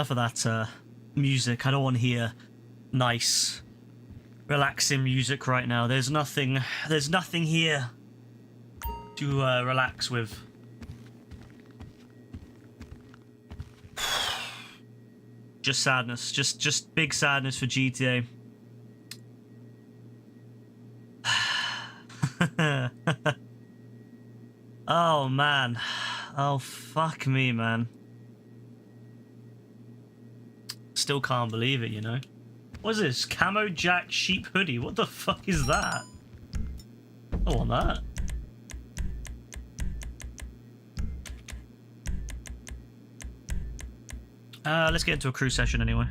enough of that music. I don't want to hear nice, relaxing music right now. There's nothing here to relax with. Just sadness. Just big sadness for GTA. Oh, man. Oh, fuck me, man. Still can't believe it, you know? What is this? Camo Jack sheep hoodie? What the fuck is that? I want that. Let's get into a crew session anyway.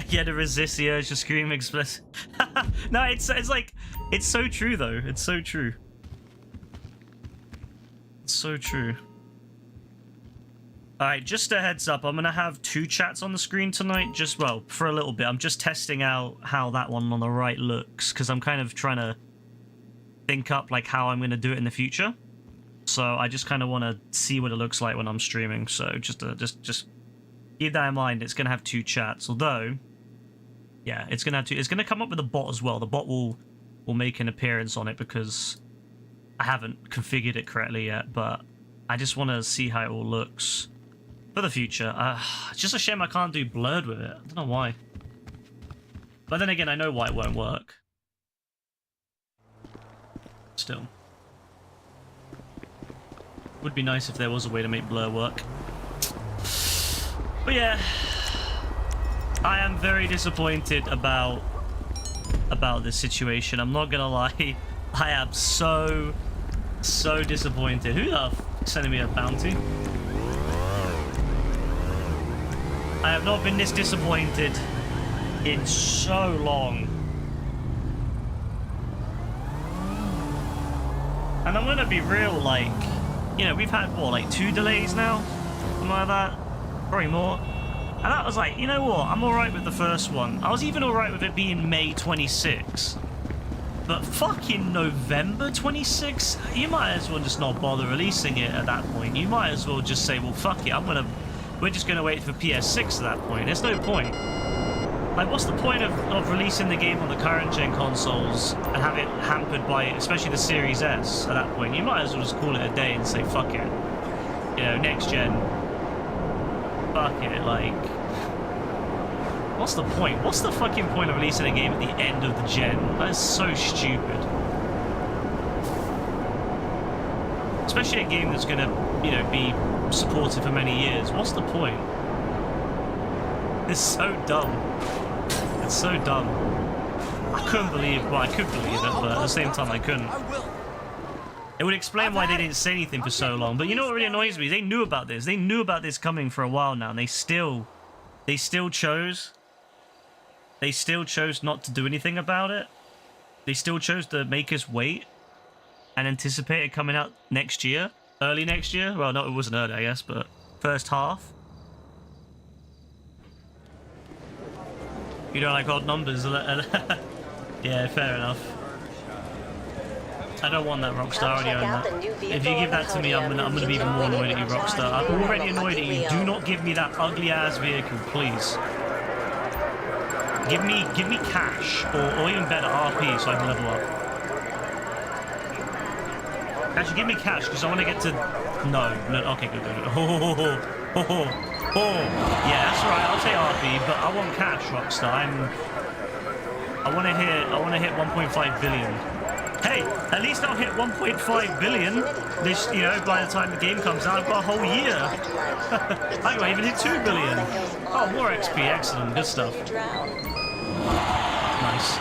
Yeah, to resist the urge to scream explicit. No, it's like, it's so true though. It's so true. It's so true. Alright, just a heads up, I'm gonna have 2 chats on the screen tonight, just, well, for a little bit. I'm just testing out how that one on the right looks, because I'm kind of trying to think up, like, how I'm gonna do it in the future. So I just kind of want to see what it looks like when I'm streaming, so just keep that in mind. It's gonna have 2 chats, although, yeah, it's gonna come up with a bot as well. The bot will make an appearance on it, because I haven't configured it correctly yet, but I just want to see how it all looks for the future. It's just a shame I can't do blurred with it. I don't know why. But then again, I know why it won't work. Still. Would be nice if there was a way to make blur work. But yeah, I am very disappointed about this situation. I'm not gonna lie. I am so disappointed. Who the f sending me a bounty? I have not been this disappointed in so long. And I'm gonna be real, like, you know, we've had, what, like 2 delays now? Something like that? Probably more. And that was like, you know what? I'm alright with the first one. I was even alright with it being May 26. But fucking November 26? You might as well just not bother releasing it at that point. You might as well just say, well, fuck it, we're just gonna wait for PS6 at that point. There's no point. Like, what's the point of releasing the game on the current gen consoles and have it hampered by, especially the Series S at that point? You might as well just call it a day and say, fuck it. You know, next gen. Fuck it, like... What's the point? What's the fucking point of releasing a game at the end of the gen? That is so stupid. Especially a game that's gonna, you know, be supported for many years. What's the point? It's so dumb. It's so dumb. I couldn't believe, well, I could believe it, but at the same time I couldn't. It would explain why they didn't say anything for so long. But you know what really annoys me? They knew about this. They knew about this coming for a while now, and they still chose not to do anything about it. They still chose to make us wait and anticipate it coming out next year. Early next year. Well, no, it wasn't early, I guess, but first half. You don't like odd numbers? Yeah, fair enough. I don't want that, Rockstar. I already own that. If you give that to me, I'm gonna be even more annoyed at you, Rockstar. I'm already annoyed at you. Do not give me that ugly ass vehicle, please. Give me cash, or even better, RP, so I can level up. Actually, give me cash, because I want to get to... No, okay, good. Yeah, that's right, I'll take RP, but I want cash, Rockstar. I want to hit 1.5 billion. Hey, at least I'll hit 1.5 billion this, you know, by the time the game comes out. I've got a whole year. I might even hit 2 billion. Oh, more XP, excellent, good stuff. Nice.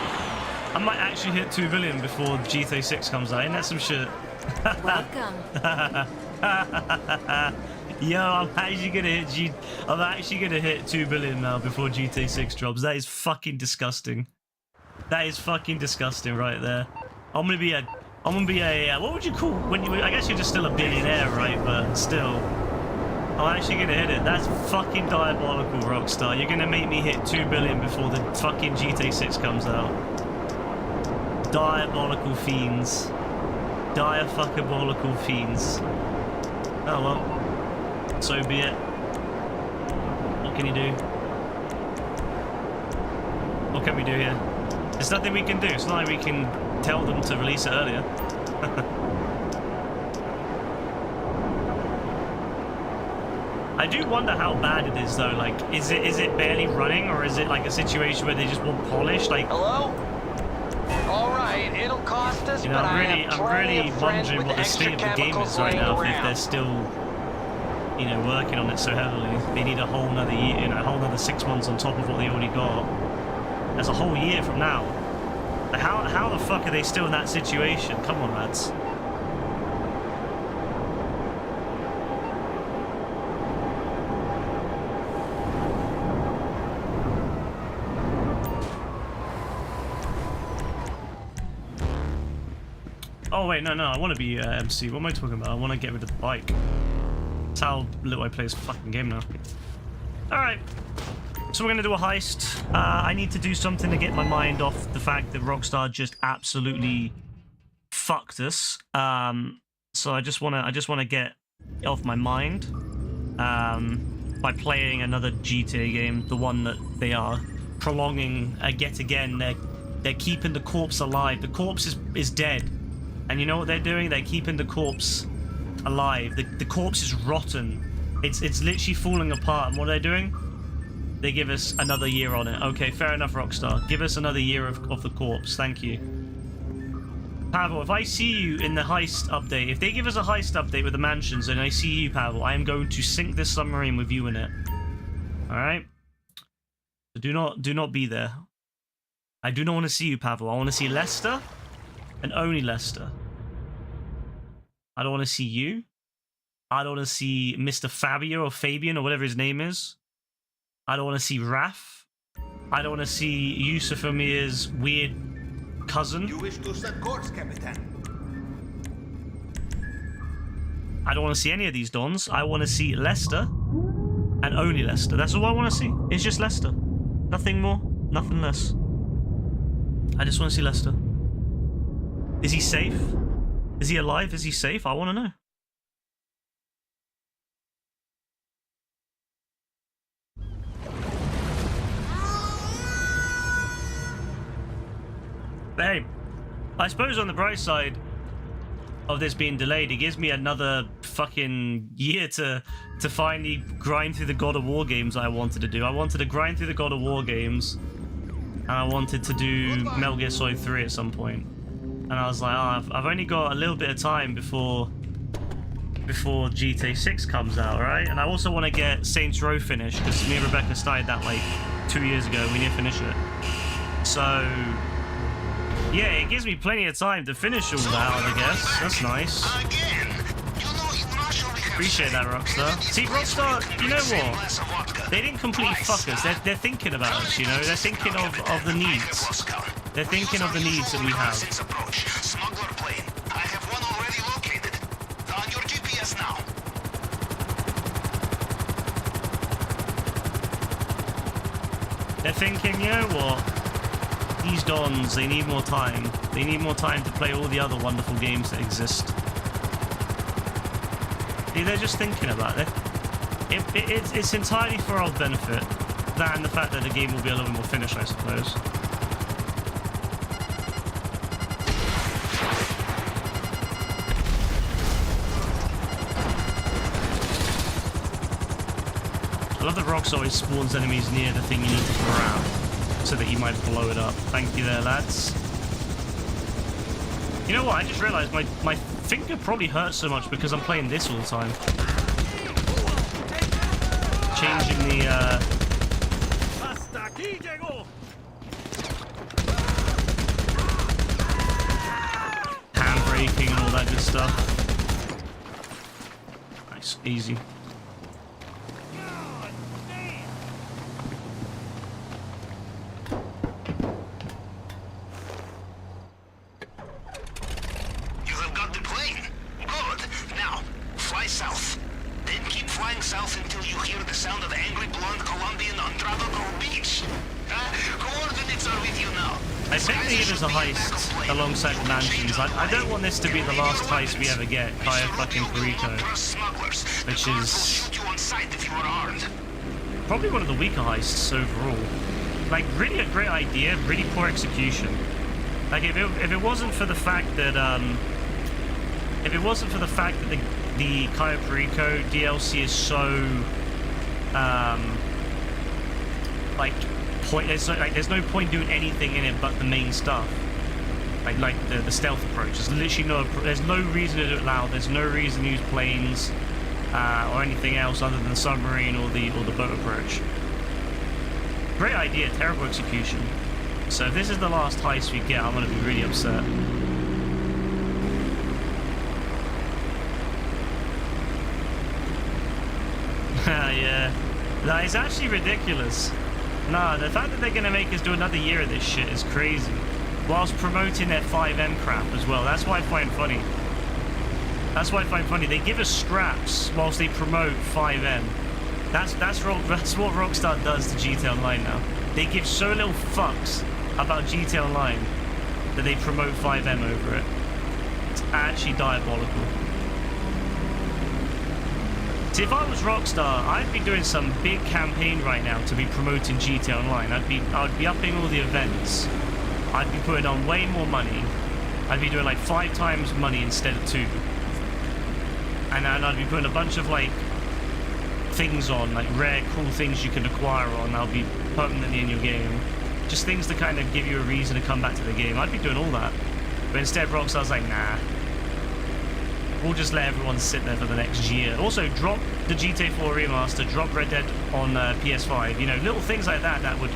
I might actually hit 2 billion before GTA 6 comes out. Ain't that some shit? Welcome. Yo, I'm actually gonna hit 2 billion now before GTA 6 drops. That is fucking disgusting. That is fucking disgusting right there. I'm gonna be a what would you call when you? I guess you're just still a billionaire, right? But still, I'm actually gonna hit it. That's fucking diabolical, Rockstar. You're gonna make me hit 2 billion before the fucking GTA 6 comes out. Diabolical fiends. Diafuckabolical fiends. Oh well. So be it. What can you do? What can we do here? There's nothing we can do. It's not like we can tell them to release it earlier. I do wonder how bad it is though. Like, is it barely running, or is it like a situation where they just want polish? Like, hello? All right, it'll cost us, you know, but I'm really wondering what the state of the game is right now. If they're still, you know, working on it so heavily, they need a whole nother year, you know, a whole nother 6 months on top of what they already got. That's a whole year from now. Like, how the fuck are they still in that situation? Come on, lads. Oh wait, no, I want to be MC. What am I talking about? I want to get rid of the bike. That's how little I play this fucking game now. Alright. So we're going to do a heist. I need to do something to get my mind off the fact that Rockstar just absolutely fucked us. So I just want to get off my mind by playing another GTA game, the one that they are prolonging yet again. They're keeping the corpse alive. The corpse is dead. And you know what they're doing? They're keeping the corpse alive. The corpse is rotten. It's literally falling apart. And what are they doing? They give us another year on it. Okay, fair enough, Rockstar. Give us another year of the corpse. Thank you. Pavel, if I see you in the heist update, if they give us a heist update with the mansions and I see you, Pavel, I am going to sink this submarine with you in it. Alright? So do not be there. I do not want to see you, Pavel. I want to see Lester and only Lester. I don't want to see you. I don't want to see Mr. Fabio or Fabian or whatever his name is. I don't want to see Raf. I don't want to see Yusuf Amir's weird cousin. You wish to set course, Captain. I don't want to see any of these dons. I want to see Lester and only Lester. That's all I want to see. It's just Lester. Nothing more, nothing less. I just want to see Lester. Is he safe? Is he alive? Is he safe? I want to know. But hey, I suppose on the bright side of this being delayed, it gives me another fucking year to finally grind through the God of War games I wanted to do. I wanted to grind through the God of War games, and I wanted to do Metal Gear Solid 3 at some point. And I was like, oh, I've only got a little bit of time before GTA 6 comes out, right? And I also want to get Saints Row finished, because me and Rebecca started that like 2 years ago. We need to finish it. So yeah, it gives me plenty of time to finish all that, I guess. That's nice. Appreciate that, Rockstar. See, Rockstar, you know what? They didn't completely fuck us. They're thinking about us, you know? They're thinking of the needs. They're thinking of the needs that we have. Smuggler plane. I have one already located. On your GPS now. They're thinking, you know what? These dons, they need more time. They need more time to play all the other wonderful games that exist. See, they're just thinking about it. It's entirely for our benefit. That and the fact that the game will be a little bit more finished, I suppose. I love that Rox always spawns enemies near the thing you need to grab, so that you might blow it up. Thank you there, lads. You know what? I just realized my finger probably hurts so much because I'm playing this all the time. Changing the handbraking and all that good stuff. Nice, easy. flying south until you hear the sound of the angry blonde Colombian on Tropical Beach. Coordinates are with you now. I think they give us a heist alongside the mansions. I don't want this to be the last heist we ever get, Cayo fucking Perico. Which is probably one of the weaker heists overall. Like, really a great idea, really poor execution. Like, if it wasn't for the fact that, the Cayo Perico DLC is so, like, there's no point doing anything in it but the main stuff. Like the stealth approach. There's literally there's no reason to do it loud. There's no reason to use planes or anything else other than the submarine or the boat approach. Great idea, terrible execution. So if this is the last heist we get, I'm gonna be really upset. Yeah, no, it's actually ridiculous. Nah, the fact that they're gonna make us do another year of this shit is crazy. Whilst promoting their 5M crap as well. That's why I find funny. That's why I find funny. They give us scraps whilst they promote 5M. That's what Rockstar does to GTA Online now. They give so little fucks about GTA Online that they promote 5M over it. It's actually diabolical. See, if I was Rockstar, I'd be doing some big campaign right now to be promoting GTA Online. I'd be upping all the events. I'd be putting on way more money. I'd be doing like 5 times money instead of 2. And I'd be putting a bunch of like things on, like rare, cool things you can acquire on. I'll be permanently in your game. Just things to kind of give you a reason to come back to the game. I'd be doing all that. But instead, Rockstar's like, nah. We'll just let everyone sit there for the next year. Also, drop the GTA 4 remaster, drop Red Dead on PS5. You know, little things like that would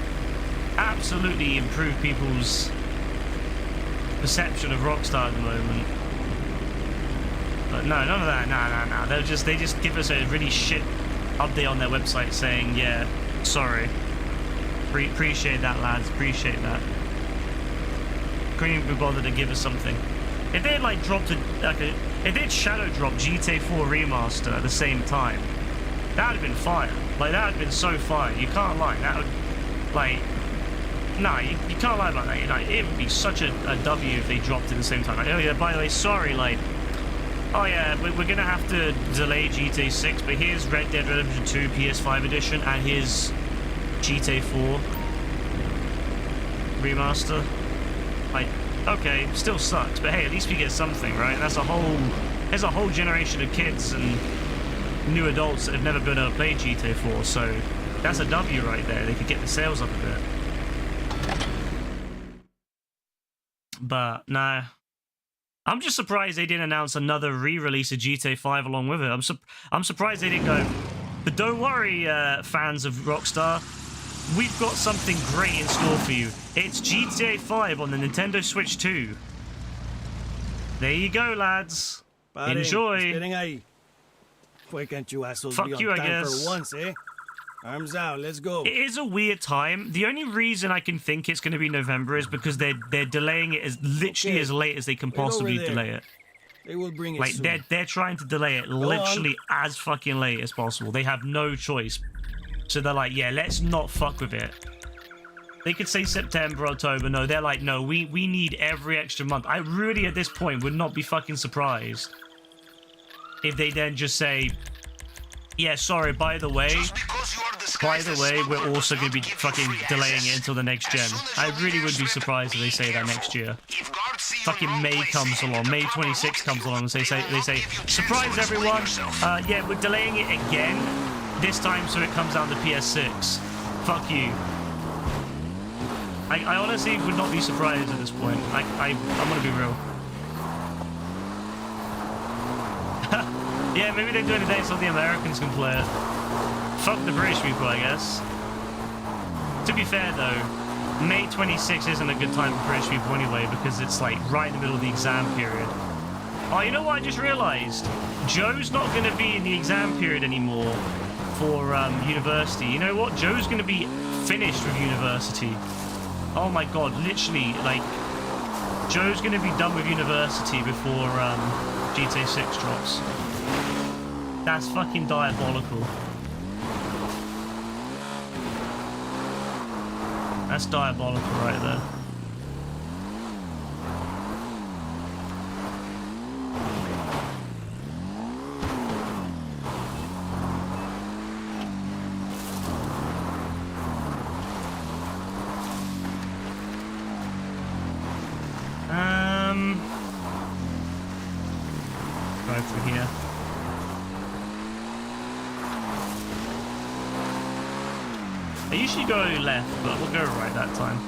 absolutely improve people's perception of Rockstar at the moment. But no, none of that. Nah. They just give us a really shit update on their website saying, yeah, sorry. Appreciate that, lads. Appreciate that. Couldn't even be bothered to give us something. If they had like dropped if they'd shadow drop GTA 4 remaster at the same time, that would have been fire. Like, that would have been so fire. You can't lie. That would, like, nah, you can't lie about that. You know, it would be such a W if they dropped it at the same time. Like, oh yeah, by the way, sorry, like, oh yeah, we're gonna have to delay GTA 6, but here's Red Dead Redemption 2 PS5 edition, and here's GTA 4 remaster. Like, okay, still sucks, but hey, at least we get something, right? There's a whole generation of kids and new adults that have never been able to play GTA 4, so that's a W right there. They could get the sales up a bit. But nah, I'm just surprised they didn't announce another re-release of GTA 5 along with it. I'm surprised they didn't go. But don't worry, fans of Rockstar. We've got something great in store for you. It's GTA 5 on the Nintendo Switch 2. There you go, lads. Enjoy. Why can't you assholes Fuck be on you, I time guess. for once, eh? Arms out, let's go. It is a weird time. The only reason I can think it's going to be November is because they're delaying it as literally as late as they can possibly delay it. They will bring it Like, soon. they're trying to delay it literally as fucking late as possible. They have no choice. So they're like, yeah, let's not fuck with it. They could say September, October. No, they're like, no, we need every extra month. I really, at this point, would not be fucking surprised if they then just say, yeah, sorry, by the way, we're also going to be fucking delaying it until the next gen. I really would be surprised if they say that next year. Fucking May comes along, May 26th comes along, and they say, surprise everyone, yeah, we're delaying it again, this time so it comes out on the PS6. Fuck you. I honestly would not be surprised at this point. I'm gonna be real. Yeah, maybe they're doing a day so the Americans can play it. Fuck the British people, I guess. To be fair, though, May 26th isn't a good time for British people anyway, because it's, like, right in the middle of the exam period. Oh, you know what I just realised? Joe's not going to be in the exam period anymore for university. You know what? Joe's going to be finished with university. Oh my god, literally, like, Joe's going to be done with university before GTA 6 drops. That's fucking diabolical. That's diabolical right there. Drive through here. I usually go left, but we'll go right that time.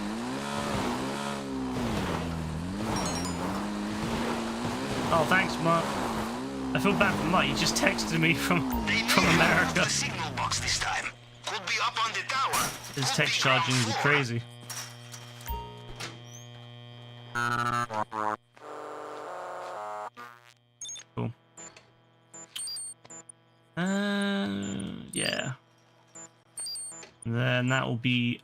Oh, thanks, Mark. I feel bad for Mark. He just texted me from America. The signal box this time. Could be up on the tower. His text charging is crazy. Cool. Yeah. Then that will be...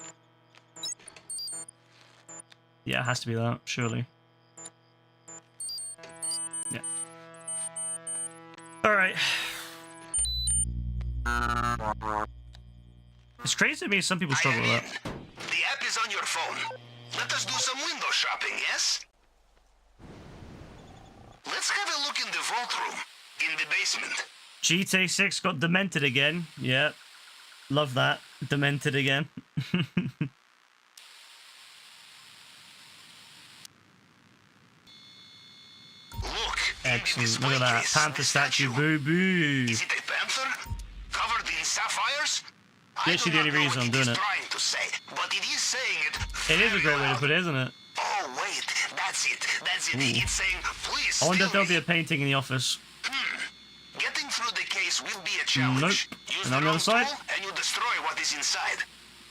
Yeah, it has to be that, surely. Yeah. Alright. It's crazy to me some people struggle with that. The app is on your phone. Let us do some window shopping, yes? Let's have a look in the vault room, in the basement. GTA 6 got demented again. Yeah. Love that. Demented again. Look, Excellent. Look at that. Panther statue. Boo boo. Is it a panther? Covered in sapphires? Literally the only reason I'm doing it. Trying to say, but it is saying it. It is a great way to put it, isn't it? Oh wait, that's it. That's it. It's saying, please. I wonder if steal there'll be me. a painting in the office. Getting through the case will be a challenge. Nope. Use And on the wrong other side? tool and you destroy what is inside.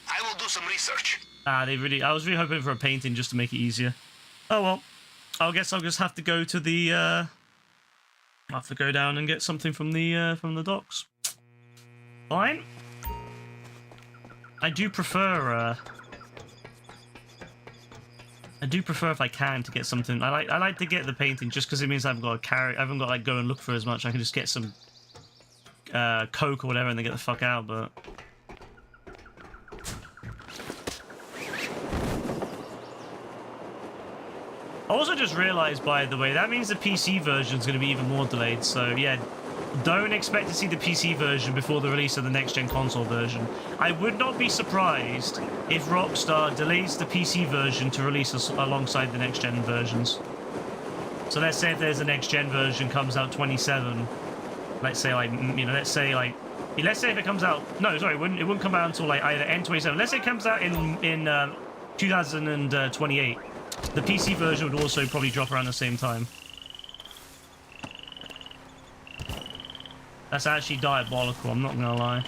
I will do some research. Ah, I was really hoping for a painting just to make it easier. Oh well. I guess I'll just have to go to the I'll have to go down and get something from the docks. Fine. I do prefer if I can to get something. I like to get the painting just because it means I haven't got to carry. I haven't got to like go and look for as much. I can just get some coke or whatever and then get the fuck out. But I also just realized, by the way, that means the PC version is going to be even more delayed. So yeah, don't expect to see the PC version before the release of the next-gen console version. I would not be surprised if Rockstar delays the PC version to release alongside the next-gen versions. So let's say if there's a next-gen version comes out 27, let's say like, you know, let's say if it comes out, no, sorry, it wouldn't come out until like either end 27. Let's say it comes out in 2028. The PC version would also probably drop around the same time. That's actually diabolical, I'm not gonna lie.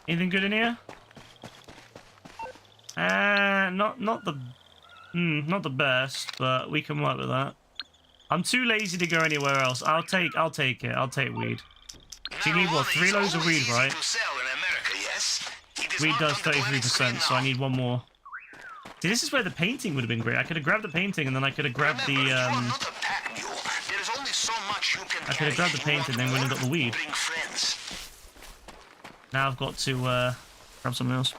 Anything good in here? Not the best, but we can work with that. I'm too lazy to go anywhere else. I'll take it. I'll take weed. So you need what, 3 loads of weed, right? Weed does 33%, so I need one more. See, this is where the painting would have been great. I could have grabbed the painting and then I could have grabbed the I could have grabbed the painting and then went and got the weed. Now I've got to grab something else.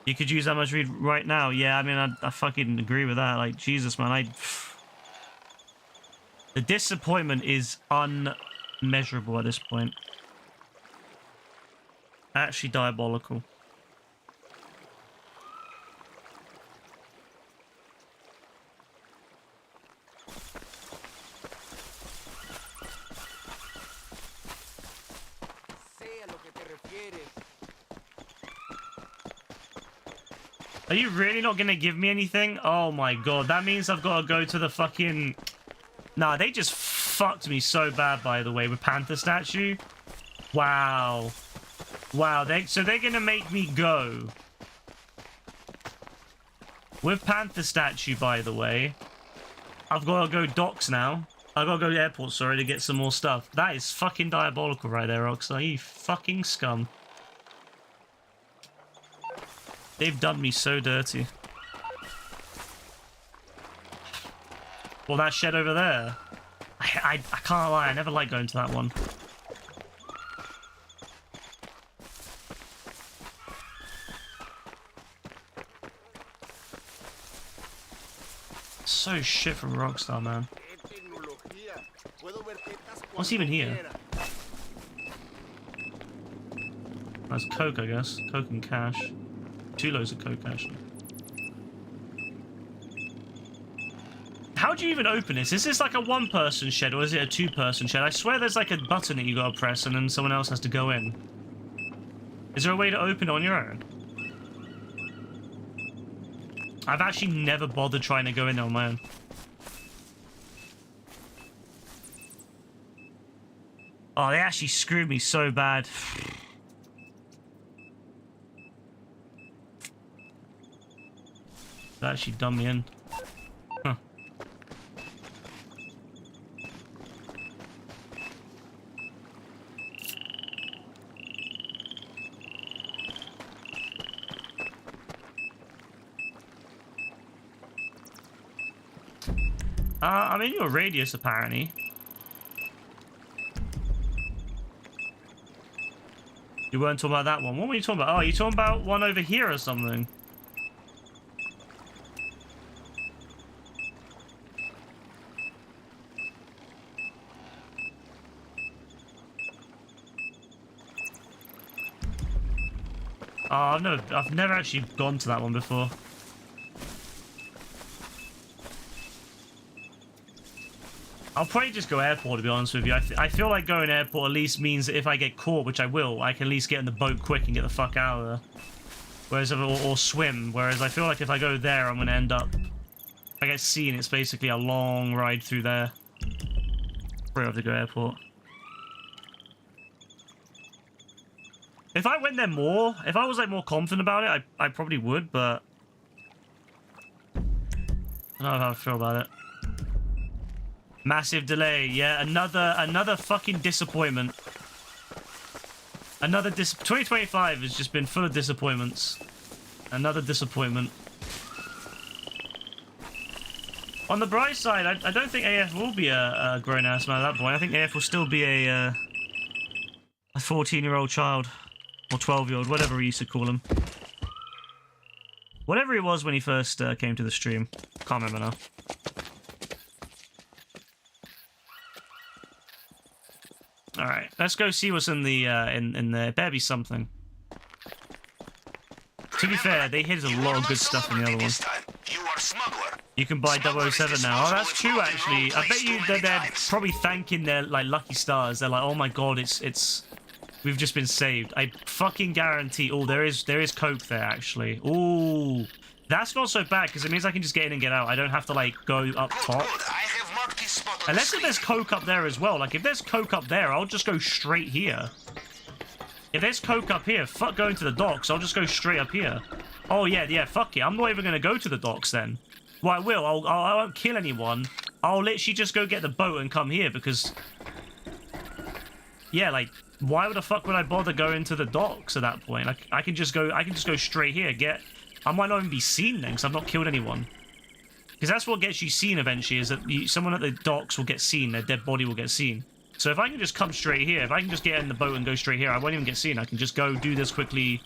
You could use that much weed right now. Yeah, I mean, I fucking agree with that. Like, Jesus, man, the disappointment is unmeasurable at this point. Actually diabolical. Are you really not gonna give me anything? Oh my god, that means I've got to go to the fucking... Nah, they just fucked me so bad, by the way, with Panther statue. Wow. Wow, so they're gonna make me go. With Panther statue, by the way, I've got to go docks now. I've got to go to the airport, sorry, to get some more stuff. That is fucking diabolical right there, Rockstar. You fucking scum. They've done me so dirty. Or that shed over there. I can't lie, I never like going to that one. So shit from Rockstar, man. What's even here? That's coke, I guess. Coke and cash. 2 loads of coke, actually. How do you even open this? Is this like a 1-person shed or is it a 2-person shed? I swear there's like a button that you gotta press and then someone else has to go in. Is there a way to open it on your own? I've actually never bothered trying to go in there on my own. Oh, they actually screwed me so bad. They actually done me in. Huh. I'm in your radius, apparently. You weren't talking about that one. What were you talking about? Oh, you talking about one over here or something? Oh, no, I've never actually gone to that one before. I'll probably just go airport, to be honest with you. I feel like going airport at least means that if I get caught, which I will, I can at least get in the boat quick and get the fuck out of there. Whereas, or swim. Whereas I feel like if I go there, I'm going to end up... If I get seen, it's basically a long ride through there. Probably have to go airport. If I went there more, if I was like more confident about it, I probably would, but... I don't know how I feel about it. Massive delay, yeah, another fucking disappointment. 2025 has just been full of disappointments. Another disappointment. On the bright side, I don't think AF will be a grown-ass man at that point. I think AF will still be a 14-year-old child. Or 12-year-old, whatever we used to call him. Whatever he was when he first came to the stream. Can't remember now. Alright, let's go see what's in the in there. Better be something. To be fair, they hid a lot of good stuff in the other one. You can buy 007 now. Oh, that's true, actually. I bet you they're probably thanking their like lucky stars. They're like, oh my god, it's we've just been saved. I fucking guarantee. Oh, there is coke there actually. Oh, that's not so bad because it means I can just get in and get out. I don't have to like go up top. Unless if there's coke up there as well. Like, if there's coke up there, I'll just go straight here. If there's coke up here, fuck going to the docks. I'll just go straight up here. Oh, yeah, fuck it. I'm not even going to go to the docks then. Well, I will. I won't kill anyone. I'll literally just go get the boat and come here because... Yeah, like, why the fuck would I bother going to the docks at that point? Like, I can just go straight here, I might not even be seen then because I've not killed anyone. Because that's what gets you seen eventually, is that someone at the docks will get seen, their dead body will get seen. So if I can just come straight here, if I can just get in the boat and go straight here, I won't even get seen. I can just go do this quickly.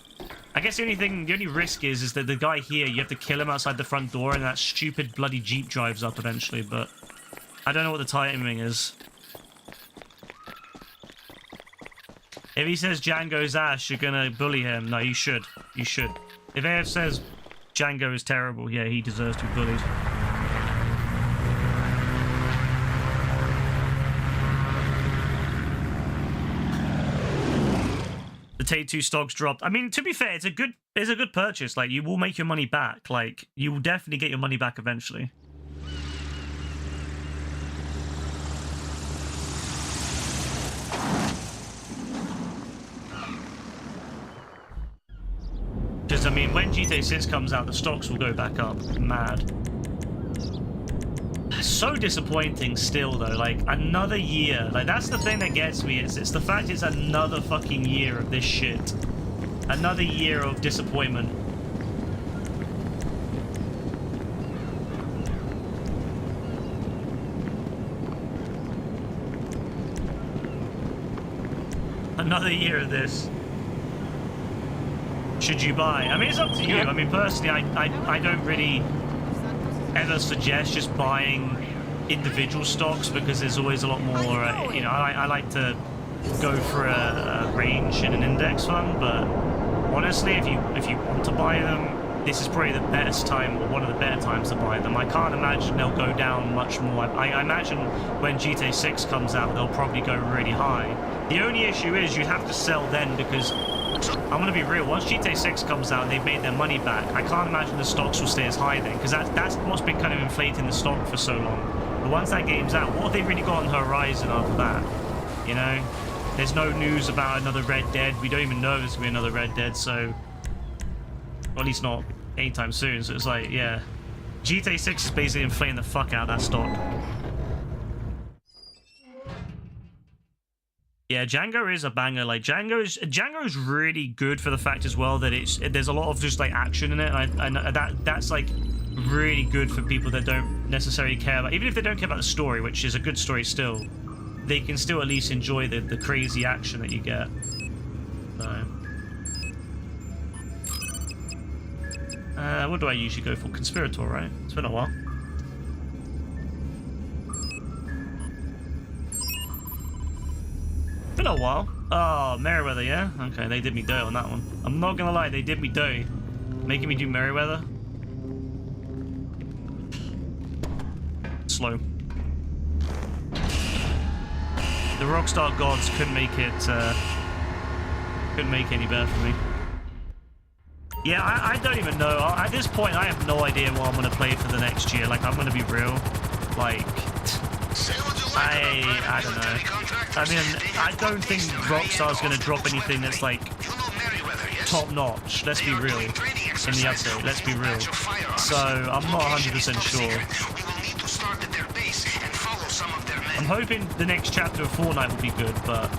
I guess the only risk is that the guy here, you have to kill him outside the front door and that stupid bloody Jeep drives up eventually, but I don't know what the timing is. If he says Django's ass, you're gonna bully him. No, you should. You should. If AF says Django is terrible, yeah, he deserves to be bullied. The Take 2 stocks dropped. I mean, to be fair, it's a good purchase. Like, you will make your money back. Like, you will definitely get your money back eventually. Because, I mean, when GTA 6 comes out, the stocks will go back up. Mad. So disappointing still, though. Like, another year. Like, that's the thing that gets me. It's the fact it's another fucking year of this shit. Another year of disappointment. Another year of this. Should you buy? I mean, it's up to you. I mean, personally, I don't really ever suggest just buying individual stocks because there's always a lot more, you know, I like to go for a range in an index fund, but honestly, if you want to buy them, this is probably the best time, or one of the better times to buy them. I can't imagine they'll go down much more. I imagine when GTA 6 comes out, they'll probably go really high. The only issue is you'd have to sell then because, I'm going to be real, once GTA 6 comes out and they've made their money back, I can't imagine the stocks will stay as high then, because that's what's been kind of inflating the stock for so long. But once that game's out, what have they really got on the horizon after that? You know? There's no news about another Red Dead. We don't even know if there's going to be another Red Dead, so... Or at least not anytime soon, so it's like, yeah. GTA 6 is basically inflating the fuck out of that stock. Yeah, Django is a banger. Like, Django's really good for the fact as well that there's a lot of just, like, action in it, and that's, like, really good for people that don't necessarily care about... Even if they don't care about the story, which is a good story still, they can still at least enjoy the crazy action that you get. So... what do I usually go for? Conspirator, right? It's been a while. Been a while. Oh, Merryweather, yeah? Okay, they did me dirty on that one. I'm not gonna lie, they did me dirty. Making me do Merryweather. Slow. The Rockstar gods couldn't make any better for me. Yeah, I don't even know. At this point, I have no idea what I'm going to play for the next year. Like, I'm going to be real. Like, I don't know. I mean, I don't think Rockstar's going to drop anything that's, like, top-notch. Let's be real. In the update, let's be real. So, I'm not 100% sure. I'm hoping the next chapter of Fortnite will be good, but...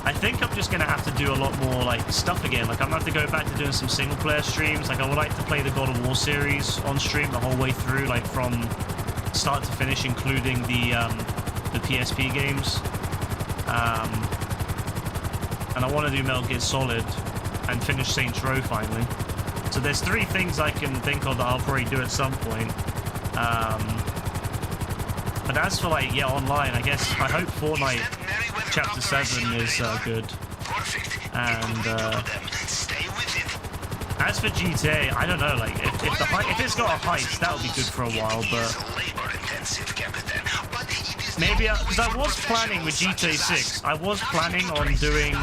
I think I'm just going to have to do a lot more, like, stuff again. Like, I'm going to have to go back to doing some single-player streams. Like, I would like to play the God of War series on stream the whole way through, like, from start to finish, including the PSP games. And I want to do Metal Gear Solid and finish Saints Row, finally. So there's 3 things I can think of that I'll probably do at some point. But as for, like, yeah, online, I guess, I hope Fortnite Chapter 7 is good. And as for GTA, I don't know, like, if it's got a heist, that would be good for a while, but maybe, because I was planning with GTA 6, I was planning on doing,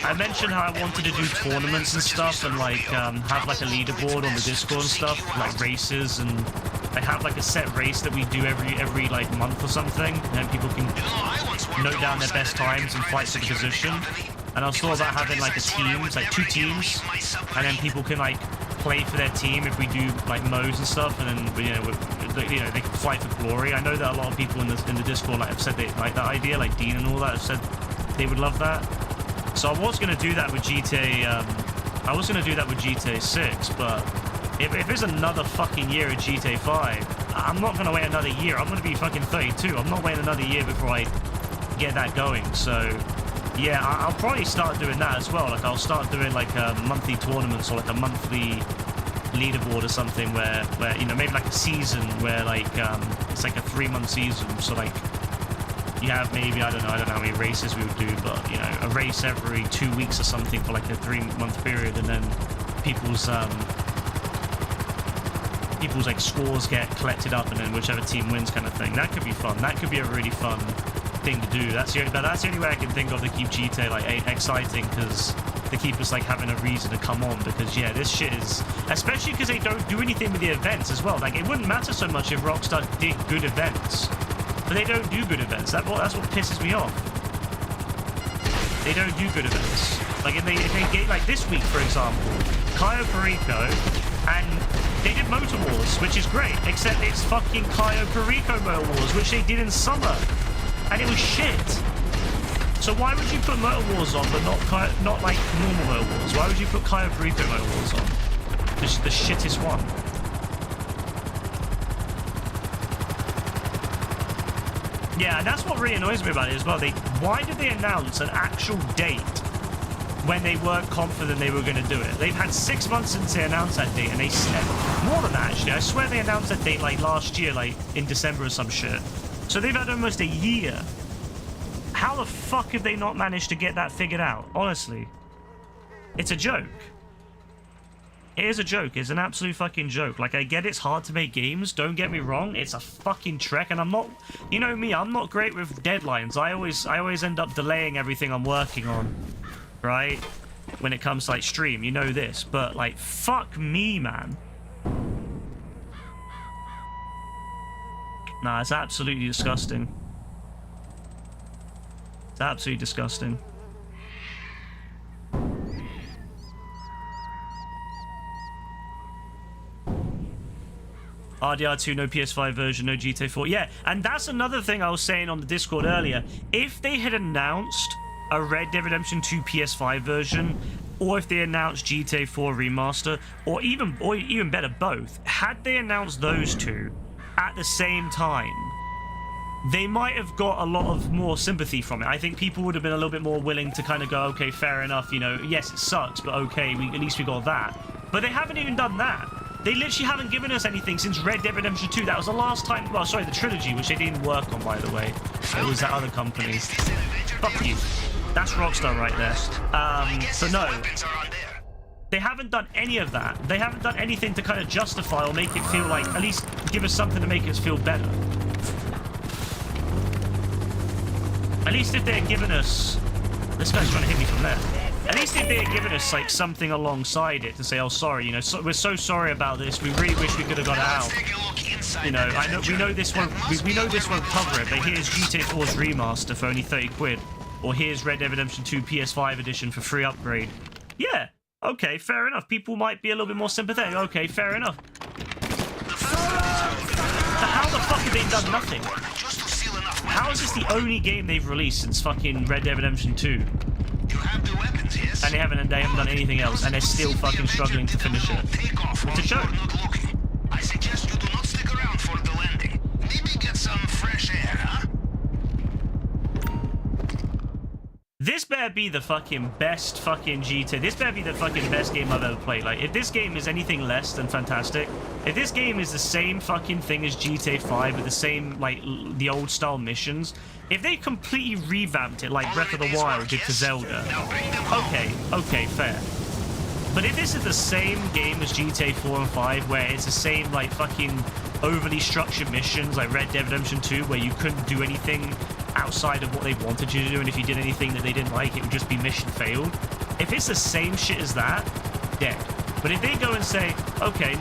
I mentioned how I wanted to do tournaments and stuff, and like, have like a leaderboard on the Discord and stuff, like races, and I have like a set race that we do every like month or something, and then people can note down their best times and fight for the position. And I was thought about having like a team, like 2 teams, and then people can like play for their team if we do like modes and stuff, and then you know they can fight for glory. I know that a lot of people in the Discord like have said they like that idea, like Dean and all that have said they would love that. So I was gonna do that with GTA. I was gonna do that with GTA 6, but if it's another fucking year of GTA 5, I'm not gonna wait another year. I'm gonna be fucking 32. I'm not waiting another year before I get that going. So yeah, I'll probably start doing that as well. Like, I'll start doing like monthly tournaments or like a monthly leaderboard or something where you know, maybe like a season where like it's like a 3-month season. So like you have maybe, I don't know how many races we would do, but you know, a race every 2 weeks or something for like a 3-month period, and then people's like scores get collected up, and then whichever team wins, kind of thing. That could be fun. That could be a really fun thing to do. That's the only way I can think of to keep GTA like exciting, because to keep us like having a reason to come on. Because yeah, this shit is, especially because they don't do anything with the events as well. Like, it wouldn't matter so much if Rockstar did good events, but they don't do good events. That's what pisses me off. They don't do good events. Like, if they get, like this week for example, Cayo Perico, and they did Motor Wars, which is great, except it's fucking Cayo Perico Motor Wars, which they did in summer, and it was shit. So why would you put Motor Wars on, but not like normal Motor Wars? Why would you put Cayo Perico Motor Wars on? The shittest one. Yeah, and that's what really annoys me about it as well. Why did they announce an actual date when they weren't confident they were going to do it? They've had 6 months since they announced that date, and they said more than that, actually. I swear they announced that date like last year, like in December or some shit. So they've had almost a year. How the fuck have they not managed to get that figured out? Honestly. It's a joke. It is a joke. It's an absolute fucking joke. Like, I get it's hard to make games. Don't get me wrong. It's a fucking trek, and I'm not... You know me, I'm not great with deadlines. I always end up delaying everything I'm working on. Right? When it comes to, like, stream. You know this. But, like, fuck me, man. Nah, it's absolutely disgusting. It's absolutely disgusting. RDR2, no PS5 version, no GTA 4. Yeah, and that's another thing I was saying on the Discord earlier. If they had announced a Red Dead Redemption 2 PS5 version, or if they announced GTA 4 remaster, or even better, both, had they announced those two at the same time, they might have got a lot of more sympathy from it. I think people would have been a little bit more willing to kind of go, okay, fair enough, you know, yes, it sucks, but okay, at least we got that. But they haven't even done that. They literally haven't given us anything since Red Dead Redemption 2. That was the last time... Well, sorry, the trilogy, which they didn't work on, by the way. It was that other company. Fuck you. That's Rockstar right there. So no. They haven't done any of that. They haven't done anything to kind of justify or make it feel like... At least give us something to make us feel better. At least if they're giving us... This guy's trying to hit me from there. At least if they had given us like something alongside it to say, "Oh, sorry, you know, we're so sorry about this. We really wish we could have got it out." You know, we know this won't cover it, but here's GTA 4's remaster for only 30 quid, or here's Red Dead Redemption 2 PS5 edition for free upgrade. Yeah, okay, fair enough. People might be a little bit more sympathetic. Okay, fair enough. But how the fuck have they done nothing? How is this the only game they've released since fucking Red Dead Redemption 2? And they haven't done anything else, and they're still fucking struggling to finish it. It's a joke. I suggest you do not stick around for the landing. Maybe get some fresh air, huh? This better be the fucking best fucking GTA. This better be the fucking best game I've ever played. Like, if this game is anything less than fantastic, if this game is the same fucking thing as GTA 5 with the same, like, the old style missions, if they completely revamped it like Breath of the Wild did for Zelda, okay, fair. But if this is the same game as GTA 4 and 5, where it's the same, like, fucking overly structured missions, like Red Dead Redemption 2, where you couldn't do anything outside of what they wanted you to do, and if you did anything that they didn't like, it would just be mission failed. If it's the same shit as that, dead. But if they go and say, okay,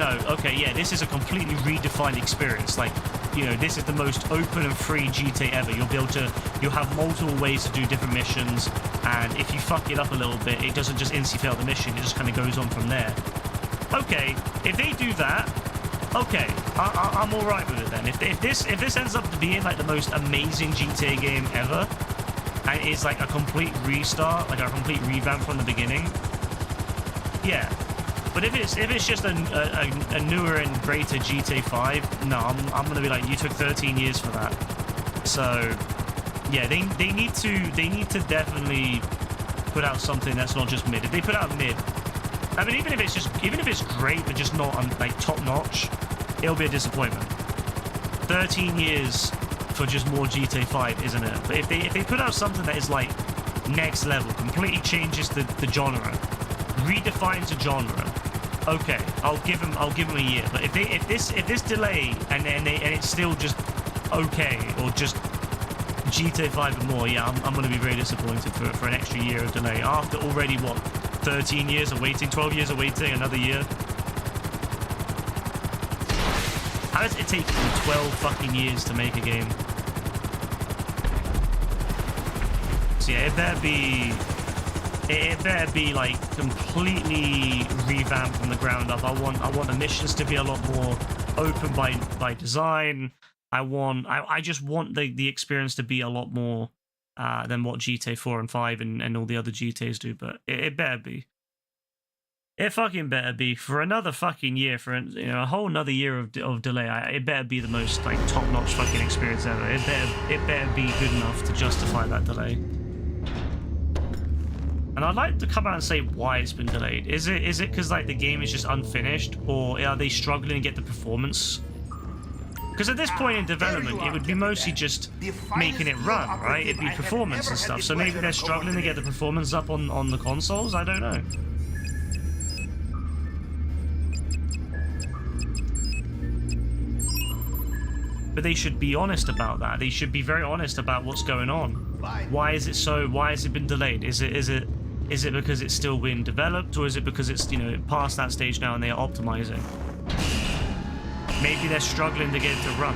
yeah, this is a completely redefined experience, like, you know, this is the most open and free GTA ever. You'll have multiple ways to do different missions, and if you fuck it up a little bit, it doesn't just instantly fail the mission, it just kind of goes on from there. Okay, if they do that, okay, I'm all right with it then. If this ends up to being like the most amazing GTA game ever, and it's like a complete restart, like a complete revamp from the beginning, yeah. But if it's just a newer and greater GTA 5, no, I'm gonna be like, you took 13 years for that. So yeah, they need to definitely put out something that's not just mid. If they put out mid, I mean, even if it's great but just not like top notch, it'll be a disappointment. 13 years for just more GTA 5, isn't it? But if they put out something that is like next level, completely changes the genre, redefines the genre, okay, I'll give them a year. But if this delay and it's still just okay, or just GTA 5 and more, yeah, I'm gonna be very disappointed for an extra year of delay after already what, 13 years of waiting, 12 years of waiting, another year. How does it take 12 fucking years to make a game? So yeah, it better be like completely revamped from the ground up. I want the missions to be a lot more open by design. I just want the experience to be a lot more than what GTA 4 and 5 and all the other GTAs do, but it better be. It fucking better be for another fucking year, for a whole another year of delay. It better be the most like top-notch fucking experience ever. It better be good enough to justify that delay. And I'd like to come out and say why it's been delayed. Is it because like the game is just unfinished, or are they struggling to get the performance? Because at this point in development, it would be mostly just making it run, right? It'd be performance and stuff. So maybe they're struggling to get the performance up on the consoles. I don't know. But they should be honest about that. They should be very honest about what's going on. Why is it so? Why has it been delayed? Is it because it's still being developed, or is it because it's past that stage now and they are optimizing? Maybe they're struggling to get it to run.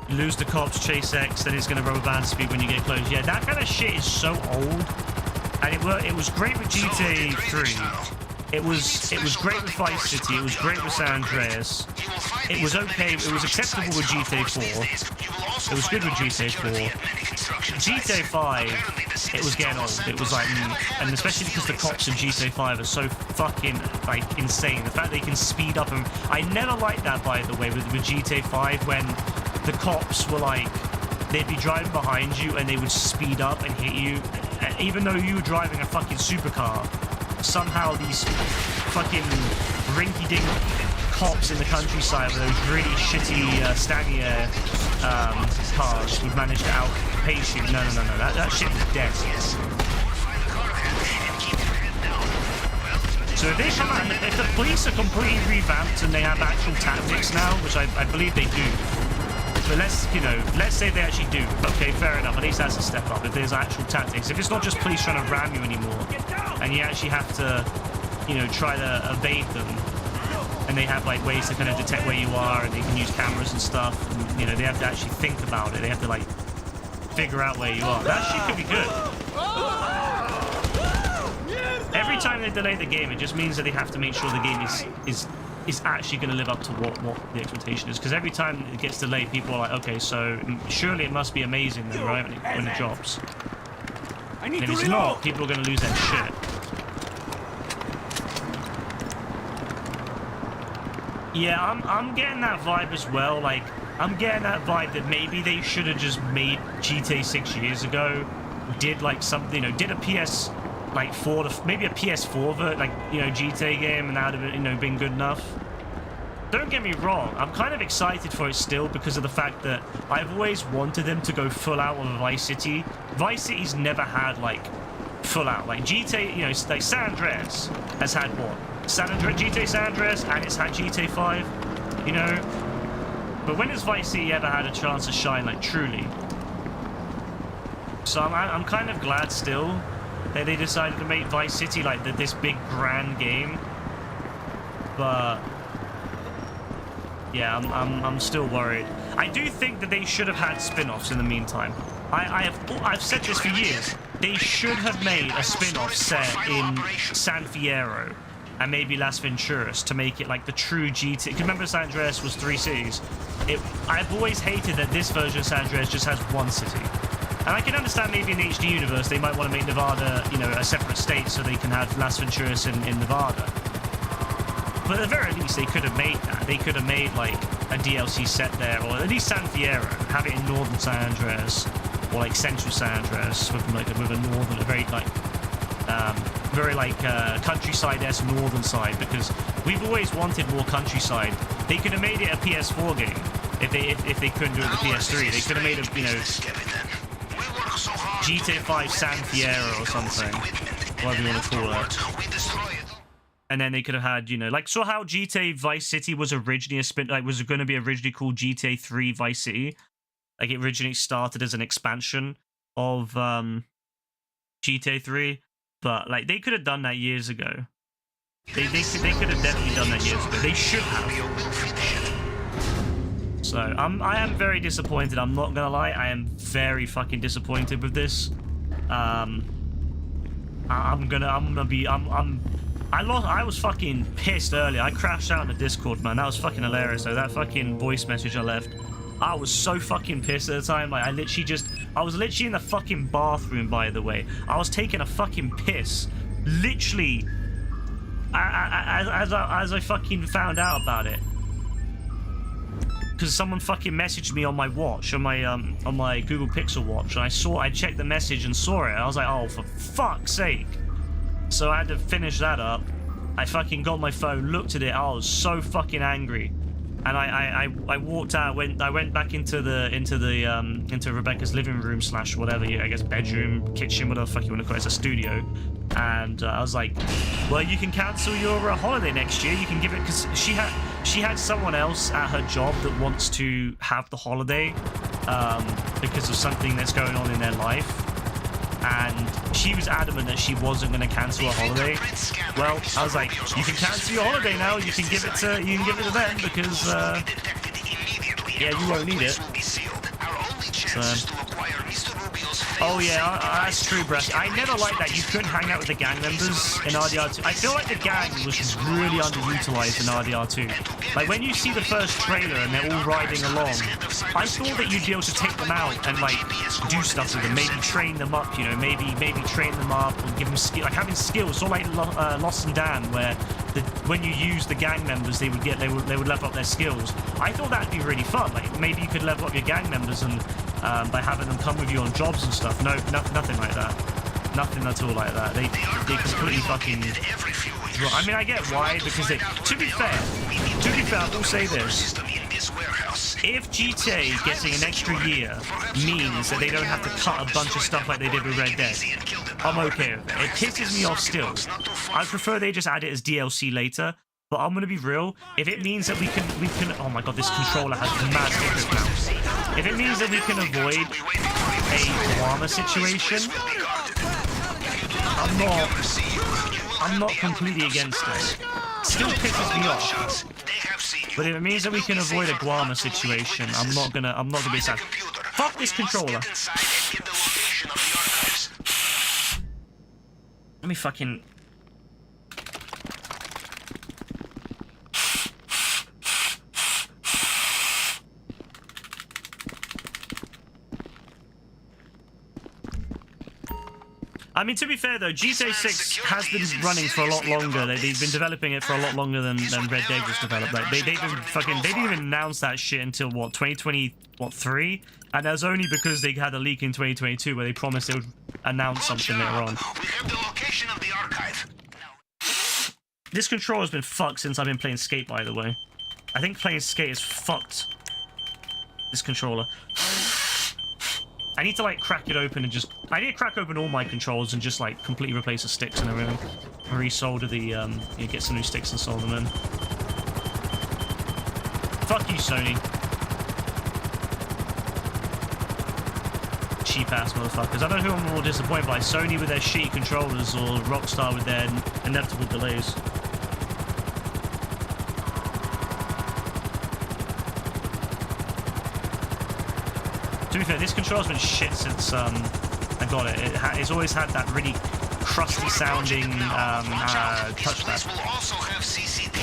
You lose the cops, chase X, then it's going to rubber band speed when you get close. Yeah, that kind of shit is so old, and it was great with GTA 3. It was great with Vice City. It was great with San Andreas. It was okay. It was acceptable with GTA 4. It was good with GTA 4. GTA 5, it was getting old. It was like, and especially because the cops in GTA 5 are so fucking like insane. The fact they can speed up, and I never liked that, by the way, with GTA 5 when the cops were like, they'd be driving behind you and they would speed up and hit you, even though you were driving a fucking supercar. Somehow these fucking rinky-dink cops in the countryside with those really shitty Stanier cars would manage to outpace you. No. That shit was dead. So if they come out, if the police are completely revamped and they have actual tactics now, which I believe they do, but let's say they actually do. Okay, fair enough. At least that's a step up. If there's actual tactics, if it's not just police trying to ram you anymore, and you actually have to, try to evade them, and they have like ways to kind of detect where you are, and they can use cameras and stuff. And, they have to actually think about it. They have to like figure out where you are. That shit could be good. Every time they delay the game, it just means that they have to make sure the game is actually going to live up to what the expectation is. Because every time it gets delayed, people are like, okay, so surely it must be amazing then, right, when it drops. And if it's not, people are going to lose their shit. Yeah, I'm getting that vibe as well. Like, I'm getting that vibe that maybe they should have just made GTA 6 years ago, did like something, did a PS like maybe a PS4 GTA game, and that would have been good enough. Don't get me wrong, I'm kind of excited for it still because of the fact that I've always wanted them to go full out on Vice City. Vice City's never had like full out, like GTA, like San Andreas has had what? GTA San Andreas, and it's had GTA 5, But when has Vice City ever had a chance to shine, like, truly? So I'm kind of glad still that they decided to make Vice City like this big grand game. But yeah, I'm still worried. I do think that they should have had spin-offs in the meantime. I've said this for years. They should have made a spin-off set in San Fierro and maybe Las Venturas to make it like the true GTA. Because remember, San Andreas was 3 cities. I've always hated that this version of San Andreas just has 1 city. And I can understand maybe in the HD universe they might want to make Nevada, a separate state so they can have Las Venturas in Nevada. But at the very least, they could have made that. They could have made like a DLC set there, or at least San Fierro, have it in northern San Andreas, or like central San Andreas with a northern, very countryside-esque northern side, because we've always wanted more countryside. They could have made it a PS4 game if they couldn't do it with PS3. They could have made GTA 5 San Fierro or something, whatever you want to call it. And then they could have had, so how GTA Vice City was originally was going to be originally called GTA 3 Vice City. Like, it originally started as an expansion of GTA 3, but like they could have done that years ago. They could have definitely done that years ago. They should have. So I am very disappointed. I'm not gonna lie. I am very fucking disappointed with this. I was fucking pissed earlier. I crashed out in the Discord, man. That was fucking hilarious though. That fucking voice message I left. I was so fucking pissed at the time. Like, I I was literally in the fucking bathroom, by the way. I was taking a fucking piss. Literally, as I fucking found out about it. Because someone fucking messaged me on my watch, on my Google Pixel watch, and I checked the message and saw it. And I was like, oh, for fuck's sake. So I had to finish that up. I fucking got my phone, looked at it. I was so fucking angry. And I walked out. I went back into Rebecca's living room / whatever, I guess bedroom, kitchen, whatever the fuck you want to call it. It's a studio. And I was like, well, you can cancel your holiday next year. You can give it, because she had someone else at her job that wants to have the holiday because of something that's going on in their life. And she was adamant that she wasn't going to cancel her holiday. Well, I was like, you can cancel your holiday now. You can give it to them because yeah, you won't need it. So. Oh yeah, that's true, Breast. I never liked that you couldn't hang out with the gang members in RDR2. I feel like the gang was really underutilized in RDR2. Like when you see the first trailer and they're all riding along, I thought that you'd be able to take them out and like do stuff with them, maybe train them up, you know, maybe train them up and give them skill, like having skills, sort of like Lost and Dan, where when you use the gang members, they would level up their skills. I thought that'd be really fun. Like maybe you could level up your gang members and by having them come with you on jobs and stuff. No, nothing like that. Nothing at all like that. They completely fucking. I mean, I get why, because they. To be fair, I will say this. If GTA getting an extra year means that they don't have to cut a bunch of stuff like they did with Red Dead, I'm okay with it. It pisses me off still. I prefer they just add it as DLC later. But I'm gonna be real. If it means that we can. Oh my god, this controller has mad stickers now. If it means that we can avoid a llama situation, I'm not completely against it. Still pisses me off. But if it means that we can avoid a Guarma situation, I'm not gonna be sad. Fuck this controller. Let me fucking. I mean, to be fair though, GTA 6 has been running for a lot longer. They've been developing it for a lot longer than Red Dead was developed. Like they didn't even announce that shit until what, 2023? And that was only because they had a leak in 2022 where they promised they would announce something later on. We have the location of the archive. This controller's been fucked since I've been playing Skate, by the way. I think playing Skate is fucked. This controller. I need to like crack it open and just. I need to crack open all my controls and just like completely replace the sticks and everything. Resolder the get some new sticks and solder them in. Fuck you, Sony. Cheap ass motherfuckers. I don't know who I'm more disappointed by, Sony with their shitty controllers or Rockstar with their inevitable delays. To be fair, this controller's been shit since I got it. It's always had that really crusty sounding touchpad. Will also have CCTV.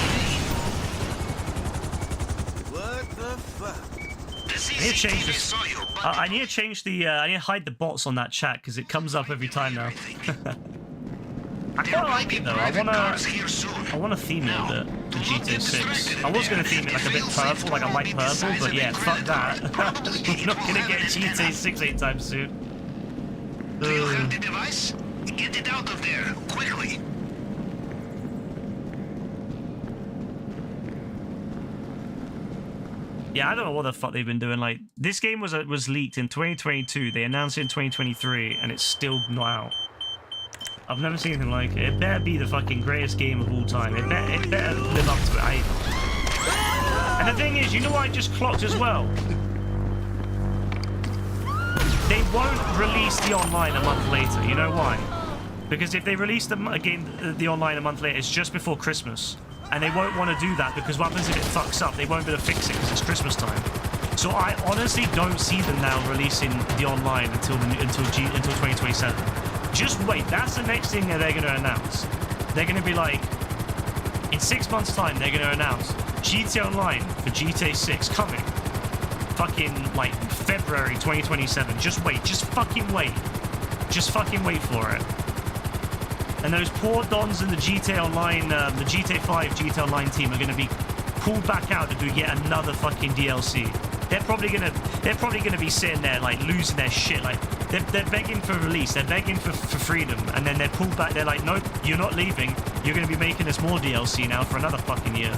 What the fuck? I need to change this. I need to change the. I need to hide the bots on that chat because it comes up every time now. I quite like it though. I wanna theme it a bit. The GTA 6. I was gonna theme it like a bit purple, like a light purple, but yeah, fuck that. We're not gonna get GTA 6 anytime soon. Do you have the device? Get it out of there, quickly. Yeah, I don't know what the fuck they've been doing. Like, this game was leaked in 2022. They announced it in 2023, and it's still not out. I've never seen anything like it. It better be the fucking greatest game of all time. It better live up to it. And the thing is, you know what I just clocked as well? They won't release the online a month later. You know why? Because if they release the online a month later, it's just before Christmas. And they won't want to do that because what happens if it fucks up? They won't be able to fix it because it's Christmas time. So I honestly don't see them now releasing the online until 2027. Just wait, that's the next thing that they're going to announce. They're going to be like, in 6 months' time, they're going to announce GTA Online for GTA 6 coming. fucking, like, February 2027. Just wait. Just fucking wait. Just fucking wait for it. And those poor dons in the GTA Online, the GTA 5 GTA Online team are going to be pulled back out to do yet another fucking DLC. They're probably gonna be sitting there like losing their shit. Like they're begging for release, they're begging for freedom, and then they're pulled back. They're like, nope, you're not leaving. You're gonna be making us more DLC now for another fucking year.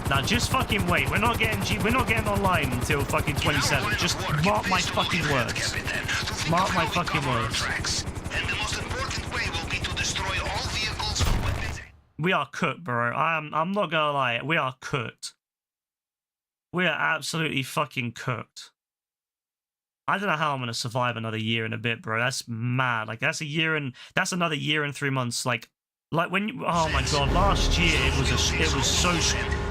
Now just fucking wait. We're not getting online until fucking 27. Just mark my fucking words. Mark my fucking words. We are cooked, bro. I'm not gonna lie. We are cooked. We are absolutely fucking cooked. I don't know how I'm gonna survive another year and a bit, bro. That's mad. Like that's another year and 3 months. Like when you, oh my god, last year it was so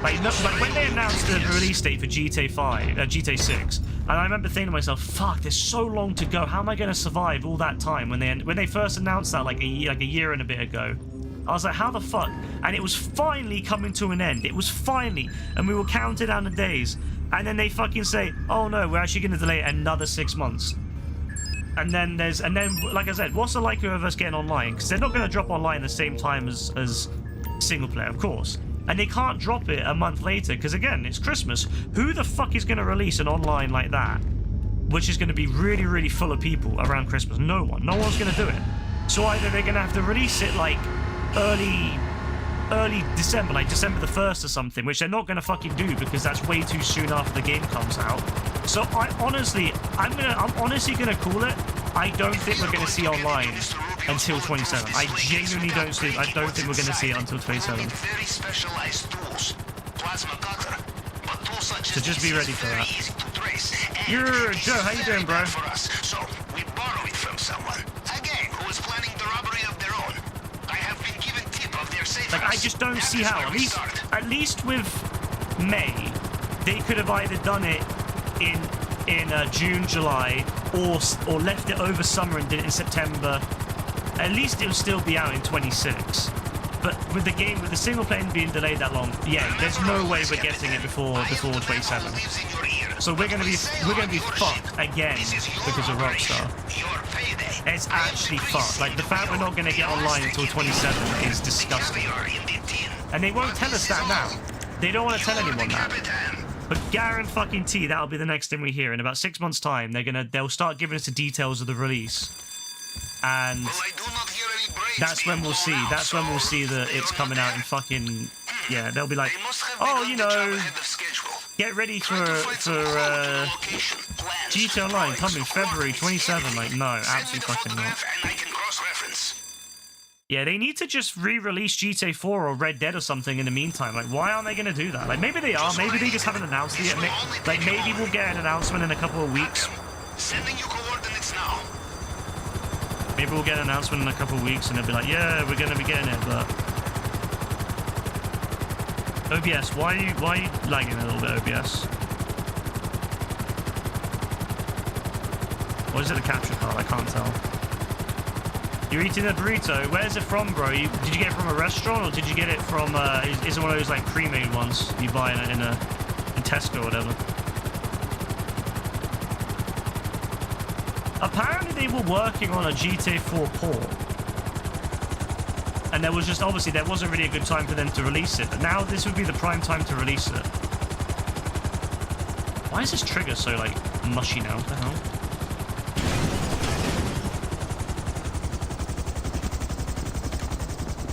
like when they announced the release date for GTA 6, and I remember thinking to myself, fuck, there's so long to go. How am I gonna survive all that time when they first announced that like a year and a bit ago? I was like, how the fuck? And it was finally coming to an end. It was finally, and we were counting down the days. And then they fucking say, oh no, we're actually going to delay it another 6 months. And then like I said, what's the likelihood of us getting online? Because they're not going to drop online the same time as single player, of course. And they can't drop it a month later because again, it's Christmas. Who the fuck is going to release an online like that, which is going to be really, really full of people around Christmas? No one. No one's going to do it. So either they're going to have to release it like early December, like December the 1st or something, which they're not going to fucking do because that's way too soon after the game comes out. So I'm honestly going to call it. I don't think we're going to see online until 27. I genuinely don't think we're going to see it until 27. So just be ready for that. You're Joe, how you doing, bro? So we borrow it from someone. A gang who is planning the robbery of their own. I have been given tip of their safe like, I just don't see how. At least with May, they could have either done it in June, July, or left it over summer and did it in September. At least it will still be out in 26. But with the single player being delayed that long, yeah, there's no way we're getting it before 27. So we're gonna be fucked again because of Rockstar. It's actually fucked. Like the fact we're not gonna get online until 27 is disgusting. And they won't tell us that now. They don't want to tell anyone that. But guarantee that'll be the next thing we hear. In about 6 months' time, they'll start giving us the details of the release. And that's when we'll see. That's when we'll see that it's coming out in fucking, yeah. They'll be like, oh, you know, get ready for GTA Online coming February 27. Like, no, absolutely fucking not. Yeah, they need to just re-release GTA 4 or Red Dead or something in the meantime. Like, why aren't they going to do that? Like, maybe they are. Maybe they just haven't announced it yet. Like, maybe we'll get an announcement in a couple of weeks. Sending you coordinates now. Maybe we'll get an announcement in a couple of weeks and they'll be like, yeah, we're going to be getting it, but... OBS, why are you lagging a little bit, OBS? Or is it a capture card? I can't tell. You're eating a burrito. Where's it from, bro? Did you get it from a restaurant or did you get it from, is it one of those, like, pre-made ones you buy in Tesco or whatever? Apparently they were working on a GTA 4 port. And there was just, obviously, there wasn't really a good time for them to release it. But now this would be the prime time to release it. Why is this trigger so, like, mushy now? What the hell?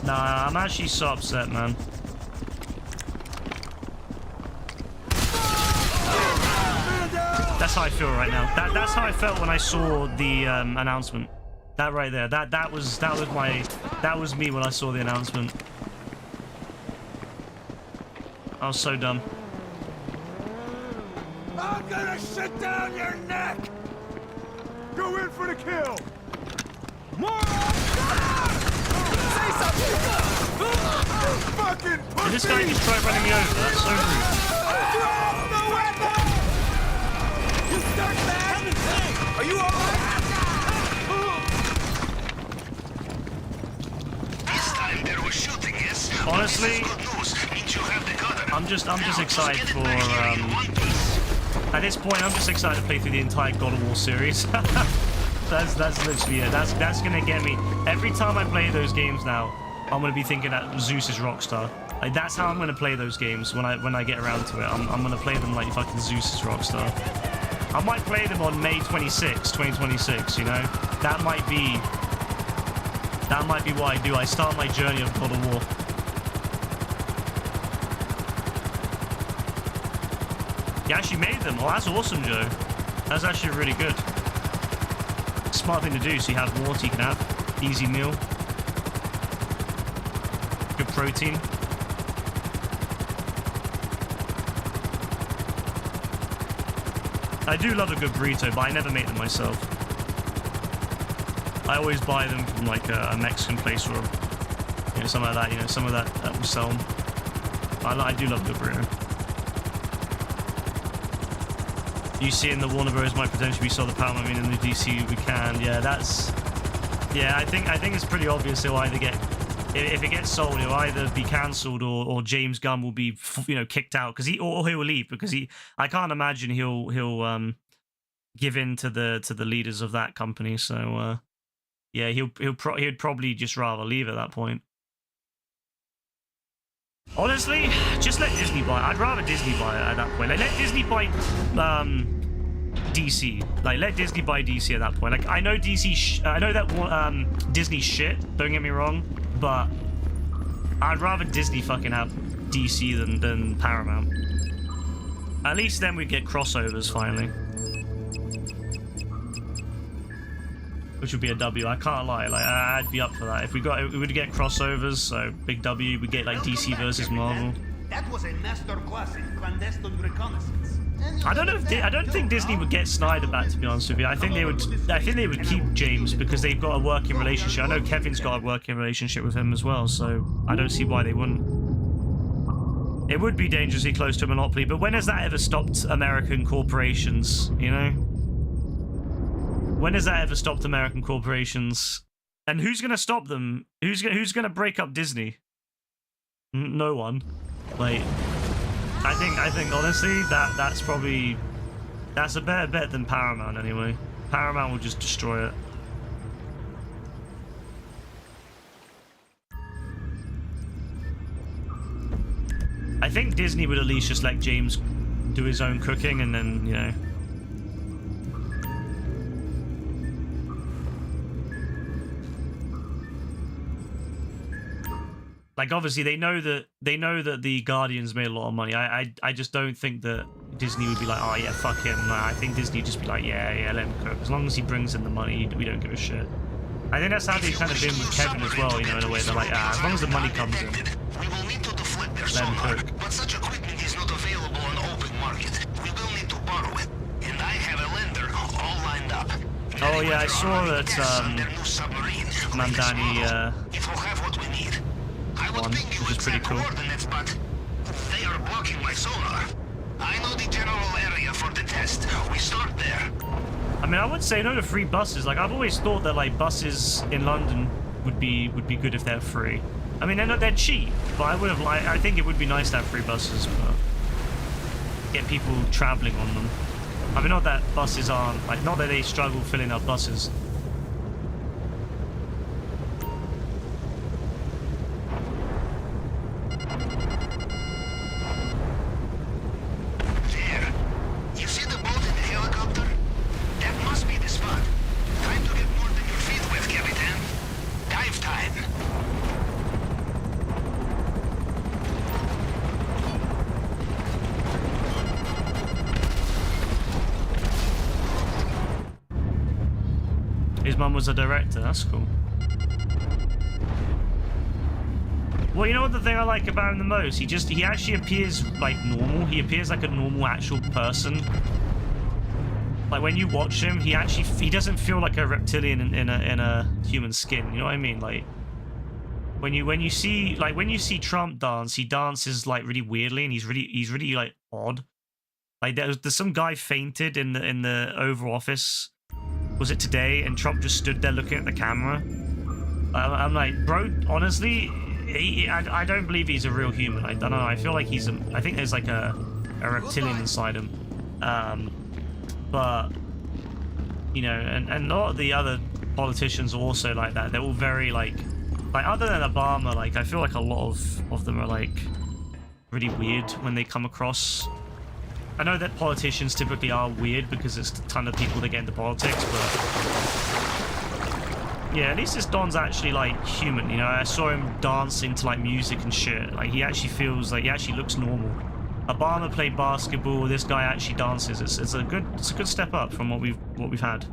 Nah, I'm actually so upset, man. That's how I feel right now. That's how I felt when I saw the announcement. That right there. That was me when I saw the announcement. I was so dumb. I'm gonna shut down your neck! Go in for the kill! More! Say something! Fucking pussy! Did this guy just try running me over? That's so rude. Drop the weapon! You start back! Are you alright? This time there was shooting, yes? Honestly, This is good news. Means I'm just excited for at this point. I'm just excited to play through the entire God of War series. that's literally it. That's gonna get me every time I play those games now. I'm gonna be thinking that Zeus is Rockstar. Like that's how I'm gonna play those games when I get around to it. I'm gonna play them like fucking Zeus is Rockstar. I might play them on May 26, 2026. You know, that might be what I do. I start my journey of God of War. You actually made them. Oh, that's awesome, Joe. That's actually really good. Smart thing to do. So you have water you can have. Easy meal. Good protein. I do love a good burrito, but I never make them myself. I always buy them from like a Mexican place or something like that. You know, some of that will sell them. I do love a good burrito. You see in the Warner Bros. Might potentially be sold the Power. I mean, in the DC we can. Yeah, that's. Yeah, I think it's pretty obvious it'll either get. If it gets sold, it'll either be cancelled or James Gunn will be kicked out because he will leave because I can't imagine he'll give in to the leaders of that company. So yeah, he'd probably just rather leave at that point. Honestly, just let Disney buy it. I'd rather Disney buy it at that point. Like, let Disney buy DC. Like, let Disney buy DC at that point. Like, I know DC. I know that Disney's shit. Don't get me wrong, but I'd rather Disney fucking have DC than Paramount. At least then we get crossovers finally, which would be a W. I can't lie. Like, I'd be up for that if we would get crossovers. So big W. We get like DC versus Marvel. That was a masterclass in clandestine reconnaissance. I don't think Disney would get Snyder back, to be honest with you. I think they would keep James because they've got a working relationship. I know Kevin's got a working relationship with him as well, so I don't see why they wouldn't. It would be dangerously close to a monopoly, but when has that ever stopped American corporations, you know? When has that ever stopped American corporations? And who's going to stop them? Who's going to break up Disney? No one. Like, I think honestly that's a better bet than Paramount anyway. Paramount will just destroy it. I think Disney would at least just let James do his own cooking and then, you know. Like, obviously, they know that the Guardians made a lot of money. I just don't think that Disney would be like, oh yeah, fuck him. Like, I think Disney would just be like, yeah, let him cook. As long as he brings in the money, we don't give a shit. I think that's how they've kind of been with Kevin as well, you know, in a way. They're like, as long as the money comes in, We will need to deflect their let him sonar, cook. but such equipment is not available on the open market. We will need to borrow it, and I have a lender all lined up. Oh yeah, I saw that Their new submarine. Mandani If we'll have what we need. I would one, think you which is would pretty send cool. coordinates, but they are blocking my sonar. I know the general area for the test. We start there. I mean, I would say no to free buses. Like, I've always thought that like buses in London would be good if they're free. I mean, they're cheap, but I think it would be nice to have free buses, but get people traveling on them. I mean, not that buses aren't like, not that they struggle filling up buses. There. You see the boat and the helicopter? That must be the spot. Time to get more than your feet wet, Capitan. Dive time. His mum was a director. That's cool. Well, you know what the thing I like about him the most? He actually appears like normal. He appears like a normal actual person. Like when you watch him, he doesn't feel like a reptilian in a human skin. You know what I mean? Like when you see Trump dance, he dances like really weirdly, and he's really like odd. Like there's some guy fainted in the Oval Office. Was it today? And Trump just stood there looking at the camera. I'm like, bro, honestly, I don't believe he's a real human. I don't know. I feel like he's I think there's like a reptilian inside him. But you know, and a lot of the other politicians are also like that. They're all very like other than Obama, like I feel like a lot of them are like really weird when they come across. I know that politicians typically are weird because it's a ton of people that get into politics, but yeah, at least this Don's actually like human, you know. I saw him dancing to like music and shit. Like he actually feels like he actually looks normal. Obama played basketball. This guy actually dances. It's a good step up from what we've had.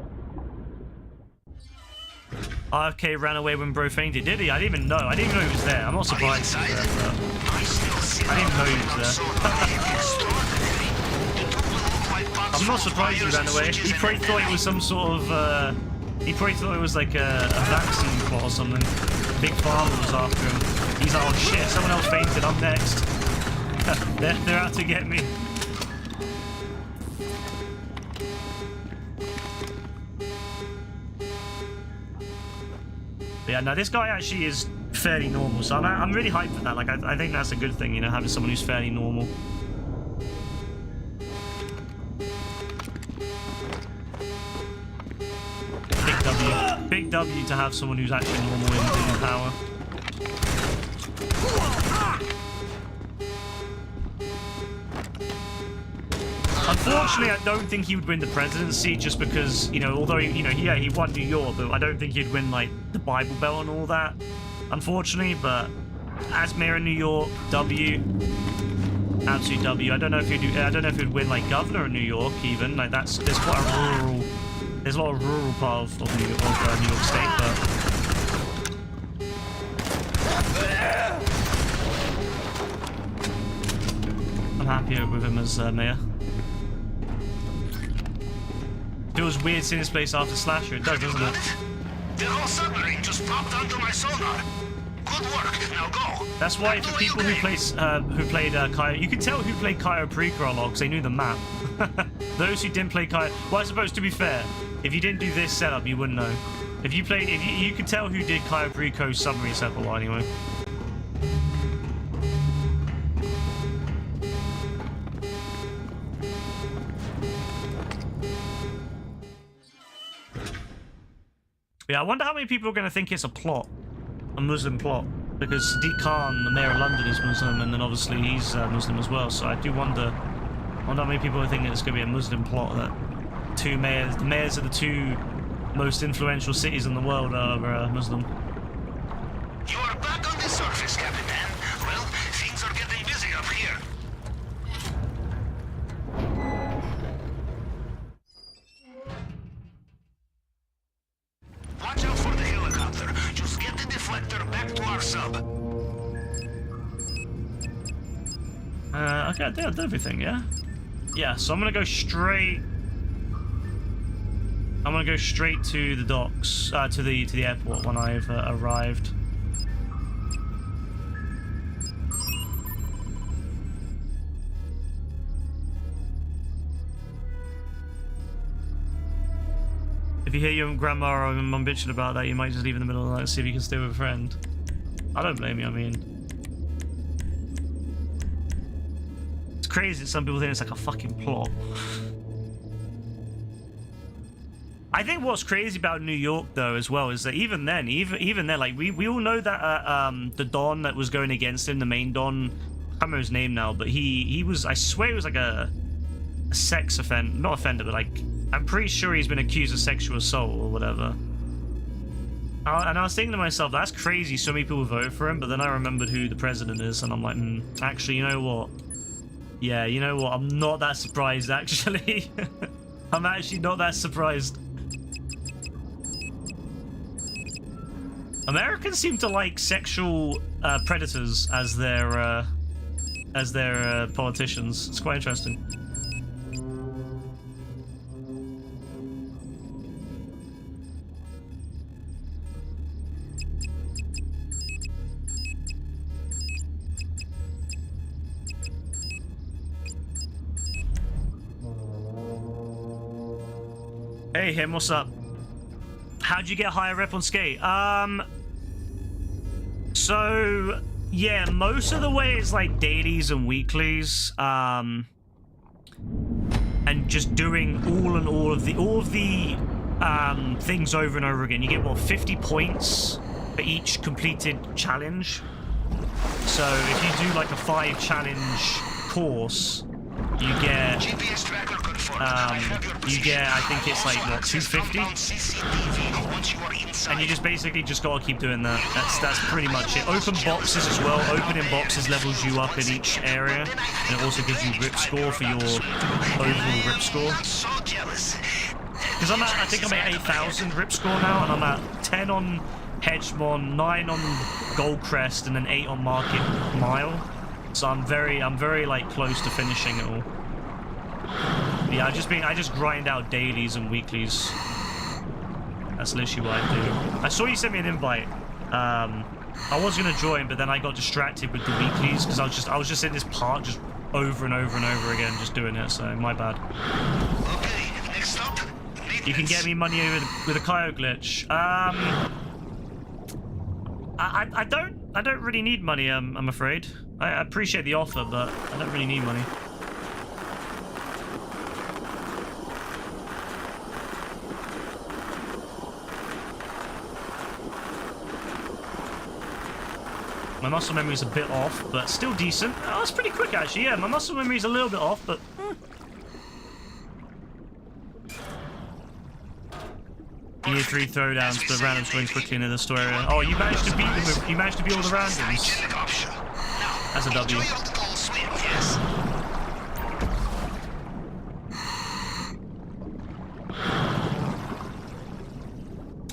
RFK ran away when bro fainted, did he? I didn't even know. I didn't even know he was there. I'm not surprised he was there, but I didn't know he was there. I'm not surprised he ran away. He probably thought it was some sort of he probably thought it was like a vaccine plot or something. Big Pharma was after him. He's like, oh shit, someone else fainted, I'm next. They're out to get me. But yeah, no, this guy actually is fairly normal, so I'm really hyped for that. Like, I think that's a good thing, you know, having someone who's fairly normal. Big W to have someone who's actually normal in power. Unfortunately, I don't think he would win the presidency just because, you know, although, you know, yeah, he won New York, but I don't think he'd win, like, the Bible Belt and all that, unfortunately, but as mayor of New York, W, absolute W. I don't know if he'd win, like, governor of New York, even. Like, there's quite a rural, there's a lot of rural part of New York State, but I'm happier with him as mayor. Feels weird seeing this place after Slasher. It does, doesn't it? The whole submarine just popped onto my sonar. Good work. Now go. That's why for people who played Cayo, you could tell who played Cayo Perico a lot because they knew the map. Those who didn't play Cayo, well, I suppose to be fair, if you didn't do this setup, you wouldn't know. If you could tell who did Cayo Perico's submarine setup a lot anyway. Yeah, I wonder how many people are going to think it's a plot, a Muslim plot, because Sadiq Khan, the mayor of London, is Muslim, and then obviously he's Muslim as well. So I do wonder how many people are thinking it's going to be a Muslim plot that the mayors of the two most influential cities in the world are Muslim. You are back on the surface, Captain Man. Well, things are getting busy up here. Watch out for the helicopter. Just get the deflector back to our sub. Okay, I did everything, yeah? Yeah, so I'm gonna go straight to the docks, to the airport when I've arrived. If you hear your grandma or your mum bitching about that, you might just leave in the middle of the night and see if you can stay with a friend. I don't blame you, I mean. It's crazy that some people think it's like a fucking plot. I think what's crazy about New York, though, as well, is that even then, like, we all know that the Don that was going against him, the main Don, I can't remember his name now, but he was, I swear he was like a sex offender, not offender, but like, I'm pretty sure he's been accused of sexual assault or whatever. And I was thinking to myself, that's crazy, so many people vote for him, but then I remembered who the president is, and I'm like, actually, you know what? Yeah, you know what? I'm not that surprised, actually. I'm actually not that surprised. Americans seem to like sexual predators as their politicians. It's quite interesting. Hey, him, what's up? How'd you get higher rep on skate? So Yeah, most of the way it's like dailies and weeklies, and just doing all of the things over and over again. You get, what, 50 points for each completed challenge. So if you do like a 5 challenge course, you get GPS tracker confirmed. I think it's like, what, 250? Once you are inside. And you just basically just gotta keep doing that. That's pretty much it. Open boxes as well. Opening boxes levels you up in each area, and it also gives you rip score for your overall rip score. So jealous. Because I think I'm at 8,000 rip score now, and I'm at 10 on Hedgemon, 9 on Goldcrest, and then 8 on Market Mile. So I'm very like close to finishing it all. Yeah, I just grind out dailies and weeklies. That's literally what I do. I saw you sent me an invite. I was gonna join, but then I got distracted with the weeklies because I was just in this part just over and over and over again, just doing it. So my bad. Okay, next stop. You can get me money with a Cayo glitch. I don't really need money. I'm afraid. I appreciate the offer, but I don't really need money. My muscle memory's a bit off, but still decent. Oh, it's pretty quick, actually. Yeah, my muscle memory's a little bit off, but... You need 3 throwdowns, but random swings quickly into the store area. Oh, you managed to beat them. You managed to beat all the randoms. That's a W.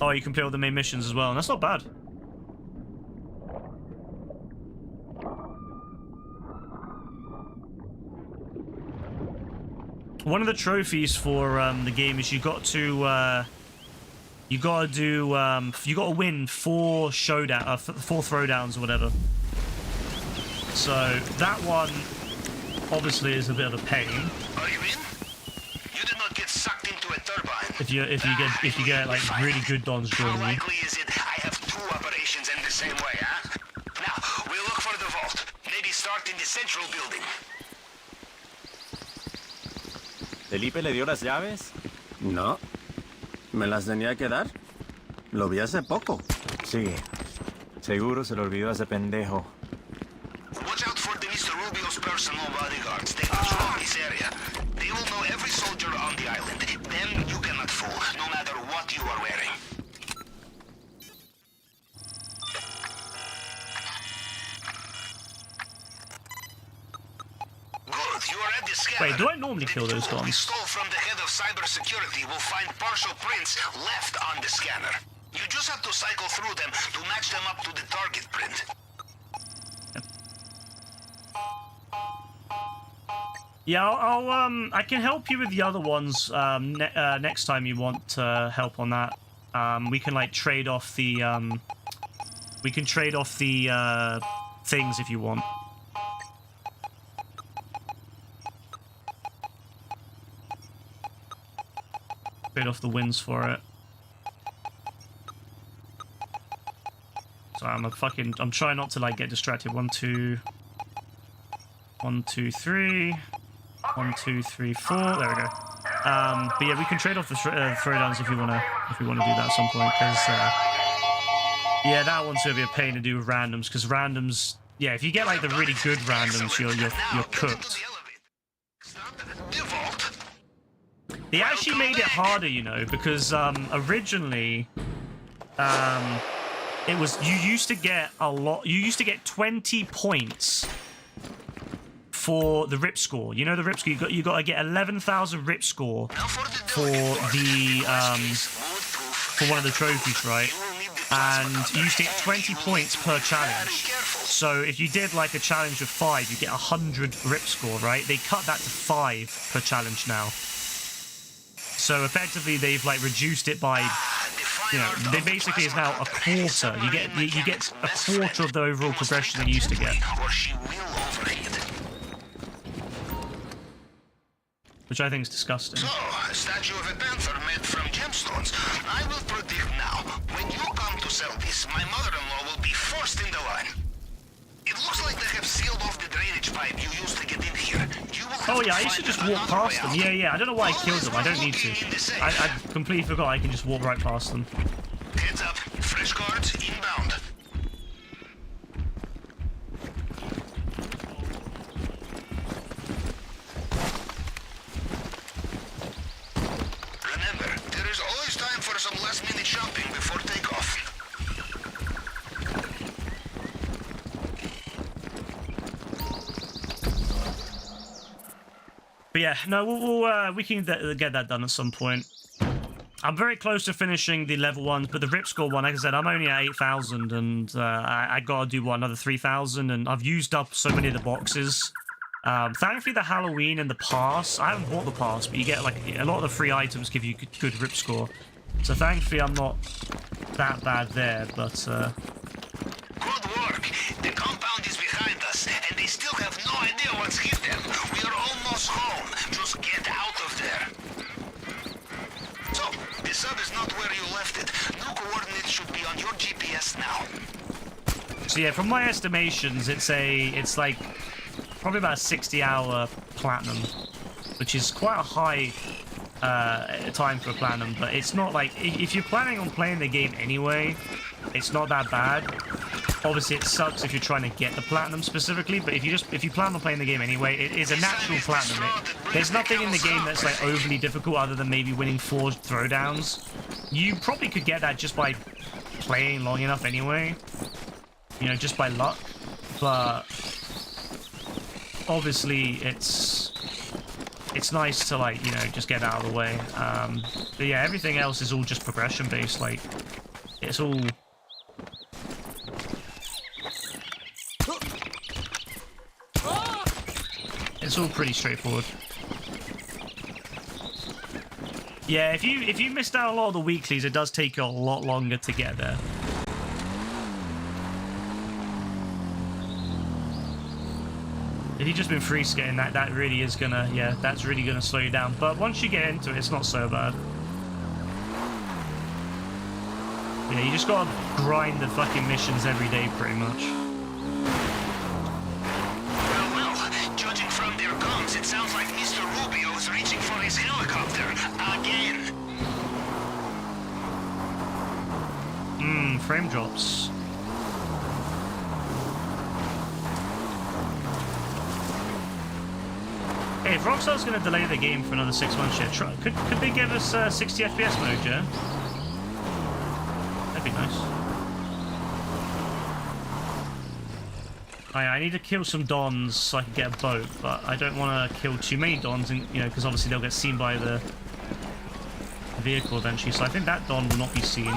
Oh, you can play all the main missions as well, and that's not bad. One of the trophies for the game is you got to win 4 throwdowns or whatever. So that one obviously is a bit of a pain. Are you in? You did not get sucked into a turbine. If you get like really good dons joining How you. likely is it I have 2 operations in the same way, huh? Now, we'll look for the vault. Maybe start in the central building. ¿Felipe le dio las llaves? No. ¿Me las tenía que dar? Lo vi hace poco. Sí. Seguro se lo olvidó a ese pendejo. Watch out for the Mr. Rubio's personal bodyguards. They patrol this area. They will know every soldier on the island. Them you cannot fool, no matter what you are wearing. Good, you are at the scanner. Wait, do I normally kill those The tool we dons? stole from the head of cybersecurity will find partial prints left on the scanner. You just have to cycle through them to match them up to the target print. Yeah, I can help you with the other ones next time you want help on that. We can like trade off the things if you want. Trade off the wins for it. So I'm trying not to like get distracted. 1, 2, 1, 2, 3. 1, 2, 3, 4. There we go. But yeah, we can trade off the throwdowns if we wanna do that at some point. Because yeah, that one's gonna be a pain to do with randoms. Because randoms, yeah, if you get like the really good randoms, you're cooked. They actually made it harder, you know, because originally, it was you used to get a lot. You used to get 20 points for the rip score. You know the rip score. You got to get 11,000 rip score for the for one of the trophies, right? And you used to get 20 points per challenge. So if you did like a challenge of 5, you get 100 rip score, right? They cut that to 5 per challenge now. So effectively, they've like reduced it by, you know, they basically is now a quarter. You get a quarter of the overall progression they used to get. Which I think is disgusting. So, a statue of a panther made from gemstones. I will predict now, when you come to sell this, my mother-in-law will be first in the line. It looks like they have sealed off the drainage pipe you used to get in here. You will have Oh yeah, I used to find just walk another past way them. out. Yeah, I don't know why I killed them. I don't need to. Looking in the safe. I completely forgot I can just walk right past them. Heads up. Fresh cards inbound. Remember, there is always time for some last-minute shopping before takeoff. But yeah, no, we can get that done at some point. I'm very close to finishing the level ones, but the rip score one, like I said, I'm only at 8,000, and I gotta do another 3,000, and I've used up so many of the boxes. Thankfully, the Halloween and the pass, I haven't bought the pass, but you get like a lot of the free items give you good rip score. So thankfully, I'm not that bad there, but Good work. The compound is behind us, and they still have no idea what's hit them. We are almost home. Just get out of there. So, the sub is not where you left it. New coordinates should be on your GPS now. so yeah, from my estimations, it's like probably about a 60-hour platinum, which is quite a high time for a platinum. But it's not like if you're planning on playing the game anyway, it's not that bad. Obviously, it sucks if you're trying to get the platinum specifically, but if you plan on playing the game anyway, it is a natural platinum. There's nothing in the game that's like overly difficult other than maybe winning 4 throwdowns. You probably could get that just by playing long enough anyway, you know, just by luck. But obviously, it's nice to, like, you know, just get out of the way. But yeah, everything else is all just progression based. Like, it's all. It's all pretty straightforward. Yeah, if you missed out a lot of the weeklies, it does take you a lot longer to get there. If you've just been free skating, that really is gonna, yeah, that's really gonna slow you down. But once you get into it, it's not so bad. Yeah, you just gotta grind the fucking missions every day, pretty much. Judging from their comms, it sounds like Mr. Rubio is reaching for his helicopter again. Frame drops. Hey, if Rockstar's gonna delay the game for another 6 months yet, could they give us 60 FPS mode, yeah? That'd be nice. I need to kill some Dons so I can get a boat, but I don't want to kill too many Dons, and you know, because obviously they'll get seen by the vehicle eventually. So I think that Don will not be seen.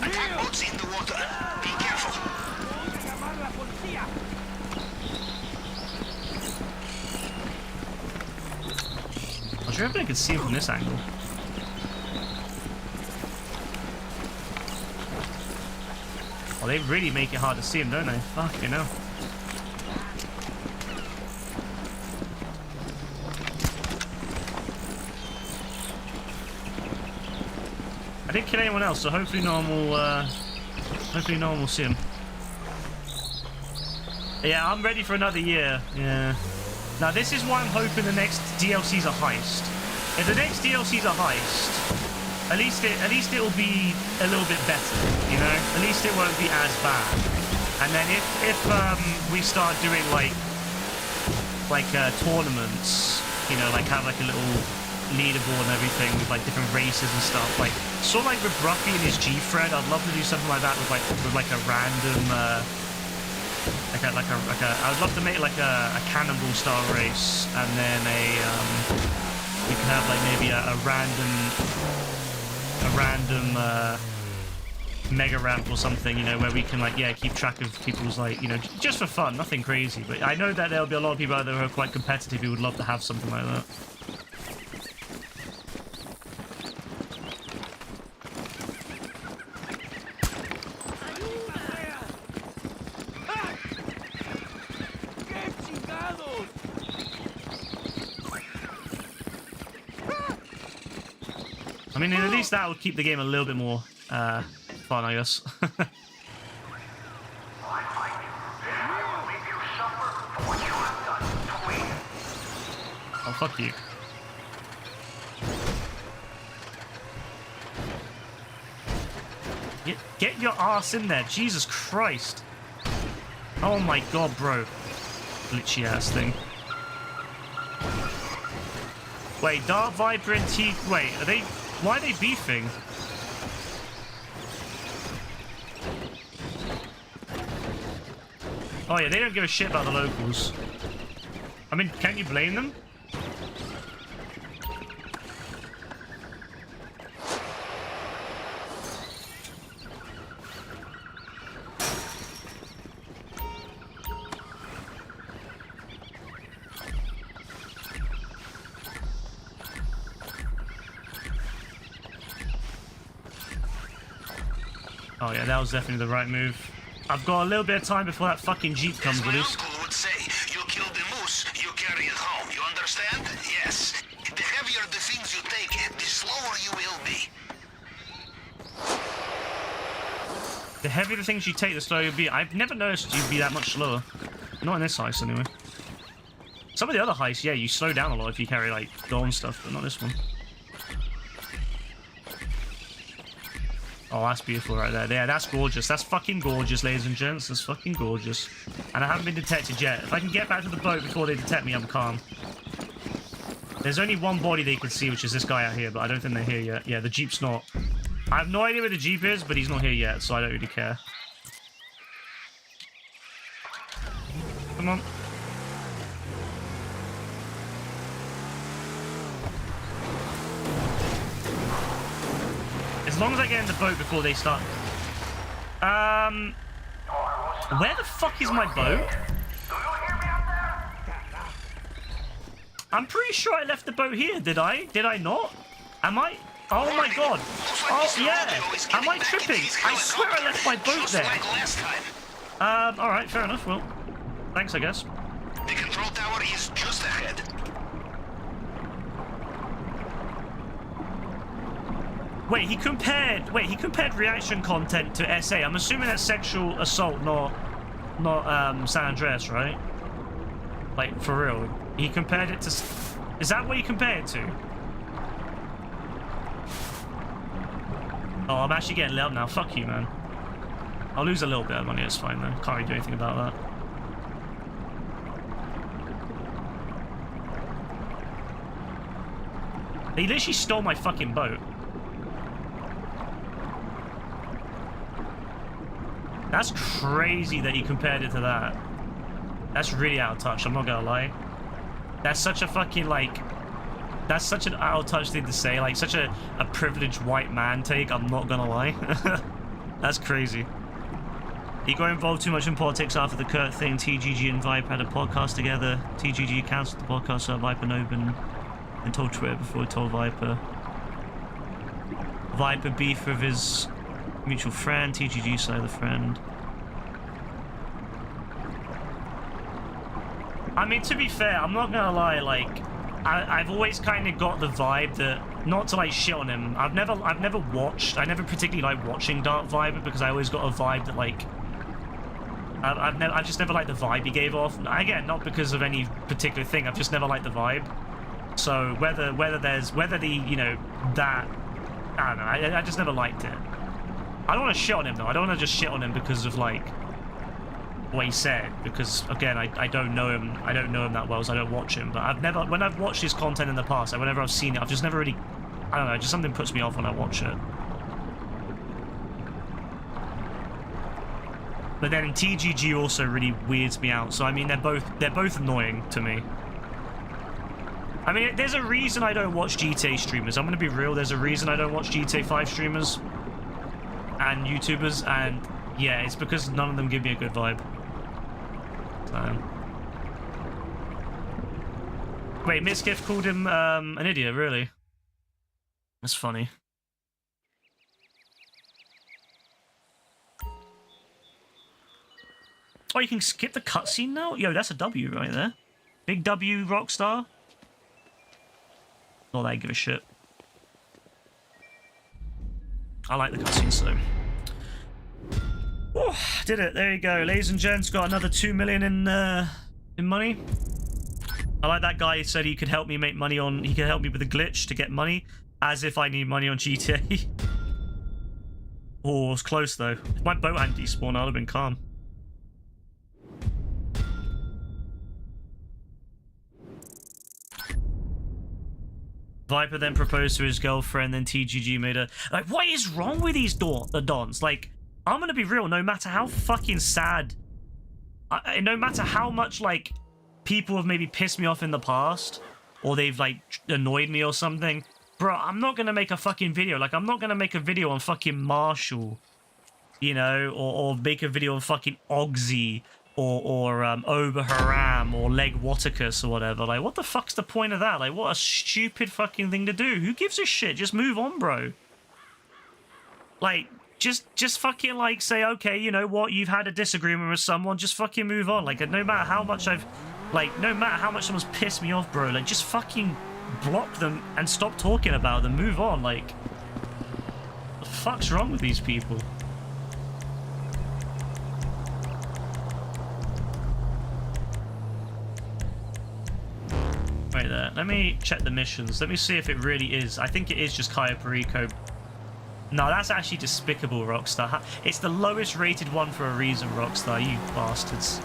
Attack boats in the water. Be careful. I was hoping I could see him from this angle. Oh, they really make it hard to see him, don't they? Fucking hell. I didn't kill anyone else, so hopefully no one will see him. Yeah, I'm ready for another year. Yeah. Now this is why I'm hoping the next DLC's a heist. If the next DLC's a heist, at least it will be a little bit better, you know? At least it won't be as bad. And then if we start doing like tournaments, you know, like have like a little leaderboard and everything with like different races and stuff, like sort of like with Ruffy and his G-Fred, I'd love to do something like that with like a random I would love to make like a cannonball style race, and then you can have like maybe a random mega ramp or something, you know, where we can like, yeah, keep track of people's, like, you know, just for fun, nothing crazy. But I know that there'll be a lot of people out there who are quite competitive who would love to have something like that. I mean, at least that would keep the game a little bit more fun, I guess. fuck you. Get your ass in there, Jesus Christ. Oh my god, bro. Glitchy ass thing. Wait, Dark Viper and T... Wait, are they... Why are they beefing? Oh yeah, they don't give a shit about the locals. I mean, can you blame them? Oh yeah, that was definitely the right move. I've got a little bit of time before that fucking Jeep comes with us. My uncle would say, you kill the moose, you carry it home. You understand? Yes. The heavier the things you take, the slower you will be. The heavier the things you take, the slower you'll be. I've never noticed you'd be that much slower. Not in this heist, anyway. Some of the other heists, yeah, you slow down a lot if you carry, like, gold and stuff, but not this one. Oh, that's beautiful right there. Yeah, that's gorgeous. That's fucking gorgeous, ladies and gents. That's fucking gorgeous. And I haven't been detected yet. If I can get back to the boat before they detect me, I'm calm. There's only one body they can see, which is this guy out here, but I don't think they're here yet. Yeah, the Jeep's not. I have no idea where the Jeep is, but he's not here yet, so I don't really care. Come on. As long as I get in the boat before they start... Where the fuck is my boat? I'm pretty sure I left the boat here, did I? Did I not? Am I? Oh my god. Oh, yeah. Am I tripping? I swear I left my boat there. Alright, fair enough. Well, thanks, I guess. The control tower is just ahead. Wait, he compared reaction content to SA. I'm assuming that's sexual assault, not San Andreas, right? Like, for real. He compared it to... Is that what he compared it to? Oh, I'm actually getting lit up now. Fuck you, man. I'll lose a little bit of money. It's fine, though. Can't really do anything about that. He literally stole my fucking boat. That's crazy that he compared it to that. That's really out of touch, I'm not gonna lie. That's such a fucking, like... That's such an out of touch thing to say. Like, such a privileged white man take, I'm not gonna lie. That's crazy. He got involved too much in politics after the Kurt thing. TGG and Viper had a podcast together. TGG cancelled the podcast so Viper open and told Twitter before he told Viper. Viper beef with his mutual friend. TGG side of the friend. I mean, to be fair, I'm not gonna lie, like, I've always kind of got the vibe that, not to like shit on him, I never particularly like watching Dark Viper because I always got a vibe that like, I've just never liked the vibe he gave off. Again, not because of any particular thing, I've just never liked the vibe. So whether the, you know, that, I don't know, I just never liked it. I don't want to shit on him though, I don't want to just shit on him because of like, what he said, because again I don't know him that well, so I don't watch him, but when I've watched his content in the past, like whenever I've seen it, I've just never really, I don't know, just something puts me off when I watch it. But then TGG also really weirds me out, so I mean they're both annoying to me. I mean, there's a reason I don't watch GTA streamers. I'm gonna be real, there's a reason I don't watch GTA 5 streamers and YouTubers, and yeah, it's because none of them give me a good vibe. Wait, Miskiff called him an idiot, really? That's funny. Oh, you can skip the cutscene now? Yo, that's a W right there. Big W, Rockstar. Not that I give a shit. I like the cutscenes, though. Oh, did it. There you go. Ladies and gents, got another 2 million in money. I like that guy said he could help me make money on... He could help me with a glitch to get money, as if I need money on GTA. Oh, it was close though. If my boat hadn't despawned, I'd have been calm. Viper then proposed to his girlfriend, then TGG made her... Like, what is wrong with these Dons? Like, I'm gonna be real, no matter how fucking sad... no matter how much, like, people have maybe pissed me off in the past, or they've, like, annoyed me or something, bro, I'm not gonna make a fucking video. Like, I'm not gonna make a video on fucking Marshall, you know, or make a video on fucking Oxy, or Ober Haram, or Leg Waticus, or whatever. Like, what the fuck's the point of that? Like, what a stupid fucking thing to do. Who gives a shit? Just move on, bro. Like, just fucking, like, say, okay, you know what, you've had a disagreement with someone, just fucking move on. Like, no matter how much no matter how much someone's pissed me off, bro, like, just fucking block them and stop talking about them. Move on. Like, what the fuck's wrong with these people? Right there. Let me check the missions. Let me see if it really is. I think it is just Cayo Perico. No, that's actually despicable, Rockstar. It's the lowest rated one for a reason, Rockstar, you bastards.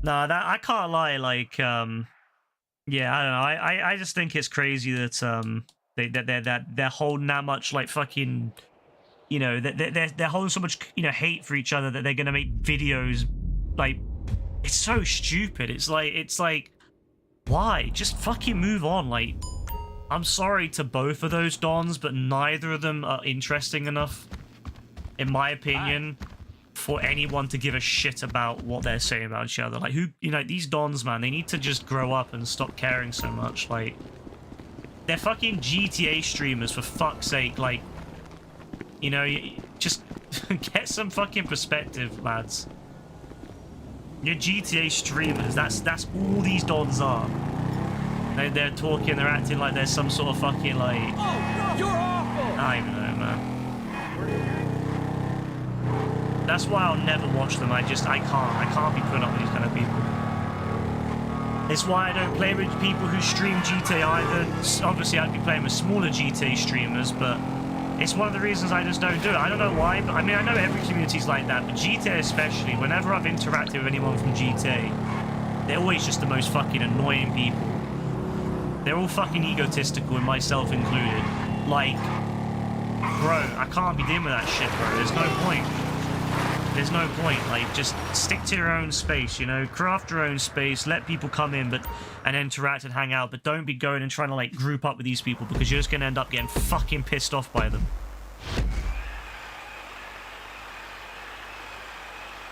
No, that I can't lie. Like, yeah, I don't know. I just think it's crazy that they're holding that much, like, fucking, you know, they're holding so much, you know, hate for each other that they're gonna make videos. Like, it's so stupid. It's like, why? Just fucking move on. Like, I'm sorry to both of those Dons, but neither of them are interesting enough, in my opinion, for anyone to give a shit about what they're saying about each other. Like, who, you know, these Dons, man, they need to just grow up and stop caring so much. Like, they're fucking GTA streamers, for fuck's sake. Like, you know, just get some fucking perspective, lads. You're GTA streamers. That's all these Dons are. They're talking, they're acting like there's some sort of fucking, like... Oh, no, you're awful! I don't even know, man. That's why I'll never watch them. I can't be putting up with these kind of people. It's why I don't play with people who stream GTA either. Obviously, I'd be playing with smaller GTA streamers, but it's one of the reasons I just don't do it. I don't know why, but I mean, I know every community's like that, but GTA especially, whenever I've interacted with anyone from GTA, they're always just the most fucking annoying people. They're all fucking egotistical, and myself included. Like, bro, I can't be dealing with that shit, bro. There's no point. There's no point. Like, just stick to your own space, you know? Craft your own space, let people come in and interact and hang out, but don't be going and trying to, like, group up with these people, because you're just gonna end up getting fucking pissed off by them.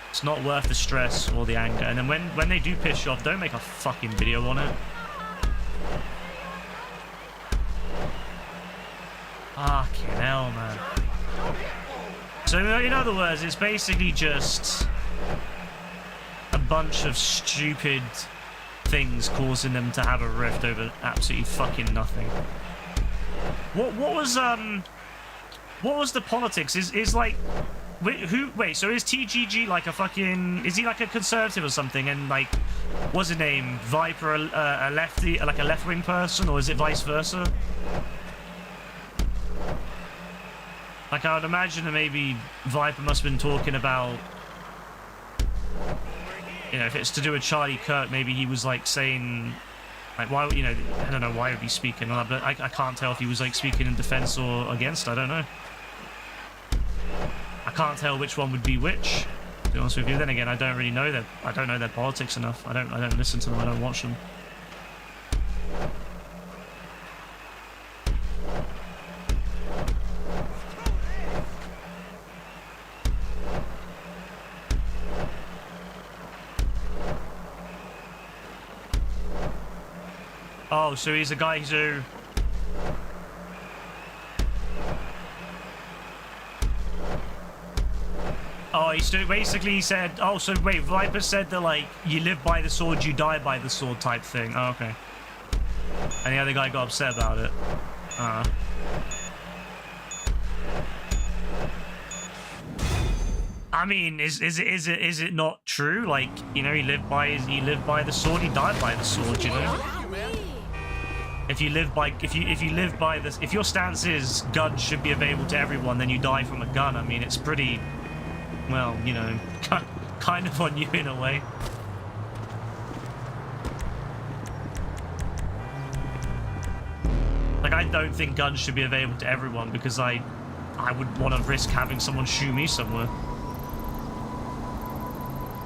It's not worth the stress or the anger. And then when they do piss you off, don't make a fucking video on it. Fucking hell, man. So, in other words, it's basically just a bunch of stupid things causing them to have a rift over absolutely fucking nothing. What was the politics? Is like, wait, so is TGG like a fucking, is he like a conservative or something, and like, what's his name, Viper a lefty, like a left-wing person, or is it vice versa? Like, I would imagine that maybe Viper must have been talking about, you know, if it's to do with Charlie Kirk, maybe he was, like, saying, like, why, you know, I don't know why he would be speaking on that, but I can't tell if he was, like, speaking in defense or against, I don't know. I can't tell which one would be which, to be honest with you. Then again, I don't really know their politics enough. I don't listen to them, I don't watch them. Oh, so he's a guy who... Oh, he basically said... Oh, so wait, Viper said that, like, you live by the sword, you die by the sword type thing. Oh, okay. And the other guy got upset about it. I mean, is it not true? Like, you know, he lived by the sword, he died by the sword, you know? If you live by this, if your stance is guns should be available to everyone, then you die from a gun. I mean, it's pretty, well, you know, kind of on you in a way. Like, I don't think guns should be available to everyone because I would want to risk having someone shoot me somewhere.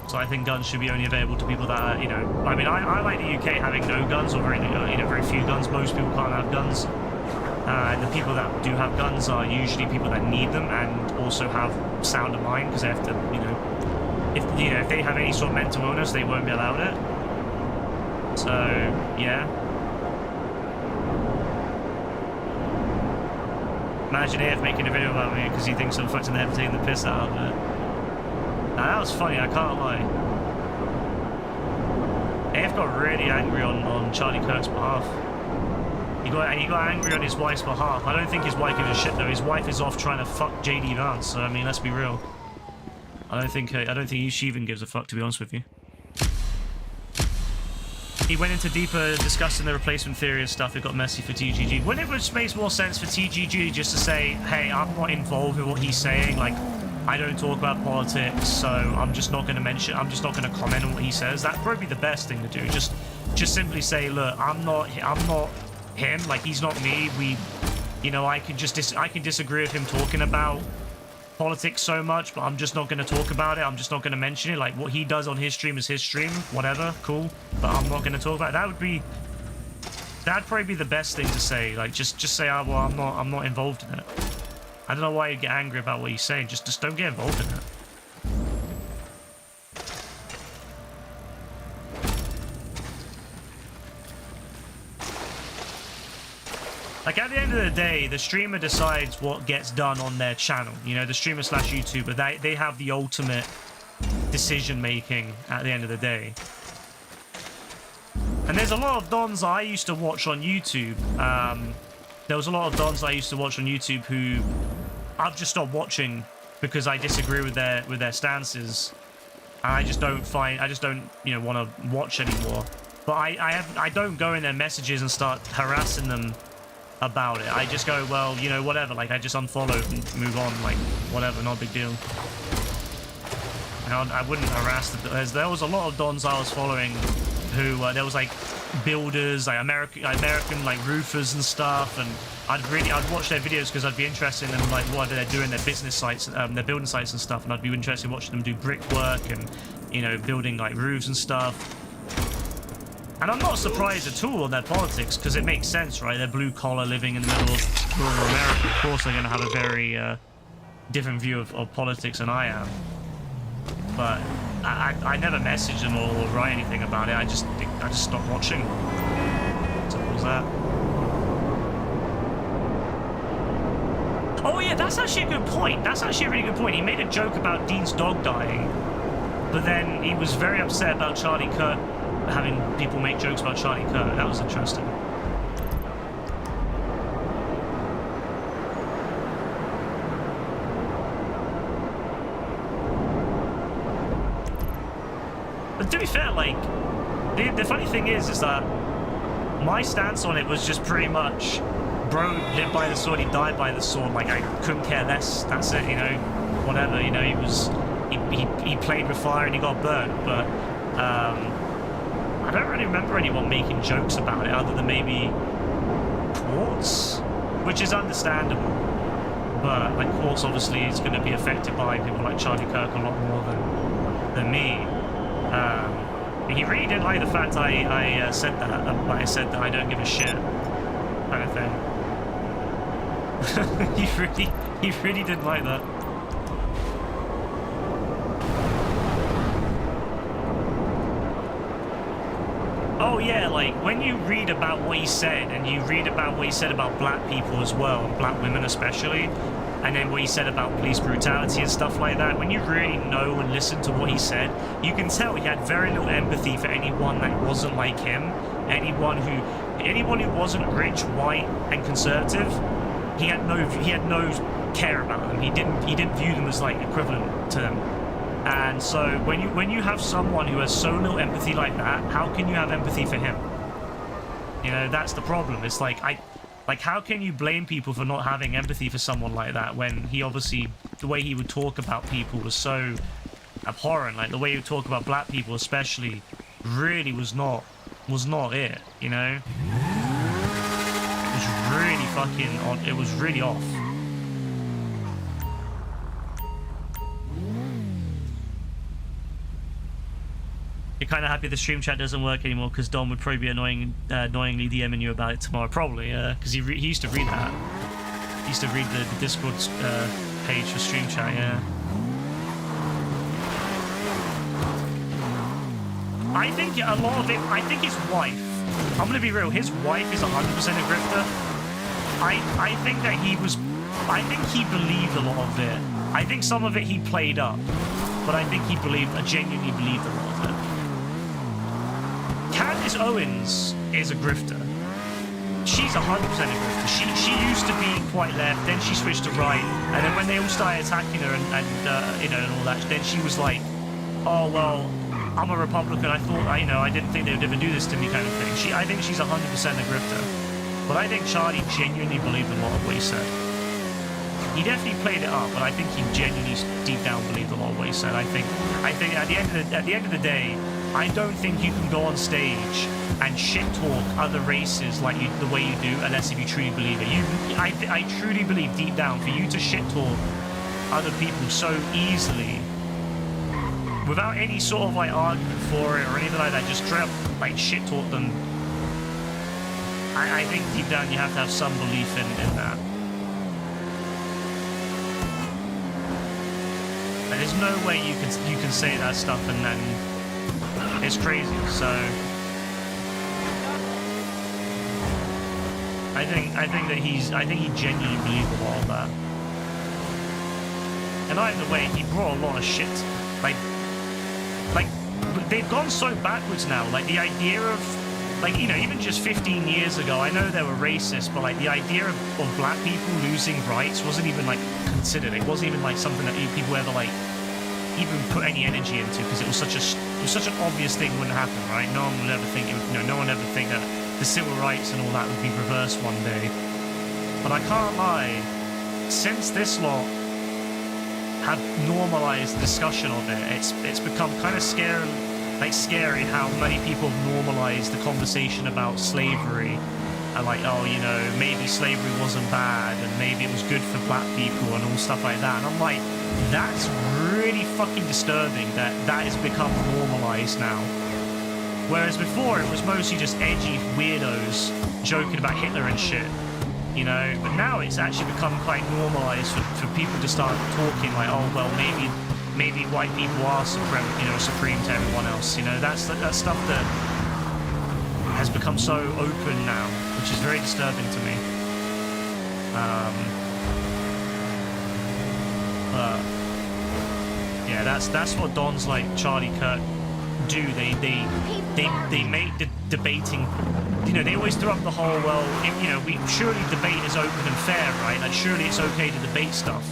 So I think guns should be only available to people that are, you know, I mean, I like the UK having no guns or very, you know, very few guns. Most people can't have guns. And the people that do have guns are usually people that need them and also have sound of mind because they have to, you know, if they have any sort of mental illness, they won't be allowed it. So, yeah. Imagine AF making a video about me because he thinks I'm fucking there taking the piss out of it. Now, that was funny, I can't lie. AF got really angry on Charlie Kirk's behalf. He got angry on his wife's behalf. I don't think his wife gives a shit though. His wife is off trying to fuck JD Vance, so I mean, let's be real. I don't think she even gives a fuck, to be honest with you. He went into deeper discussing the replacement theory and stuff. It got messy for TGG. Wouldn't it make more sense for TGG just to say, hey, I'm not involved in what he's saying, like, I don't talk about politics, so I'm just not going to comment on what he says. That'd probably be the best thing to do. Just simply say, look, I'm not him, like, he's not me. You know, I can disagree with him talking about politics so much, but I'm just not going to talk about it. I'm just not going to mention it. Like, what he does on his stream is his stream, whatever, cool, but I'm not going to talk about it. That'd probably be the best thing to say. Like, just say, oh, well, I'm not involved in it. I don't know why you'd get angry about what he's saying. Just don't get involved in it. Like, at the end of the day, the streamer decides what gets done on their channel. You know, the streamer / YouTuber, they have the ultimate decision-making at the end of the day. And there's a lot of dons I used to watch on YouTube. There was a lot of dons I used to watch on YouTube who I've just stopped watching because I disagree with their stances. And I just don't, you know, want to watch anymore. But I don't go in their messages and start harassing them about it. I just go, well, you know, whatever. Like, I just unfollow and move on. Like, whatever, not a big deal. And I wouldn't harass them. There was a lot of dons I was following who there was like builders, like American like roofers and stuff, and I'd watch their videos because I'd be interested in them, like what they're doing, their business sites, their building sites and stuff, and I'd be interested in watching them do brickwork and, you know, building like roofs and stuff. And I'm not surprised at all on their politics because it makes sense, right? They're blue collar, living in the middle of rural America. Of course, they're going to have a very different view of politics than I am. But I never message them or write anything about it. I just stopped watching. Simple as that. Oh yeah, that's actually a good point. That's actually a really good point. He made a joke about Dean's dog dying, but then he was very upset about Charlie Kirk having people make jokes about Charlie Kirk. That was interesting. But to be fair, like, the funny thing is that my stance on it was just pretty much, bro lived by the sword, he died by the sword. Like, I couldn't care less. That's it, you know, whatever. You know, he played with fire and he got burnt. But I don't really remember anyone making jokes about it other than maybe Quartz, which is understandable. But like, Quartz obviously is going to be affected by people like Charlie Kirk a lot more than me. He really didn't like the fact I said that. I said that I don't give a shit, kind of thing. he really didn't like that. Oh yeah, like when you read about what he said, and you read about what he said about black people as well, black women especially, and then what he said about police brutality and stuff like that, when you really know and listen to what he said, you can tell he had very little empathy for anyone that wasn't like him, anyone who wasn't rich, white, and conservative. he had no care about them. He didn't view them as like equivalent to them. And so when you have someone who has so little empathy like that, how can you have empathy for him? You know, that's the problem. It's like how can you blame people for not having empathy for someone like that when he obviously, the way he would talk about people was so abhorrent. Like the way he would talk about black people especially really was not it, you know? It was really fucking on, it was really off. You're kind of happy the stream chat doesn't work anymore because Don would probably be annoyingly DMing you about it tomorrow. Probably, because he used to read that. He used to read the Discord page for stream chat, yeah. I think a lot of it, I think his wife, I'm going to be real, his wife is 100% a grifter. I think that I think he believed a lot of it. I think some of it he played up, but I think he genuinely believed a lot of it. Candace Owens is a grifter. She's 100% a grifter. She used to be quite left, then she switched to right, and then when they all started attacking her and you know, and all that, then she was like, oh well, I'm a Republican. I thought, you know, I didn't think they would ever do this to me, kind of thing. I think she's 100% a grifter, but I think Charlie genuinely believed a lot of what he said. He definitely played it up, but I think he genuinely deep down believed a lot of what he said. I think at the end of the day, I don't think you can go on stage and shit talk other races like the way you do, unless if you truly believe it. I truly believe deep down, for you to shit talk other people so easily, without any sort of like argument for it or anything like that, just straight up like shit talk them. I think deep down you have to have some belief in that. And there's no way you can say that stuff and then it's crazy. So I think he genuinely believed a lot of that. And either way, he brought a lot of shit. Like they've gone so backwards now. Like the idea of, like, you know, even just 15 years ago, I know they were racist, but like the idea of black people losing rights wasn't even like considered. It wasn't even like something that people ever like even put any energy into, because it was such an obvious thing wouldn't happen, right? No one would ever think, no one would ever think that the civil rights and all that would be reversed one day. But I can't lie, since this lot have normalized the discussion of it, it's become kind of scary how many people have normalized the conversation about slavery. And like, oh, you know, maybe slavery wasn't bad and maybe it was good for black people and all stuff like that. And I'm like, that's really fucking disturbing that has become normalized now. Whereas before it was mostly just edgy weirdos joking about Hitler and shit, you know. But now it's actually become quite normalized for people to start talking like, oh well, maybe white people are supreme to everyone else. You know, that's stuff that has become so open now, which is very disturbing to me. Yeah, that's what Dons like Charlie Kirk do. They make the debating, you know, they always throw up the whole, well, you know, surely debate is open and fair, right? Like surely it's okay to debate stuff,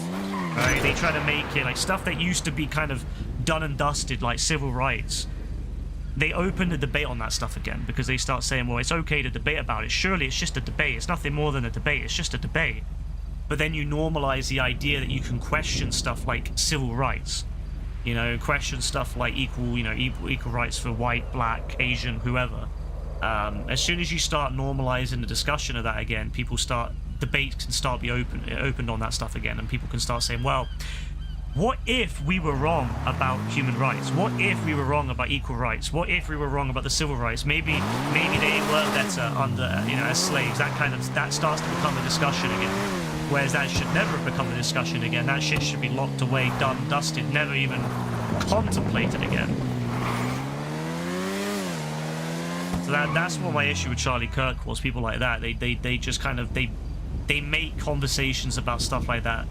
right? They try to make it like stuff that used to be kind of done and dusted, like civil rights. They open the debate on that stuff again because they start saying, well, it's okay to debate about it. Surely it's just a debate. It's nothing more than a debate. It's just a debate. But then you normalize the idea that you can question stuff like civil rights. You know, question stuff like equal rights for white, black, Asian, whoever. As soon as you start normalizing the discussion of that again, debate can start be opened on that stuff again, and people can start saying, well, what if we were wrong about human rights? What if we were wrong about equal rights? What if we were wrong about the civil rights? Maybe they were better under, you know, as slaves. That starts to become a discussion again. Whereas that should never have become a discussion again. That shit should be locked away, done, dusted, never even contemplated again. So that's what my issue with Charlie Kirk was. People like that, they just kind of they make conversations about stuff like that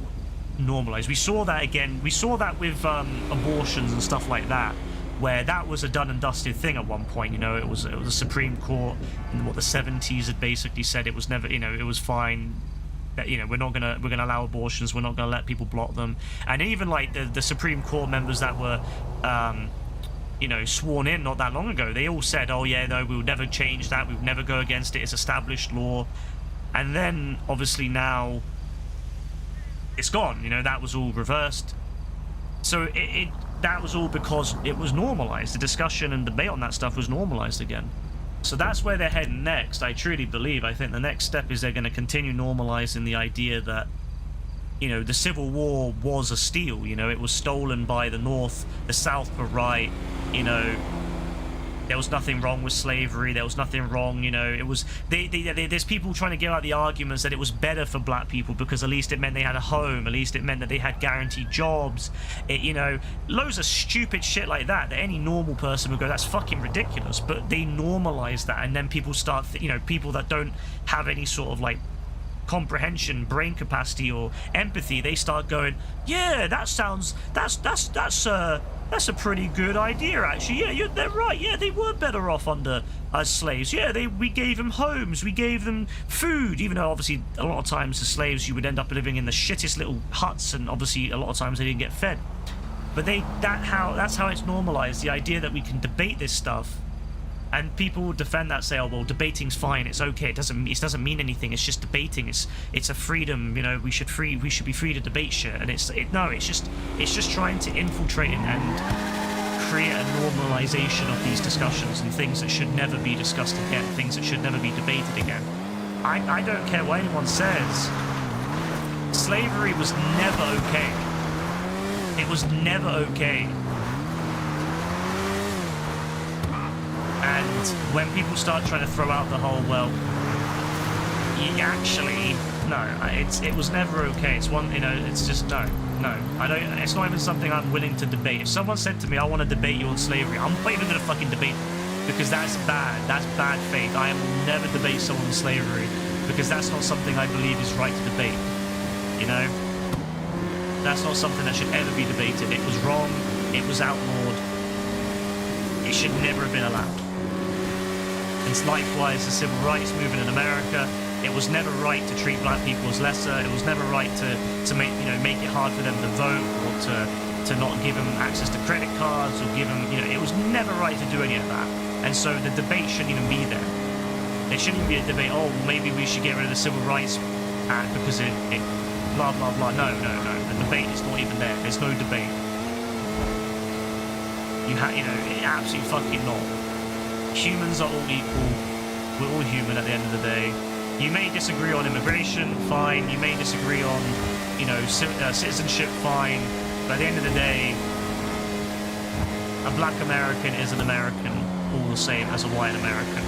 normalized. We saw that again. We saw that with abortions and stuff like that, where that was a done and dusted thing at one point. You know, it was a Supreme Court in what the 70s had basically said it was never, you know, it was fine. that, you know, we're gonna allow abortions, we're not gonna let people block them. And even like the Supreme Court members that were you know, sworn in not that long ago, they all said, oh yeah, no, we would never change that, we would never go against it, it's established law. And then obviously now it's gone, you know, that was all reversed. So that was all because it was normalized. The discussion and debate on that stuff was normalized again. So that's where they're heading next, I truly believe. I think the next step is they're going to continue normalizing the idea that, you know, the Civil War was a steal, you know, it was stolen by the North, the South were right, you know, there was nothing wrong with slavery, there was nothing wrong, you know, it was, there's people trying to give out the arguments that it was better for black people because at least it meant they had a home, at least it meant that they had guaranteed jobs, it, you know, loads of stupid shit like that any normal person would go, that's fucking ridiculous, but they normalize that, and then people start, you know, people that don't have any sort of like comprehension, brain capacity or empathy, they start going, yeah, that sounds, that's a pretty good idea, actually. Yeah, they're right. Yeah, they were better off under as slaves. Yeah, we gave them homes, we gave them food, even though obviously a lot of times the slaves, you would end up living in the shittest little huts, and obviously a lot of times they didn't get fed. But that's how it's normalized, the idea that we can debate this stuff. And people defend that, say, oh well, debating's fine, it's okay, it doesn't mean anything, it's just debating, it's a freedom, you know, we should be free to debate shit. And it's just trying to infiltrate and create a normalization of these discussions and things that should never be discussed again, things that should never be debated again. I don't care what anyone says, slavery was never okay. It was never okay. And when people start trying to throw out the whole, well, actually, no, it was never okay. It's one, you know, it's just no, I don't. It's not even something I'm willing to debate. If someone said to me, I want to debate you on slavery, I'm not even gonna fucking debate it, because that's bad. That's bad faith. I will never debate someone on slavery because that's not something I believe is right to debate. You know, that's not something that should ever be debated. It was wrong. It was outlawed. It should never have been allowed. It's likewise the civil rights movement in America. It was never right to treat black people as lesser. It was never right to make it hard for them to vote, or to not give them access to credit cards, or give them, you know, it was never right to do any of that. And so the debate shouldn't even be there. There shouldn't be a debate, oh, well, maybe we should get rid of the Civil Rights Act because it blah, blah, blah. No. The debate is not even there. There's no debate. Absolutely fucking not. Humans are all equal. We're all human at the end of the day. You may disagree on immigration, fine. You may disagree on, you know, citizenship, fine. But at the end of the day, a black American is an American, all the same as a white American.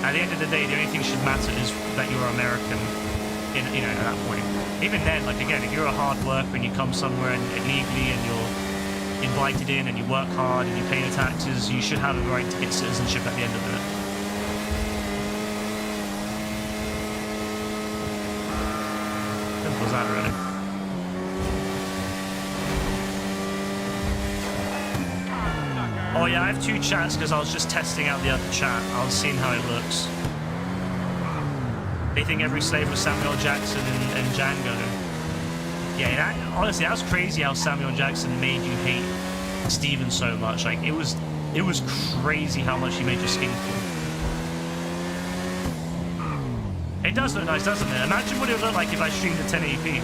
At the end of the day, the only thing that should matter is that you're American. At that point. Even then, like again, if you're a hard worker and you come somewhere and illegally and you're invited in and you work hard and you pay the taxes, you should have a right to get citizenship at the end of it. Simple as that, really. Oh yeah, I have two chats because I was just testing out the other chat. I was seeing how it looks. They think every slave was Samuel Jackson and Django. Yeah, honestly, that was crazy how Samuel Jackson made you hate Steven so much. Like, it was crazy how much he made your skin crawl. It does look nice, doesn't it? Imagine what it would look like if I streamed at 1080p.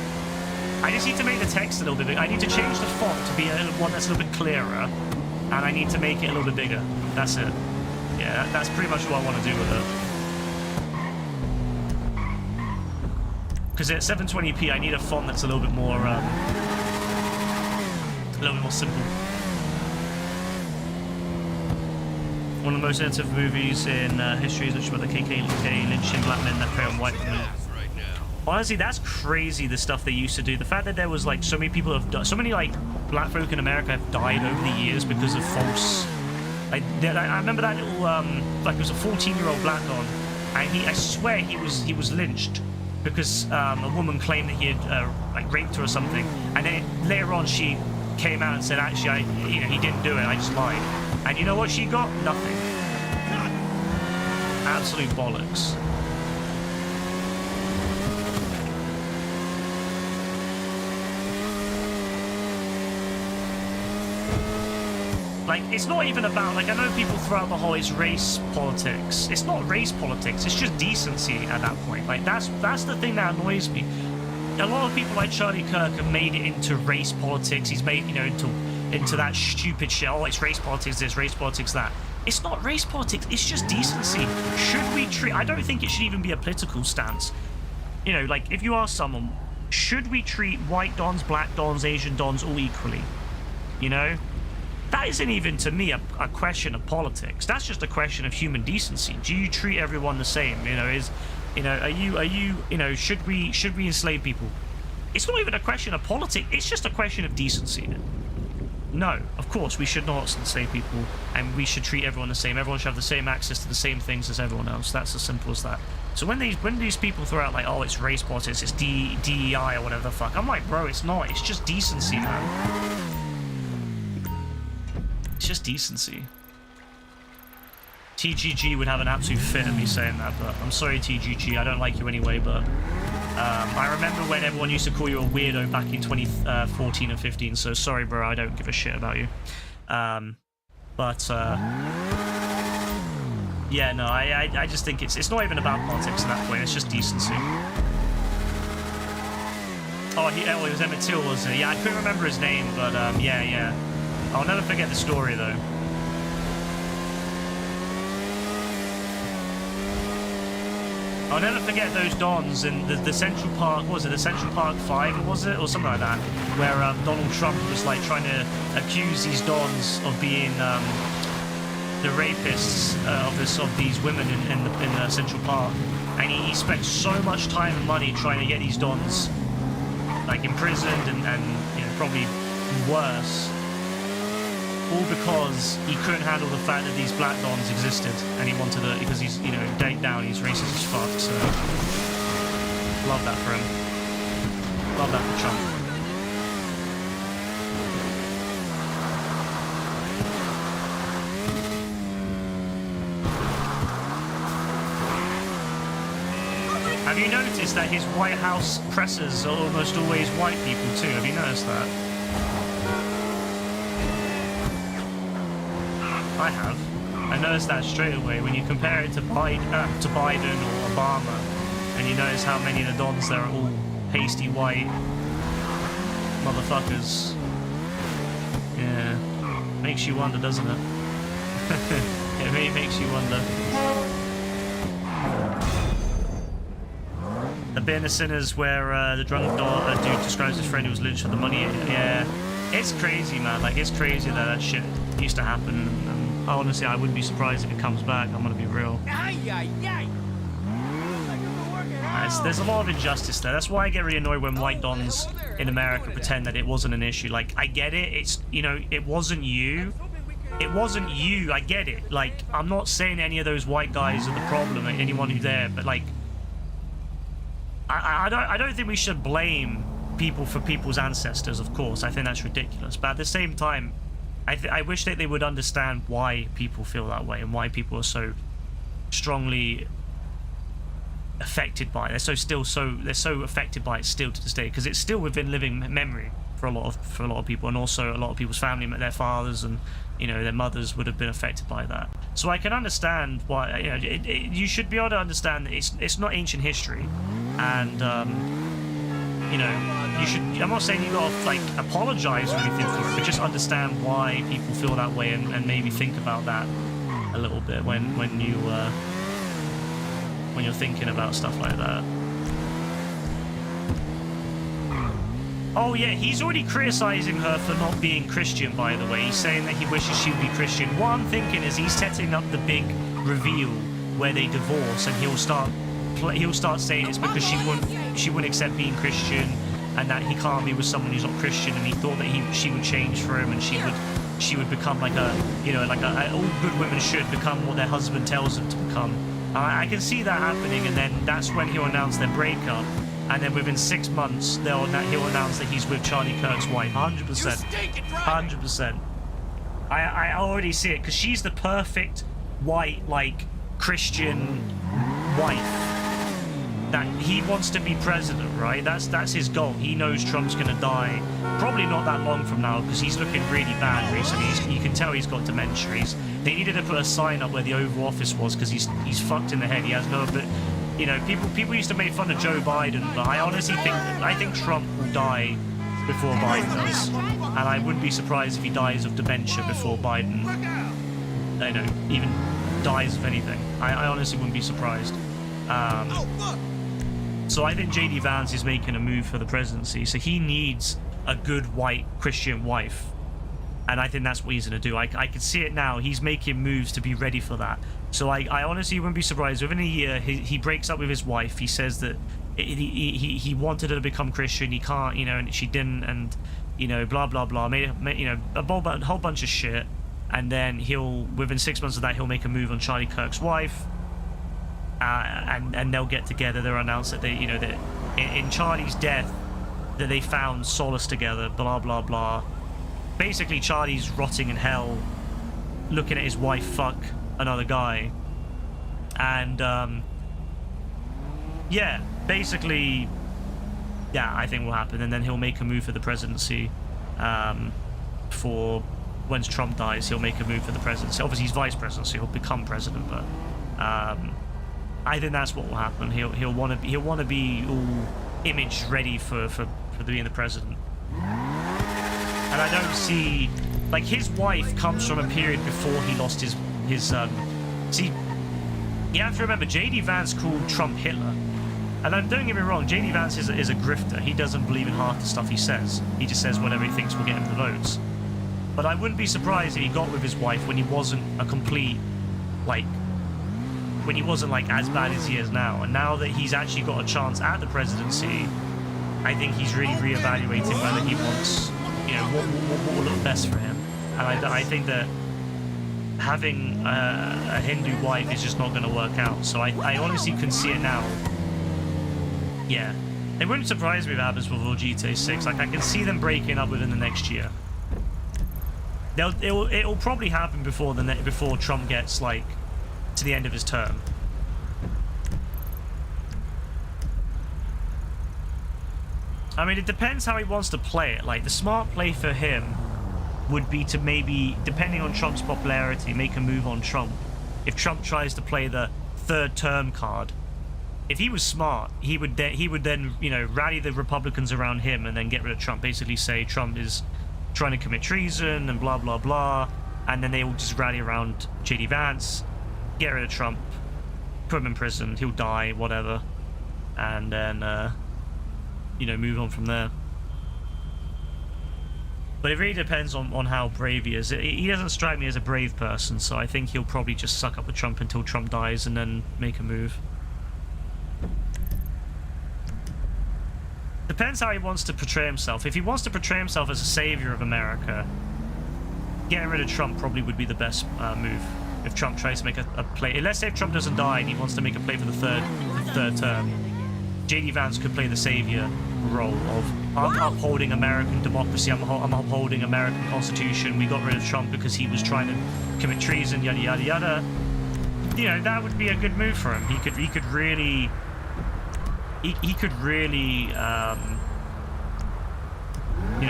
I just need to make the text a little bit bigger. I need to change the font to be one that's a little bit clearer, and I need to make it a little bit bigger. That's it. Yeah, that's pretty much what I want to do with it. Because at 720p, I need a font that's a little bit more simple. One of the most sensitive movies in history is which about the KKK lynching black men that prey on white women. Honestly, that's crazy, the stuff they used to do. The fact that there was like so many people have died, so many like black folk in America have died over the years because of false. I remember that little like it was a 14-year-old black guy, and I swear he was lynched because a woman claimed that he had like raped her or something, and then later on she came out and said actually he didn't do it, I just lied. And you know what she got? Nothing. Absolute bollocks. Like, it's not even about, like, I know people throw out the whole it's race politics. It's not race politics, it's just decency at that point. Like, that's the thing that annoys me. A lot of people like Charlie Kirk have made it into race politics. He's made, you know, into that stupid shit. Oh, it's race politics this, race politics that. It's not race politics, it's just decency. Should we treat... I don't think it should even be a political stance. You know, like, if you ask someone, should we treat white dons, black dons, Asian dons all equally? You know? That isn't even, to me, a question of politics. That's just a question of human decency. Do you treat everyone the same? You know, are you, you know, should we enslave people? It's not even a question of politics, it's just a question of decency. No, of course, we should not enslave people, and we should treat everyone the same. Everyone should have the same access to the same things as everyone else. That's as simple as that. So when these people throw out, like, oh, it's race politics, it's DEI or whatever the fuck, I'm like, bro, it's not. It's just decency, man. It's just decency. TGG would have an absolute fit of me saying that, but I'm sorry, TGG, I don't like you anyway, but I remember when everyone used to call you a weirdo back in 2014 and 15, so sorry, bro, I don't give a shit about you. Yeah, no, I just think it's not even about politics at that point, it's just decency. Oh, it was Emmett Till, wasn't it? Yeah, I couldn't remember his name, but yeah. I'll never forget the story, though. I'll never forget those dons in the Central Park, what was it, the Central Park 5, was it? Or something like that, where Donald Trump was, like, trying to accuse these dons of being the rapists of these women in Central Park. And he spent so much time and money trying to get these dons, like, imprisoned and you know, probably worse. All because he couldn't handle the fact that these black dons existed, and he wanted to, because he's, you know, deep down he's racist as fuck, so love that for him. Love that for Trump. Have you noticed that his White House pressers are almost always white people too? Have you noticed that? I have. I noticed that straight away when you compare it to Biden or Obama, and you notice how many of the dons there are all pasty white motherfuckers. Yeah, makes you wonder, doesn't it? It really makes you wonder. The bit in The Sinners where the drunk dude describes his friend who was lynched for the money. Yeah, it's crazy, man. Like, it's crazy that shit used to happen. And honestly, I wouldn't be surprised if it comes back. I'm gonna be real. There's a lot of injustice there. That's why I get really annoyed when white dons in America pretend that it wasn't an issue. Like, I get it. It's, you know, it wasn't you. It wasn't you. I get it. Like, I'm not saying any of those white guys are the problem, anyone who's there, but, like, I don't think we should blame people for people's ancestors, of course. I think that's ridiculous. But at the same time, I wish that they would understand why people feel that way and why people are so strongly affected by it. They're so affected by it still to this day, because it's still within living memory for a lot of people, and also a lot of people's family, their fathers and, you know, their mothers would have been affected by that. So I can understand why, you know, you should be able to understand that it's not ancient history, and you know, you should. I'm not saying you gotta, like, apologize or anything for it, but just understand why people feel that way, and maybe think about that a little bit when you're thinking about stuff like that. Oh yeah, he's already criticizing her for not being Christian, by the way. He's saying that he wishes she would be Christian. What I'm thinking is he's setting up the big reveal where they divorce, and he'll start saying it's because she wouldn't accept being Christian, and that he can't be with someone who's not Christian, and he thought that she would change for him, and she would become like a, you know, like all good women should become what their husband tells them to become. I can see that happening, and then that's when he'll announce their breakup, and then within 6 months he'll announce that he's with Charlie Kirk's wife. 100%. 100%. I already see it, because she's the perfect white, like, Christian wife that he wants to be president, right? That's his goal. He knows Trump's gonna die probably not that long from now because he's looking really bad recently. You can tell he's got dementia. They needed to put a sign up where the Oval Office was because he's fucked in the head. He has no, but you know, people used to make fun of Joe Biden, but I honestly think Trump will die before Biden does, and I wouldn't be surprised if he dies of dementia before Biden, you know, even dies of anything. I honestly wouldn't be surprised. So I think JD Vance is making a move for the presidency. So he needs a good white Christian wife, and I think that's what he's going to do. I can see it now. He's making moves to be ready for that. So I honestly wouldn't be surprised. Within a year, he breaks up with his wife. He says that he wanted her to become Christian. He can't, you know, and she didn't, and you know, blah blah blah. Made you know, a whole bunch of shit. And then within 6 months of that, he'll make a move on Charlie Kirk's wife. And they'll get together. They'll announce that they, you know, that in Charlie's death, that they found solace together. Blah blah blah. Basically, Charlie's rotting in hell, looking at his wife fuck another guy, and yeah, basically, yeah, I think will happen. And then he'll make a move for the presidency. For once Trump dies, he'll make a move for the presidency. Obviously, he's vice president, so he'll become president, but. I think that's what will happen. He'll want to be all image ready for being the president. And I don't see, like, his wife comes from a period before he lost his see, you have to remember JD Vance called Trump Hitler. And don't get me wrong, JD Vance is a grifter. He doesn't believe in half the stuff he says. He just says whatever he thinks will get him the votes. But I wouldn't be surprised if he got with his wife when he wasn't a complete, like, when he wasn't like as bad as he is now. And now that he's actually got a chance at the presidency, I think he's really reevaluating whether he wants, you know, what will look best for him. And I think that having a Hindu wife is just not going to work out. So I honestly can see it now. Yeah, it wouldn't surprise me if it happens with GTA 6. Like, I can see them breaking up within the next year. It'll probably happen before Trump gets like to the end of his term. I mean, it depends how he wants to play it. Like, the smart play for him would be to maybe, depending on Trump's popularity, make a move on Trump. If Trump tries to play the third term card, if he was smart, he would then, you know, rally the Republicans around him and then get rid of Trump. Basically say Trump is trying to commit treason and blah blah blah, and then they all just rally around JD Vance. Get rid of Trump, put him in prison, he'll die, whatever, and then, you know, move on from there. But it really depends on how brave he is. He doesn't strike me as a brave person, so I think he'll probably just suck up with Trump until Trump dies and then make a move. Depends how he wants to portray himself. If he wants to portray himself as a savior of America, getting rid of Trump probably would be the best move. If Trump tries to make a play, let's say if Trump doesn't die and he wants to make a play for the third term, JD Vance could play the savior role of, I'm upholding American democracy, I'm upholding American Constitution. We got rid of Trump because he was trying to commit treason, yada yada yada. You know, that would be a good move for him. He could really, you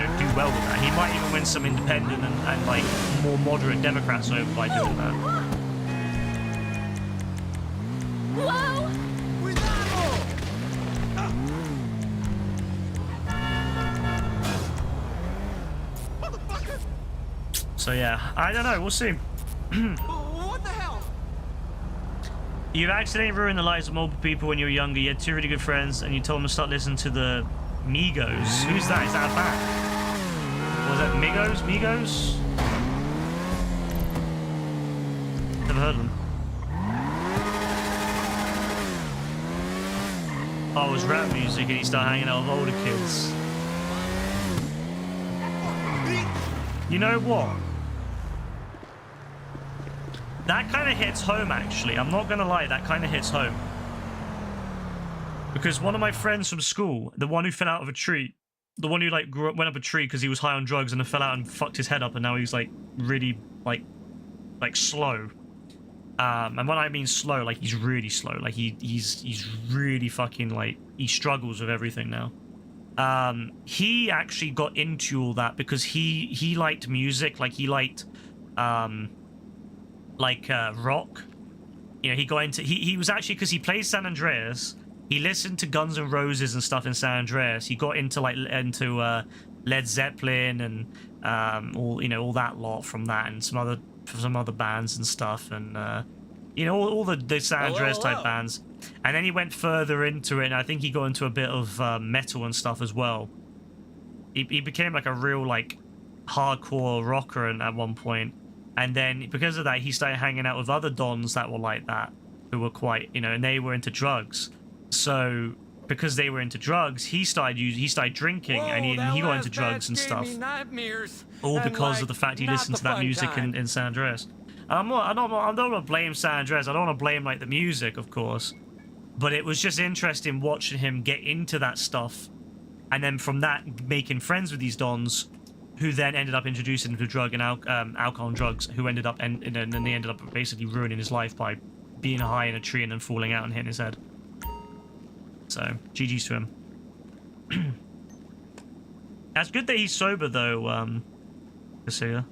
know, do well with that. He might even win some independent and like more moderate Democrats over by doing that. Whoa! So yeah, I don't know. We'll see. What the hell? You've accidentally ruined the lives of multiple people when you were younger. You had two really good friends, and you told them to start listening to the Migos. Who's that? Is that a band? Was that Migos? Migos? Never heard of them. Oh, it was rap music, and he started hanging out with older kids. You know what? That kind of hits home, actually. I'm not gonna lie, that kind of hits home. Because one of my friends from school, the one who fell out of a tree, the one who like went up a tree because he was high on drugs and then fell out and fucked his head up, and now he's like really like slow. And when I mean slow, like he's really slow. Like he's really fucking like he struggles with everything now. He actually got into all that because he liked music, like he liked rock. You know, he got into he was actually, because he plays San Andreas, he listened to Guns N' Roses and stuff in San Andreas. He got into Led Zeppelin and all that lot from that, and some other bands and stuff, and all the San Andreas type bands. And then he went further into it, and I think he got into a bit of metal and stuff as well. He became like a real like hardcore rocker at one point. And then because of that, he started hanging out with other dons that were like that, who were quite, and they were into drugs. So because they were into drugs, he started drinking. Whoa, and he got into drugs and stuff. All because of the fact he listened to that music in San Andreas. I don't want to blame San Andreas. I don't want to blame like the music, of course. But it was just interesting watching him get into that stuff, and then from that making friends with these dons, who then ended up introducing him to drug and alcohol and drugs, who ended up and then they ended up basically ruining his life by being high in a tree and then falling out and hitting his head. So GG's to him. That's good that he's sober though, Casilla.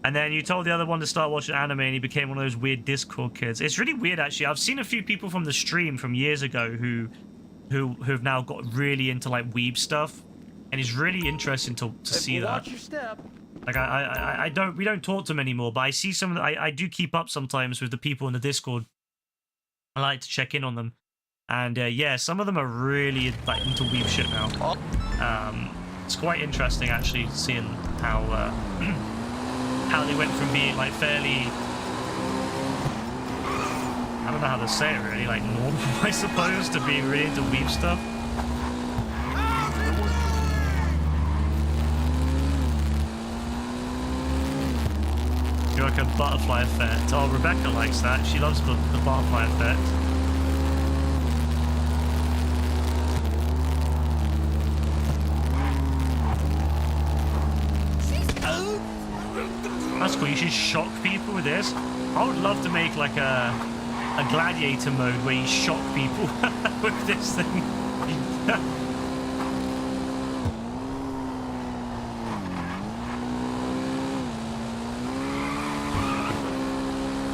And then you told the other one to start watching anime, and he became one of those weird Discord kids. It's really weird, actually. I've seen a few people from the stream from years ago who've now got really into like weeb stuff, and it's really interesting to see that. Watch your step. Like we don't talk to them anymore, but I see some. I do keep up sometimes with the people in the Discord. I like to check in on them, and yeah, some of them are really like into weeb shit now. It's quite interesting actually seeing how they went from being like fairly, I don't know how to say it really, like normal, I suppose, to being really into weeb stuff. You're like a butterfly effect. Oh, Rebecca likes that. She loves the butterfly effect. That's cool. You should shock people with this. I would love to make like a gladiator mode where you shock people with this thing.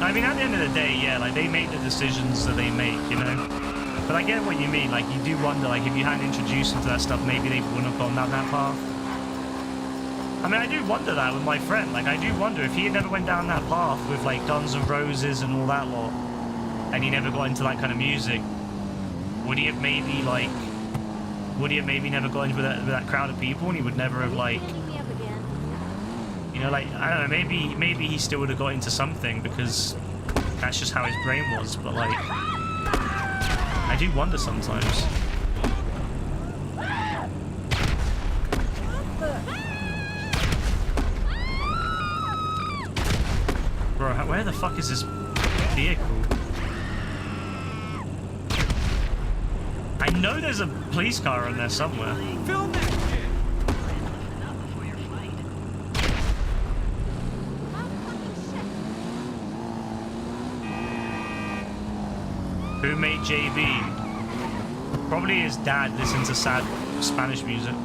I mean, at the end of the day, yeah, like they make the decisions that they make, But I get what you mean. Like, you do wonder, like, if you hadn't introduced them to that stuff, maybe they wouldn't have gone down that path. I mean, I do wonder that with my friend. Like, I do wonder if he had never went down that path with, like, Guns N' Roses and all that lot, and he never got into that kind of music, would he have maybe never got into with that crowd of people, and he would never have, like, like, I don't know, maybe he still would have got into something, because that's just how his brain was, but, like, I do wonder sometimes. Bro, where the fuck is this vehicle? I know there's a police car in there somewhere. Film that shit. Who made JB? Probably his dad listens to sad Spanish music.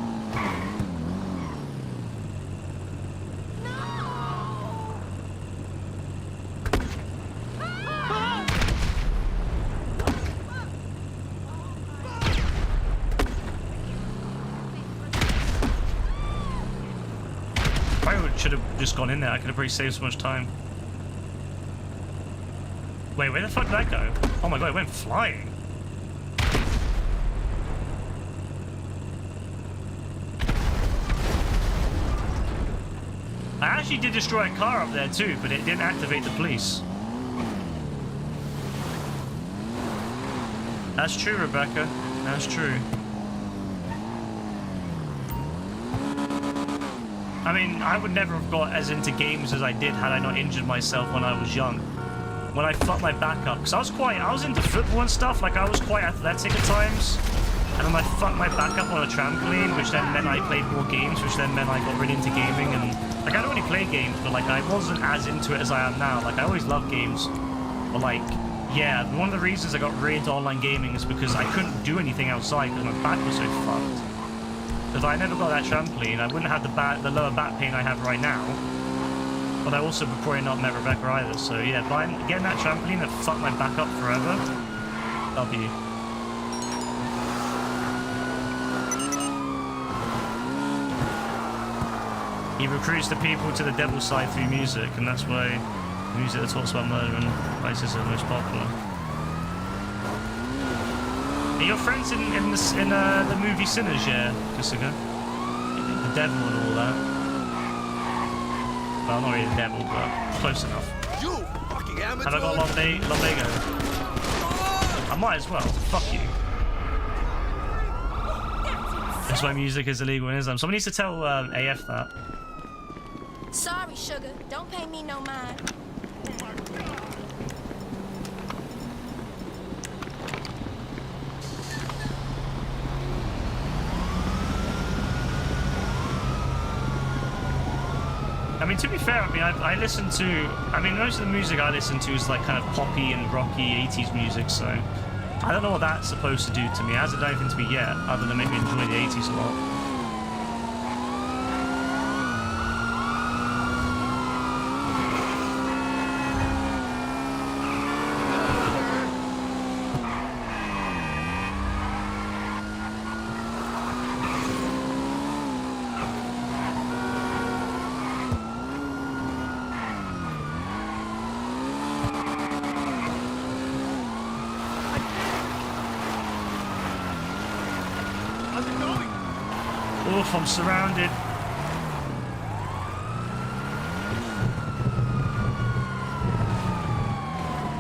Should have just gone in there. I could have probably saved so much time. Wait, where the fuck did that go? Oh my god, it went flying. I actually did destroy a car up there too, but it didn't activate the police. That's true, Rebecca. That's true. I mean, I would never have got as into games as I did had I not injured myself when I was young. When I fucked my back up, because I was into football and stuff, like I was quite athletic at times. And then I fucked my back up on a trampoline, which then meant I played more games, which then meant I got really into gaming. And like, I don't really play games, but like, I wasn't as into it as I am now. Like, I always loved games, but like, yeah, one of the reasons I got really into online gaming is because I couldn't do anything outside because my back was so fucked. If I never got that trampoline, I wouldn't have the lower back pain I have right now. But I also would probably not met Rebecca either. So yeah, getting that trampoline that fucked my back up forever, W. He recruits the people to the devil's side through music, and that's why the music that talks about murder and vices are most popular. Are your friends in the movie Sinners, yeah, Kusuga? The devil and all that. Well, not really the devil, but close enough. You fucking amateur! Have I got Lumbago? I might as well. Fuck you. That's why music is illegal in Islam. Someone needs to tell AF that. Sorry, sugar. Don't pay me no mind. I mean, to be fair, I mean, I listen to... I mean, most of the music I listen to is like kind of poppy and rocky 80s music, so... I don't know what that's supposed to do to me. It hasn't done anything to me yet, other than make me enjoy the 80s a lot. Oof, I'm surrounded.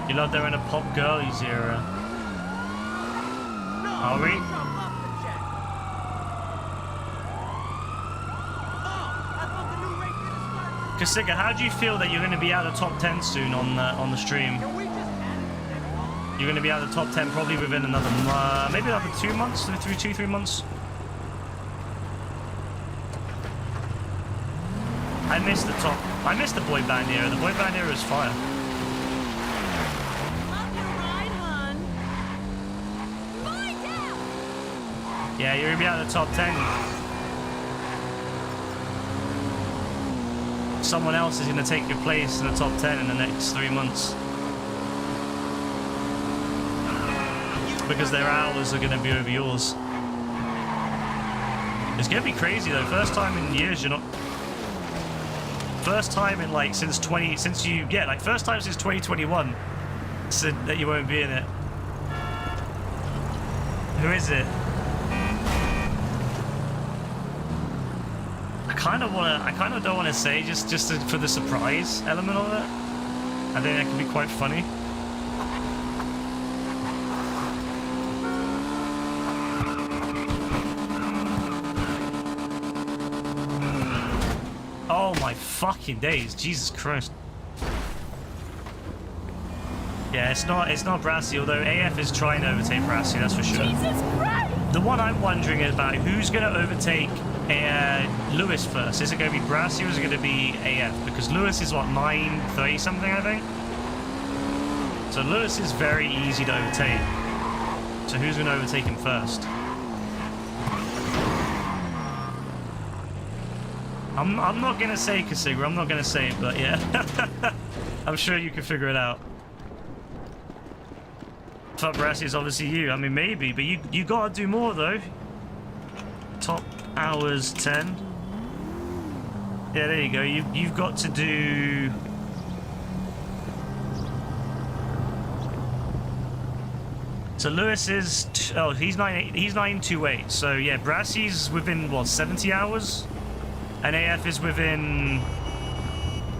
You love they're in a pop girlies era. Are we? Kasiga, how do you feel that you're going to be out of top 10 soon on the stream? You're going to be out of the top 10 probably within another, maybe another 2 months, 3 months. I missed the boy band era. The boy band era is fire. Yeah, you're gonna be out of the top 10. Someone else is gonna take your place in the top 10 in the next 3 months. Because their hours are gonna be over yours. It's gonna be crazy though. First time in years you're not... First time in like first time since 2021 said that you won't be in it. Who is it? I kind of don't want to say just for the surprise element of it. I think that could be quite funny. Oh my fucking days, Jesus Christ. Yeah, it's not Brassy, although AF is trying to overtake Brassy, that's for sure. Jesus Christ! The one I'm wondering about who's going to overtake Lewis first. Is it going to be Brassy or is it going to be AF? Because Lewis is what, 9.30 something, I think? So Lewis is very easy to overtake. So who's going to overtake him first? I'm not going to say Kasigra, I'm not going to say it, but yeah. I'm sure you can figure it out. Top Brassy is obviously you. I mean, maybe, but you got to do more, though. Top hours 10. Yeah, there you go. You've got to do... So Lewis is... Oh, he's 928. So yeah, Brassy's within, what, 70 hours? And AF is within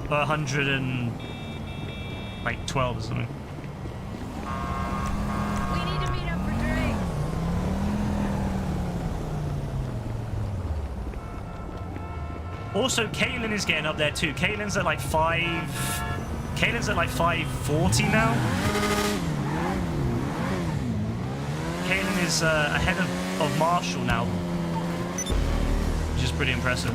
112 or something. We need to meet up for drinks. Also, Kaylin is getting up there too. Kaylin's at like 540 now. Kaylin is ahead of Marshall now, which is pretty impressive.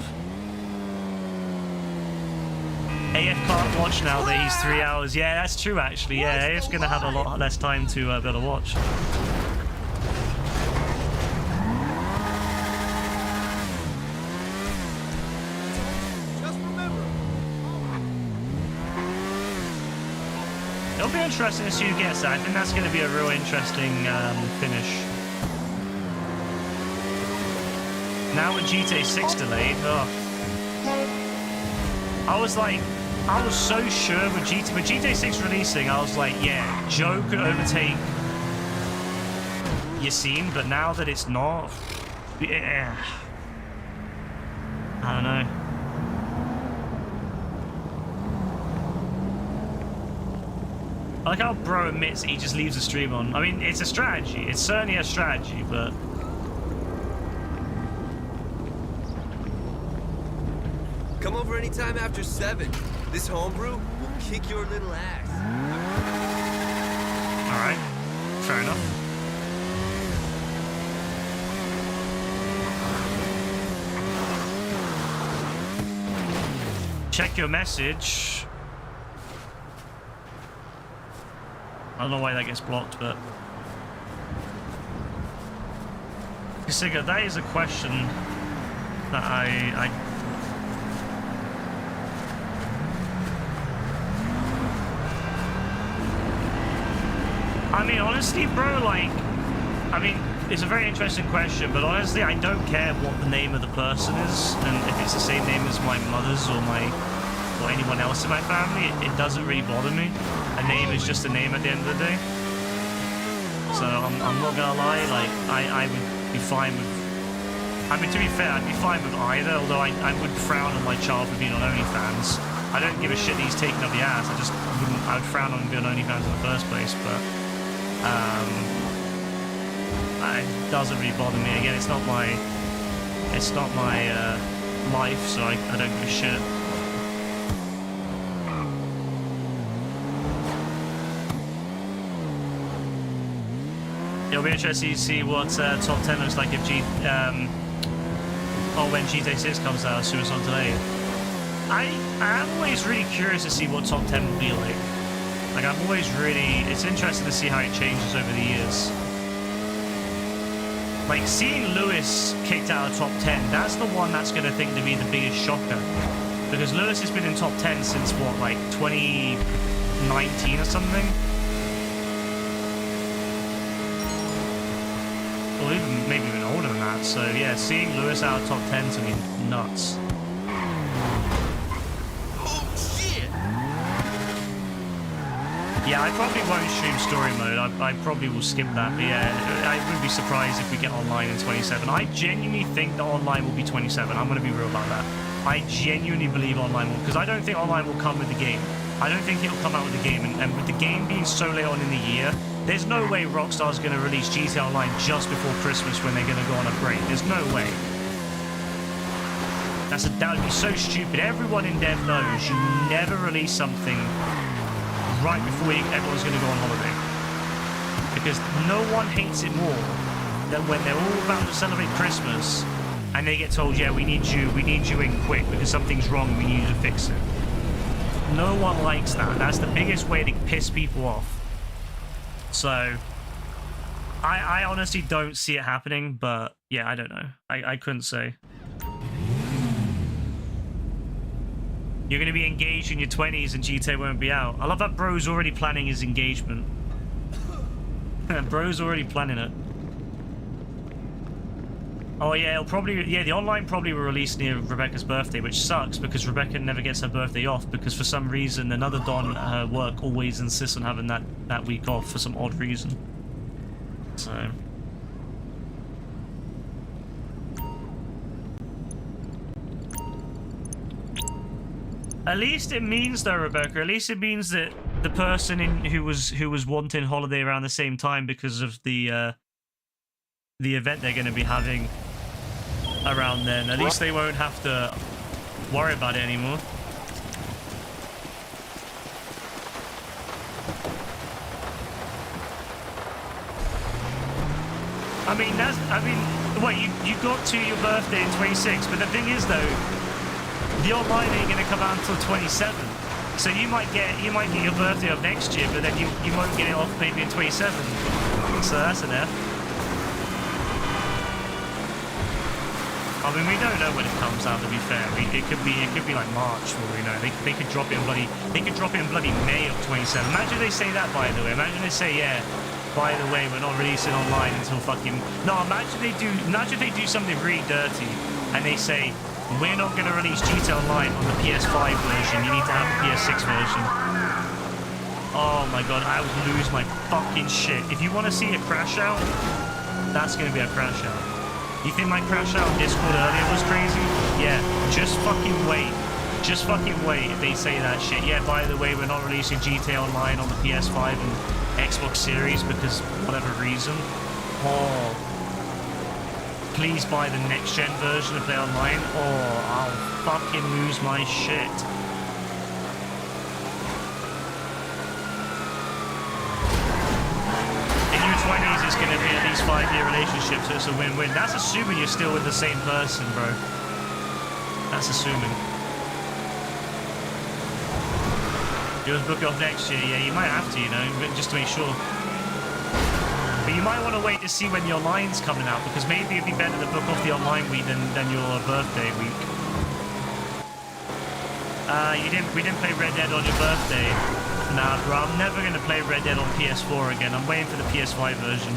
AF can't watch now that he's 3 hours. Yeah, that's true actually. Yeah, AF's gonna have a lot less time to be able to watch. It'll be interesting to see who gets that. I think that's going to be a real interesting finish. Now with GTA 6 delayed, I was so sure with GTA 6 releasing, I was like, yeah, Joe could overtake Yassine, but now that it's not, yeah, I don't know. I like how bro admits that he just leaves the stream on. I mean, it's a strategy. It's certainly a strategy, but... Come over anytime after 7. This homebrew will kick your little ass. Alright. Fair enough. Check your message. I don't know why that gets blocked, but... Kasiga, that is a question that I mean, honestly, bro, like... I mean, it's a very interesting question, but honestly, I don't care what the name of the person is, and if it's the same name as my mother's or anyone else in my family, it doesn't really bother me. A name is just a name at the end of the day. So I'm not gonna lie, like I would be fine with. I mean, to be fair, I'd be fine with either. Although I would frown on my child for being on OnlyFans. I don't give a shit that he's taking up the ass. I would frown on him being on OnlyFans in the first place. But it doesn't really bother me. Again, it's not my life, so I don't give a shit. It'll be interesting to see what top 10 looks like if when GTA 6 comes out, as on today. I am always really curious to see what top 10 will be like. Like, I'm always really... It's interesting to see how it changes over the years. Like, seeing Lewis kicked out of top 10, that's the one that's going to think to be the biggest shocker. Because Lewis has been in top 10 since, what, like 2019 or something? Or even, maybe even older than that. So, yeah, seeing Lewis out of top 10 to me, nuts. Yeah, I probably won't stream story mode. I probably will skip that. But yeah, I would be surprised if we get online in 27. I genuinely think that online will be 27. I'm going to be real about that. I genuinely believe online will, because I don't think online will come with the game. I don't think it'll come out with the game. And with the game being so late on in the year, there's no way Rockstar's going to release GTA Online just before Christmas when they're going to go on a break. There's no way. That would be so stupid. Everyone in dev knows you never release something right before everyone's going to go on holiday. Because no one hates it more than when they're all about to celebrate Christmas and they get told, yeah, we need you in quick because something's wrong and we need you to fix it. No one likes that. That's the biggest way to piss people off. So, I honestly don't see it happening, but yeah, I don't know. I couldn't say. You're going to be engaged in your 20s and GTA won't be out. I love that bro's already planning his engagement. Bro's already planning it. Oh yeah, the online probably will release near Rebecca's birthday, which sucks because Rebecca never gets her birthday off because for some reason another Don at her work always insists on having that week off for some odd reason. So... At least it means though, Rebecca, at least it means that the person who was wanting holiday around the same time because of the event they're going to be having around then, at least they won't have to worry about it anymore. I mean, wait, you got to your birthday in 26, but the thing is though, the online ain't gonna come out until 27. So you might get your birthday of next year, but then you won't get it off maybe in 27. So that's an F. I mean, we don't know when it comes out. To be fair, it could be like March, for all we know. They could drop it in bloody May of 27. Imagine they say that, by the way. Imagine they say, yeah, by the way, we're not releasing online until fucking. No, imagine they do something really dirty, and they say we're not going to release GTA Online on the PS5 version. You need to have a PS6 version. Oh my god, I would lose my fucking shit. If you want to see a crash out, that's going to be a crash out. You think my crash out on Discord earlier was crazy? Yeah, just fucking wait. Just fucking wait if they say that shit. Yeah, by the way, we're not releasing GTA Online on the PS5 and Xbox Series because whatever reason. Oh. Please buy the next-gen version of Play Online or I'll fucking lose my shit. In your 20s, it's going to be at least 5-year relationship, so it's a win-win. That's assuming you're still with the same person, bro. That's assuming. You just book it off next year. Yeah, you might have to, you know, just to make sure. But you might want to wait to see when your line's coming out, because maybe it'd be better to book off the online week than your birthday week. We didn't play Red Dead on your birthday. Nah, bro, I'm never going to play Red Dead on PS4 again. I'm waiting for the PS5 version.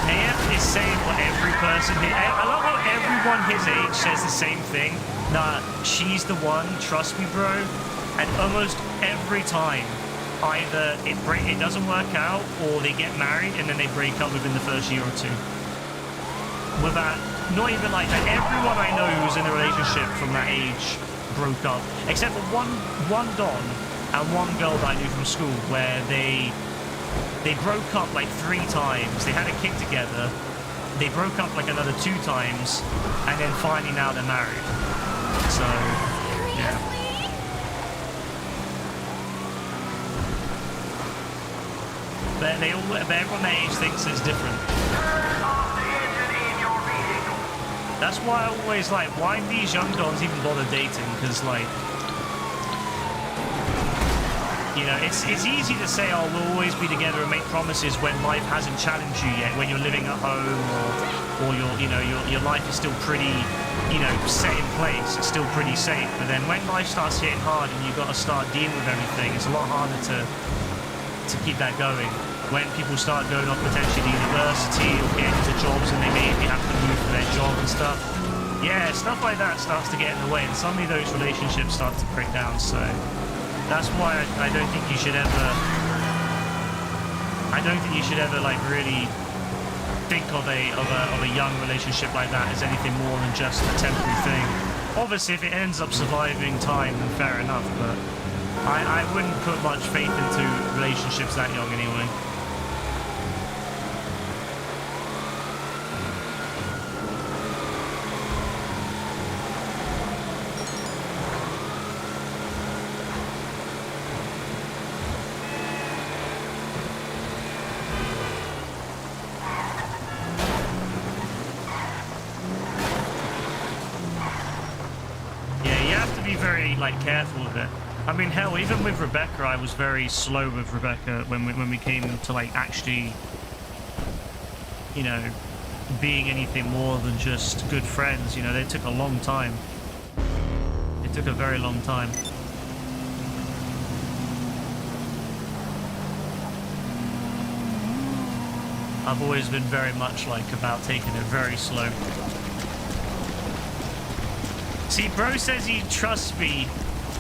AF is saying what every person... I love how everyone his age says the same thing. Nah, she's the one, trust me, bro. And almost every time, either it doesn't work out, or they get married and then they break up within the first year or two. Without... Not even like that. Everyone I know who's in a relationship from that age broke up, except for one Don and one girl that I knew from school, where they broke up like 3 times. They had a kid together. They broke up like another 2 times, and then finally now they're married. So, yeah. But everyone their age thinks it's different. That's why I always like, why these young dons even bother dating? Because, like, you know, it's easy to say, oh, we'll always be together and make promises when life hasn't challenged you yet, when you're living at home or your life is still pretty, you know, set in place. It's still pretty safe. But then when life starts hitting hard and you've got to start dealing with everything, it's a lot harder to keep that going. When people start going off potentially to university or getting into jobs and they maybe have to move for their job and stuff. Yeah, stuff like that starts to get in the way, and suddenly those relationships start to break down. So that's why I don't think you should ever... like really think of a young relationship like that as anything more than just a temporary thing. Obviously, if it ends up surviving time, then fair enough, but I wouldn't put much faith into relationships that young anyway. Like careful with it. I mean, hell, even with Rebecca, I was very slow with Rebecca when we came to like actually, you know, being anything more than just good friends. You know, it took a long time. It took a very long time. I've always been very much like about taking it very slow. See, bro says he trusts me.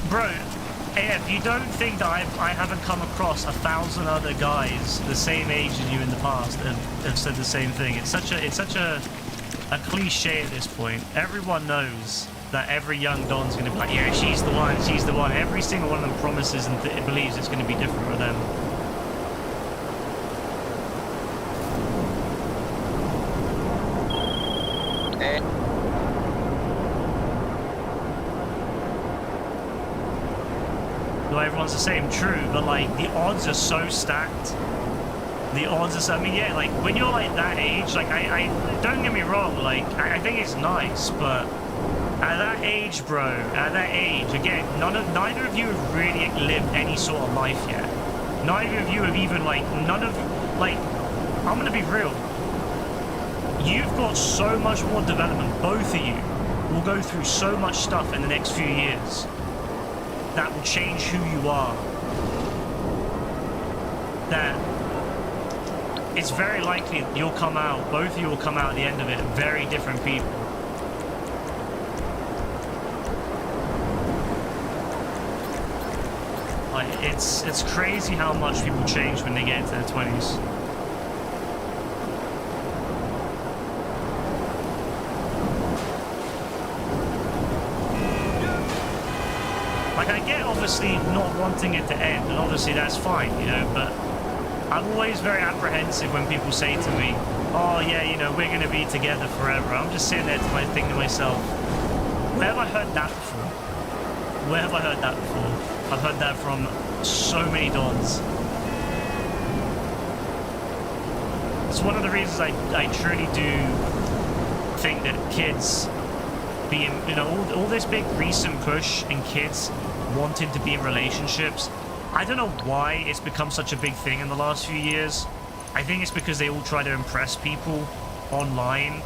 Bro, AF, you don't think that I haven't come across 1,000 other guys the same age as you in the past that have said the same thing. It's such a cliche at this point. Everyone knows that every young Don's going to be like, yeah, she's the one, she's the one. Every single one of them promises and believes it's going to be different for them. not everyone's the same, true, but like the odds are so stacked. The odds are so, I mean, yeah, like when you're like that age, like I don't get me wrong, like I think it's nice, but at that age, bro, at that age, again, neither of you have really lived any sort of life yet. Neither of you have even like, I'm gonna be real. You've got so much more development, both of you will go through so much stuff in the next few years that will change who you are. That it's very likely you'll come out, both of you will come out at the end of it, very different people. Like, it's crazy how much people change when they get into their 20s. Like, I get obviously not wanting it to end, and obviously that's fine, you know, but I'm always very apprehensive when people say to me, oh yeah, you know, we're going to be together forever. I'm just sitting there thinking to myself, where have I heard that before? Where have I heard that before? I've heard that from so many dons. It's one of the reasons I truly do think that kids being, you know, all this big recent push in kids wanting to be in relationships, I don't know why it's become such a big thing in the last few years. I think it's because they all try to impress people online,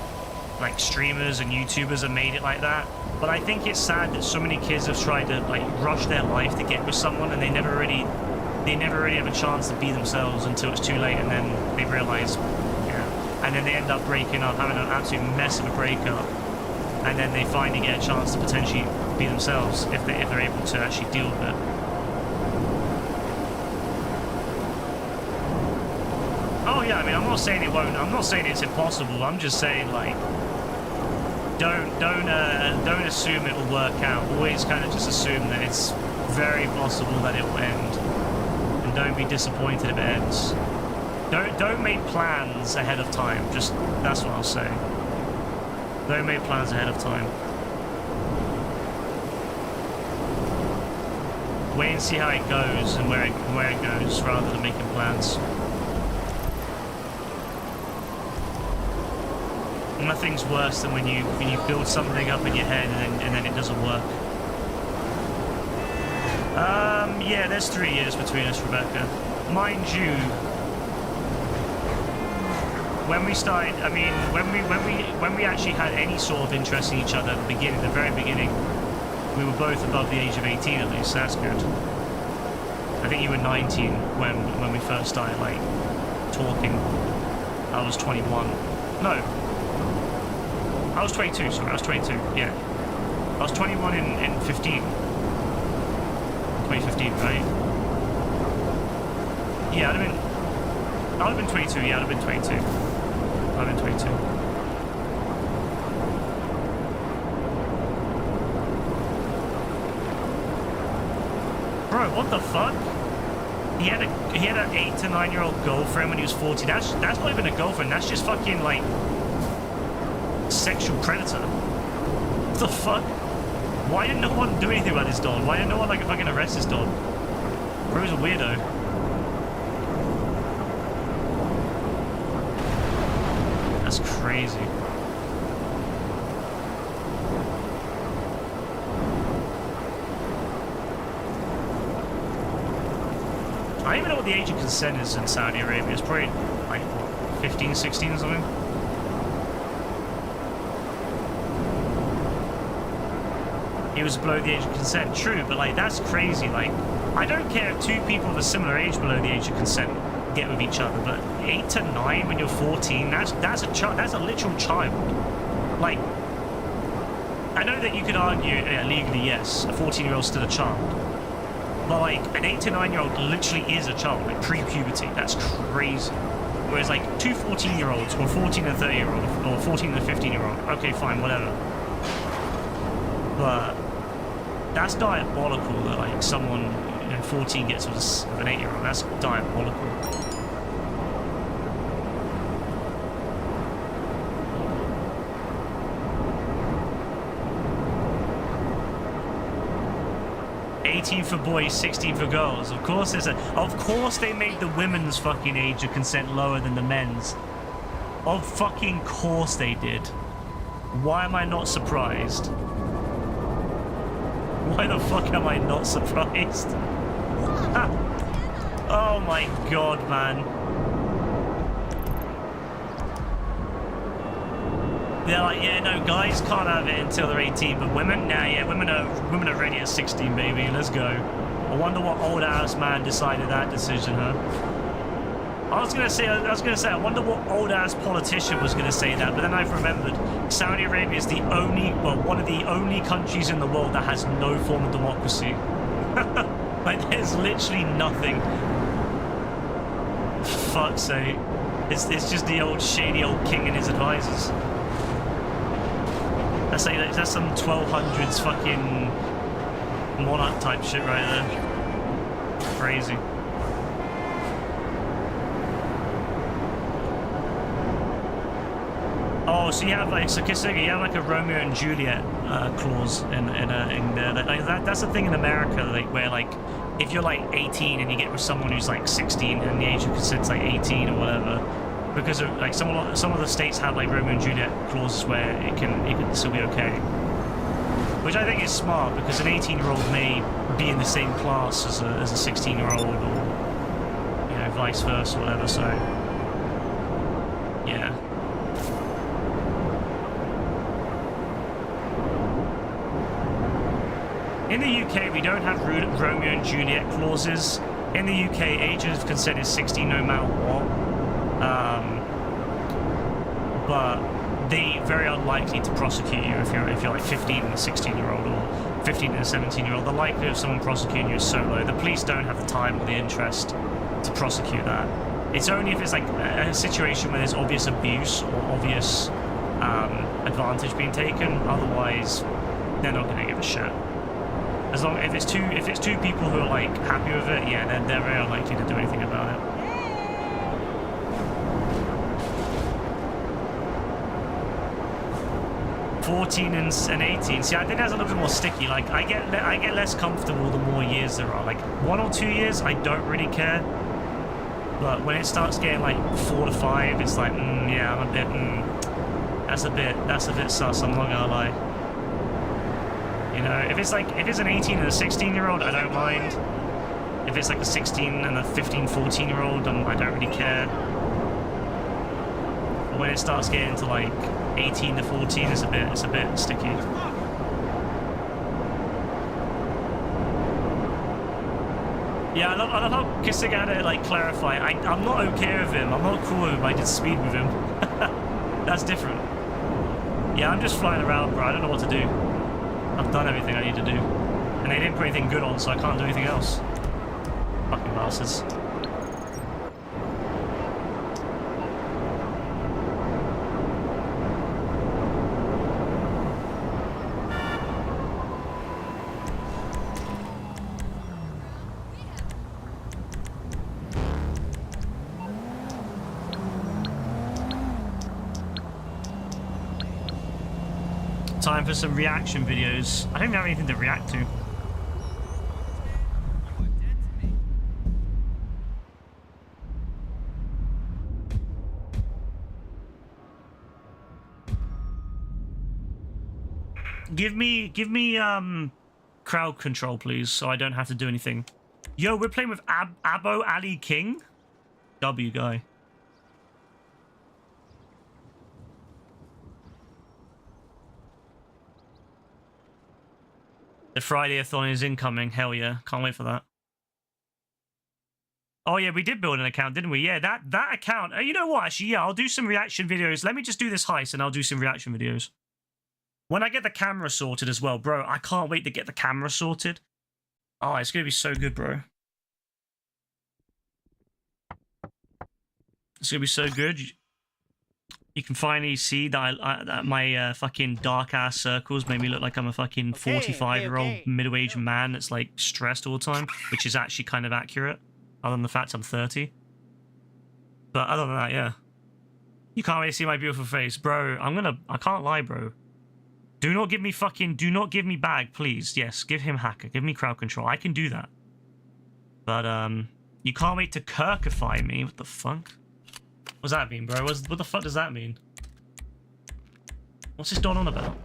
like streamers and YouTubers have made it like that. But I think it's sad that so many kids have tried to like rush their life to get with someone, and they never really have a chance to be themselves until it's too late, and then they realize, yeah, and then they end up breaking up, having an absolute mess of a breakup, and then they finally get a chance to potentially be themselves if they're able to actually deal with it. Oh yeah, I mean, I'm not saying it won't. I'm not saying it's impossible. I'm just saying, like, don't assume it will work out. Always kind of just assume that it's very possible that it will end, and don't be disappointed if it ends. Don't make plans ahead of time. Just that's what I'll say. Don't make plans ahead of time. Wait and see how it goes and where it goes, rather than making plans. Nothing's worse than when you build something up in your head and then it doesn't work. Yeah, there's 3 years between us, Rebecca. Mind you, when we started, I mean, when we actually had any sort of interest in each other at the beginning, the very beginning, we were both above the age of 18 at least. So that's good. I think you were 19 when we first started like talking. I was 21. No. I was 22, sorry, I was 22, yeah. I was 21 in 15. 2015, right? Yeah, I'd have been 22, yeah, I'd have been 22. I'd have been 22. Bro, what the fuck? He had an 8 to 9 year old girlfriend when he was 14. That's not even a girlfriend, that's just fucking like sexual predator. What the fuck? Why didn't no one do anything about this dog? Why didn't no one like fucking arrest this dog? Bro's a weirdo. That's crazy. I don't even know what the age of consent is in Saudi Arabia. It's probably like what, 15, 16 or something? He was below the age of consent, true, but like that's crazy. Like, I don't care if 2 people of a similar age below the age of consent get with each other, but 8 to 9 when you're 14, that's a child, that's a literal child. Like, I know that you could argue, yeah, legally, yes, a 14-year-old's still a child, but like an 8 to 9-year-old literally is a child, like pre-puberty. That's crazy. Whereas like 2 14-year-olds, or 14 and 30-year-old, or 14 and 15-year-old, okay, fine, whatever. But that's diabolical that like someone, you know, 14 gets with an 8-year-old. That's diabolical. 18 for boys, 16 for girls. Of course of course they made the women's fucking age of consent lower than the men's. Of fucking course they did. Why am I not surprised? Why the fuck am I not surprised? Oh my god, man. They're like, yeah, no, guys can't have it until they're 18, but women, nah, yeah, women are ready at 16, baby. Let's go. I wonder what old ass man decided that decision, huh? I was gonna say, I wonder what old ass politician was gonna say that, but then I've remembered Saudi Arabia is one of the only countries in the world that has no form of democracy. Like, there's literally nothing. Fuck's sake. It's just the old shady old king and his advisors. That's some 1200s fucking monarch type shit right there. Crazy. Oh, so you have like, so Kisuga, you have like a Romeo and Juliet clause in there. Like that's the thing in America, like where like if you're like 18 and you get with someone who's like 16 and the age of consent's like 18 or whatever, because of like some of the states have like Romeo and Juliet clauses where it can still be okay. Which I think is smart, because an 18-year-old may be in the same class as a 16-year-old, or you know, vice versa, or whatever. So yeah. In the UK, we don't have Romeo and Juliet clauses. In the UK, age of consent is 16 no matter what. But they're very unlikely to prosecute you if you're like 15 and a 16-year-old or 15 and a 17-year-old. The likelihood of someone prosecuting you is so low. The police don't have the time or the interest to prosecute that. It's only if it's like a situation where there's obvious abuse or obvious advantage being taken. Otherwise, they're not going to give a shit. As long if it's two people who are like happy with it, yeah, they're very unlikely to do anything about it. $14 and 18. See, I think that's a little bit more sticky. Like I get less comfortable the more years there are. Like 1 or 2 years, I don't really care. But when it starts getting like 4 to 5, it's like, yeah, I'm a bit, that's a bit sus. I'm not gonna lie. You know, if it's an 18 and a 16-year-old, I don't mind. If it's like a 16 and a 15, 14-year-old, I don't really care. But when it starts getting to like 18 to 14, it's a bit sticky. Yeah, I love how Kissing had to like clarify. I'm not okay with him. I'm not cool with him. I did speed with him. That's different. Yeah, I'm just flying around, bro. I don't know what to do. I've done everything I need to do. And they didn't put anything good on, so I can't do anything else. Fucking bastards. Time for some reaction videos. I don't have anything to react to. Give me crowd control, please, so I don't have to do anything. Yo, we're playing with Abo Ali King. W guy. The Friday-a-thon is incoming. Hell yeah. Can't wait for that. Oh yeah, we did build an account, didn't we? Yeah, that account. You know what? Actually, yeah, I'll do some reaction videos. Let me just do this heist and I'll do some reaction videos. When I get the camera sorted as well, bro, I can't wait to get the camera sorted. Oh, it's going to be so good, bro. It's going to be so good. You can finally see that, that my fucking dark-ass circles made me look like I'm a fucking 45-year-old middle-aged man that's, like, stressed all the time, which is actually kind of accurate, other than the fact I'm 30. But other than that, yeah. You can't really see my beautiful face. Bro, I can't lie, bro. Do not give me fucking... Do not give me bag, please. Yes, give him hacker. Give me crowd control. I can do that. But, you can't wait to Kirkify me. What the fuck? What's that mean, bro? What the fuck does that mean? What's this going on about?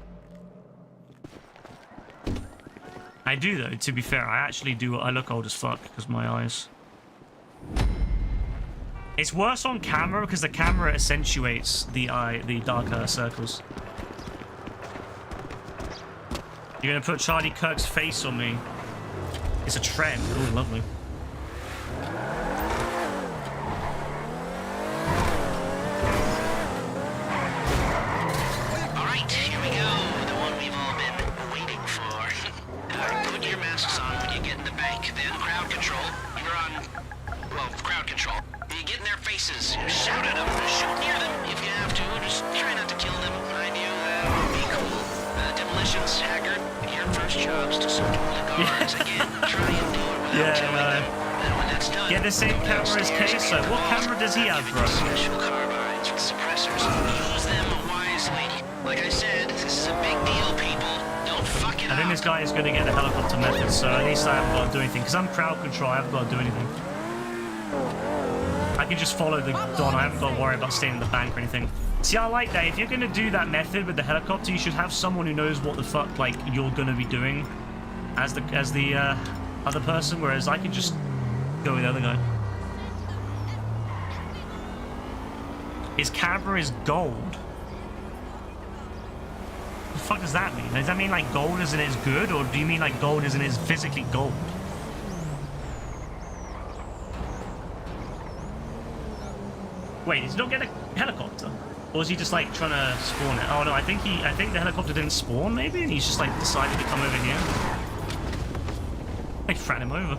I do, though, to be fair. I actually do. I look old as fuck because of my eyes. It's worse on camera because the camera accentuates the darker circles. You're gonna put Charlie Kirk's face on me. It's a trend. Oh, lovely. Alright, here we go. The one we've all been waiting for. Put your masks on when you get in the bank. Then crowd control. You're on... well, crowd control. You get in their faces. Shout at them. Shoot near them if you have to. Just try not to kill them. Mind you, that would be cool. Demolitions, Haggard. Your first job's to subdue the guards. Again, try and do it without telling them. And when that's done... Get the same camera as Cayo. What camera does he have, bro? Special carbines with suppressors. Use them wisely. Like I said, this is a big deal, people. Don't fuck it up. I think this guy is going to get the helicopter method, so at least I haven't got to do anything. Because I'm crowd control, I haven't got to do anything. I can just follow the Don. I haven't got to worry about staying in the bank or anything. See, I like that. If you're going to do that method with the helicopter, you should have someone who knows what the fuck, like, you're going to be doing as the other person, whereas I can just go with the other guy. His camera is gold. What the fuck does that mean? Does that mean, like, gold isn't as good, or do you mean, like, gold isn't as physically gold? Wait, is he not getting a helicopter? Or is he just like trying to spawn it? Oh no, I think the helicopter didn't spawn maybe, and he's just like decided to come over here. They ran him over.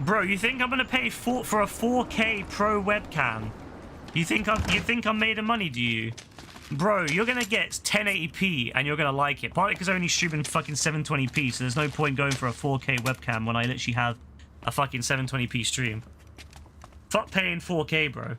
Bro, you think I'm gonna pay for a 4K Pro webcam? You think I'm made of money, do you? Bro, you're gonna get 1080p and you're gonna like it. Partly because I only stream in fucking 720p, so there's no point going for a 4K webcam when I literally have a fucking 720p stream. Fuck paying 4K, bro.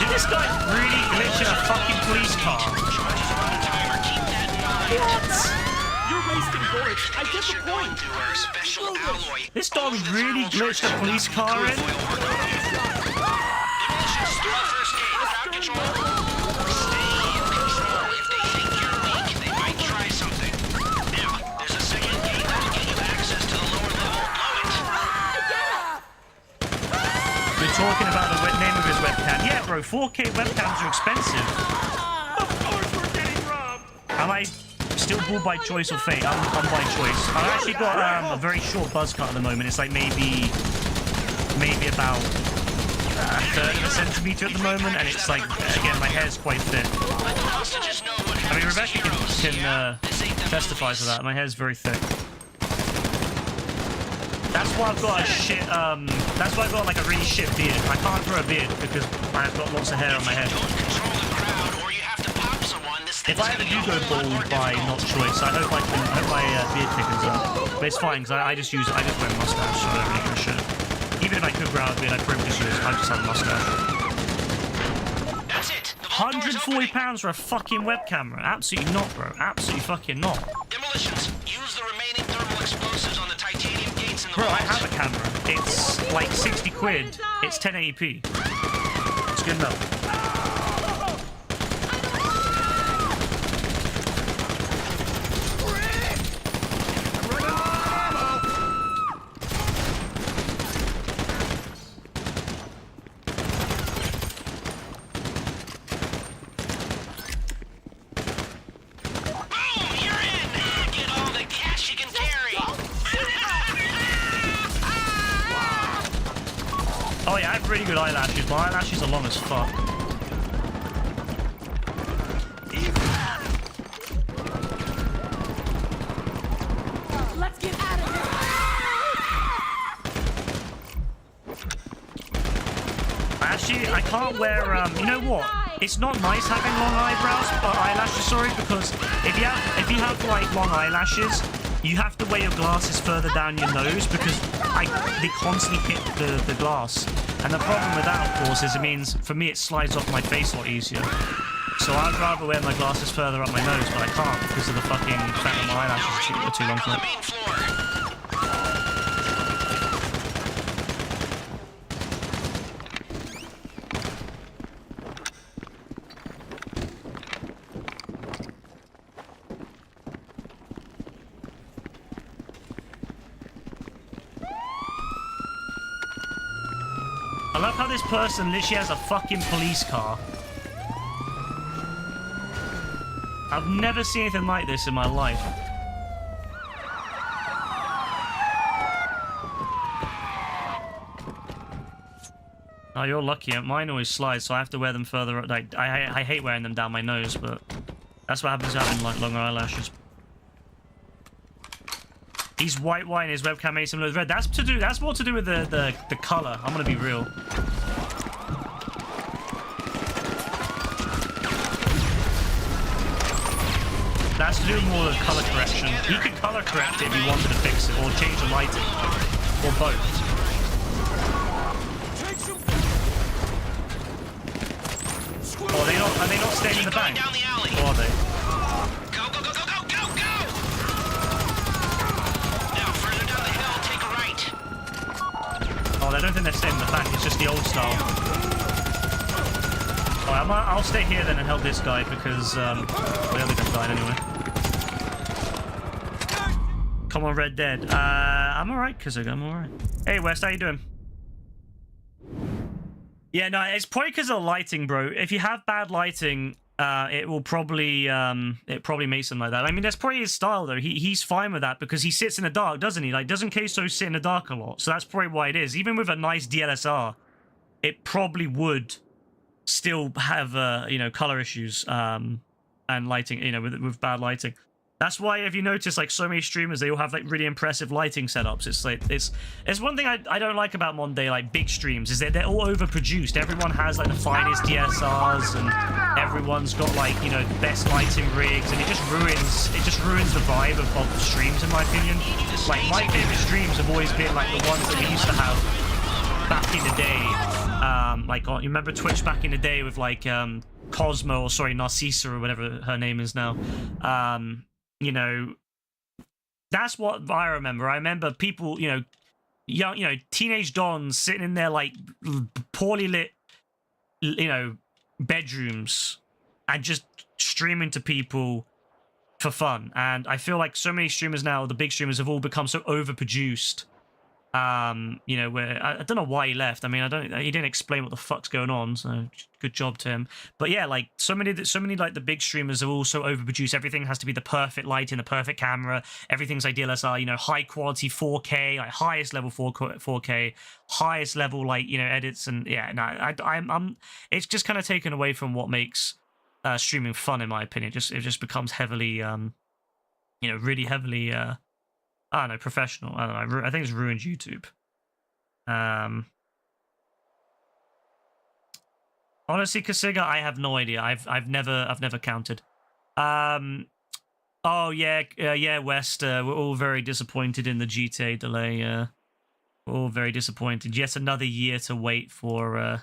This guy really glitched in a fucking police car. What? You're wasting bullets. I get the point. This dog really glitched a police car in. Talking about the name of his webcam. Yeah, bro, 4K webcams are expensive. Of course we're getting robbed. Am I still bald by choice or fate? I'm by choice. I've actually got a very short buzz cut at the moment. It's like maybe about a third of a centimeter at the moment, and it's like, again, my hair's quite thick. I mean, Rebecca can testify to that. My hair's very thick. That's why I've got a shit, that's why I've got like a really shit beard. I can't grow a beard because I've got lots of hair on my head. If I ever do go bald by not choice, I hope my beard thickens up. But it's fine because I just wear a mustache, so I don't really give a shit. Even if I could grow out a beard, I'd probably just have a mustache. £140 for a fucking web camera? Absolutely not, bro. Absolutely fucking not. Demolitions. Use the remaining thermal explosives on the titanium gates in the Bro, I have a camera. It's like 60 quid. It's 1080p. It's good enough. Oh yeah, I have really good eyelashes. My eyelashes are long as fuck. I can't wear you know what? It's not nice having long eyebrows, but eyelashes, sorry, because if you have like long eyelashes, you have to wear your glasses further down your nose because they constantly hit the glass. And the problem with that, of course, is it means for me it slides off my face a lot easier. So I'd rather wear my glasses further up my nose, but I can't because of the fucking fact that my eyelashes are too long for it. I love how this person literally has a fucking police car. I've never seen anything like this in my life. Oh, you're lucky. Mine always slides, so I have to wear them further up. Like, I hate wearing them down my nose, but that's what happens having like longer eyelashes. He's white and his webcam made some red. That's more to do with the color. I'm gonna be real. That's to do with more of color correction. He could color correct it if he wanted to fix it, or change the lighting, or both. Oh, are they not staying in the bank? Or are they? Go, go, go, go, go, go, go! Now, further down the hill, take a right. Oh, I don't think they're staying in the bank. It's just the old style. Alright, I'll stay here then and help this guy because the other guy died anyway. Come on, Red Dead. I'm alright, Kazuga. I'm alright. Hey, West, how you doing? Yeah, no, it's probably because of the lighting, bro. If you have bad lighting, it will probably makes him like that. I mean, that's probably his style though. He's fine with that because he sits in the dark, doesn't he? Like, doesn't Queso sit in the dark a lot? So that's probably why it is. Even with a nice DLSR, it probably would still have color issues and lighting, with bad lighting. That's why, if you notice, like, so many streamers, they all have, like, really impressive lighting setups. It's, like, it's one thing I don't like about modern day, like, big streams, is that they're all overproduced. Everyone has, like, the finest DSLRs, and everyone's got, like, the best lighting rigs, and it just ruins the vibe of streams, in my opinion. Like, my favorite streams have always been, like, the ones that we used to have back in the day. You remember Twitch back in the day with, like, Cosmo, or, sorry, Narcissa, or whatever her name is now. That's what I remember. I remember people, young, teenage dons sitting in their, like, poorly lit, bedrooms and just streaming to people for fun. And I feel like so many streamers now, the big streamers, have all become so overproduced. Where I don't know why he left. I mean, he didn't explain what the fuck's going on, so good job to him. But yeah, like so many like the big streamers are also overproduced. Everything has to be the perfect lighting, the perfect camera. Everything's like DLSR, high quality 4K, like highest level 4K, highest level edits, and yeah, no, I'm it's just kind of taken away from what makes streaming fun, in my opinion. It just becomes heavily really heavily I don't know, professional. I don't know. I think it's ruined YouTube. Honestly, Kasiga, I have no idea. I've never counted. Oh yeah, West. We're all very disappointed in the GTA delay. We're all very disappointed. Yet another year to wait for.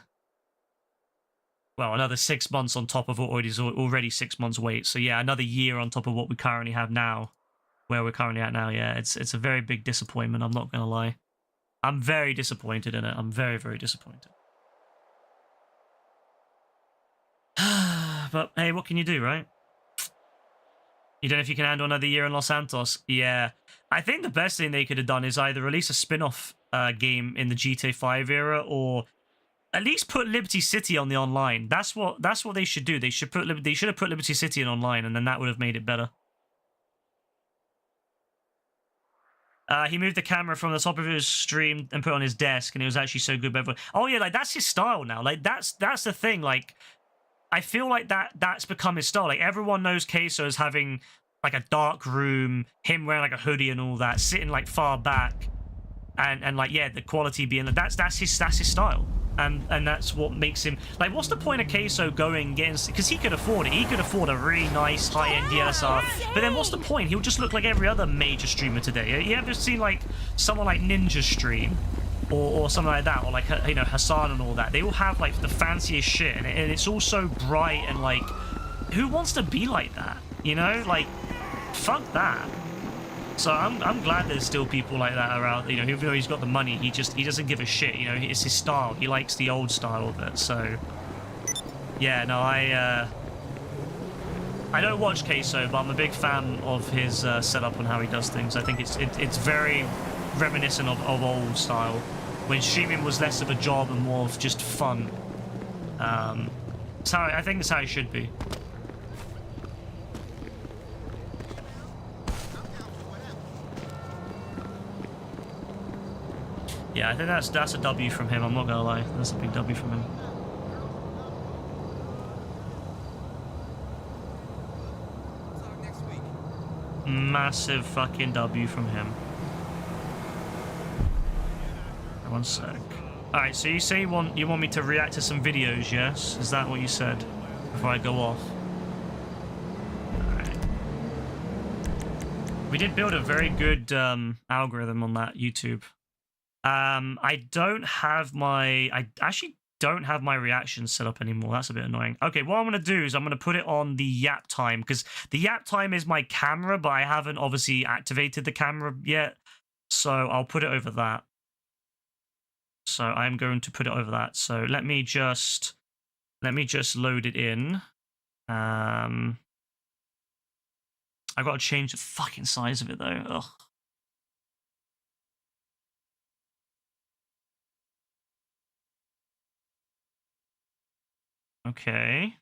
Another 6 months on top of what is already 6 months wait. So yeah, another year on top of what we currently have now. Where we're currently at now, yeah, it's a very big disappointment. I'm not gonna lie, I'm very disappointed in it. I'm very, very disappointed. But hey, what can you do, right? You don't know if you can handle another year in Los Santos. Yeah, I think the best thing they could have done is either release a spin-off game in the GTA 5 era, or at least put Liberty City on the online. That's what they should do. They should have put Liberty City in online, and then that would have made it better. He moved the camera from the top of his stream and put it on his desk, and it was actually so good. Oh yeah, like that's his style now. Like that's the thing. Like I feel like that's become his style. Like everyone knows Queso as having like a dark room, him wearing like a hoodie and all that, sitting like far back, and like yeah, the quality being like that's his style. and that's what makes him like. What's the point of Queso going against? Because he could afford it. He could afford a really nice high-end DSLR. But then what's the point? He'll just look like every other major streamer today. You ever seen like someone like Ninja stream? Or something like that, or like, you know, Hassan and all that. They all have like the fanciest shit, and it's all so bright, and like, who wants to be like that? You know, like, fuck that. So I'm glad there's still people like that around. You know, even though he's got the money, he doesn't give a shit. You know, it's his style. He likes the old style of it. So yeah, no, I don't watch Queso, but I'm a big fan of his setup and how he does things. I think it's very reminiscent of old style, when streaming was less of a job and more of just fun. So I think it's how it should be. Yeah, I think that's a W from him. I'm not gonna lie, that's a big W from him. Massive fucking W from him. One sec. Alright, so you say you want me to react to some videos, yes? Is that what you said before I go off? Alright. We did build a very good algorithm on that YouTube. I actually don't have my reactions set up anymore. That's a bit annoying. Okay, what I'm going to do is I'm going to put it on the yap time, because the yap time is my camera, but I haven't obviously activated the camera yet. So I'll put it over that. So I'm going to put it over that. So let me just load it in. I got to change the fucking size of it though. Ugh. Okay.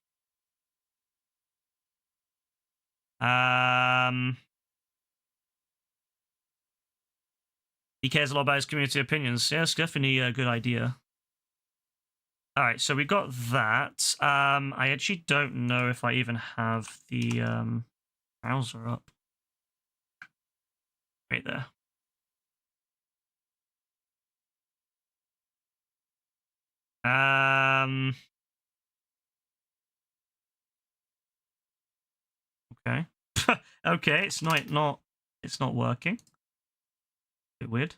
He cares a lot about his community opinions. Yeah, it's definitely a good idea. All right, so we got that. I actually don't know if I even have the browser up. Right there. Okay. Okay, it's not working. Bit weird.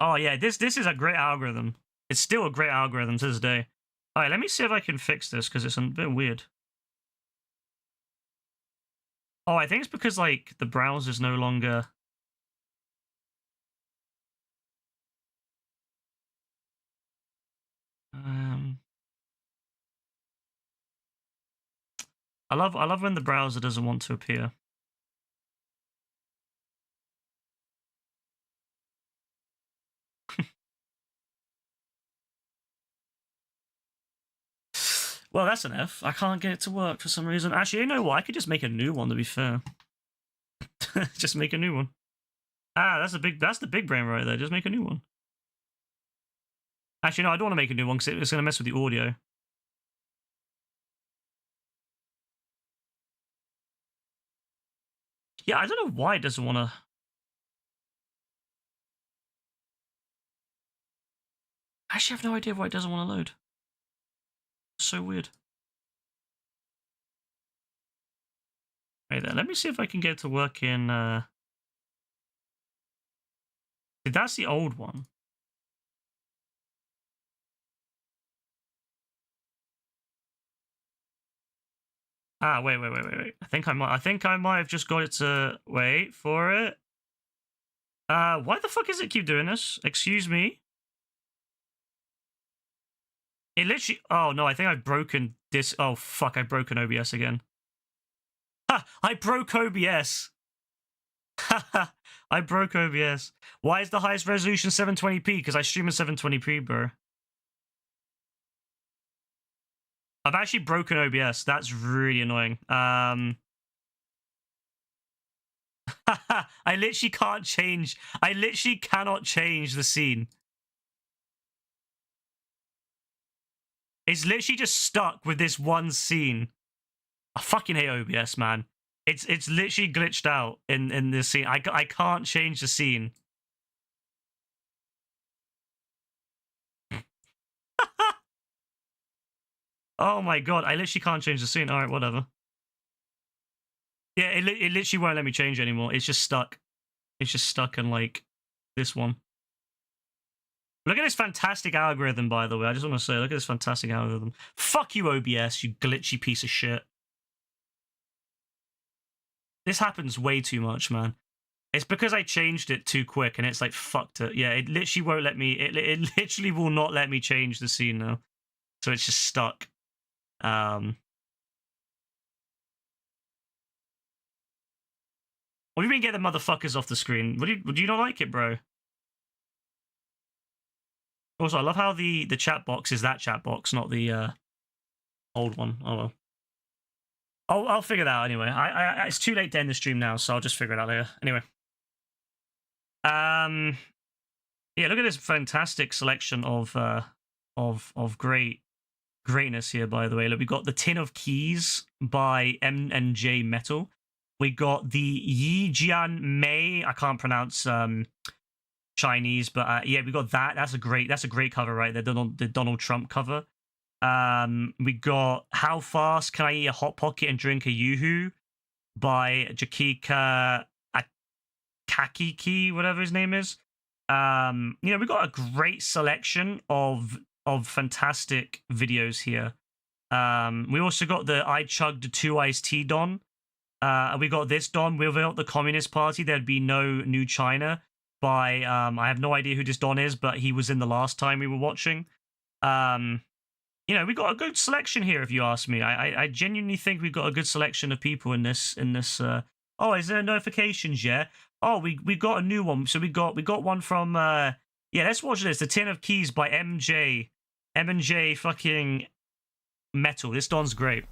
Oh yeah, this is a great algorithm. It's still a great algorithm to this day. All right, let me see if I can fix this, because it's a bit weird. Oh, I think it's because like the browser's no longer. I love when the browser doesn't want to appear. Well, that's an F. I can't get it to work for some reason. Actually, you know what? I could just make a new one, to be fair. Just make a new one. Ah, that's the big brain right there. Just make a new one. Actually, no, I don't want to make a new one because it's going to mess with the audio. Yeah, I don't know why it doesn't want to. Actually, I have no idea why it doesn't want to load. So weird. Right there. Let me see if I can get it to work in. That's the old one. Ah, wait. I think I might have just got it to wait for it. Why the fuck is it keep doing this? Excuse me. It literally. Oh no, I think I've broken this. Oh fuck, I've broken OBS again. Ha! I broke OBS. Haha, I broke OBS. Why is the highest resolution 720p? Because I stream in 720p, bro. I've actually broken OBS. That's really annoying. I literally can't change. I literally cannot change the scene. It's literally just stuck with this one scene. I fucking hate OBS, man. It's literally glitched out in this scene. I can't change the scene. Oh my god, I literally can't change the scene. Alright, whatever. Yeah, it literally won't let me change anymore. It's just stuck. It's just stuck in, like, this one. Look at this fantastic algorithm, by the way. I just want to say, look at this fantastic algorithm. Fuck you, OBS, you glitchy piece of shit. This happens way too much, man. It's because I changed it too quick, and it's like, fucked it. Yeah, it literally won't let me... It literally will not let me change the scene now. So it's just stuck. What do you mean get the motherfuckers off the screen? Would you not like it, bro? Also, I love how the chat box is that chat box, not the old one. Oh well. I'll figure that out anyway. It's too late to end the stream now, so I'll just figure it out later. Anyway. Yeah, look at this fantastic selection of greatness here, by the way. Look, we got the Tin of Keys by M&J Metal. We got the Yi Jian Mei. I can't pronounce Chinese, but yeah, we got that. That's a great cover right there. The Donald Trump cover. We got How Fast Can I Eat a Hot Pocket and Drink a Yoo-Hoo by Jakika Kakiki, whatever his name is. You know, we got a great selection of fantastic videos here. We also got the I Chugged 2 Iced Tea Don. We got this Don. Without the Communist Party, there'd be no New China by, I have no idea who this Don is, but he was in the last time we were watching. You know, we got a good selection here, if you ask me. I genuinely think we've got a good selection of people in this, oh, is there notifications yet? Oh, we got a new one. So we got one from, yeah, let's watch this. The Tin of Keys by M&J fucking Metal. This Don's great.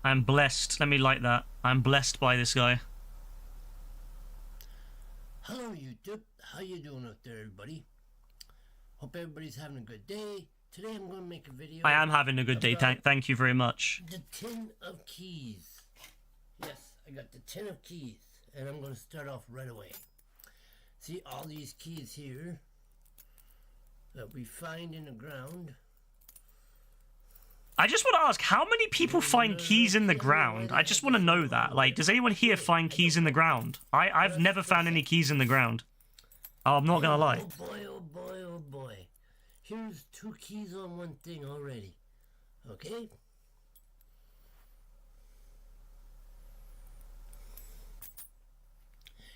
I'm blessed. Let me like that. I'm blessed by this guy. Hello, YouTube. How you doing out there, everybody? Hope everybody's having a good day. Today I'm going to make a video. I am having a good day. Thank you very much. The Tin of Keys. Yes, I got the Tin of Keys. And I'm going to start off right away. See all these keys here that we find in the ground. I just want to ask, how many people find keys in the ground? I just want to know that. Like, does anyone here find keys in the ground? I've never found any keys in the ground. Oh, I'm not going to lie. Oh boy, oh boy, oh boy. Here's 2 keys on one thing already. Okay?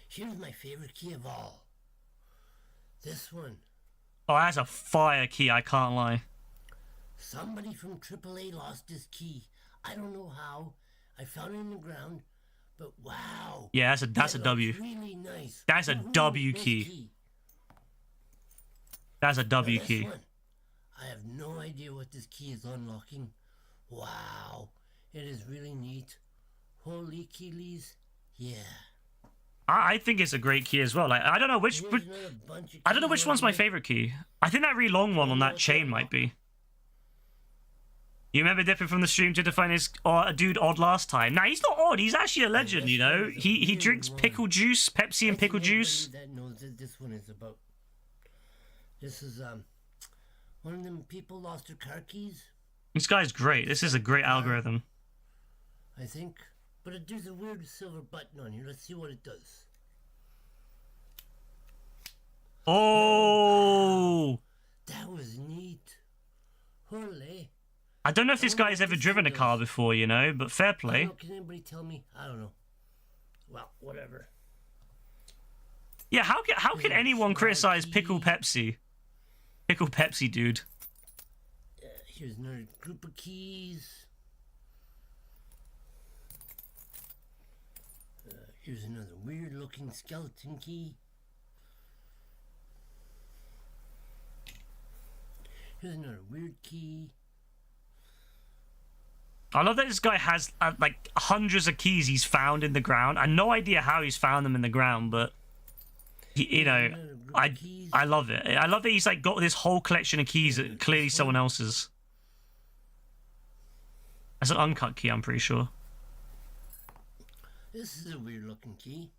Here's my favorite key of all. This one. Oh, that's a fire key, I can't lie. Somebody from AAA lost his key. I don't know how. I found it in the ground, but wow. Yeah, that's a W. Really nice. That's a W key. That's a W key. One, I have no idea what this key is unlocking. Wow, it is really neat. Holy keys, yeah. I think it's a great key as well. Like, I don't know which one's my favorite key. I think that really long one on that chain might be. You remember dipping from the stream to define his dude odd last time? Nah, he's not odd. He's actually a legend, you know. He drinks pickle juice, Pepsi and pickle juice. That knows that this one is about. This is one of them people lost their car keys. This guy's great. This is a great algorithm. I think, but there's a weird silver button on here. Let's see what it does. Oh, that was neat. Holy. I don't know if this guy's ever driven a car before, you know, but fair play. Can anybody tell me? I don't know. Well, whatever. Yeah, how can anyone criticize Pickle Pepsi? Pickle Pepsi, dude. Here's another group of keys. Here's another weird-looking skeleton key. Here's another weird key. I love that this guy has like hundreds of keys he's found in the ground. I have no idea how he's found them in the ground, but you know, I love it. I love that he's like got this whole collection of keys that clearly someone else's. That's an uncut key, I'm pretty sure. This is a weird looking key.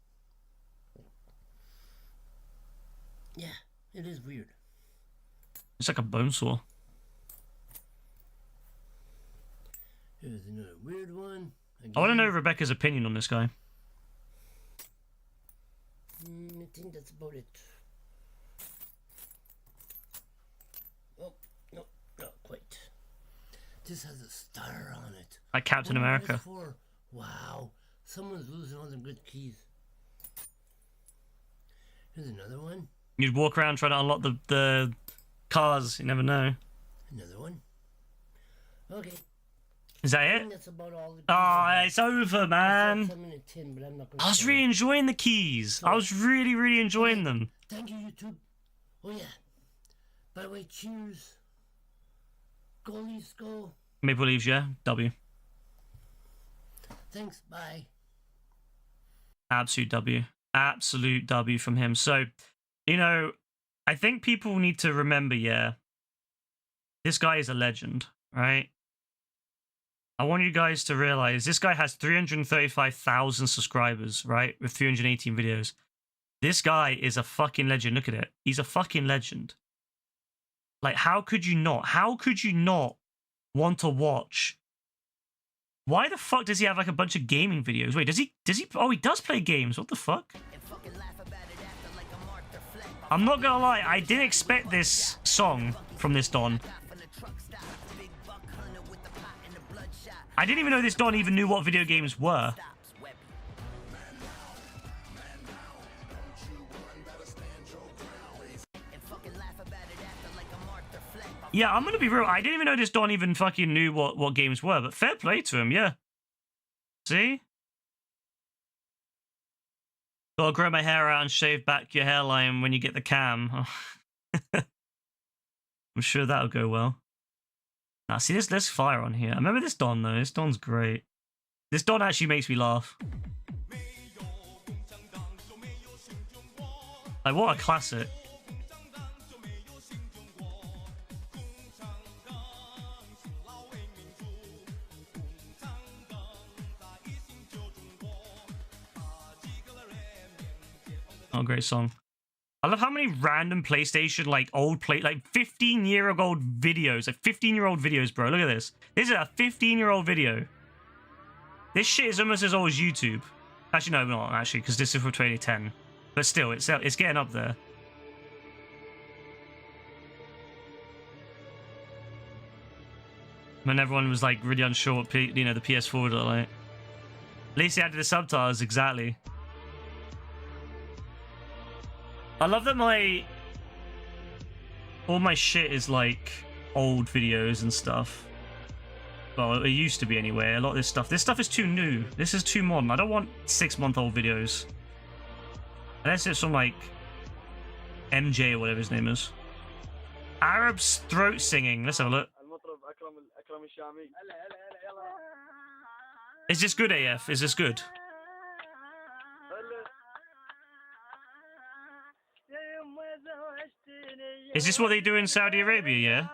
Yeah, it is weird. It's like a bone saw. Here's another weird one. Again. I want to know Rebecca's opinion on this guy. I think that's about it. Oh, no, not quite. This has a star on it. Like Captain What America. is for? Wow, someone's losing all their good keys. Here's another one. You'd walk around trying to unlock the cars. You never know. Another one. Okay. Is that I it? think that's about all the keys Oh, I have. it's over, I man. saw some in a tin, but I'm not gonna I was tell really you. enjoying the keys. I was really, really enjoying them. Thank you, YouTube. Oh yeah. By the way, cheers. Go Leafs, go. Maple Leafs, yeah. W. Thanks. Bye. Absolute W. Absolute W from him. So, you know, I think people need to remember, yeah, this guy is a legend, right? I want you guys to realize this guy has 335,000 subscribers, right? With 318 videos. This guy is a fucking legend. Look at it. He's a fucking legend. Like, how could you not? How could you not want to watch? Why the fuck does he have like a bunch of gaming videos? Wait, does he? Oh, he does play games. What the fuck? I'm not gonna lie. I didn't expect this song from this Don. I didn't even know this Don even knew what video games were. Yeah, I'm gonna be real. I didn't even know this Don even fucking knew what games were, but fair play to him, yeah. See? Gotta grow my hair out and shave back your hairline when you get the cam. I'm sure that'll go well. Now, see, there's fire on here. I remember this Don, though. This Don's great. This Don actually makes me laugh. Like, what a classic. Oh, great song. I love how many random PlayStation, like, like 15-year-old videos. Like, 15-year-old videos, bro. Look at this. This is a 15-year-old video. This shit is almost as old as YouTube. Actually, no, not actually, because this is from 2010. But still, it's getting up there. When everyone was, like, really unsure what, the PS4 would look like. At least they added the subtitles, exactly. I love that all my shit is like old videos and stuff. Well, it used to be anyway. A lot of this stuff is too new. This is too modern. I don't want 6-month-old videos. Unless it's from like MJ or whatever his name is. Arab's throat singing. Let's have a look. Is this good, AF? Is this good? Is this what they do in Saudi Arabia, yeah?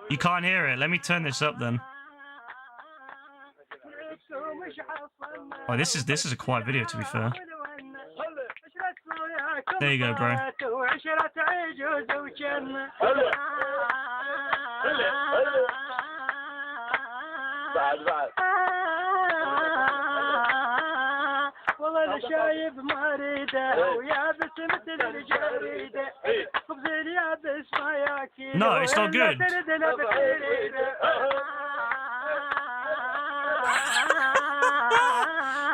You can't hear it. Let me turn this up then. Oh, this is a quiet video, to be fair. There you go, bro. No, it's not good.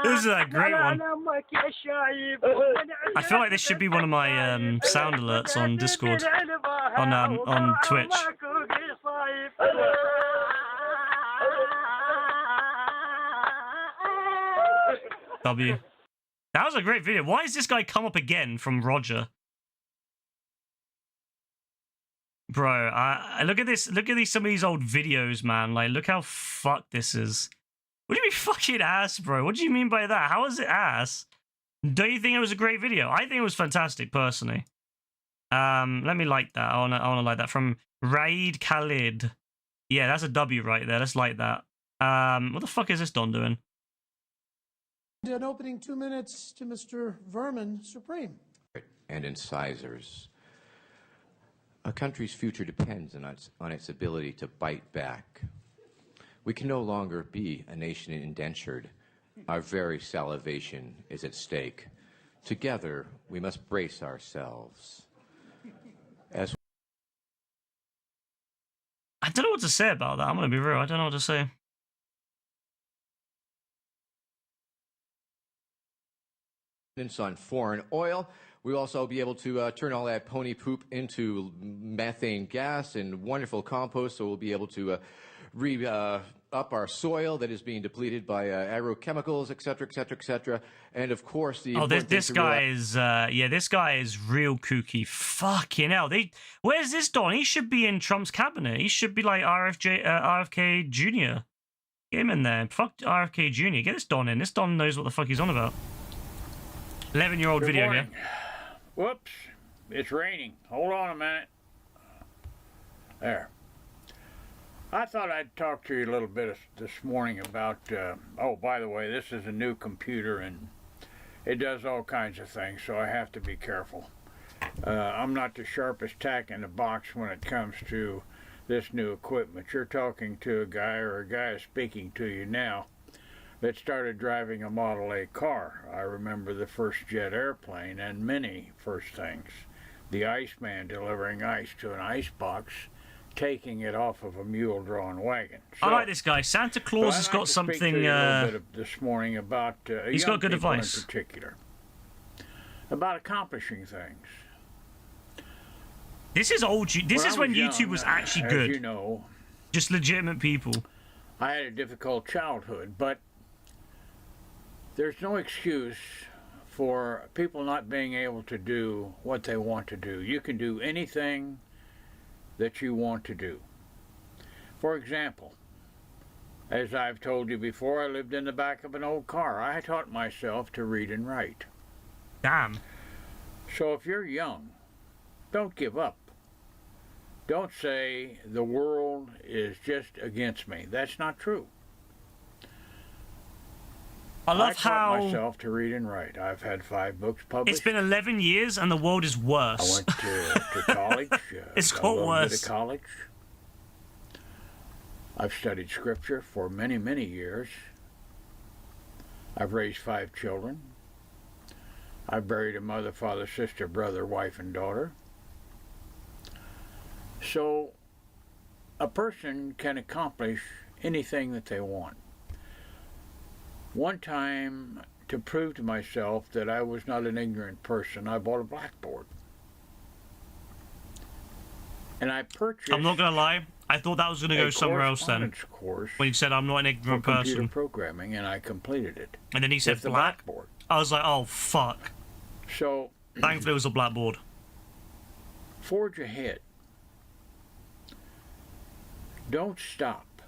This is a great one. I feel like this should be one of my sound alerts on Discord, on Twitch. W. That was a great video. Why has this guy come up again from Roger? Bro, I look at this. Look at some of these old videos, man. Like, look how fucked this is. What do you mean fucking ass, bro? What do you mean by that? How is it ass? Don't you think it was a great video? I think it was fantastic, personally. Let me like that. I wanna like that from Raid Khalid. Yeah, that's a W right there. Let's like that. What the fuck is this Don doing? An opening 2 minutes to Mr. Vermin Supreme. And incisors. A country's future depends on its ability to bite back. We can no longer be a nation indentured. Our very salivation is at stake. Together, we must brace ourselves. As I don't know what to say about that. I'm going to be real. I don't know what to say. on foreign oil, we'll also be able to turn all that pony poop into methane gas and wonderful compost, so we'll be able to up our soil that is being depleted by agrochemicals, et cetera, et cetera, et cetera. And of course, the this guy is this guy is real kooky. Fucking hell! Where's this Don? He should be in Trump's cabinet. He should be like RFK Jr. Get him in there. Fuck RFK Jr. Get this Don in. This Don knows what the fuck he's on about. 11-year-old video morning. here. Whoops, it's raining. Hold on a minute. There. I thought I'd talk to you a little bit this morning about, oh, by the way, this is a new computer and it does all kinds of things, so I have to be careful. I'm not the sharpest tack in the box when it comes to this new equipment. You're talking to a guy, or a guy is speaking to you now, that started driving a Model A car. I remember the first jet airplane and many first things. The Iceman delivering ice to an icebox, taking it off of a mule-drawn wagon. So, I like this guy. Santa Claus has got something. To you a little bit this morning about he's young got good people advice in particular, about accomplishing things. This is old. This is when YouTube was actually good. As you know, just legitimate people. I had a difficult childhood, but there's no excuse for people not being able to do what they want to do. You can do anything that you want to do. For example, as I've told you before, I lived in the back of an old car. I taught myself to read and write. Damn. So if you're young, don't give up. Don't say the world is just against me. That's not true. I love taught myself to read and write. I've had 5 books published. It's been 11 years and the world is worse. I went to college. It's got worse. To college. I've studied scripture for many, many years. I've raised 5 children. I've buried a mother, father, sister, brother, wife, and daughter. So a person can accomplish anything that they want. One time, to prove to myself that I was not an ignorant person, I bought a blackboard. And I purchased... I'm not going to lie. I thought that was going to go somewhere else then. Course when you said I'm not an ignorant for person. Computer programming, and I completed it. And then he said blackboard. I was like, oh, fuck. So... Thankfully it was a blackboard. Forge ahead. Don't stop.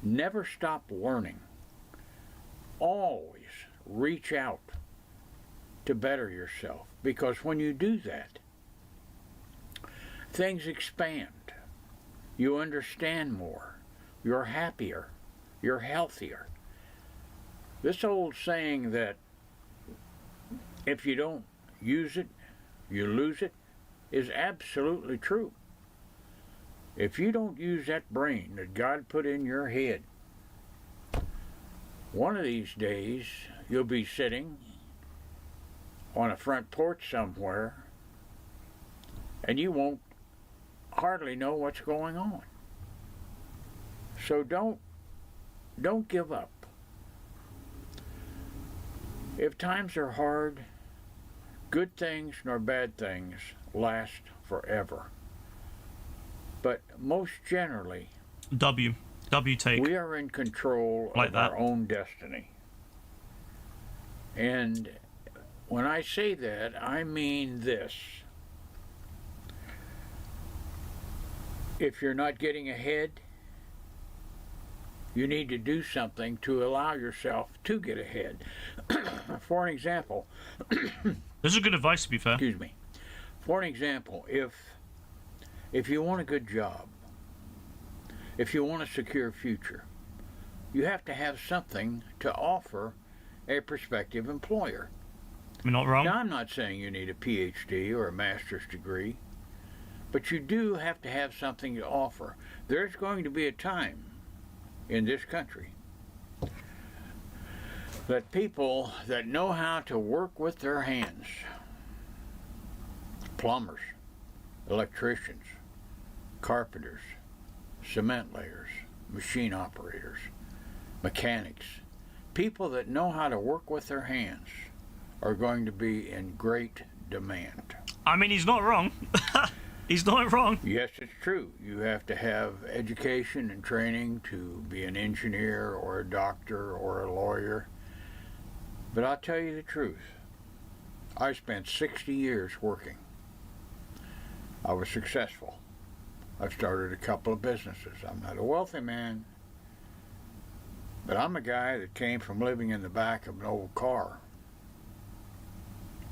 Never stop learning. Always reach out to better yourself, because when you do that, things expand. You understand more. You're happier. You're healthier. This old saying that if you don't use it, you lose it, is absolutely true. If you don't use that brain that God put in your head, one of these days you'll be sitting on a front porch somewhere and you won't hardly know what's going on. So don't give up. If times are hard, good things nor bad things last forever. But most generally, W take. We are in control of our own destiny. And when I say that, I mean this. If you're not getting ahead, you need to do something to allow yourself to get ahead. For an example... This is good advice, to be fair. Excuse me. For an example, if you want a good job, if you want a secure future, you have to have something to offer a prospective employer. You're not wrong. Now, I'm not saying you need a PhD or a master's degree, but you do have to have something to offer. There's going to be a time in this country that people that know how to work with their hands, plumbers, electricians, carpenters, cement layers, machine operators, mechanics, people that know how to work with their hands are going to be in great demand. I mean, he's not wrong. He's not wrong. Yes, it's true. You have to have education and training to be an engineer or a doctor or a lawyer. But I'll tell you the truth. I spent 60 years working. I was successful. I've started a couple of businesses. I'm not a wealthy man, but I'm a guy that came from living in the back of an old car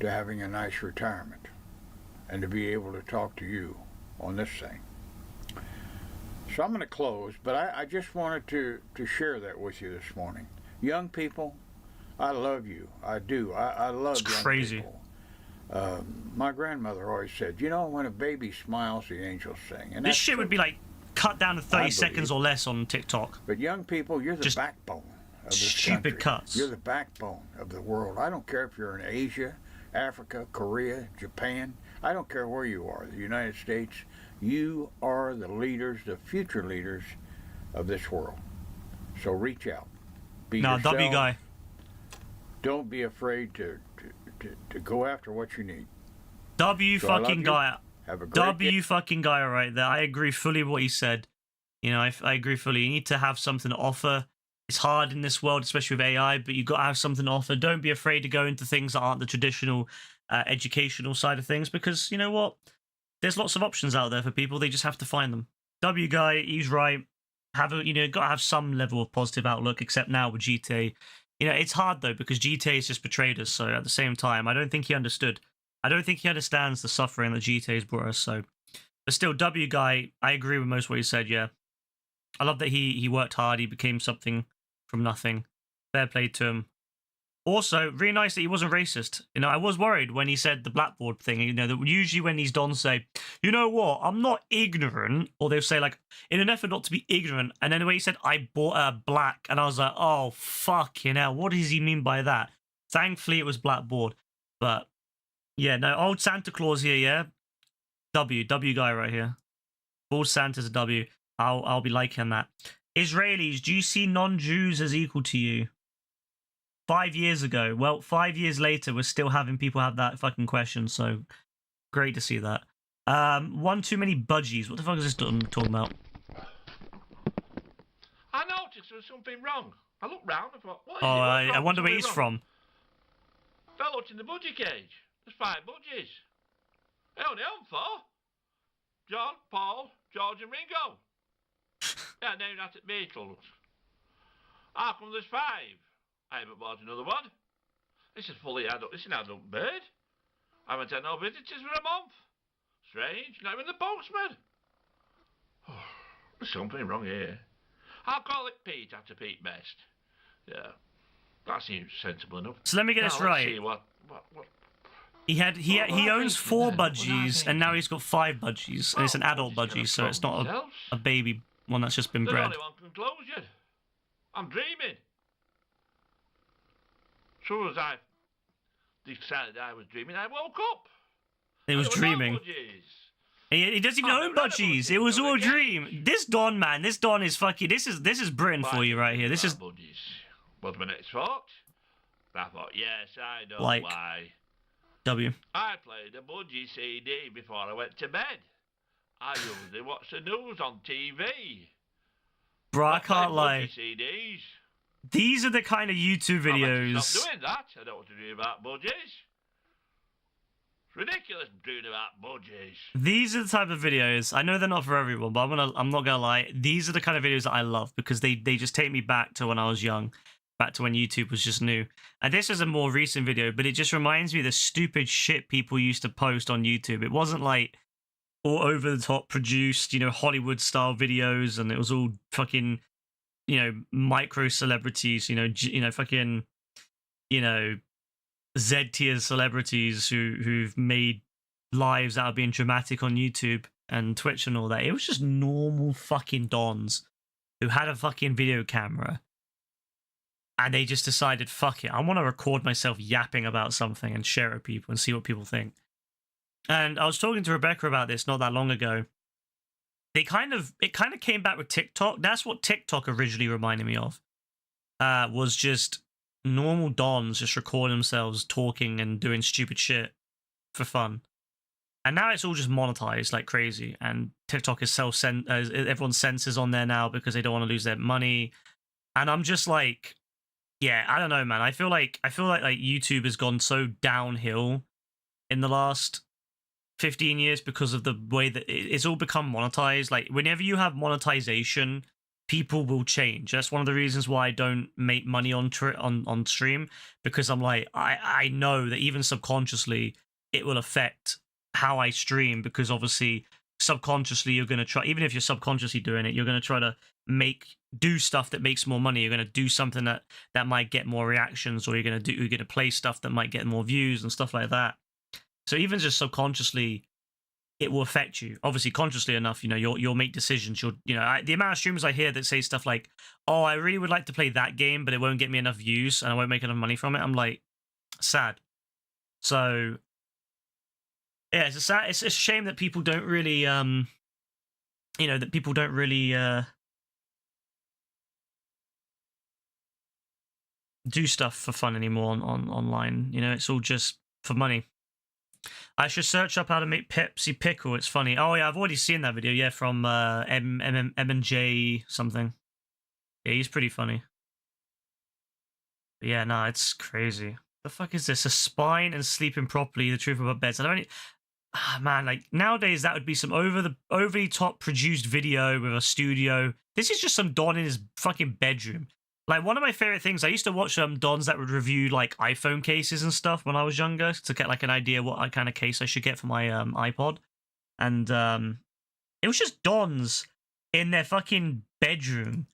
to having a nice retirement and to be able to talk to you on this thing. So I'm going to close, but I just wanted to share that with you this morning. Young people, I love you. I do. I love it's young crazy. people. My grandmother always said, you know, when a baby smiles, the angels sing. And this shit would be like cut down to 30 seconds or less on TikTok. But young people, you're the just backbone of this stupid country. cuts. You're the backbone of the world. I don't care if you're in Asia, Africa, Korea, Japan. I don't care where you are, the United States. You are the leaders, the future leaders of this world. So reach out. Be yourself. W guy. Don't be afraid to go after what you need. W So fucking guy. Have a great W day. fucking guy right there. I agree fully with what he said. You know, I agree fully. You need to have something to offer. It's hard in this world, especially with AI, but you've got to have something to offer. Don't be afraid to go into things that aren't the traditional educational side of things, because you know what? There's lots of options out there for people. They just have to find them. W guy, he's right. Got to have some level of positive outlook, except now with GTA. You know, it's hard though, because GTA has just betrayed us. So at the same time, I don't think he understood. I don't think he understands the suffering that GTA has brought us. So, but still, W guy, I agree with most of what he said. Yeah, I love that he worked hard. He became something from nothing. Fair play to him. Also, really nice that he wasn't racist. You know, I was worried when he said the blackboard thing. You know, that usually when these dons say, you know what, I'm not ignorant, or they'll say like, in an effort not to be ignorant, and then the way he said, I bought a black, and I was like, oh, fucking hell, what does he mean by that? Thankfully, it was blackboard. But, yeah, no, old Santa Claus here, yeah? W guy right here. Bald Santa's a W. I'll be liking that. Israelis, do you see non-Jews as equal to you? 5 years ago. Well, 5 years later, we're still having people have that fucking question, so great to see that. One too many budgies. What the fuck is this talking about? I noticed there was something wrong. I looked round and thought, what is Oh, it? I wonder where he's from. Fell out in the budgie cage. There's 5 budgies. I only own 4. John, Paul, George and Ringo. Yeah, named after the Beatles. How come there's 5? I haven't bought another one. This is fully adult. This is an adult bird. I haven't had no visitors for a month. Strange. Not even the postman. Oh, there's something wrong here. I'll call it Pete after Pete Best. Yeah, that seems sensible enough. So let me get this right. Let's see what. He owns 4 budgies, and now he's got 5 budgies, and it's an adult budgie, so it's not a baby one that's just been There's bred. only one conclusion. I'm dreaming. As soon as I decided I was dreaming, I woke up. It was dreaming. He doesn't even own budgies. It was all a dream. This Don, man, this Don is fucking. This is Britain for you right here. This is. But my next thought, I thought, yes, I know like, why. W. I played a budgie CD before I went to bed. I usually watch the news on TV. Bro, I can't lie. CDs. These are the kind of YouTube videos. Stop doing that. I don't want to do about budgies. It's ridiculous doing about budgies. These are the type of videos. I know they're not for everyone, but I'm not gonna lie. These are the kind of videos that I love because they just take me back to when I was young, back to when YouTube was just new. And this is a more recent video, but it just reminds me of the stupid shit people used to post on YouTube. It wasn't like all over the top produced, you know, Hollywood style videos, and it was all fucking, you know, micro celebrities, you know, fucking you know, Z-tier celebrities who've made lives out of being dramatic on YouTube and Twitch and all that. It was just normal fucking dons who had a fucking video camera, and they just decided, fuck it, I want to record myself yapping about something and share it with people and see what people think. And I was talking to Rebecca about this not that long ago. It kind of came back with TikTok. That's what TikTok originally reminded me of. Was just normal dons just recording themselves talking and doing stupid shit for fun. And now it's all just monetized like crazy. And TikTok is everyone censors on there now because they don't want to lose their money. And I'm just like, yeah, I don't know, man. I feel like YouTube has gone so downhill in the last 15 years because of the way that it's all become monetized. Like, whenever you have monetization, people will change. That's one of the reasons why I don't make money on stream, because I'm like, I know that even subconsciously it will affect how I stream, because obviously subconsciously you're going to try, even if you're subconsciously doing it, you're going to try to do stuff that makes more money. You're going to do something that might get more reactions, or you're going to play stuff that might get more views and stuff like that. So even just subconsciously, it will affect you. Obviously, consciously enough, you know, you'll make decisions. The amount of streamers I hear that say stuff like, "Oh, I really would like to play that game, but it won't get me enough views and I won't make enough money from it." I'm like, sad. So yeah, it's a shame that people don't really, do stuff for fun anymore on online. You know, it's all just for money. I should search up how to make Pepsi pickle. It's funny. Oh yeah, I've already seen that video. Yeah, from M&J something. Yeah, he's pretty funny. But yeah, no, it's crazy. The fuck is this? A spine and sleeping properly. The truth about beds. Man, like nowadays that would be some overly top produced video with a studio. This is just some don in his fucking bedroom. Like, one of my favorite things, I used to watch dons that would review like iPhone cases and stuff when I was younger to get like an idea what kind of case I should get for my iPod. And it was just dons in their fucking bedroom.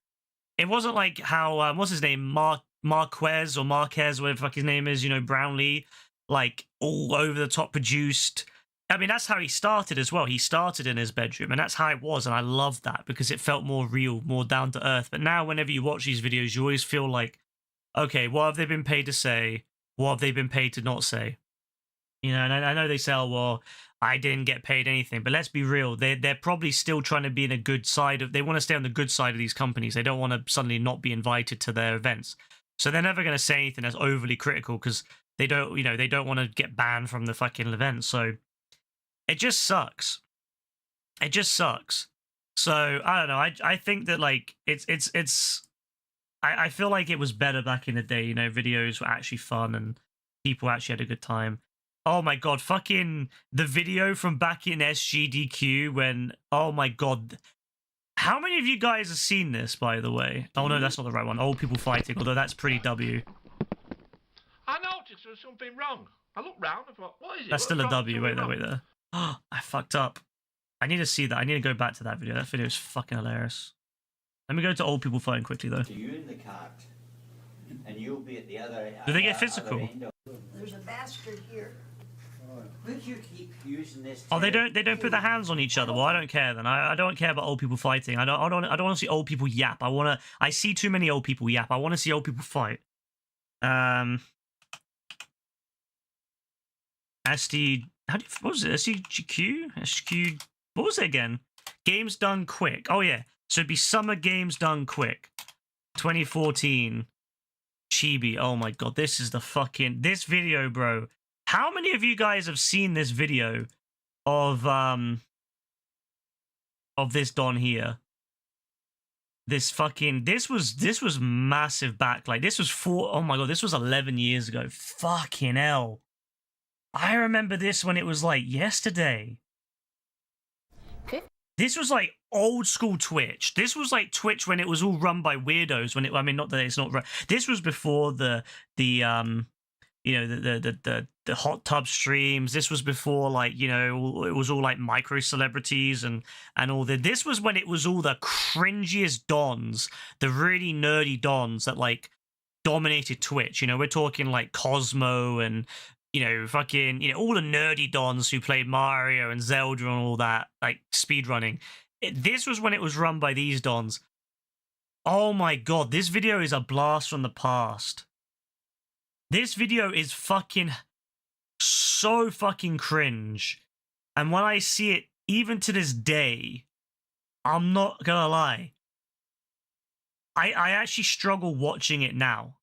It wasn't like how what's his name, Marquez, whatever the fuck his name is, you know, Brownlee, like all over the top produced. I mean, that's how he started as well. He started in his bedroom, and that's how it was, and I loved that because it felt more real, more down to earth. But now, whenever you watch these videos, you always feel like, okay, what have they been paid to say? What have they been paid to not say? You know, and I know they say, oh, well, I didn't get paid anything, but let's be real. They're probably still trying to be in a good side of. They want to stay on the good side of these companies. They don't want to suddenly not be invited to their events, so they're never going to say anything that's overly critical because they don't want to get banned from the fucking event. So. It just sucks. It just sucks. So I don't know. I think that like I feel like it was better back in the day. You know, videos were actually fun and people actually had a good time. Oh my god, fucking the video from back in SGDQ when, oh my god. How many of you guys have seen this, by the way? Oh no, that's not the right one. Old people fighting, although that's pretty W. I noticed there was something wrong. I looked round and thought, what is it? That's still a W. Wait there. Oh, I fucked up. I need to see that. I need to go back to that video. That video is fucking hilarious. Let me go to old people fighting quickly, though. You in the cart, and you'll be at the other. Do they get physical? There's a bastard here. Would you keep using this? Oh, they don't put their hands on each other. Well, I don't care then. I don't care about old people fighting. I don't want to see old people yap. I see too many old people yap. I want to see old people fight. What was it? SQ? What was it again? Games done quick. Oh, yeah. So it'd be Summer Games done quick. 2014. Chibi. Oh, my God. This is this video, bro. How many of you guys have seen this video of this don here? This was massive back. Like, this was oh, my God. This was 11 years ago. Fucking hell. I remember this when it was like yesterday. This was like old school Twitch. This was like Twitch when it was all run by weirdos. I mean, not that it's not. This was before the hot tub streams. This was before, like, you know, it was all like micro celebrities and all that. This was when it was all the cringiest dons, the really nerdy dons that like dominated Twitch. You know, we're talking like Cosmo and, you know, fucking, you know, all the nerdy dons who played Mario and Zelda and all that, like speedrunning. This was when it was run by these dons. Oh my god, this video is a blast from the past. This video is fucking so fucking cringe. And when I see it, even to this day, I'm not gonna lie, I actually struggle watching it now.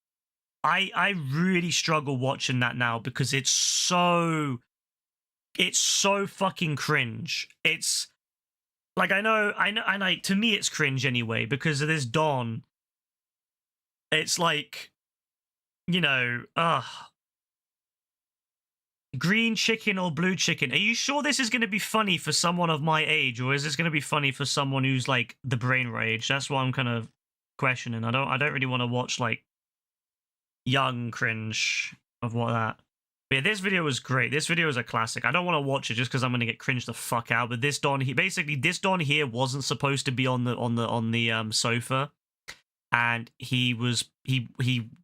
I really struggle watching that now because it's so fucking cringe. It's like, I know, like, to me it's cringe anyway because of this Don. It's like, you know, green chicken or blue chicken. Are you sure this is going to be funny for someone of my age, or is this going to be funny for someone who's like the brain rage? That's what I'm kind of questioning. I don't really want to watch like young cringe of what that. But yeah, this video was great. This video is a classic. I don't want to watch it just because I'm going to get cringed the fuck out. But this Don, this Don here wasn't supposed to be on the sofa, and he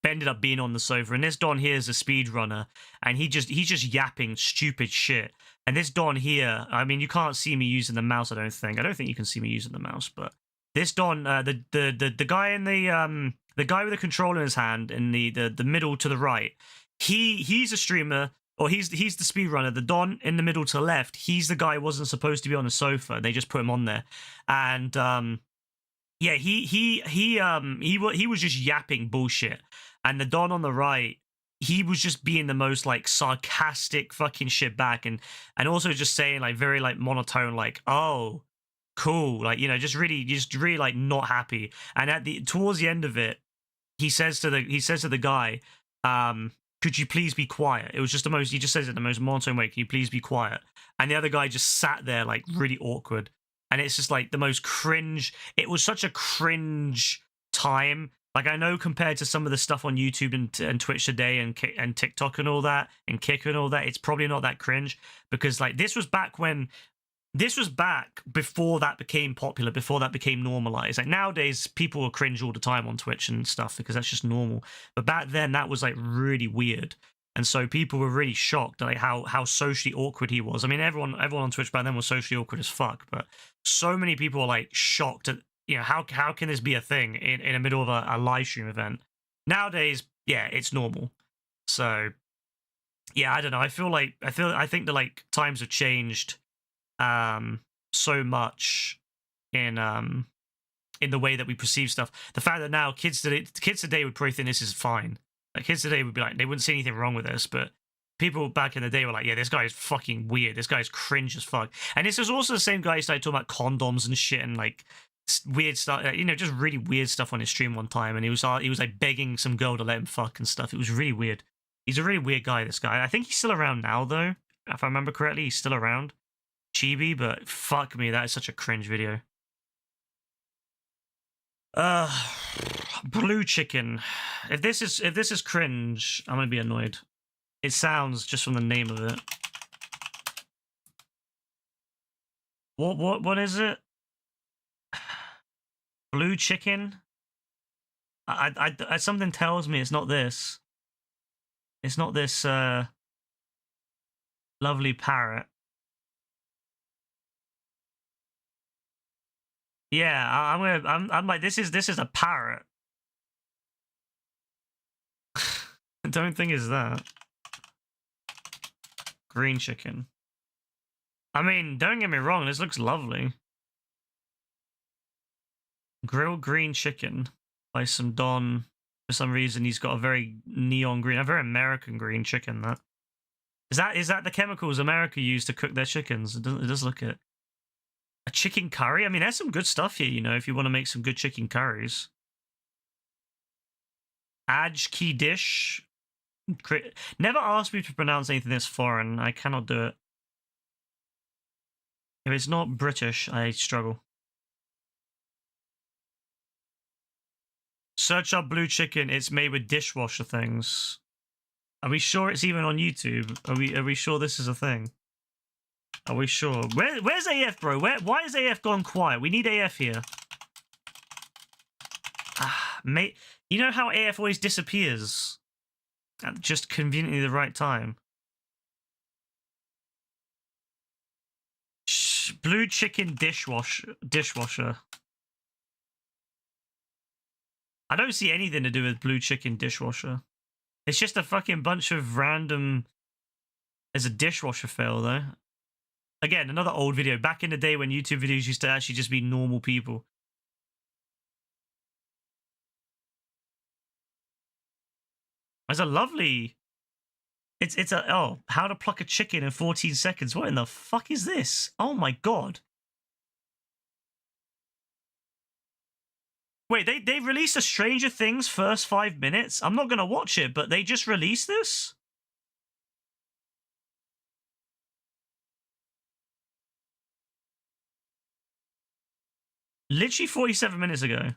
ended up being on the sofa. And this Don here is a speedrunner, and he's just yapping stupid shit. And this Don here, I mean, you can't see me using the mouse. I don't think you can see me using the mouse. But this Don, the guy in the guy with the controller in his hand in the middle to the right, he's a streamer, or he's the speedrunner. The Don in the middle to the left, he's the guy who wasn't supposed to be on the sofa. They just put him on there, and yeah, he was just yapping bullshit. And the Don on the right, he was just being the most like sarcastic fucking shit back, and also just saying like very like monotone, like, oh, cool, like, you know, just really like not happy. And towards the end of it, he says to the guy, could you please be quiet? It was just he just says it in the most monotone way, can you please be quiet? And the other guy just sat there like really awkward. And it's just like the most cringe. It was such a cringe time. Like, I know compared to some of the stuff on YouTube and Twitch today and TikTok and all that, and Kick and all that, it's probably not that cringe, because like this was back before that became popular, before that became normalized. Like nowadays, people will cringe all the time on Twitch and stuff because that's just normal. But back then, that was like really weird. And so people were really shocked at like how socially awkward he was. I mean, everyone on Twitch back then was socially awkward as fuck, but so many people were like shocked at, you know, how can this be a thing in the middle of a live stream event? Nowadays, yeah, it's normal. So yeah, I don't know. I think that like times have changed so much in the way that we perceive stuff. The fact that now kids today would probably think this is fine. Like kids today would be like, they wouldn't see anything wrong with this, but people back in the day were like, yeah, this guy is fucking weird. This guy's cringe as fuck. And this is also the same guy who started talking about condoms and shit and like weird stuff, you know, just really weird stuff on his stream one time. And he was like begging some girl to let him fuck and stuff. It was really weird. He's a really weird guy, this guy. I think he's still around now, though. If I remember correctly, he's still around. Chibi, but fuck me, that is such a cringe video. Blue chicken. If this is cringe, I'm gonna be annoyed. It sounds just from the name of it. What is it? Blue chicken? I something tells me it's not this. It's not this lovely parrot. Yeah, I'm like, this is a parrot. I don't think it's that. Green chicken. I mean, don't get me wrong, this looks lovely. Grilled green chicken by some Don. For some reason, he's got a very neon green, a very American green chicken. That is that the chemicals America use to cook their chickens? It does look it. A chicken curry? I mean, there's some good stuff here, you know, if you want to make some good chicken curries. Ajki dish. Never ask me to pronounce anything that's foreign. I cannot do it. If it's not British, I struggle. Search up blue chicken. It's made with dishwasher things. Are we sure it's even on YouTube? Are we sure this is a thing? Are we sure? Where's AF, bro? Why is AF gone quiet? We need AF here. Ah, You know how AF always disappears at just conveniently the right time. Blue chicken dishwasher. I don't see anything to do with blue chicken dishwasher. It's just a fucking bunch of random... There's a dishwasher fail, though. Again, another old video. Back in the day when YouTube videos used to actually just be normal people. There's a lovely... It's a... Oh, how to pluck a chicken in 14 seconds. What in the fuck is this? Oh my god. Wait, they released a Stranger Things first 5 minutes? I'm not gonna watch it, but they just released this? Literally 47 minutes ago.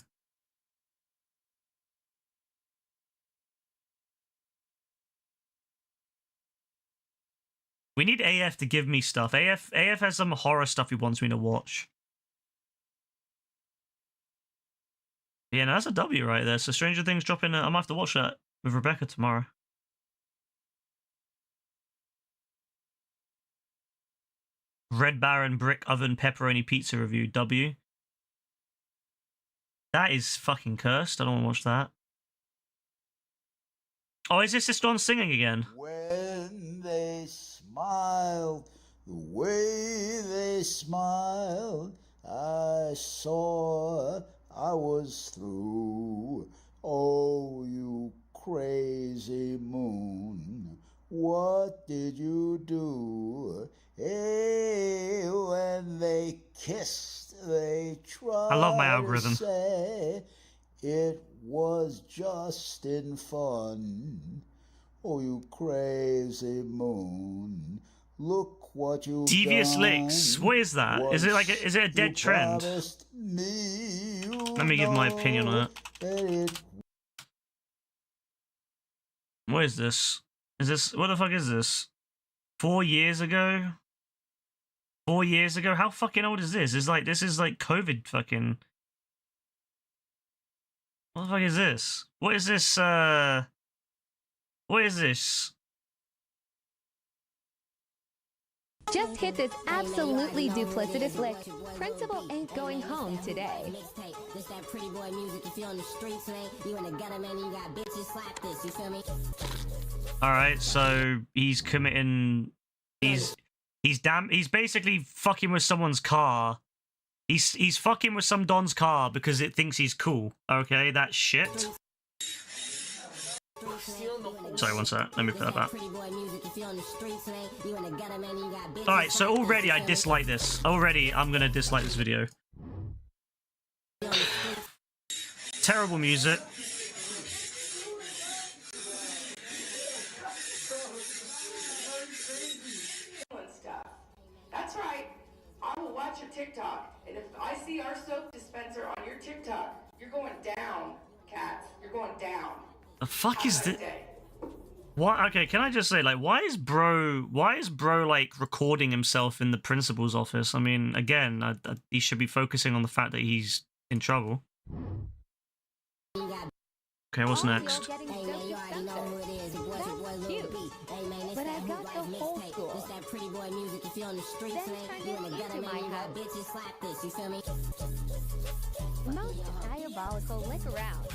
We need AF to give me stuff. AF has some horror stuff he wants me to watch. Yeah, no, that's a W right there. So Stranger Things dropping... I'm going to have to watch that with Rebecca tomorrow. Red Baron Brick Oven Pepperoni Pizza Review. W. That is fucking cursed. I don't want to watch that. Oh, is this one singing again? When they smiled, the way they smiled, I saw I was through. Oh, you crazy moon, what did you do? Hey, when they kissed, they tried I love my algorithm. to say it was just in fun. Oh, you crazy moon, look what you Devious done. Licks. What is that? Is it like is it a dead trend? Let me give my opinion on it. What is this? Is this... What the fuck is this? 4 years ago? 4 years ago? How fucking old is this? This is like COVID fucking... What the fuck is this? What is this, What is this? Just hit this absolutely duplicitous lick. Principal ain't going home today. This that pretty boy music. If you're on the streets, man, you in the gutter, man, you got bitches slap this. You feel me? Alright, so he's committing... He's basically fucking with someone's car. He's fucking with some Don's car because it thinks he's cool. Okay, that's shit. Sorry, one sec. Let me put that back. Alright, so already I dislike this. Already I'm gonna dislike this video. Terrible music. That's right. I will watch your TikTok, and if I see our soap dispenser on your TikTok, you're going down, Cats. You're going down. The fuck is this? What? Okay, can I just say, like, why is bro like recording himself in the principal's office? I mean, again, he should be focusing on the fact that he's in trouble. Okay, what's next? But I got the whole school. This that pretty boy music. If you're on the streets, man, you in the gutter, man, you got bitches slap this. You feel me? Most diabolical lick around.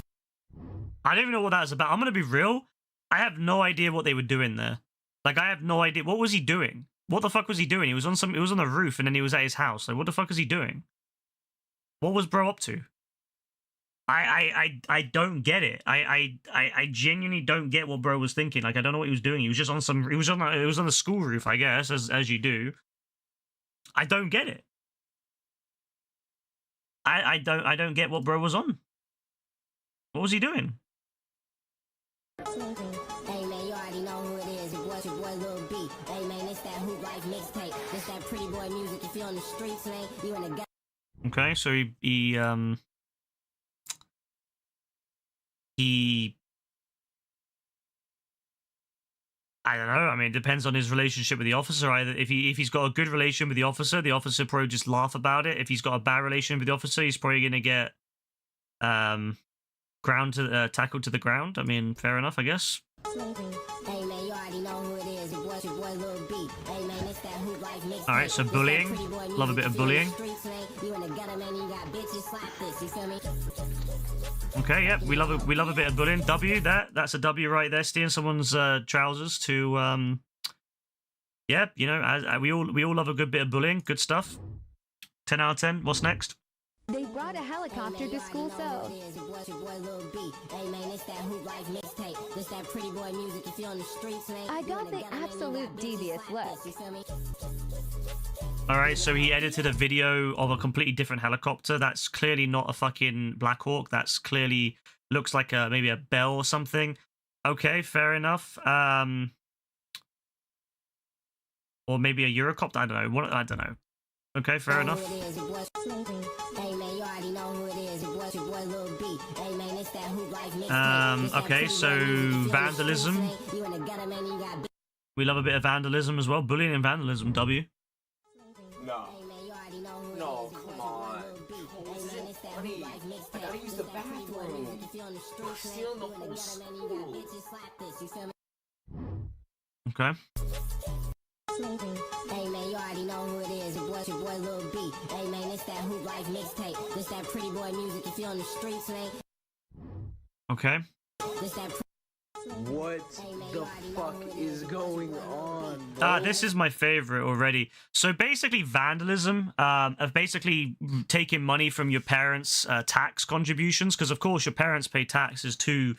I don't even know what that was about. I'm gonna be real. I have no idea what they were doing there. Like, I have no idea. What was he doing? What the fuck was he doing? He was on the roof and then he was at his house. Like, what the fuck is he doing? What was bro up to? I don't get it. I genuinely don't get what bro was thinking. Like, I don't know what he was doing. He was just on some... It was on the school roof, I guess, as you do. I don't get it. I don't get what bro was on. What was he doing? Hey man, you already know who it is. Your boy Lil B. Hey man, it's that Hoop Life mixtape. It's that pretty boy music. If you're on the streets, man, you in the gutter. Okay, so he I don't know. I mean, it depends on his relationship with the officer. Either if he's got a good relation with the officer probably just laugh about it. If he's got a bad relation with the officer, he's probably gonna get tackled to the ground. I mean, fair enough, I guess. Alright, so bullying. Love a bit of bullying. Okay, yep, we love a bit of bullying. W, that's a W right there, stealing someone's trousers to yeah, you know, we all love a good bit of bullying. Good stuff. 10 out of 10. What's next? They brought a helicopter to school, so. I got the absolute devious look. Alright, so he edited a video of a completely different helicopter. That's clearly not a fucking Black Hawk. That's clearly looks like maybe a Bell or something. Okay, fair enough. Or maybe a Eurocopter. I don't know. I don't know. Okay, fair enough. Okay, so vandalism. We love a bit of vandalism as well. Bullying and vandalism, W. No. No, come on. This isn't funny. I gotta use the bathroom. We're stealing the whole school. Okay. Hey man, you already know who it is. Your boy Lil B. Hey man, it's that Hoop Life mixtape. This that pretty boy music. If you on the streets, man. Okay. What the fuck is going on? This is my favorite already. So basically vandalism of basically taking money from your parents' tax contributions, because of course your parents pay taxes to,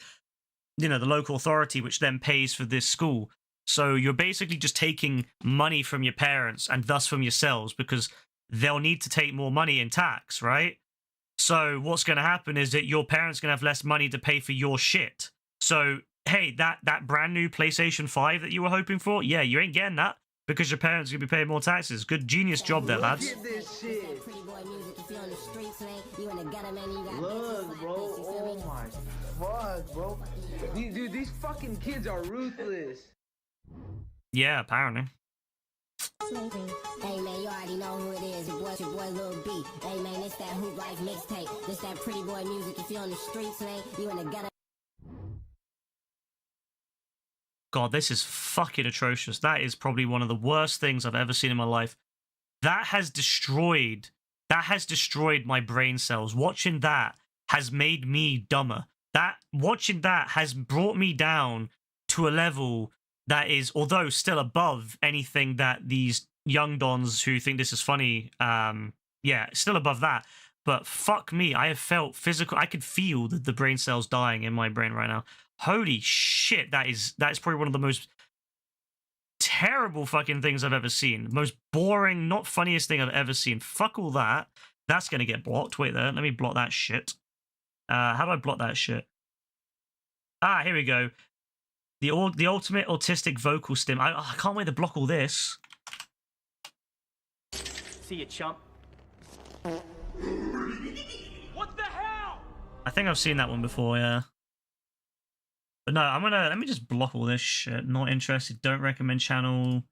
you know, the local authority, which then pays for this school. So you're basically just taking money from your parents and thus from yourselves, because they'll need to take more money in tax, right? So what's going to happen is that your parents are going to have less money to pay for your shit. So, hey, that brand new PlayStation 5 that you were hoping for, yeah, you ain't getting that because your parents are going to be paying more taxes. Good genius job there, lads. Look at this shit. Look, bro. Oh my fuck, bro. Dude, these fucking kids are ruthless. Yeah, apparently. Hey man, you already know who it is. Your boy Lil B. Hey man, it's that Hoop Life mixtape. This that pretty boy music. If you on the streets, man, you in the gutter. God, this is fucking atrocious. That is probably one of the worst things I've ever seen in my life. That has destroyed my brain cells. Watching that has made me dumber. Watching that has brought me down to a level that is, although still above anything that these young dons who think this is funny, yeah, still above that. But fuck me, I have felt physical. I could feel the brain cells dying in my brain right now. Holy shit, that is probably one of the most terrible fucking things I've ever seen. Most boring, not funniest thing I've ever seen. Fuck all that. That's gonna get blocked. Wait there, let me block that shit. How do I block that shit? Ah, here we go. The ultimate autistic vocal stim. I can't wait to block all this. See you, chump. What the hell? I think I've seen that one before, yeah. But no, let me just block all this shit. Not interested. Don't recommend channel.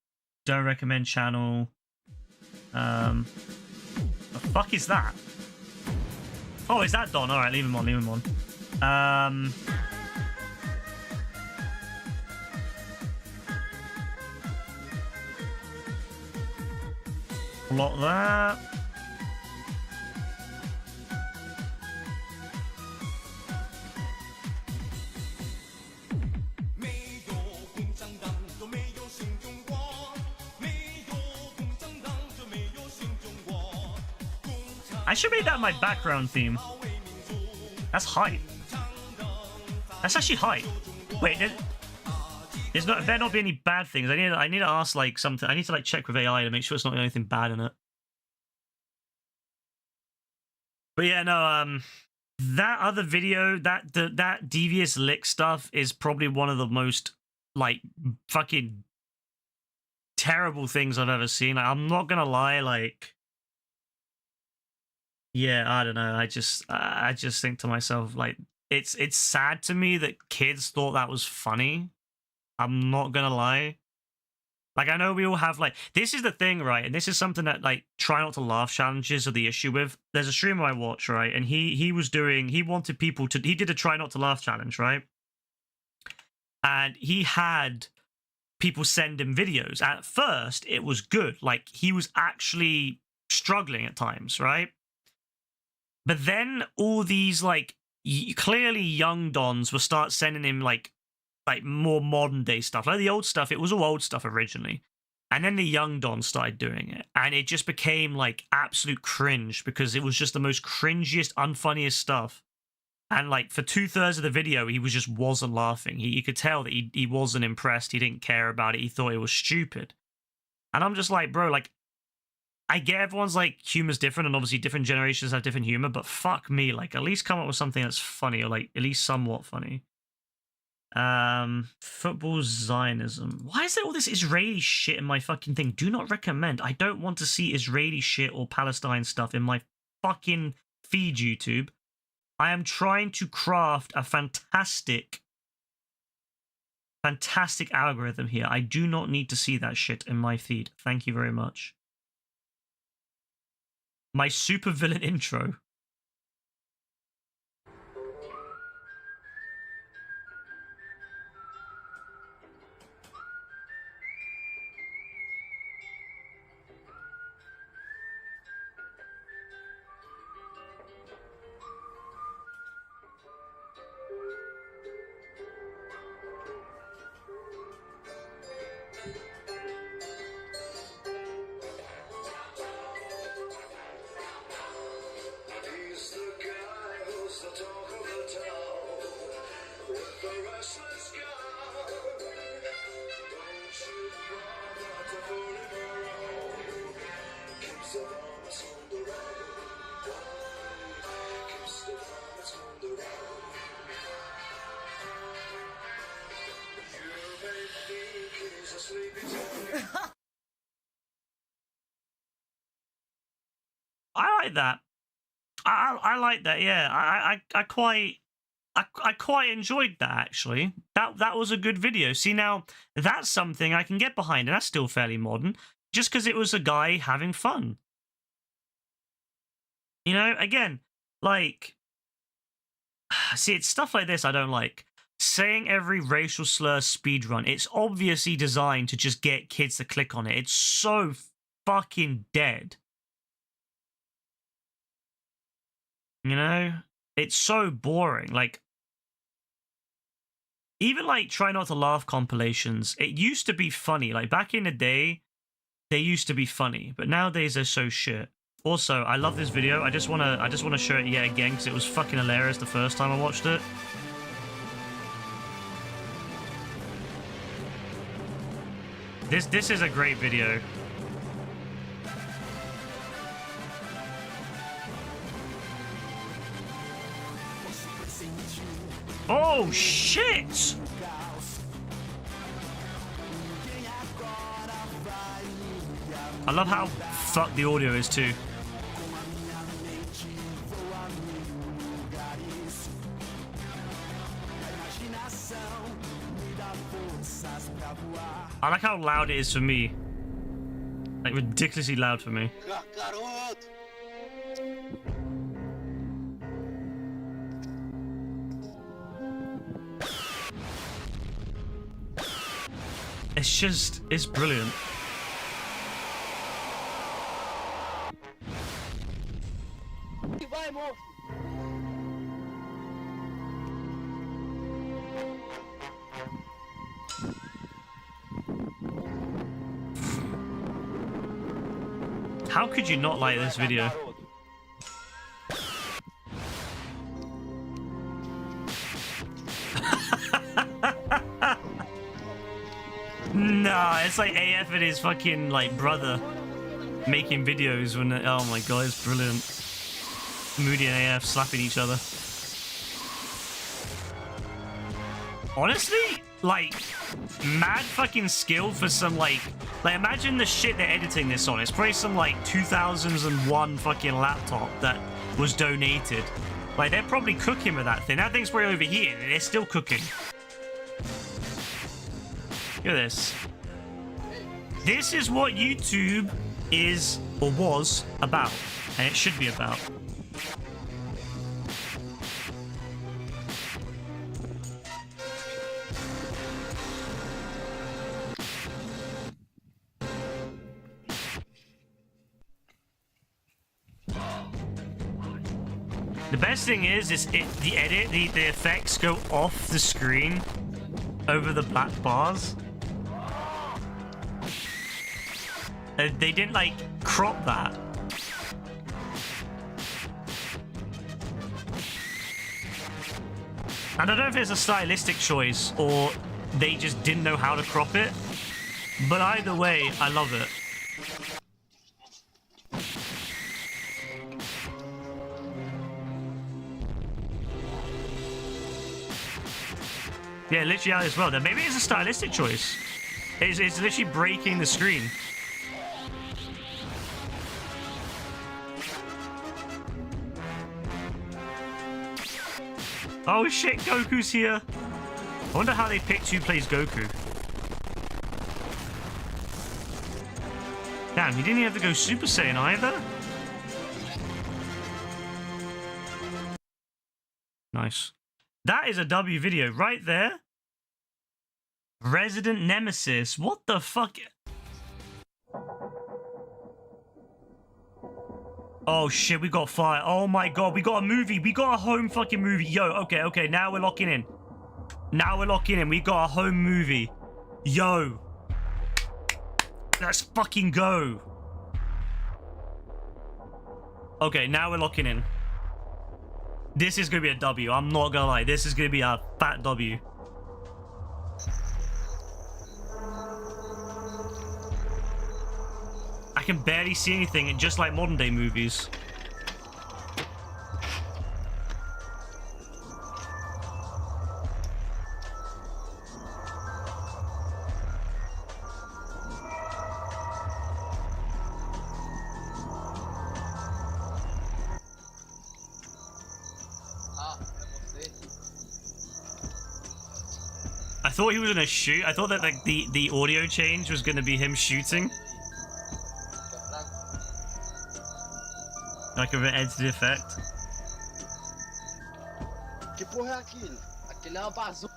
Don't recommend channel. The fuck is that? Oh, is that Don? All right, leave him on. Leave him on. Block that. I should make that my background theme. That's hype. That's actually hype. Wait, there not be any bad things. I need to ask like something. I need to like check with AI to make sure it's not anything bad in it. But yeah, no. That other video, that devious lick stuff is probably one of the most like fucking terrible things I've ever seen. Like, I'm not gonna lie, like. Yeah, I don't know. I just think to myself, like, it's sad to me that kids thought that was funny. I'm not gonna lie. Like, I know we all have, like, this is the thing, right? And this is something that, like, try not to laugh challenges are the issue with. There's a streamer I watch, right? And he wanted people to, he did a try not to laugh challenge, right? And he had people send him videos. At first, it was good. Like, he was actually struggling at times, right? But then all these, like, clearly young dons will start sending him, like more modern day stuff. Like the old stuff, it was all old stuff originally. And then the young dons started doing it. And it just became like absolute cringe because it was just the most cringiest, unfunniest stuff. And like for 2/3 of the video, he just wasn't laughing. You could tell that he wasn't impressed. He didn't care about it. He thought it was stupid. And I'm just like, bro, like, I get everyone's like humor's different and obviously different generations have different humor, but fuck me, like at least come up with something that's funny or like at least somewhat funny. Football Zionism. Why is there all this Israeli shit in my fucking thing? Do not recommend. I don't want to see Israeli shit or Palestine stuff in my fucking feed, YouTube. I am trying to craft a fantastic algorithm here. I do not need to see that shit in my feed. Thank you very much. My supervillain intro. I like that. I like that. Yeah, I quite enjoyed that actually. That was a good video. See, now that's something I can get behind, and that's still fairly modern, just because it was a guy having fun. You know, again, like, see, it's stuff like this I don't like. Saying every racial slur speedrun, it's obviously designed to just get kids to click on it. It's so fucking dead. You know? It's so boring. Like, even like try not to laugh compilations, it used to be funny. Like back in the day, they used to be funny, but nowadays they're so shit. Also, I love this video. I just wanna show it yet again because it was fucking hilarious the first time I watched it. This is a great video. Oh shit! I love how fucked the audio is too. I like how loud it is for me. Like ridiculously loud for me. It's brilliant. How could you not like this video? Nah, it's like AF and his fucking like brother making videos when oh my god, it's brilliant. Moody and AF slapping each other. Honestly, like mad fucking skill for some like imagine the shit they're editing this on. It's probably some like 2001 fucking laptop that was donated. Like they're probably cooking with that thing. That thing's probably over here and they're still cooking. Look at this. This is what YouTube is or was about, and it should be about. The best thing is the edit, the effects go off the screen over the black bars. They didn't like crop that. And I don't know if it's a stylistic choice or they just didn't know how to crop it. But either way, I love it. Yeah, literally out as well. Then maybe it's a stylistic choice. It's literally breaking the screen. Oh shit, Goku's here. I wonder how they picked who plays Goku. Damn, he didn't even have to go Super Saiyan either. Nice. That is a W video right there. Resident Nemesis. What the fuck? Oh shit, we got fire. Oh my god, we got a movie. We got a home fucking movie. Yo, okay, now we're locking in. Now we're locking in. We got a home movie. Yo. Let's fucking go. Okay, now we're locking in. This is gonna be a W. I'm not gonna lie. This is gonna be a fat W. I can barely see anything, just like modern day movies. I thought he was gonna shoot. I thought that like the audio change was gonna be him shooting. Like an edited effect. Que porra é aquilo? Aquele é uma bazuca.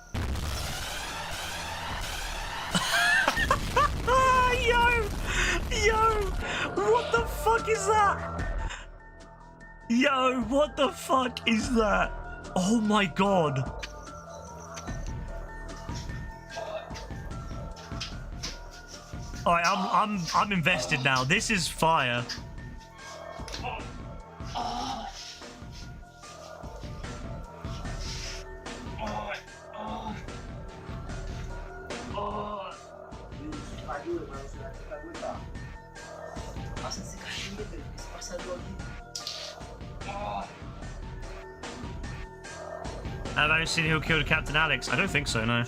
Yo, what the fuck is that? Yo, what the fuck is that? Oh my god. Alright, I'm invested now. This is fire. Have I seen who killed Captain Alex? I don't think so, no.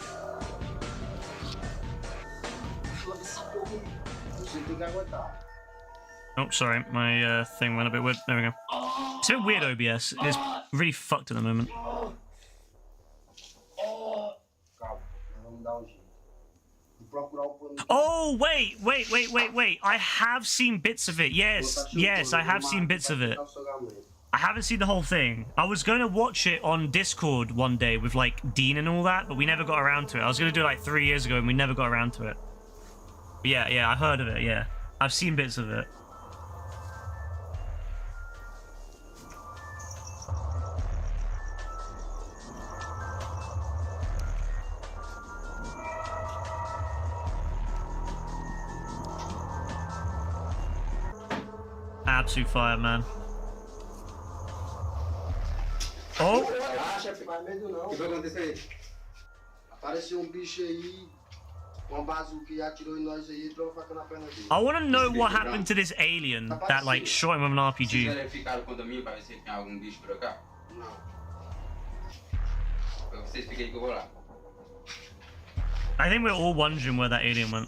Oh, sorry, my thing went a bit weird. There we go. It's a bit weird, OBS. It's really fucked at the moment. Oh, wait. I have seen bits of it. Yes, I have seen bits of it. I haven't seen the whole thing. I was going to watch it on Discord one day with, like, Dean and all that, but we never got around to it. I was going to do it, like, 3 years ago, and we never got around to it. But yeah, I heard of it, yeah. I've seen bits of it. Absolute fire, man. Oh! Vai medo não. O que vai acontecer aí? Apareceu bicho aí, uma bazuca e atirou em nós aí e deu uma faca na perna dele. I want to know what happened to this alien that, like, shot him with an RPG. Vocês ficaram com mim para ver se tem algum bicho por cá? Não. Vocês fiquem aí que eu vou lá. I think we're all wondering where that alien went.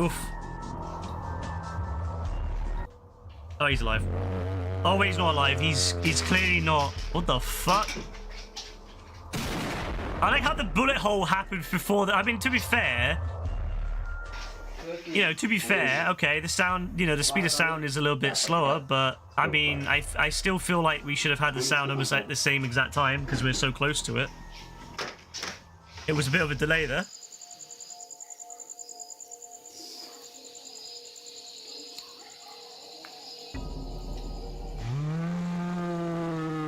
Oof. Oh, he's alive. Oh, wait, he's not alive. He's clearly not. What the fuck? I like how the bullet hole happened before that. I mean, to be fair, okay, the sound, the speed of sound is a little bit slower, but I mean, I still feel like we should have had the sound almost at the same exact time because we're so close to it. It was a bit of a delay there.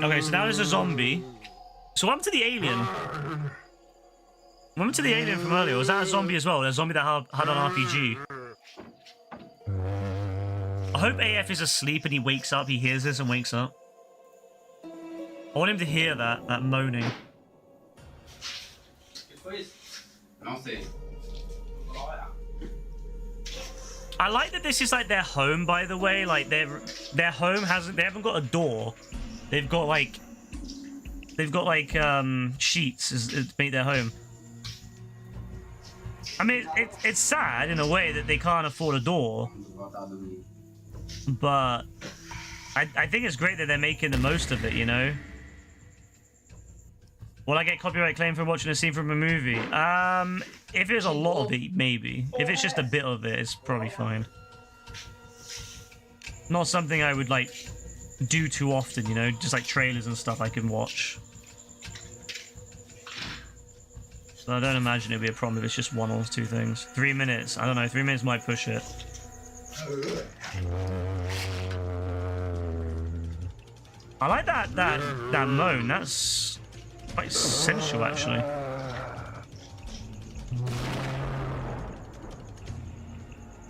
Okay, so now there's a zombie. So what happened to the alien? What happened to the alien from earlier? Was that a zombie as well? A zombie that had an RPG? I hope AF is asleep and he wakes up, he hears this and wakes up. I want him to hear that moaning. I like that this is like their home, by the way. Like their home they haven't got a door. They've got like sheets to make their home. I mean, it's sad in a way that they can't afford a door, but I think it's great that they're making the most of it, Will I get copyright claim for watching a scene from a movie? If there's a lot of it, maybe. If it's just a bit of it, it's probably fine. Not something I would like do too often, just like trailers and stuff I can watch. So I don't imagine it'd be a problem if it's just one or two things. 3 minutes, I don't know, 3 minutes might push it. I like that moan, that's quite sensual actually.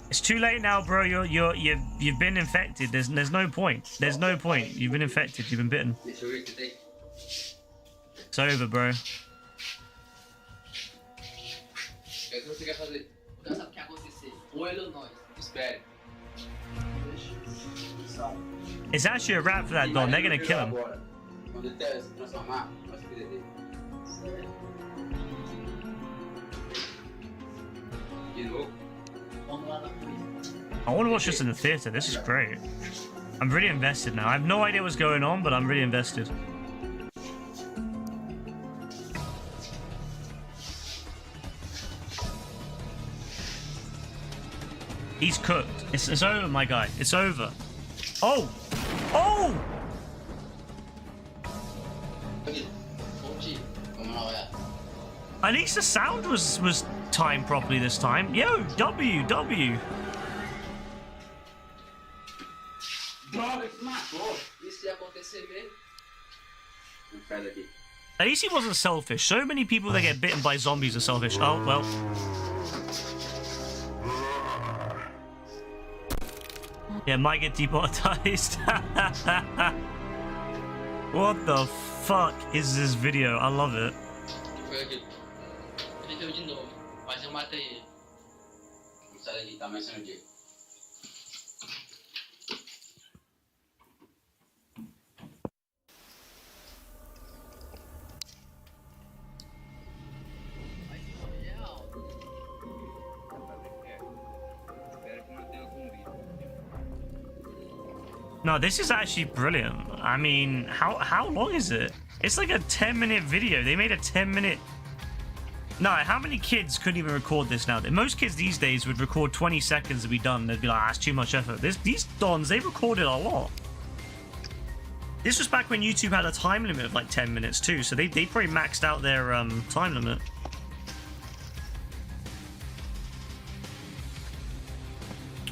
It's too late now, bro. You've been infected. There's no point. There's no point. You've been infected. You've been bitten. It's over, bro. It's actually a wrap for that Don. They're gonna kill him. I want to watch this in the theater. This is great. I'm really invested now. I have no idea what's going on, but I'm really invested. He's cooked. It's over, my guy. It's over. Oh! Oh! At least the sound was timed properly this time. Yo, W. At least he wasn't selfish. So many people that get bitten by zombies are selfish. Oh, well. Yeah, might get demonetized. What the fuck is this video? I love it. No, this is actually brilliant. I mean, how long is it? It's like a 10-minute video. They made a 10-minute... No, how many kids couldn't even record this now? Most kids these days would record 20 seconds to be done. They'd be like, ah, it's too much effort. These dons, they recorded a lot. This was back when YouTube had a time limit of like 10 minutes too, so they probably maxed out their time limit.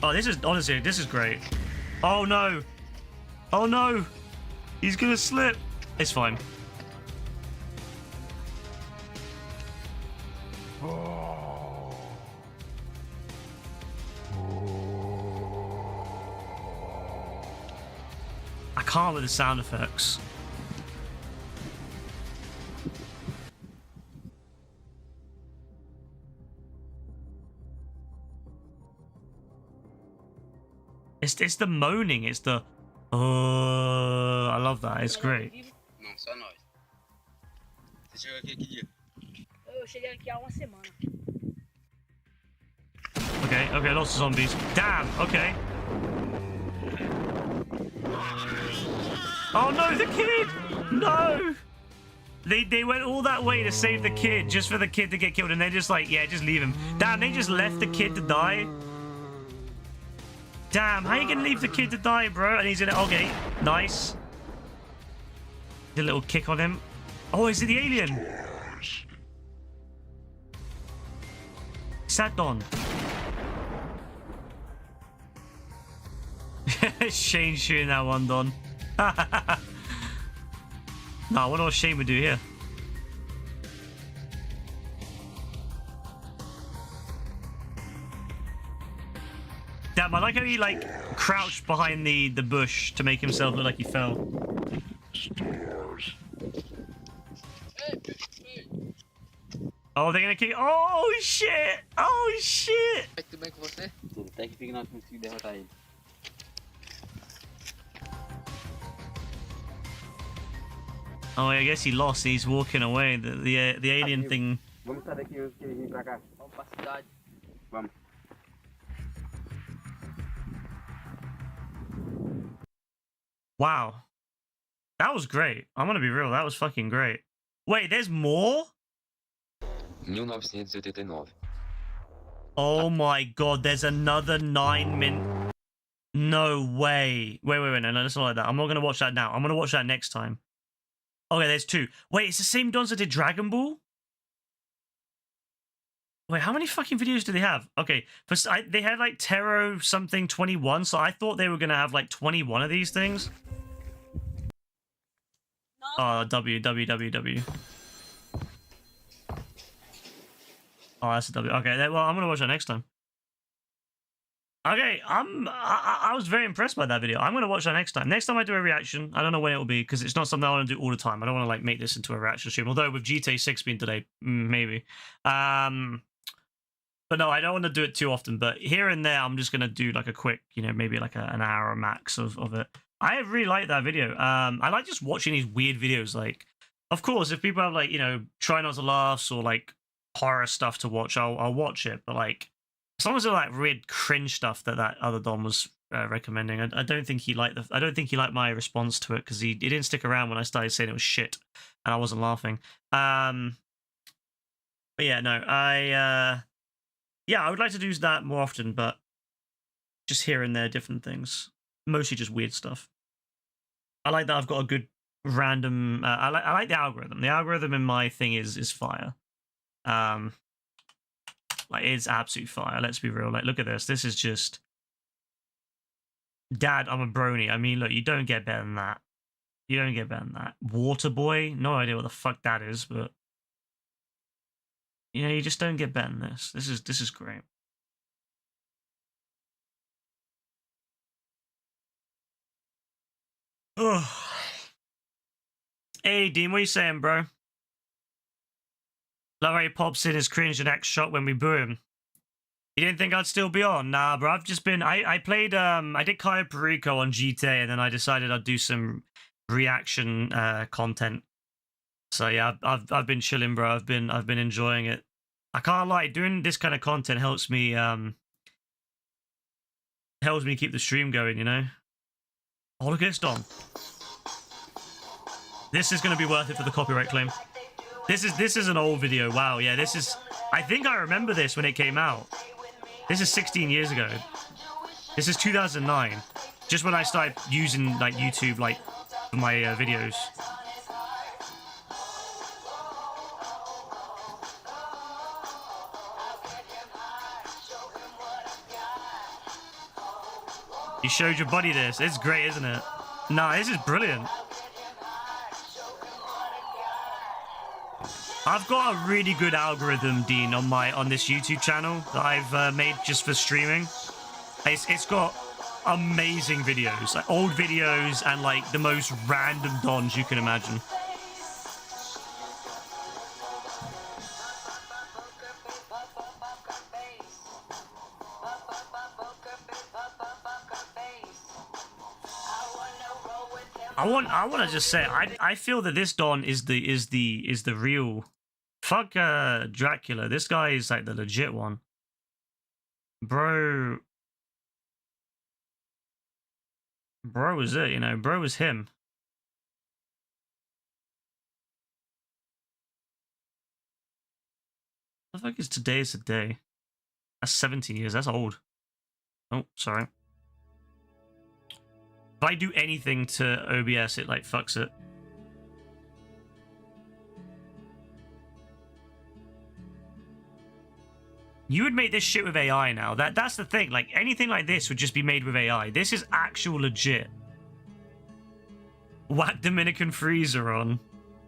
Oh, this is, honestly, this is great. Oh no. Oh no. He's gonna slip. It's fine. I can't with the sound effects. It's the moaning, it's the I love that, it's great. Não, só nós. Você chegou aqui que dia? Eu cheguei aqui há uma semana. Okay, okay, lots of zombies. Damn, okay. Oh no, the kid! No! They went all that way to save the kid, just for the kid to get killed, and they're just like, yeah, just leave him. Damn, they just left the kid to die. Damn, how you gonna leave the kid to die, bro? And he's gonna, okay, nice. Did a little kick on him. Oh, is it the alien? Sat Don. Shane shooting that one, Don. Nah, I wonder what Shane would do here. Damn, I like how he like crouched behind the bush to make himself look like he fell. Oh, they're gonna kick. Oh shit! Oh shit! Tudo bem com você? Tudo, até que fica nós conseguimos derrotar ele. Oh, I guess he lost. He's walking away. The alien thing. Vamos sair daqui antes que ele vir pra cá. Vamos pra cidade. Vamos. Wow, that was great. I'm gonna be real. That was fucking great. Wait, there's more? 1989. Oh my god, there's another 9 min. No way. Wait. No, it's not like that. I'm not gonna watch that now. I'm gonna watch that next time. Okay, there's 2. Wait, it's the same dons that did Dragon Ball? Wait, how many fucking videos do they have? Okay, they had like Tero something 21, so I thought they were gonna have like 21 of these things. Oh, W. Oh, that's a W. Okay, well, I'm gonna watch that next time. Okay, I was very impressed by that video. I'm gonna watch that next time. Next time I do a reaction, I don't know when it will be because it's not something I want to do all the time. I don't want to like make this into a reaction stream. Although with GTA 6 being today, maybe. But no, I don't want to do it too often. But here and there, I'm just gonna do like a quick, you know, maybe like an hour max of it. I really like that video. I like just watching these weird videos. Like, of course, if people have like, you know, try not to laughs or like horror stuff to watch, I'll watch it. But like, as long as it's like weird cringe stuff that other Don was recommending, I don't think he liked I don't think he liked my response to it because he didn't stick around when I started saying it was shit and I wasn't laughing. But yeah, no, I would like to do that more often, but just here and there, different things. Mostly just weird stuff. I like that I've got a good random. I like the algorithm. The algorithm in my thing is fire. Like it's absolute fire. Let's be real. Like, look at this. This is just. Dad, I'm a brony. I mean, look, you don't get better than that. You don't get better than that. Water boy. No idea what the fuck that is, but. You know, you just don't get better than this. This is great. Ugh. Hey, Dean, what are you saying, bro? Love how he pops in his cringe and X shot when we boo him. You didn't think I'd still be on? Nah, bro. I've just been. I played. I did Cayo Perico on GTA, and then I decided I'd do some reaction content. So yeah, I've been chilling, bro. I've been enjoying it. I can't lie. Doing this kind of content helps me keep the stream going. You know. Oh, look at this, Dom. This is going to be worth it for the copyright claim. This is an old video. Wow, yeah, this is... I think I remember this when it came out. This is 16 years ago. This is 2009. Just when I started using, like, YouTube, like, for my videos. You showed your buddy this. It's great, isn't it? Nah, this is brilliant. I've got a really good algorithm, Dean, on this YouTube channel that I've made just for streaming. It's got amazing videos, like old videos and like the most random dons you can imagine. I want to just say I feel that this Don is the real fuck Dracula. This guy is like the legit one. Bro was it, you know, bro was him. What the fuck is today is a day? That's 17 years, that's old. Oh, sorry. If I do anything to OBS, it like fucks it. You would make this shit with AI now. That's the thing. Like, anything like this would just be made with AI. This is actual legit. Whack Dominican Freezer on.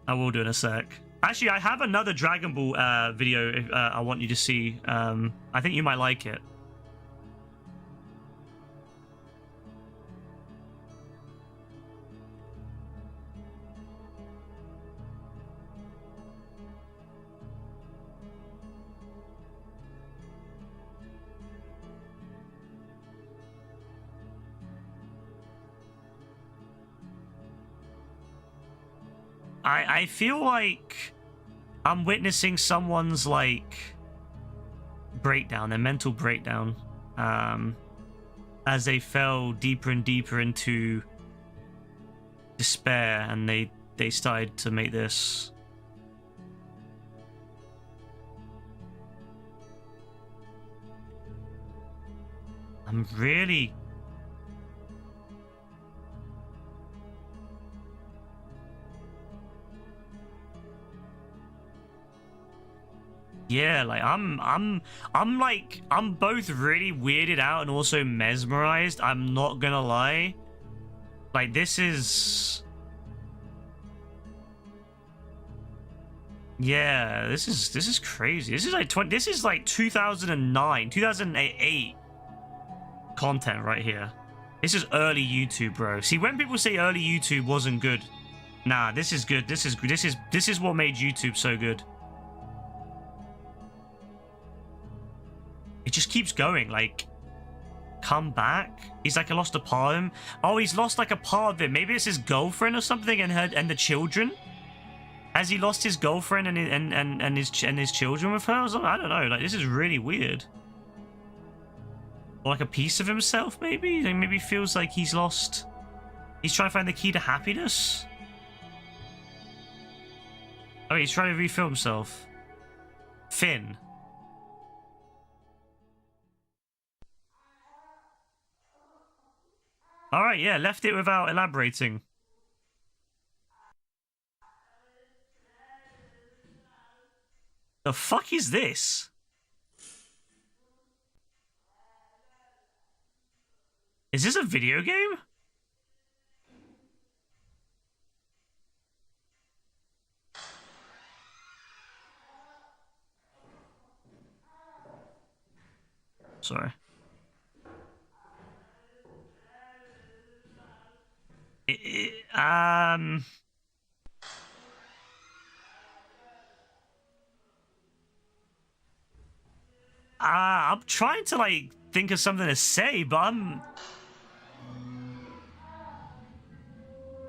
I will do in a sec. Actually, I have another Dragon Ball video I want you to see. I think you might like it. I feel like I'm witnessing someone's like breakdown, their mental breakdown, as they fell deeper and deeper into despair, and they started to make this. I'm really. Yeah, like I'm both really weirded out and also mesmerized. I'm not gonna lie. Like, this is, yeah, this is crazy. This is like 2009, 2008 content right here. This is early YouTube, bro. See, when people say early YouTube wasn't good, nah, this is good. This is what made YouTube so good. It just keeps going, like, come back. He's like, I lost a part of him. Oh, he's lost like a part of him. Maybe it's his girlfriend or something, and the children. Has he lost his girlfriend and his children with her or something? I don't know. Like, this is really weird. Or like a piece of himself, maybe. Like, maybe feels like he's lost. He's trying to find the key to happiness. Oh, he's trying to refill himself. Finn. Alright, yeah, left it without elaborating. The fuck is this? Is this a video game? Sorry. I'm trying to like think of something to say, but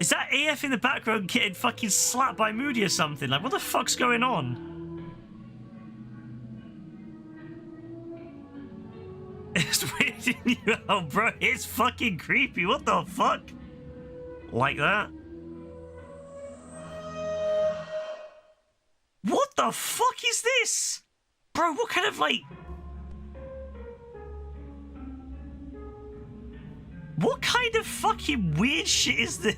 is that AF in the background getting fucking slapped by Moody or something? Like, what the fuck's going on? It's weirding you out, bro. It's fucking creepy. What the fuck? Like that? What the fuck is this? Bro, what kind of like... What kind of fucking weird shit is this?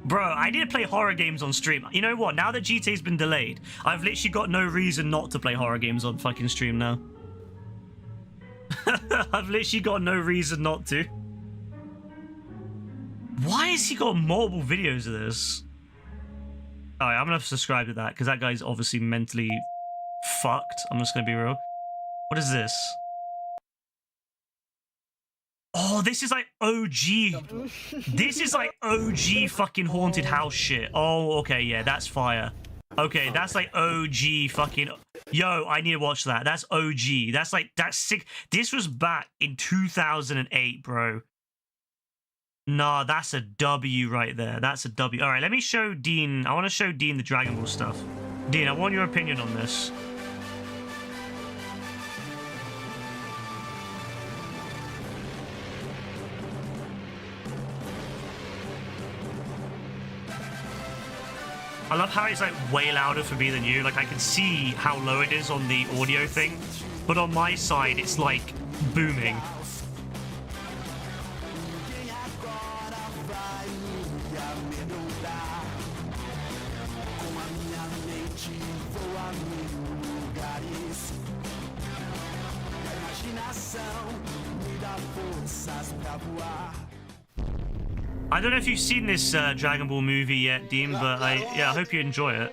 Bro, I need to play horror games on stream. You know what? Now that GTA's been delayed, I've literally got no reason not to play horror games on fucking stream now. I've literally got no reason not to. Why has he got multiple videos of this? Alright, I'm gonna subscribe to that, because that guy's obviously mentally fucked. I'm just gonna be real. What is this? Oh, this is like OG. This is like OG fucking haunted house shit. Oh, okay, yeah, that's fire. Okay, that's like OG fucking... Yo, I need to watch that. That's OG. That's like... That's sick. This was back in 2008, bro. Nah, that's a W right there. That's a W. All right, let me show Dean. I want to show Dean the Dragon Ball stuff. Dean, I want your opinion on this. I love how it's like way louder for me than you. Like I can see how low it is on the audio thing, but on my side it's like booming. I don't know if you've seen this Dragon Ball movie yet, Dean, but I hope you enjoy it.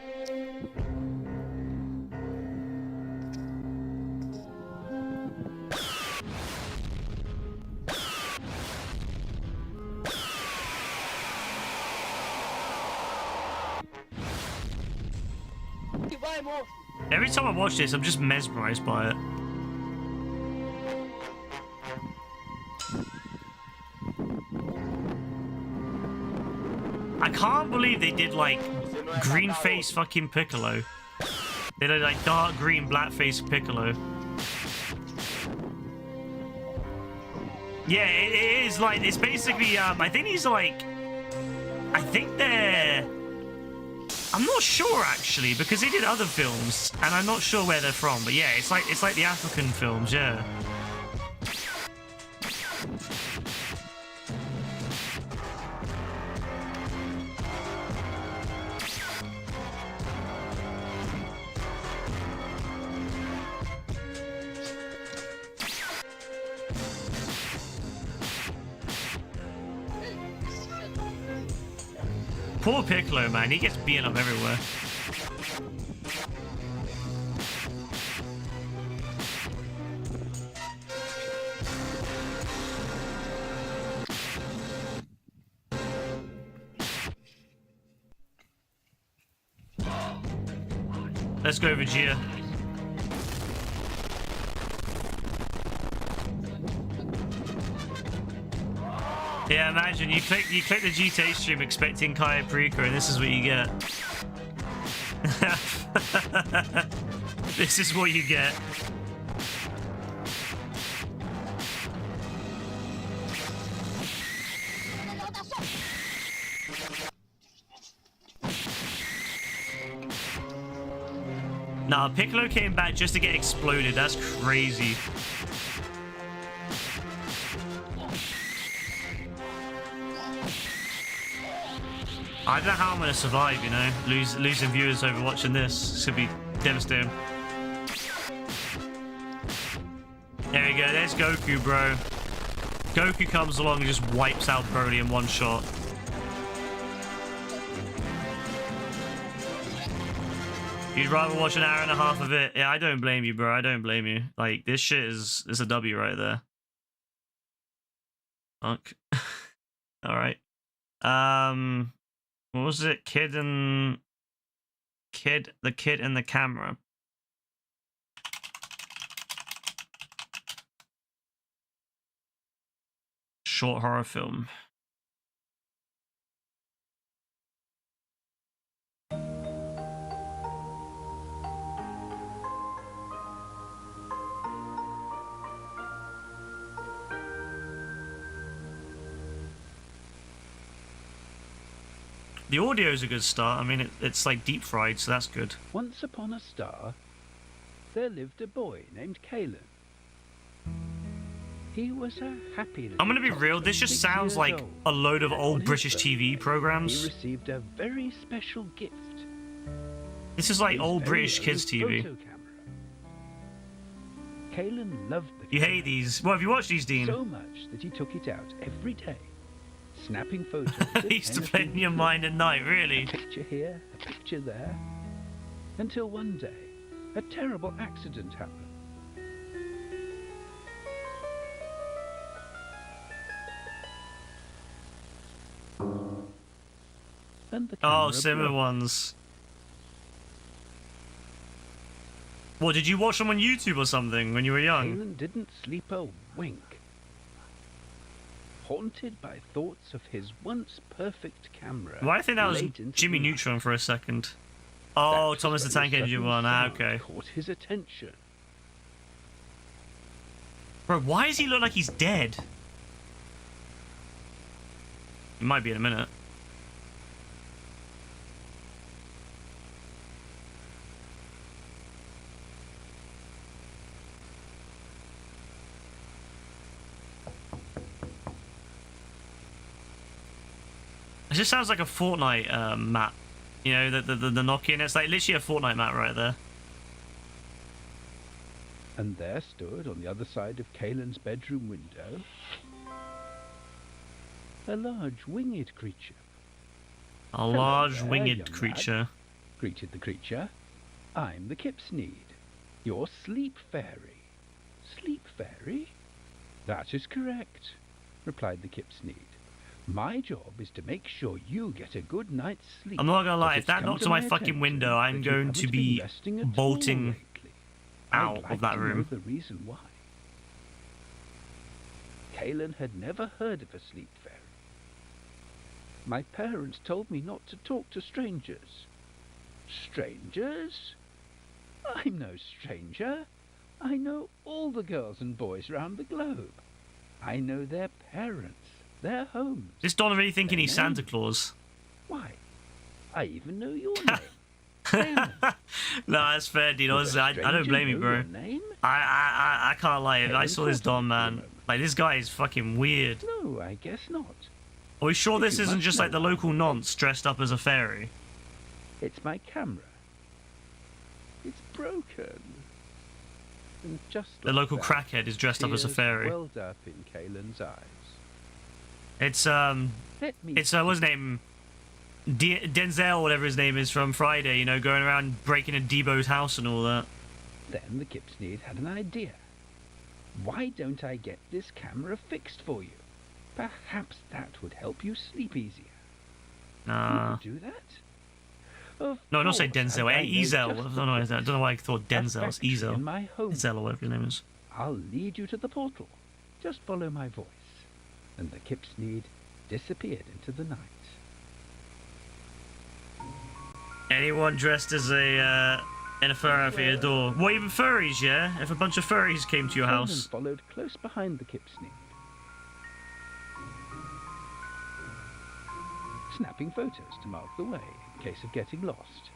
Every time I watch this, I'm just mesmerized by it. I can't believe they did like green face fucking Piccolo. They did like dark green, black face Piccolo. Yeah, it is like, it's basically, I think he's like, I think they're, I'm not sure actually, because they did other films and I'm not sure where they're from, but yeah, it's like the African films, yeah. Poor Piccolo, man. He gets beaten up everywhere. Let's go, Vegeta. Yeah, imagine you click the GTA stream expecting Cayo Perico, and this is what you get. This is what you get. Nah, Piccolo came back just to get exploded. That's crazy. I don't know how I'm gonna survive, you know, losing viewers over watching this. It's gonna be devastating. There we go, there's Goku, bro. Goku comes along and just wipes out Broly in one shot. You'd rather watch an hour and a half of it? Yeah, I don't blame you, bro. I don't blame you. Like, this shit is a W right there. Fuck. Alright. What was it? The kid and the camera. Short horror film. The audio's a good start. I mean, it's like deep fried, so that's good. Once upon a star, there lived a boy named Cayo. He was a happy little I'm gonna be real, this just sounds like a load of old British TV programs. He received a very special gift. This is like old British kids TV. Cayo loved the You hate these. Well, have you watched these, Dean? So much that he took it out every day, snapping photos. He used to play in your mind at night, really. A picture here, a picture there, until one day, a terrible accident happened. And the Oh, similar ones. What, did you watch them on YouTube or something when you were young? Cayo didn't sleep a wink. Haunted by thoughts of his once perfect camera. Well, I think that was Jimmy Neutron for a second. Oh, Thomas the Tank Engine one. Ah, okay. Caught his attention. Bro, why does he look like he's dead? He might be in a minute. It just sounds like a Fortnite map. You know, the knock-in. It's like literally a Fortnite map right there. And there stood, on the other side of Kalen's bedroom window, a large winged creature. A large Hello there, winged young creature. lad, greeted the creature. I'm the Kipsneed, your sleep fairy. Sleep fairy? That is correct, replied the Kipsneed. My job is to make sure you get a good night's sleep. I'm not gonna lie, But if it's that come knocks to on my my fucking attention window, I'm that you going haven't to been be resting at all bolting lately. out I'd like of that to room. know the reason why. Kalen had never heard of a sleep fairy. My parents told me not to talk to strangers. Strangers? I'm no stranger. I know all the girls and boys round the globe. I know their parents, their homes. Is Don really thinking he's their Santa names. Claus? Why, I even know your name. No, that's fair, dude. Does Honestly, a I don't stranger blame you, know bro. your name? I can't lie. I saw this Don, man. moment. Like, this guy is fucking weird. No, I guess not. Are we sure If this you isn't must just like the know local nonce dressed up as a fairy? It's my camera. It's broken. And just The like local that, crackhead is dressed up as a tears fairy. welled up in Kalen's eyes. It's Let me what's his name? Denzel, whatever his name is from Friday. You know, going around breaking in Debo's house and all that. Then the Kipsneed had an idea. Why don't I get this camera fixed for you? Perhaps that would help you sleep easier. Nah. You could do that? Of No, not say course, Denzel. and I know Ezel. just I don't know why I thought Denzel. It's factory Ezel. in my home. Ezel or whatever his name is. I'll lead you to the portal. Just follow my voice. And the Kipsneed disappeared into the night. Anyone dressed as a in a furry for your door? What, even furries? Yeah. If a bunch of furries came to your Kalen house. followed close behind the Kipsneed, snapping photos to mark the way in case of getting lost.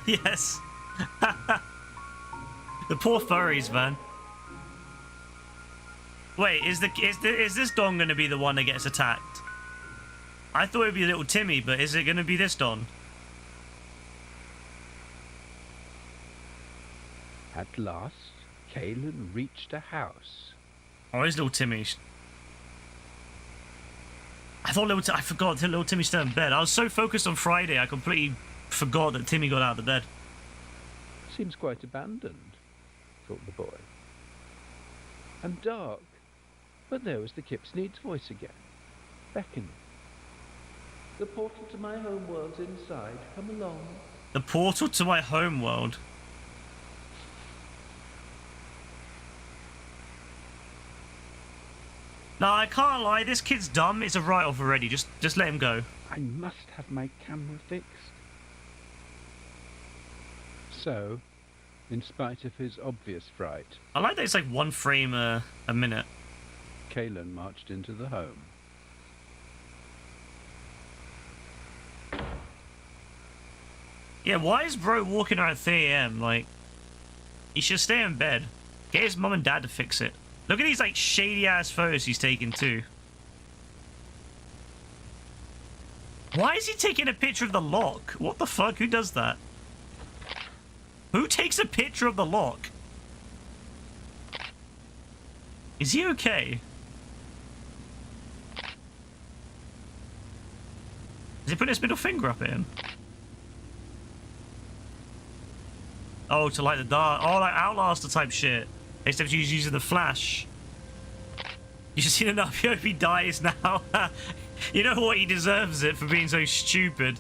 Yes. The poor furries, man. Wait, is this Don gonna be the one that gets attacked? I thought it'd be little Timmy, but is it gonna be this Don? At last, Kalen reached a house. Or is little Timmy? I forgot that little Timmy's still in bed. I was so focused on Friday, I completely forgot that Timmy got out of the bed. Seems quite abandoned, thought the boy. And dark. But there was the Kipsneed's voice again, beckoning. The portal to my home world's inside. Come along. The portal to my home world. No, I can't lie. This kid's dumb. It's a write-off already. Just let him go. I must have my camera fixed. So, in spite of his obvious fright, I like that it's like 1 frame a minute. Kalen marched into the home. Yeah, why is bro walking around at 3 AM? Like, he should stay in bed. Get his mum and dad to fix it. Look at these, like, shady-ass photos he's taking, too. Why is he taking a picture of the lock? What the fuck? Who does that? Who takes a picture of the lock? Is he okay? Is he putting his middle finger up at him? Oh, to light the dark. Oh, like Outlaster type shit. Except he's using the flash. You should see enough. He hope he dies now. You know what? He deserves it for being so stupid.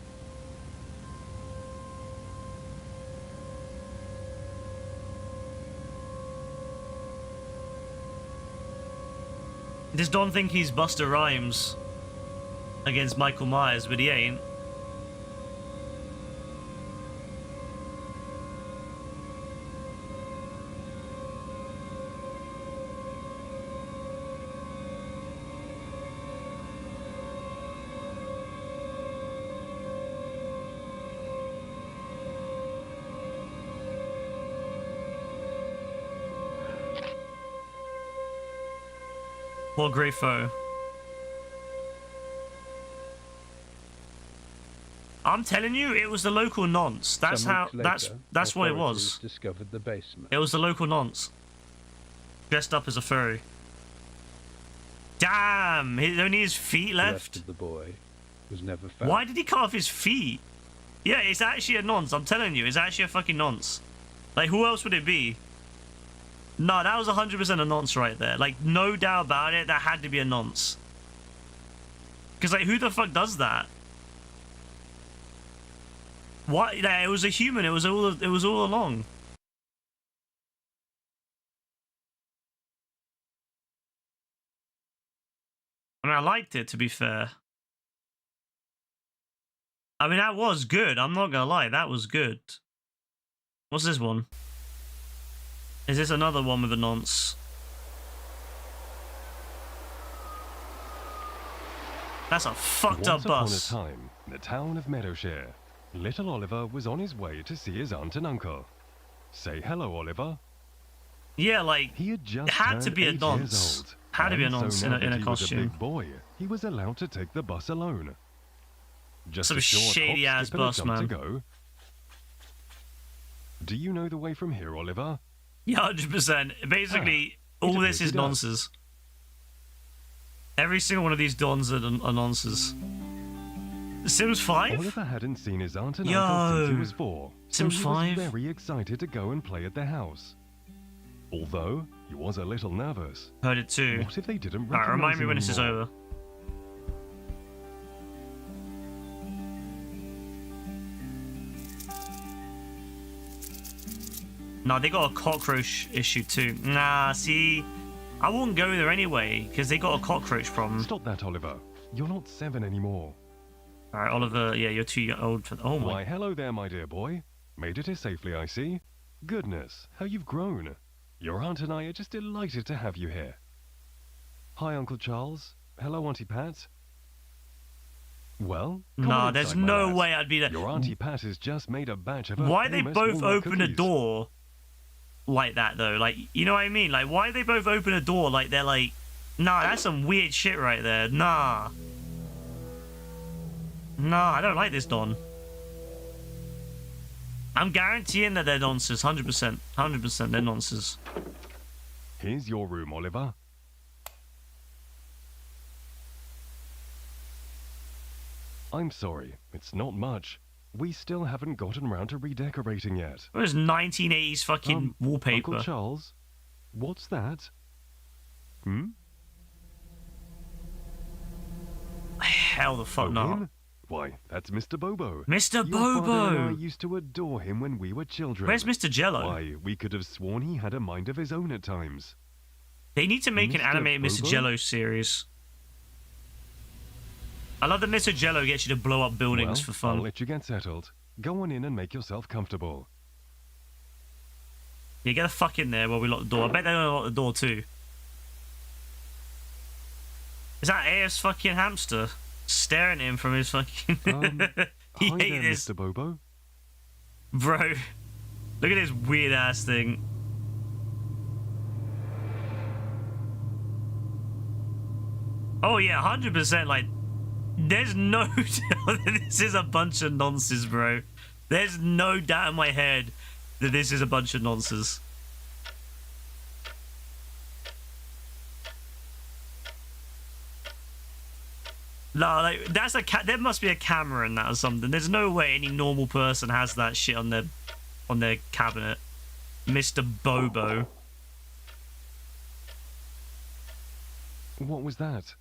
Does Don think he's Busta Rhymes against Michael Myers, but he ain't. Poor Grifo. I'm telling you, it was the local nonce. That's Some how. weeks That's what it authorities was. Discovered the basement. It was the local nonce, dressed up as a furry. Damn! Only his feet The left. rest of the boy was never found. Why did he cut off his feet? Yeah, it's actually a nonce. I'm telling you, it's actually a fucking nonce. Like, who else would it be? No, that was 100% a nonce right there. Like, no doubt about it. That had to be a nonce. Because, like, who the fuck does that? What? Yeah, it was a human. It was all along. I mean, I liked it, to be fair. I mean, that was good. I'm not gonna lie. That was good. What's this one? Is this another one with a nonce? That's a fucked up bus. Once upon a time, in the town of Meadowshire, little Oliver was on his way to see his aunt and uncle. Say hello, Oliver. Yeah, like, he had just it had to turned be a 8 nonce. years old, Had to be a and nonce so in now a that he was costume. a big boy, he was allowed to take the bus alone. Just Some a short shady hop, ass skip, and a bus, jump man. to go. Do you know the way from here, Oliver? Yeah, 100%. Basically, all this is nonsense. Every single one of these dons are nonsense. Sims 5? Oliver hadn't seen his aunt and Yo, uncle since he was 4, so Sims he 5? was very excited to go and play at their house. Although, he was a little nervous. Heard it too. What if they didn't Alright, remind recognize me him when this is anymore? over. No, they got a cockroach issue too. Nah, see, I wouldn't go there anyway because they got a cockroach problem. Stop that, Oliver. You're not 7 anymore. All right, Oliver. Yeah, you're too old for. Oh my. Why, hello there, my dear boy. Made it here safely, I see. Goodness, how you've grown. Your aunt and I are just delighted to have you here. Hi, Uncle Charles. Hello, Auntie Pat. Well, come Nah, on there's inside, my no lad. way I'd be there. Your Auntie Pat has just made a batch of her Why they famous both walnut open a cookies. door like that though? Like, you know what I mean? Like, why they both open a door like they're like, nah, that's some weird shit right there. Nah. Nah, I don't like this Don. I'm guaranteeing that they're nonsense. 100%. 100% they're nonsense. Here's your room, Oliver. I'm sorry, it's not much. We still haven't gotten round to redecorating yet. It was 1980s fucking wallpaper. Uncle Charles, what's that? Hmm? Hell the fuck Oh, no. him? Why, that's Mr. Bobo. Mr. Your father and I Bobo! used to adore him when we were children. Where's Mr. Jello? Why, we could have sworn he had a mind of his own at times. They need to make an Mr. animated Mr. Bobo? Jello series. I love that Mr. Jello gets you to blow up buildings Well, for fun. I'll let you get settled. Go on in and make yourself comfortable. Yeah, get the fuck in there while we lock the door. I bet they're gonna lock the door too. Is that AF's fucking hamster? Staring at him from his fucking... he Hi ate there, this. Mr. Bobo. Bro, look at this weird ass thing. Oh yeah, 100%. Like, there's no doubt that this is a bunch of nonsense, bro. There's no doubt in my head that this is a bunch of nonsense. No, like, that's there must be a camera in that or something. There's no way any normal person has that shit on their cabinet. Mr. Bobo. What was that?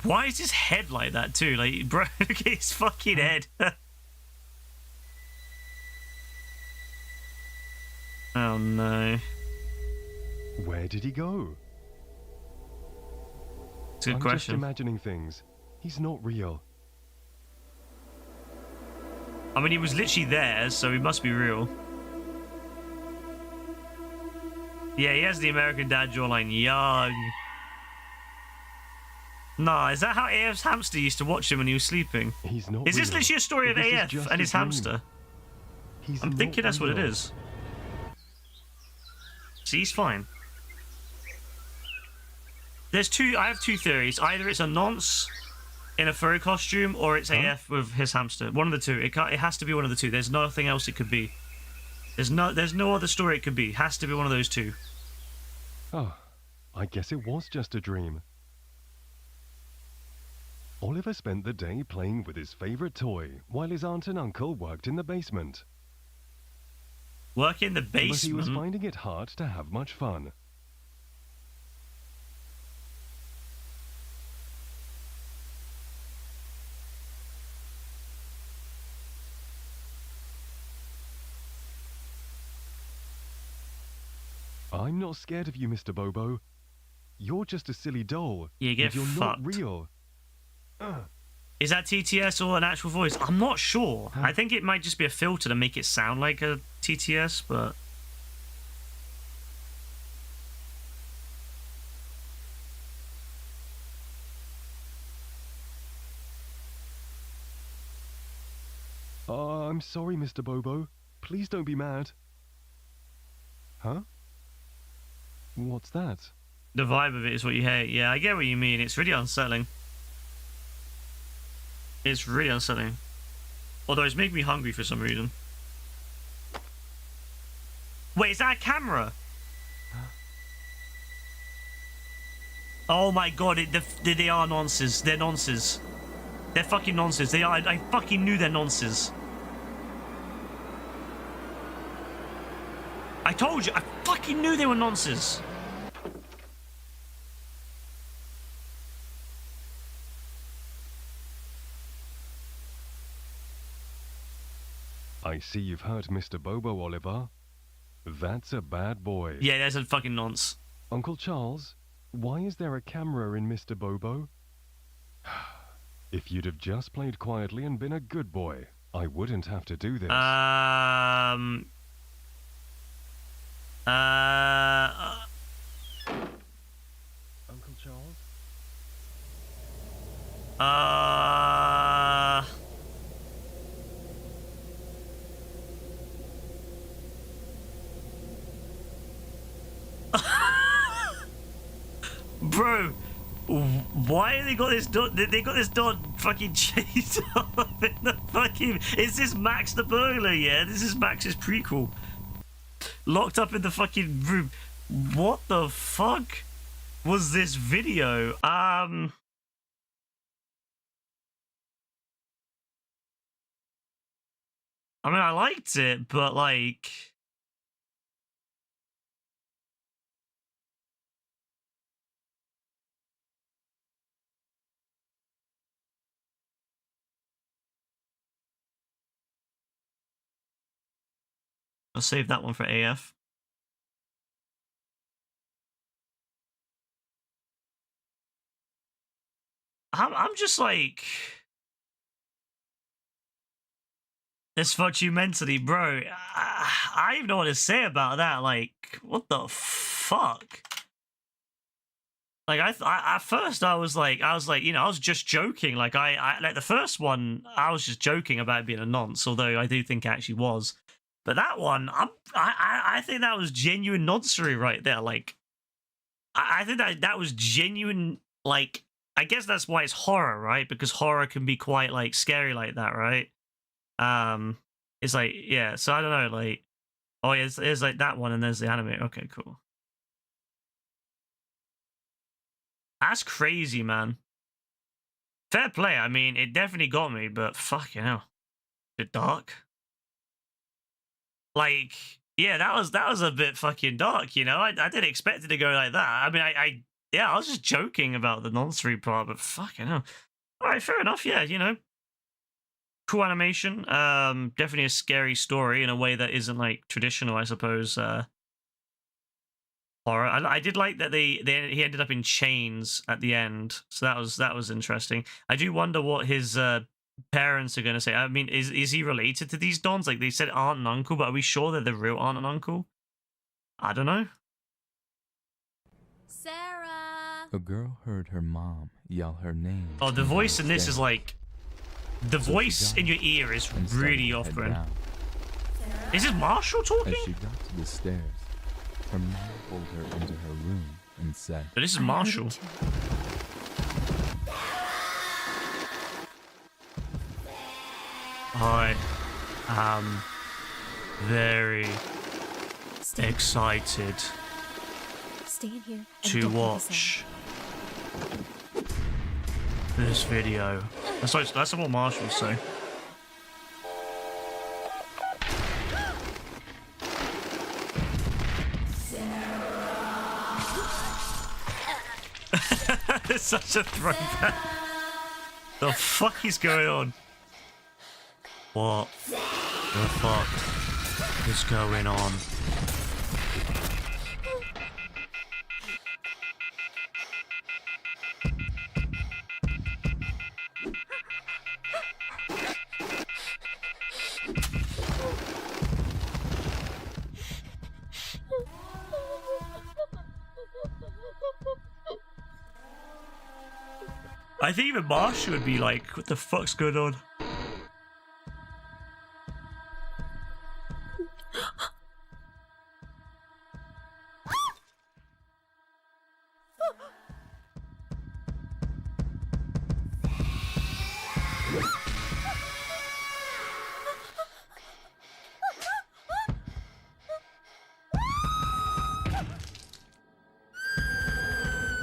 Why is his head like that too? Like, bro, look at his fucking head. Oh no. Where did he go? It's a good I'm question. just imagining things. He's not real. I mean, he was literally there, so he must be real. Yeah, he has the American Dad jawline. Young. Nah, is that how AF's hamster used to watch him when he was sleeping? He's not Is this real. literally a story of This is AF just and a his dream. hamster? He's I'm not thinking that's what it real. is. See, he's fine. there's two. I have two theories. Either it's a nonce in a furry costume, or it's AF with his hamster. One of the two. It has to be one of the two. There's nothing else it could be. There's no other story it could be. It has to be one of those two. Oh, I guess it was just a dream. Oliver spent the day playing with his favorite toy while his aunt and uncle worked in the basement. Work in the basement? But he was finding it hard to have much fun. I'm not scared of you, Mr. Bobo. You're just a silly doll. You get you're fucked. Not real. Is that TTS or an actual voice? I'm not sure. I think it might just be a filter to make it sound like a TTS, but... I'm sorry, Mr. Bobo. Please don't be mad. Huh? What's that? The vibe of it is what you hate. Yeah, I get what you mean. It's really unsettling. It's really unsettling. Although it's making me hungry for some reason. Wait, is that a camera? Oh my god, they are nonces. They're nonces. They're fucking nonces. They are. I fucking knew they're nonces. I told you. I fucking knew they were nonces. I see you've hurt Mr. Bobo, Oliver. That's a bad boy. Yeah, that's a fucking nonce. Uncle Charles, why is there a camera in Mr. Bobo? If you'd have just played quietly and been a good boy, I wouldn't have to do this. Uncle Charles? Bro, why have they got this dog? They got this dog fucking chained up in the fucking... Is this Max the burglar? Yeah, this is Max's prequel. Locked up in the fucking room. What the fuck was this video? I mean, I liked it, but like... I'll save that one for AF. I'm just like... This fucked you mentally, bro. I don't even know what to say about that. Like, what the fuck? Like, at first I was like, you know, I was just joking. Like, I like the first one, I was just joking about being a nonce, although I do think it actually was. But that one, I think that was genuine noncery right there. Like, I think that was genuine. Like, I guess that's why it's horror, right? Because horror can be quite like scary like that, right? It's like, yeah. So I don't know, like, oh yeah, there's like that one, and there's the anime. Okay, cool. That's crazy, man. Fair play. I mean, it definitely got me, but fucking hell, a bit dark. Like, yeah, that was a bit fucking dark, you know. I didn't expect it to go like that. I mean, yeah, I was just joking about the noncery part, but fucking hell. All right, fair enough. Yeah, you know, cool animation. Definitely a scary story in a way that isn't like traditional, I suppose. Horror. I did like that he ended up in chains at the end, so that was interesting. I do wonder what his parents are going to say. I mean, is he related to these dons? Like, they said aunt and uncle, but are we sure they're the real aunt and uncle? I don't know. Sarah! A girl heard her mom yell her name. Oh, the voice in this is like... The voice in your ear is really off-putting. Is it Marshall talking? As she got to the stairs, her mom pulled her into her room and said. But this is Marshall. I am very excited Stay in here. to watch this video. That's what Marshall say. It's such a throwback. The fuck is going on? What the fuck is going on? I think even Marshall would be like, what the fuck's going on?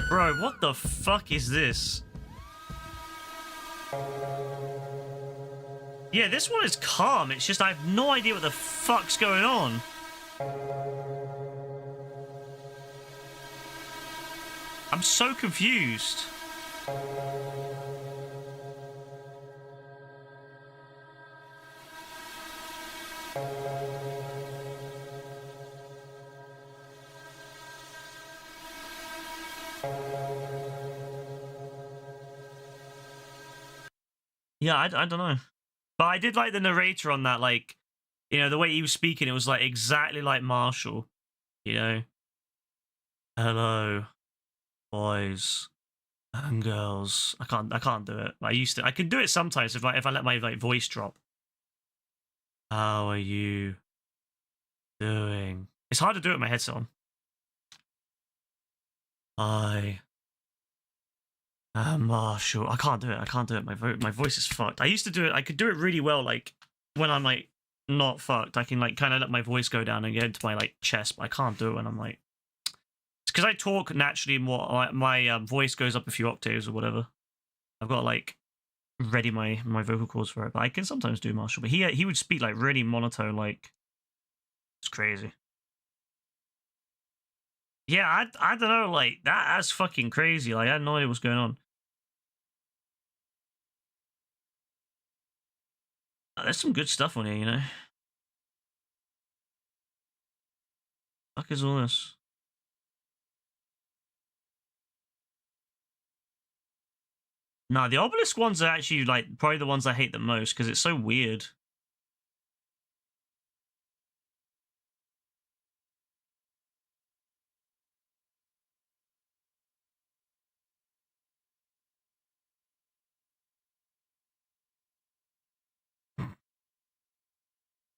Bro, what the fuck is this? Yeah, this one is calm. It's just I have no idea what the fuck's going on. I'm so confused. Yeah, I don't know. But I did like the narrator on that, like, you know, the way he was speaking, it was like exactly like Marshall, you know? Hello, boys and girls. I can't do it. I could do it sometimes if I let my like voice drop. How are you doing? It's hard to do it with my headset on. Marshall. I can't do it. I can't do it. My voice is fucked. I used to do it. I could do it really well, like when I'm like not fucked. I can like kind of let my voice go down and get into my like chest, but I can't do it when I'm like. It's because I talk naturally more. Like, my voice goes up a few octaves or whatever. I've got like ready my vocal cords for it, but I can sometimes do Marshall. But he would speak like really monotone, like it's crazy. Yeah, I don't know, like that's fucking crazy. Like I had no idea what's going on. There's some good stuff on here, you know. Fuck is all this? Nah, the obelisk ones are actually like probably the ones I hate the most because it's so weird.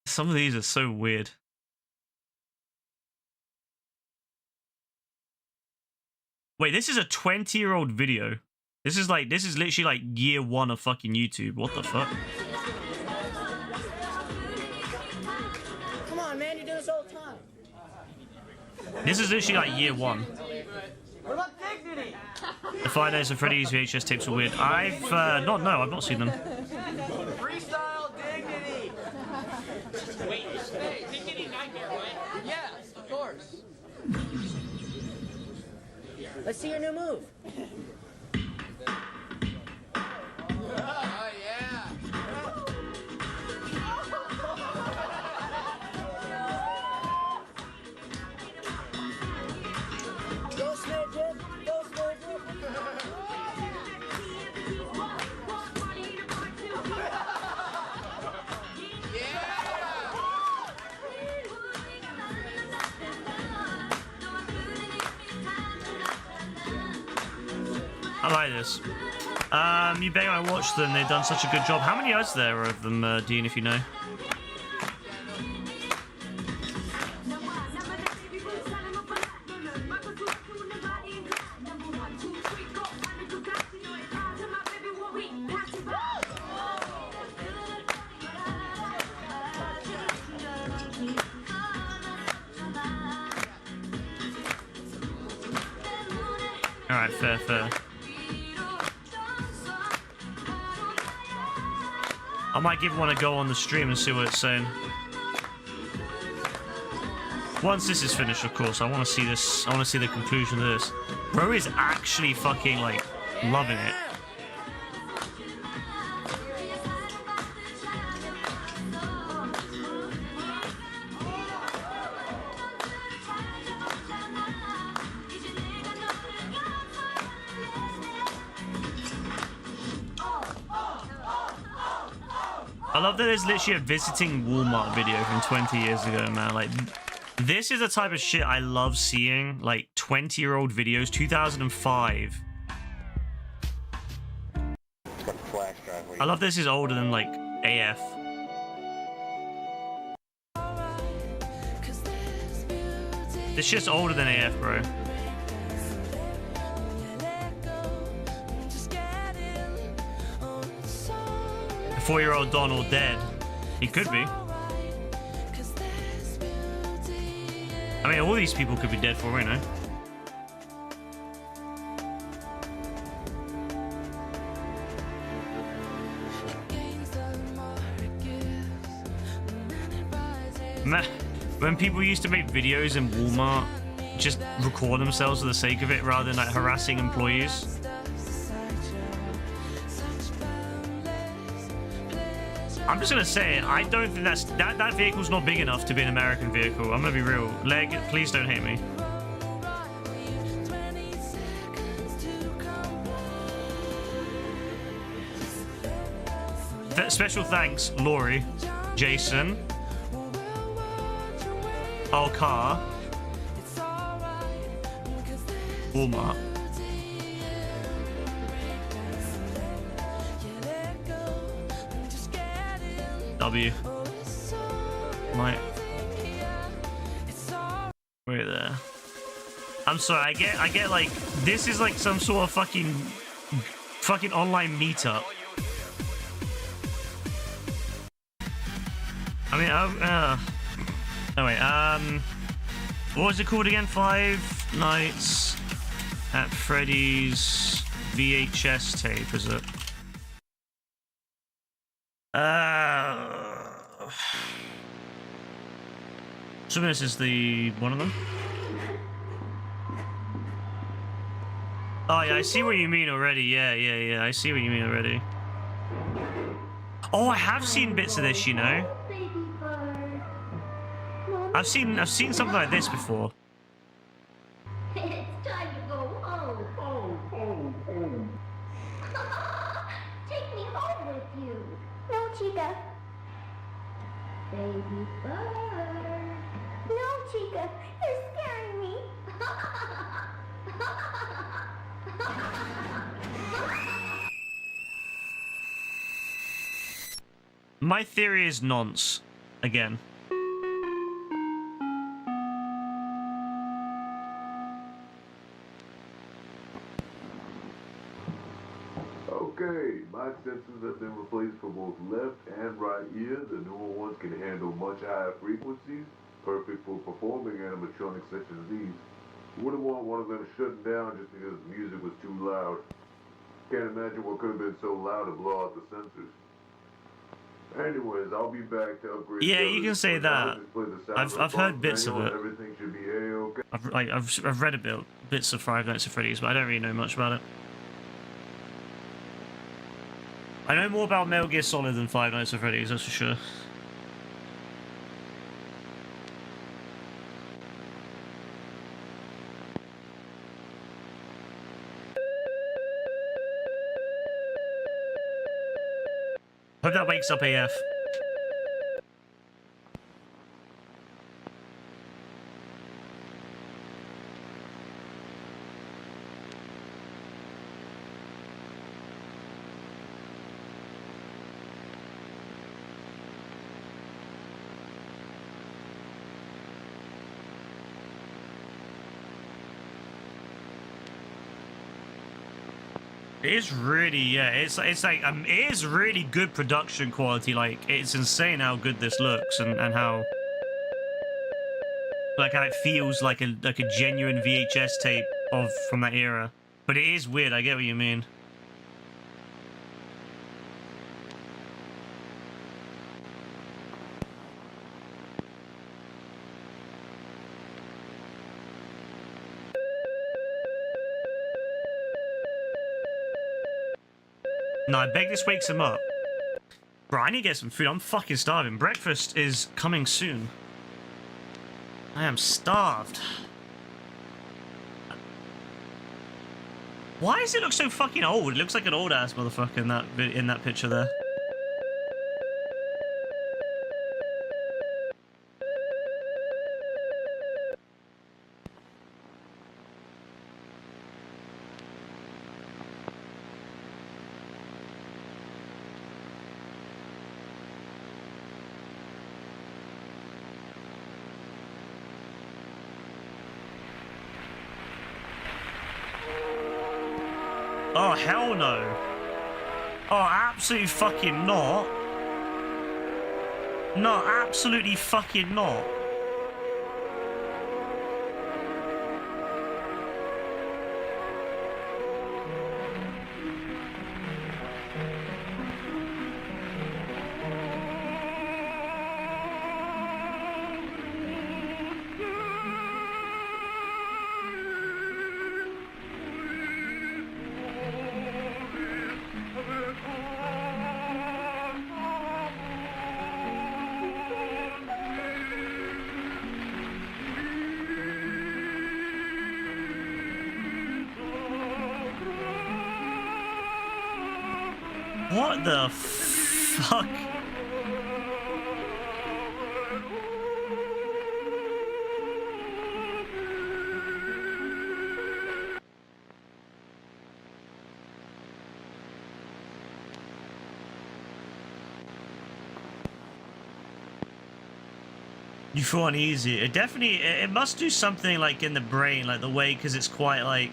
Some of these are so weird. Wait, this is a 20-year-old video. This is literally like year one of fucking YouTube. What the fuck? Come on, man, you do this all the time. This is literally like year one. What about Dignity? The Five Nights at Freddy's VHS tapes are weird. I've not seen them. Freestyle Dignity. Wait, Dignity not here, right? Yes, of course. Let's see your new move. Oh, yeah. Go, Smidgen. Go, Smidgen. I like this. You bet I watched them. They've done such a good job. How many are there of them, Dean, if you know? Alright, fair, fair. I might give one a go on the stream and see what it's saying. Once this is finished, of course, I want to see this. I want to see the conclusion of this. Bro is actually fucking, like, loving it. I love that there's literally a visiting Walmart video from 20 years ago, man. Like, this is the type of shit I love seeing. Like, 20-year-old videos, 2005. I love this is older than, like, AF. This shit's older than AF, bro. The 4-year-old Donald dead. He could be. I mean, all these people could be dead for all we know. Man, when people used to make videos in Walmart, just record themselves for the sake of it rather than like harassing employees. I'm just gonna say, I don't think that vehicle's not big enough to be an American vehicle. I'm gonna be real. Leg, please don't hate me. Special thanks, Laurie, Jason, Car, Walmart. W. Might. Wait there. I'm sorry, I get like, this is like some sort of fucking online meetup. I mean, anyway, what was it called again? 5 Nights at Freddy's VHS tape, is it? So this is the one of them. Oh yeah, I see what you mean already. Yeah. I see what you mean already. Oh, I have seen bits of this, you know. I've seen something like this before. It's time to go home. Home. Take me home with you. No, Chica. Baby bird. No, Chica. You're scaring me. My theory is nonce. Again. Okay, my sensors have been replaced for both left and right ear. The newer ones can handle much higher frequencies, perfect for performing animatronics such as these. Wouldn't want one of them shutting down just because the music was too loud. Can't imagine what could have been so loud to blow out the sensors. Anyways, I'll be back to upgrade. Yeah, you can say that. I've heard bits of it. Everything should be A-okay. I've read bits of 5 Nights at Freddy's, but I don't really know much about it. I know more about Metal Gear Solid than 5 Nights at Freddy's, that's for sure. Hope that wakes up AF. It is really, yeah, it's like it is really good production quality. Like, it's insane how good this looks and how it feels like a genuine VHS tape from that era. But it is weird, I get what you mean. No, I beg this wakes him up. Bro, I need to get some food. I'm fucking starving. Breakfast is coming soon. I am starved. Why does it look so fucking old? It looks like an old ass motherfucker in that picture there. Oh, hell no. Oh, absolutely fucking not. No, absolutely fucking not. What the fuck? You feel uneasy. It definitely, it must do something like in the brain, like the way, because it's quite like,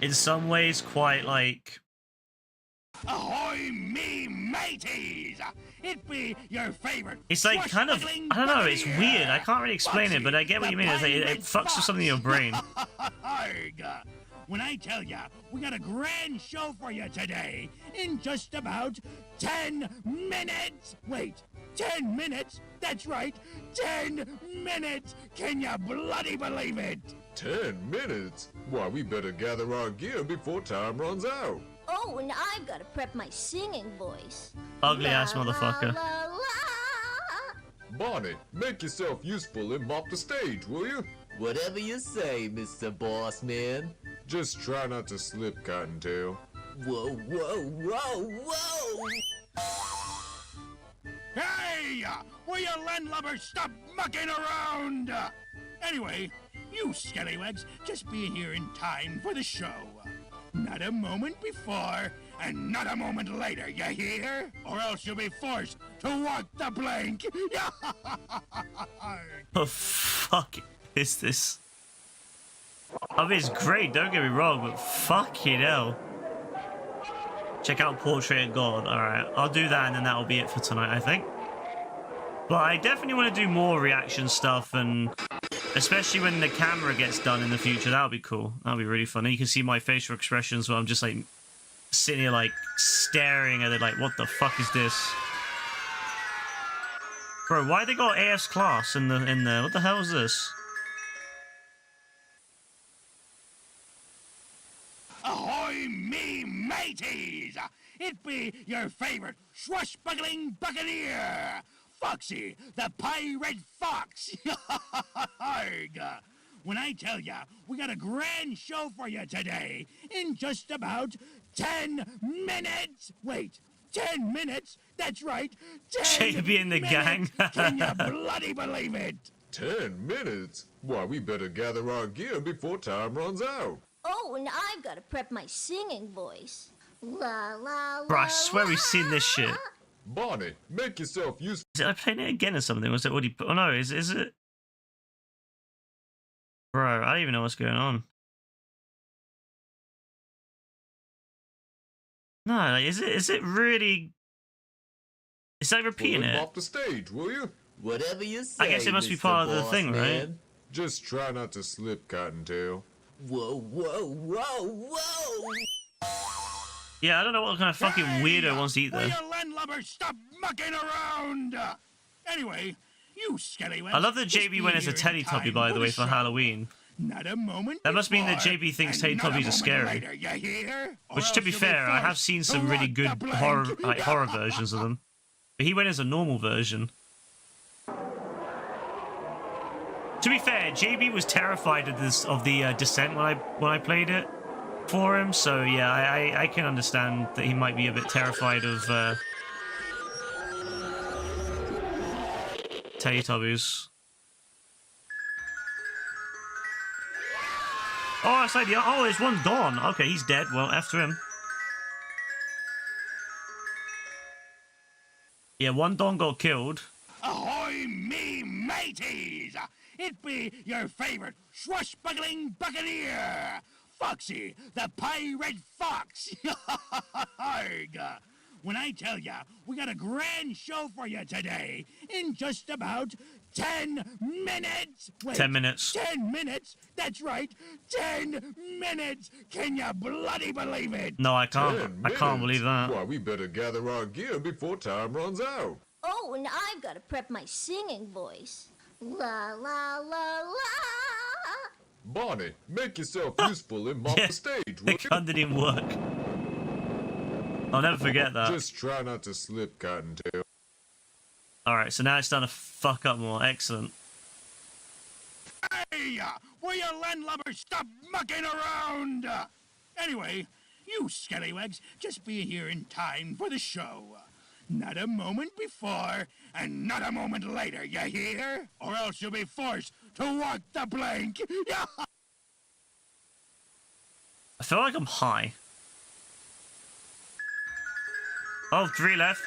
in some ways, quite like. Ahoy, me mateys! It be your favorite. It's like kind of, I don't know, it's weird. I can't really explain it, but I get what you mean. It's like it fucks with something in your brain. When I tell ya, we got a grand show for you today in just about 10 minutes. Wait, 10 minutes? That's right, 10 minutes. Can you bloody believe it? 10 minutes? Why, we better gather our gear before time runs out. Oh, and I've got to prep my singing voice. Ugly ass motherfucker. Bonnie, make yourself useful and mop the stage, will you? Whatever you say, Mr. Bossman. Just try not to slip, Cottontail. Whoa, whoa, whoa, whoa! Hey! Will you landlubbers stop mucking around? Anyway, you scallywags just be here in time for the show. Not a moment before, and not a moment later, you hear? Or else you'll be forced to walk the plank! Oh, fuck is this? I mean, it's great, don't get me wrong, but fucking hell. Check out Portrait of God. Alright, I'll do that and then that'll be it for tonight, I think. But I definitely want to do more reaction stuff, and especially when the camera gets done in the future, that'll be cool. That'll be really fun. And you can see my facial expressions where I'm just like sitting here like staring at it like, what the fuck is this? Bro, why they got AS class in there? What the hell is this? Ahoy, me mateys! It be your favorite swashbuckling buccaneer, Foxy, the Pirate Fox! When I tell ya, we got a grand show for you today in just about 10 minutes! Wait, 10 minutes? That's right, 10 JB and the gang. Can you bloody believe it? 10 minutes? Why, we better gather our gear before time runs out. Oh, and I've got to prep my singing voice. La la la. Bro, I swear we've seen this shit. Bonnie, make yourself useful. Is it I playing it again or something? Was it already put? Oh no, is it? Bro, I don't even know what's going on. No, like, is it really? Is that repeating it? Off the stage, will you? Whatever you say. I guess it must be part of the thing, right? Just try not to slip, Cottontail. Whoa, whoa, whoa, whoa! Yeah, I don't know what kind of fucking weirdo wants to eat Will there. you landlubbers stop mucking around? Anyway, you scallywags. I love that just JB be went as a here in Teletubby, time by the for way, for show. Halloween. Not a moment That must mean that before, JB thinks and not a Teletubbies are moment scary. later, you hear? Or Which, to else be you'll fair, I have forced seen to some really walk good the plank. horror versions of them. But he went as a normal version. To be fair, JB was terrified of the descent when I played it for him. So yeah, I can understand that he might be a bit terrified of Teletubbies. Oh, it's like there's one gone. Okay, he's dead. Well, after him. Yeah, one Don got killed. Ahoy, me mateys! It be your favorite swashbuckling buccaneer, Foxy, the Pirate Fox. Arg. When I tell ya, we got a grand show for you today in just about 10 minutes. Wait, 10 minutes. 10 minutes? That's right, 10 minutes. Can you bloody believe it? No, I can't. I can't believe that. Why, we better gather our gear before time runs out. Oh, and I've got to prep my singing voice. La la la la. Bonnie, make yourself useful and mop the stage, will The gun didn't even work. I'll never forget that. Just try not to slip, Cottontail. Alright, so now it's starting to fuck up more. Excellent. Hey, will you landlubbers stop mucking around? Anyway, you scallywags just be here in time for the show. Not a moment before, and not a moment later, you hear? Or else you'll be forced to walk the plank. I feel like I'm high. Oh, 3 left.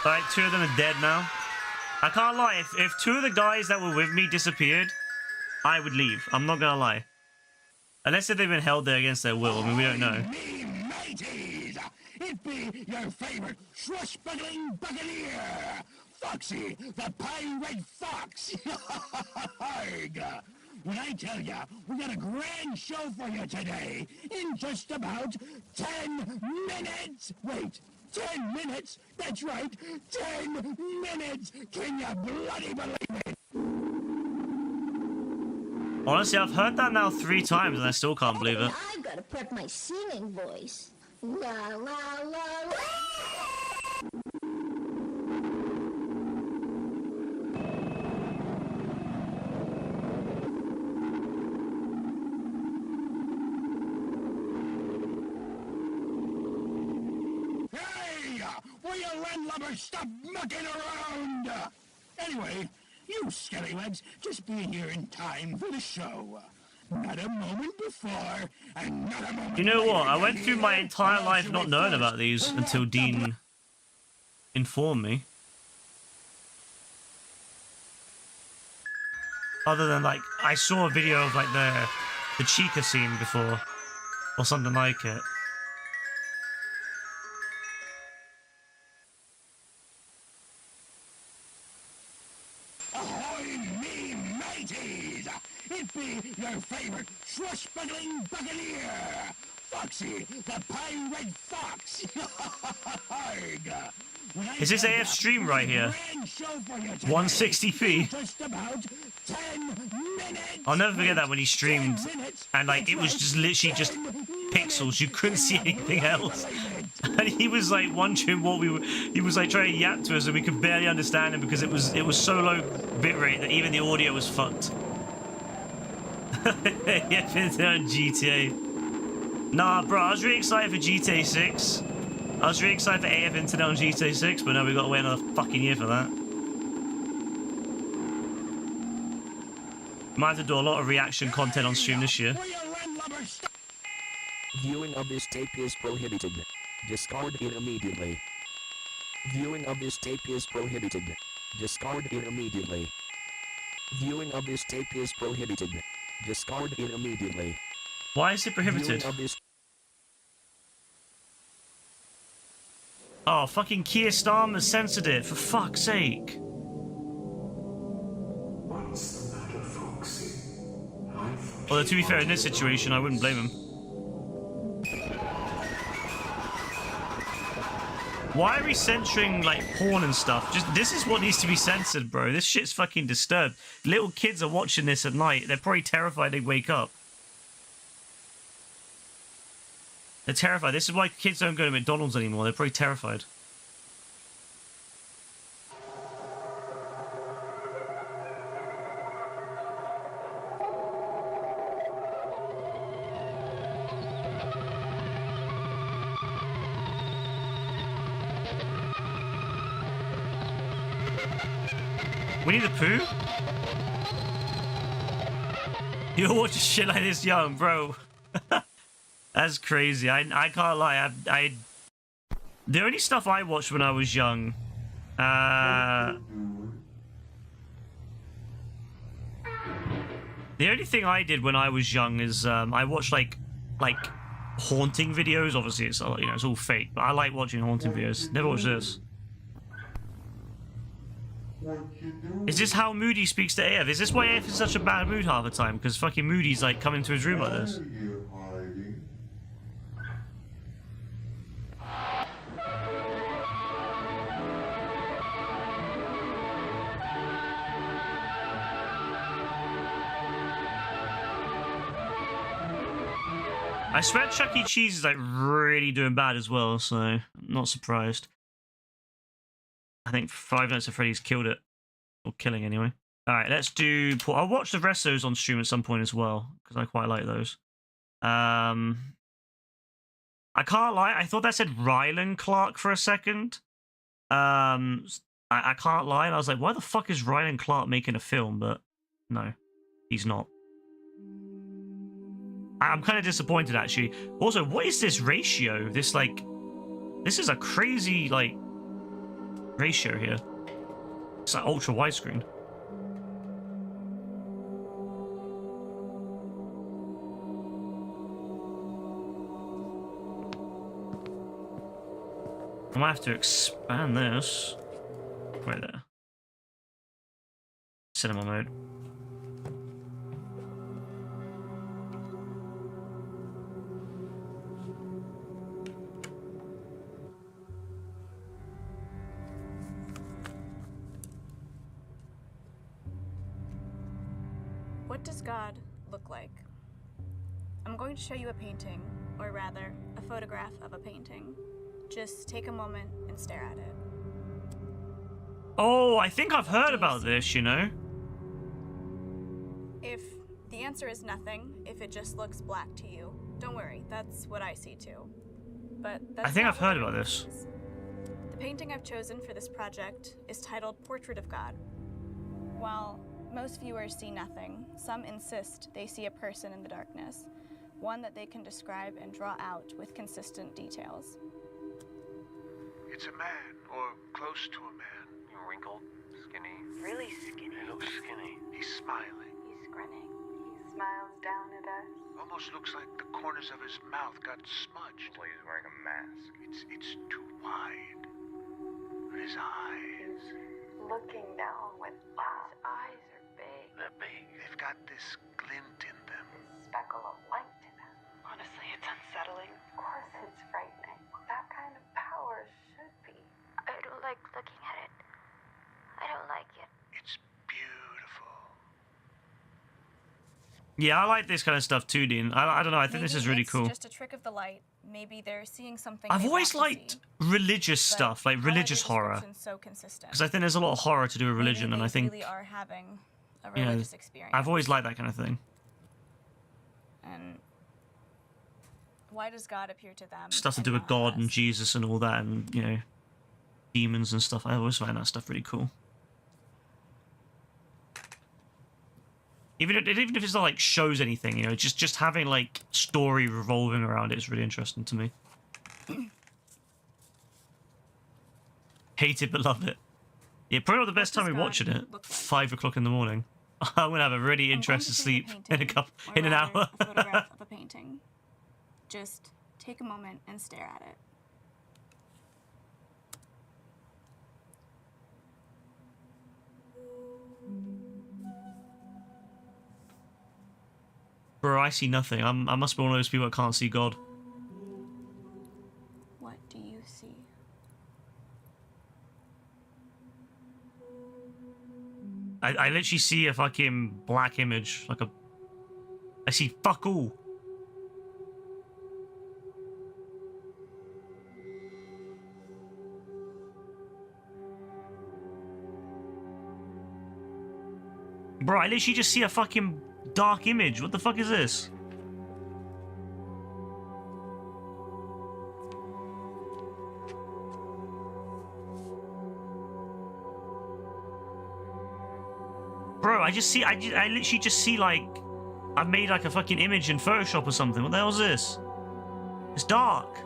Alright, 2 of them are dead now. I can't lie, if 2 of the guys that were with me disappeared, I would leave. I'm not gonna lie. Unless if they've been held there against their will. I mean, we don't know. Me mateys, it be your favorite swashbuckling buccaneer, Foxy, the Pirate Fox. Arg. When I tell ya, we got a grand show for you today in just about 10 minutes. Wait, 10 minutes? That's right, 10 minutes. Can you bloody believe it? Honestly, I've heard that now 3 times and I still can't believe it. I've got to prep my singing voice. La la la la. Hey! Will you landlubbers stop mucking around? Anyway, you scallywags just be here in time for the show. Not a moment before, and not a moment You know what? later, I went you through my hear? entire Or life else not you'll be knowing forced about these to until walk the Dean informed me. Other than, like, I saw a video of, like, the Chica scene before. Or something like it. Ahoy, me mateys! It be your favorite swashbuckling buccaneer, Foxy, the Pirate Fox. Arg. Is this AF stream right here? 160p. Just about 10 minutes. I'll never forget that when he streamed, and like it was just literally just pixels. You couldn't see anything else. And he was like wondering what we were. He was like trying to yap to us, and we could barely understand him because it was so low bitrate that even the audio was fucked. Yeah, it's on GTA. Nah, bro, I was really excited for GTA 6. I was really excited for AF Internet on GTA 6, but now we've got to wait another fucking year for that. Might have to do a lot of reaction content on stream this year. Viewing of this tape is prohibited. Discard it immediately. Viewing of this tape is prohibited. Discard it immediately. Viewing of this tape is prohibited. Discard it immediately. Why is it prohibited? Viewing of this Oh, fucking Keir Starmer censored it, for fuck's sake. What's the matter, Foxy? I thought Although, to be fair, in this situation, I wouldn't blame him. Why are we censoring, like, porn and stuff? Just this is what needs to be censored, bro. This shit's fucking disturbed. Little kids are watching this at night. They're probably terrified they wake up. They're terrified. This is why kids don't go to McDonald's anymore. They're probably terrified. Winnie the Pooh? You're watching shit like this young, bro. That's crazy. I can't lie. The only stuff I watched when I was young, the only thing I did when I was young is I watched like haunting videos. Obviously, it's it's all fake, but I like watching haunting videos. Never watched this. Is this how Moody speaks to AF? Is this why AF is in such a bad mood half the time? Because fucking Moody's like coming into his room like this. I swear Chuck E. Cheese is like really doing bad as well, so I'm not surprised. I think Five Nights at Freddy's killed it. Or killing anyway. Alright, let's do... I'll watch the rest of those on stream at some point as well, because I quite like those. I can't lie, I thought that said Rylan Clark for a second. I can't lie, and I was like, why the fuck is Rylan Clark making a film? But no, he's not. I'm kind of disappointed, actually. Also, what is this ratio? This, like... This is a crazy, like... ratio here. It's like ultra widescreen. I might have to expand this. Right there. Cinema mode. What does God look like? I'm going to show you a painting, or rather, a photograph of a painting. Just take a moment and stare at it. Oh, I think I've heard about this, you know? If the answer is nothing, if it just looks black to you, don't worry, that's what I see too. But that's I think not I've heard what about it this. is. The painting I've chosen for this project is titled Portrait of God. While most viewers see nothing, some insist they see a person in the darkness, one that they can describe and draw out with consistent details. It's a man, or close to a man. Wrinkled, skinny. Really skinny. He looks skinny. He's smiling. He's grinning. He smiles down at us. Almost looks like the corners of his mouth got smudged. Well, he's wearing a mask. It's too wide. His eyes. He's looking down with eyes. His eyes are big. They're big. They've got this glint in them. This speckle of light to them. Honestly, it's unsettling. Of course it's frightening. That kind of power should be. I don't like looking at it. I don't like it. It's beautiful. Yeah, I like this kind of stuff too, Dean. I don't know, I think this is really cool. Just a trick of the light. Maybe they're seeing something. I've always liked religious stuff, like religious horror. So consistent. Because I think there's a lot of horror to do with religion, and I think really are having a you know, religious experience. I've always liked that kind of thing. And why does God appear to them? Stuff to do with God and Jesus and all that, and you know, demons and stuff. I always find that stuff really cool. Even if it's not like shows anything, you know, just having like story revolving around it is really interesting to me. Hate it but love it. Yeah, probably not the best time we're watching it. 5 o'clock in the morning. I'm gonna have a really interesting sleep in an hour. A photograph of a painting. Just take a moment and stare at it. Bro, I see nothing. I must be one of those people that can't see God. What do you see? I literally see a fucking black image. Like I see fuck all. Bro, I literally just see a fucking dark image. What the fuck is this? Bro, I literally just see like, I made like a fucking image in Photoshop or something. What the hell is this? It's dark.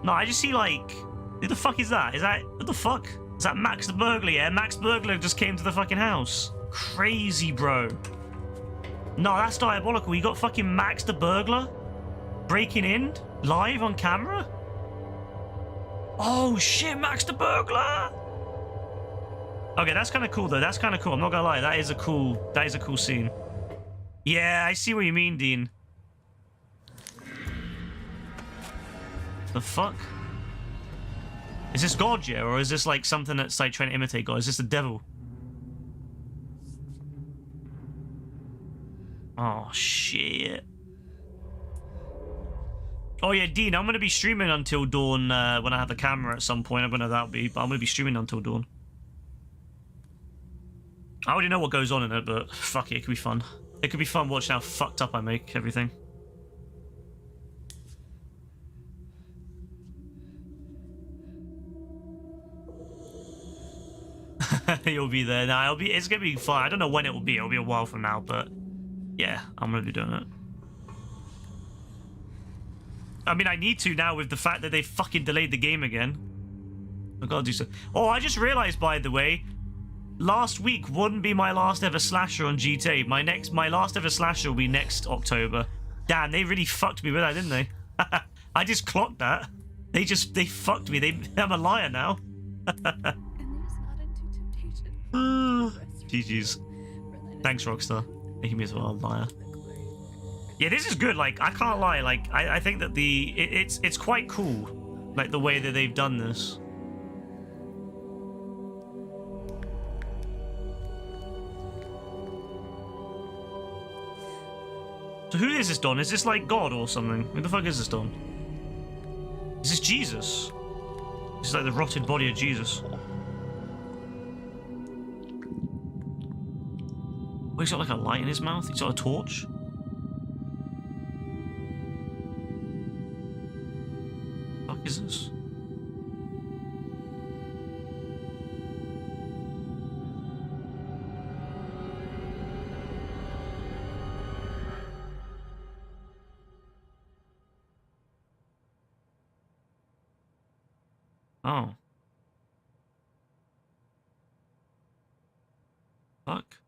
No, I just see like, who the fuck is that? What the fuck? Is that Max the Burglar? Yeah, Max Burglar just came to the fucking house. Crazy, bro. No, that's diabolical. You got fucking Max the Burglar breaking in live on camera? Oh shit, Max the Burglar! Okay, that's kind of cool though. That's kind of cool. I'm not gonna lie. That is a cool scene. Yeah, I see what you mean, Dean. The fuck? Is this God, yeah? Or is this like something that's like trying to imitate God? Is this the devil? Oh, shit. Oh, yeah, Dean, I'm going to be streaming until dawn when I have the camera at some point. I don't know that'll be, but I'm going to be streaming until dawn. I already know what goes on in it, but fuck it, it could be fun. It could be fun watching how fucked up I make everything. You'll be there. Nah, it's gonna be fun. I don't know when it will be. It'll be a while from now, but yeah, I'm gonna be doing it. I mean, I need to now with the fact that they fucking delayed the game again. I gotta do so. Oh, I just realized, by the way, last week wouldn't be my last ever slasher on GTA. My last ever slasher will be next October. Damn, they really fucked me with that, didn't they? I just clocked that. They fucked me. I'm a liar now. GG's. Thanks, Rockstar. Making me as well a liar. Yeah, this is good. Like, I can't lie. Like, I think that it's quite cool. Like, the way that they've done this. So who is this Don? Is this like God or something? Who the fuck is this Don? Is this Jesus? This is like the rotted body of Jesus. Oh, he's got like a light in his mouth. He's got a torch. What the fuck is this? Oh. Fuck.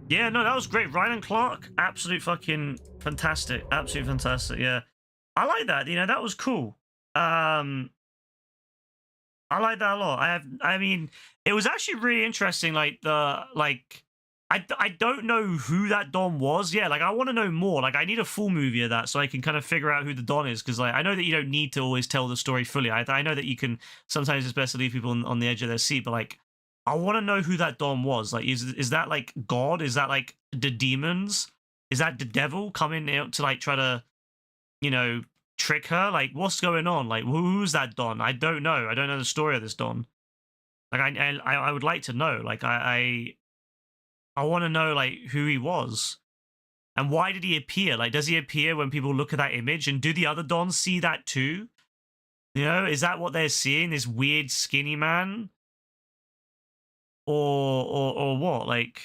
Yeah, no, that was great. Ryan Clark, absolute fucking fantastic. Absolute fantastic, yeah. I like that, you know, that was cool. I like that a lot. I mean, it was actually really interesting, like, I don't know who that Don was. Yeah, like, I want to know more. Like, I need a full movie of that so I can kind of figure out who the Don is, because, like, I know that you don't need to always tell the story fully. I know that you can, sometimes it's best to leave people on the edge of their seat, but, like, I want to know who that Don was. Like, is that, like, God? Is that, like, the demons? Is that the devil coming out to, like, try to, you know, trick her? Like, what's going on? Like, who's that Don? I don't know. I don't know the story of this Don. Like, I would like to know. Like, I want to know, like, who he was. And why did he appear? Like, does he appear when people look at that image? And do the other Dons see that too? You know, is that what they're seeing? This weird skinny man? Or what? Like,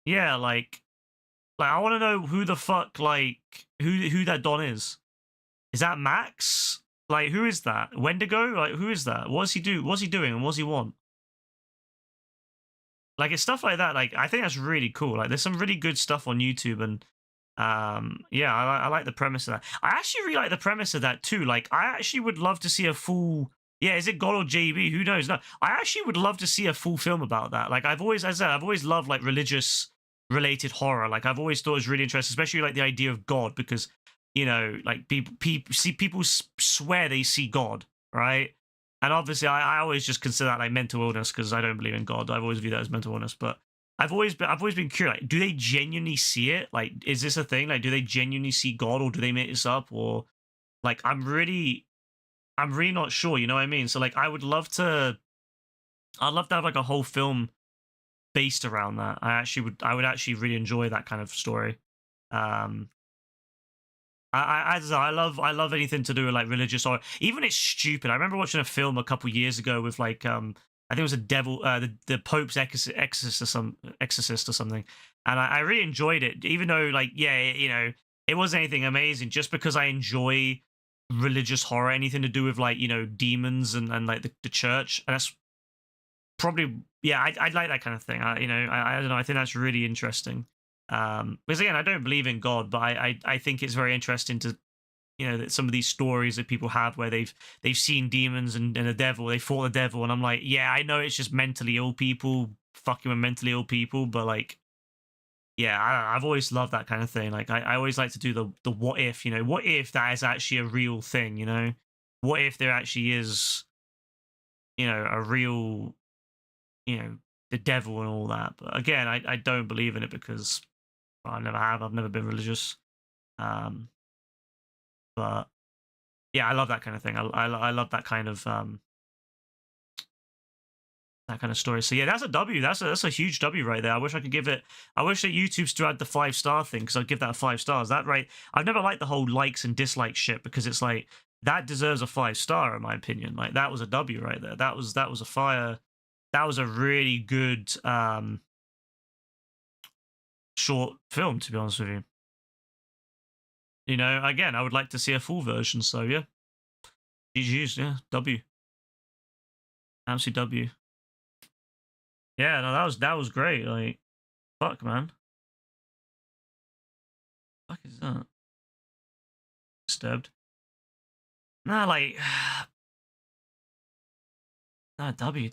yeah, like, Like, I want to know who the fuck, like, who that Don is. Is that Max? Like, who is that? Wendigo? Like, who is that? What does he do? What's he doing? And what does he want? Like, it's stuff like that. Like, I think that's really cool. Like, there's some really good stuff on YouTube, and yeah, I like the premise of that. I actually really like the premise of that too. Like, I actually would love to see a full. Yeah, is it God or JB? Who knows? No, I actually would love to see a full film about that. Like, I've always, as I said, I've always loved like religious related horror. Like, I've always thought it was really interesting, especially like the idea of God, because you know, like people swear they see God, right? And obviously, I always just consider that like mental illness because I don't believe in God. I've always viewed that as mental illness, but I've always been curious. Like, do they genuinely see it? Like, is this a thing? Like, do they genuinely see God, or do they make this up? Or like, I'm really not sure. You know what I mean? So like, I'd love to have like a whole film based around that. I would actually really enjoy that kind of story. I love anything to do with like religious or even it's stupid. I remember watching a film a couple years ago with like I think it was a devil the Pope's exorcist or something, and I really enjoyed it, even though like you know it wasn't anything amazing, just because I enjoy religious horror, anything to do with like, you know, demons and like the church, and that's probably I'd like that kind of thing. I don't know, I think that's really interesting. Because again, I don't believe in God, but I think it's very interesting to, you know, that some of these stories that people have where they've seen demons and the devil, they fought the devil, and I'm like, yeah, I know it's just mentally ill people fucking with mentally ill people, but like, yeah, I've always loved that kind of thing. Like, I always like to do the what if, you know, what if that is actually a real thing, you know, what if there actually is, you know, a real, you know, the devil and all that. But again, I don't believe in it because I never have. I've never been religious. But yeah, I love that kind of thing. I love that kind of story. So yeah, that's a W. That's a huge W right there. I wish I could give it. I wish that YouTube still had the 5-star thing, because I'd give that 5 stars. That right. I've never liked the whole likes and dislikes shit, because it's like that deserves a 5-star in my opinion. Like, that was a W right there. That was a fire. That was a really good short film, to be honest with you. You know, again, I would like to see a full version, so yeah. GG's, yeah, W. Absolute W. Yeah, no, that was great. Like, fuck, man. Fuck is that? Disturbed. Nah, like, nah, W.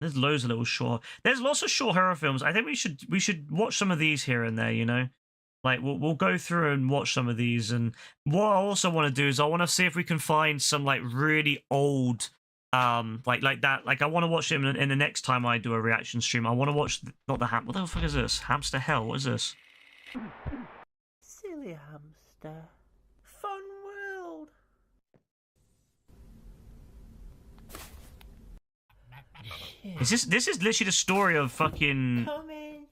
There's loads of little short. There's lots of short horror films. I think we should watch some of these here and there. You know, like we'll go through and watch some of these. And what I also want to do is I want to see if we can find some like really old, like that. Like, I want to watch them in the next time I do a reaction stream. I want to watch not the What the fuck is this? Hamster Hell. What is this? Silly hamster. Fun world. Is this is literally the story of fucking. Coming.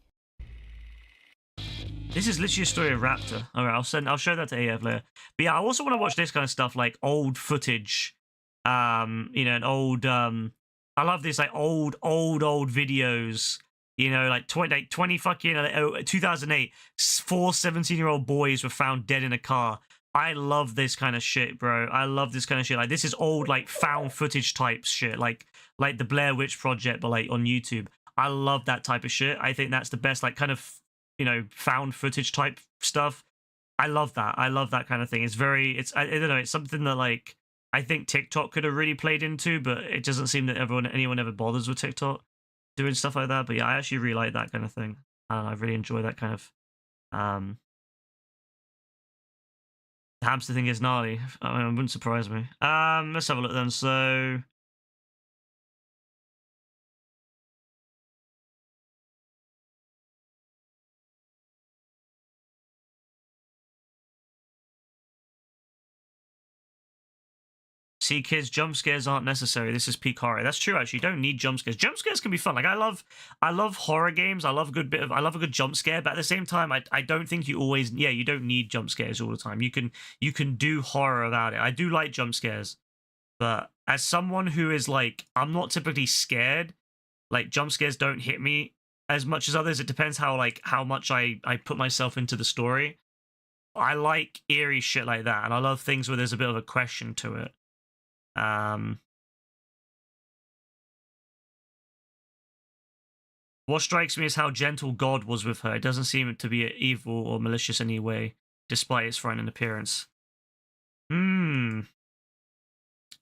This is literally a story of Raptor. All right, I'll show that to AF later. But yeah, I also want to watch this kind of stuff, like old footage. You know, and old. I love this, like old videos. You know, like 20 fucking 2008. 4 17-year-old boys were found dead in a car. I love this kind of shit, bro. I love this kind of shit. Like, this is old, like found footage type shit, like the Blair Witch Project, but like on YouTube. I love that type of shit. I think that's the best, like, kind of, you know, found footage type stuff. I love that. I love that kind of thing. It's I don't know. It's something that, like, I think TikTok could have really played into, but it doesn't seem that anyone ever bothers with TikTok doing stuff like that. But yeah, I actually really like that kind of thing. I really enjoy that kind of. The hamster thing is gnarly. I mean, it wouldn't surprise me. Let's have a look then. So. See, kids, jump scares aren't necessary. This is peak horror. That's true, actually. You don't need jump scares. Jump scares can be fun. Like, I love horror games. I love a good jump scare, but at the same time, I don't think you always, you don't need jump scares all the time. You can do horror without it. I do like jump scares. But as someone who is like, I'm not typically scared. Like jump scares don't hit me as much as others. It depends how much I put myself into the story. I like eerie shit like that, and I love things where there's a bit of a question to it. What strikes me is how gentle God was with her. It doesn't seem to be evil or malicious in any way, despite its frightening appearance.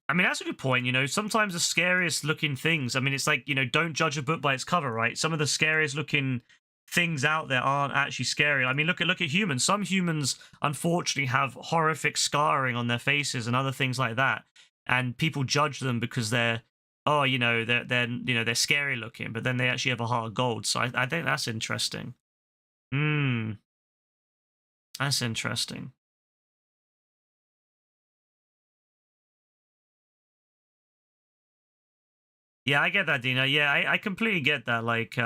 I mean, that's a good point, you know. Sometimes the scariest looking things, I mean, it's like, you know, don't judge a book by its cover, right? Some of the scariest looking things out there aren't actually scary. I mean, look at humans. Some humans, unfortunately, have horrific scarring on their faces and other things like that. And people judge them because they're, oh, you know, they're scary looking, but then they actually have a heart of gold. So I think that's interesting. That's interesting. Yeah, I get that, Dina. Yeah, I completely get that. Like,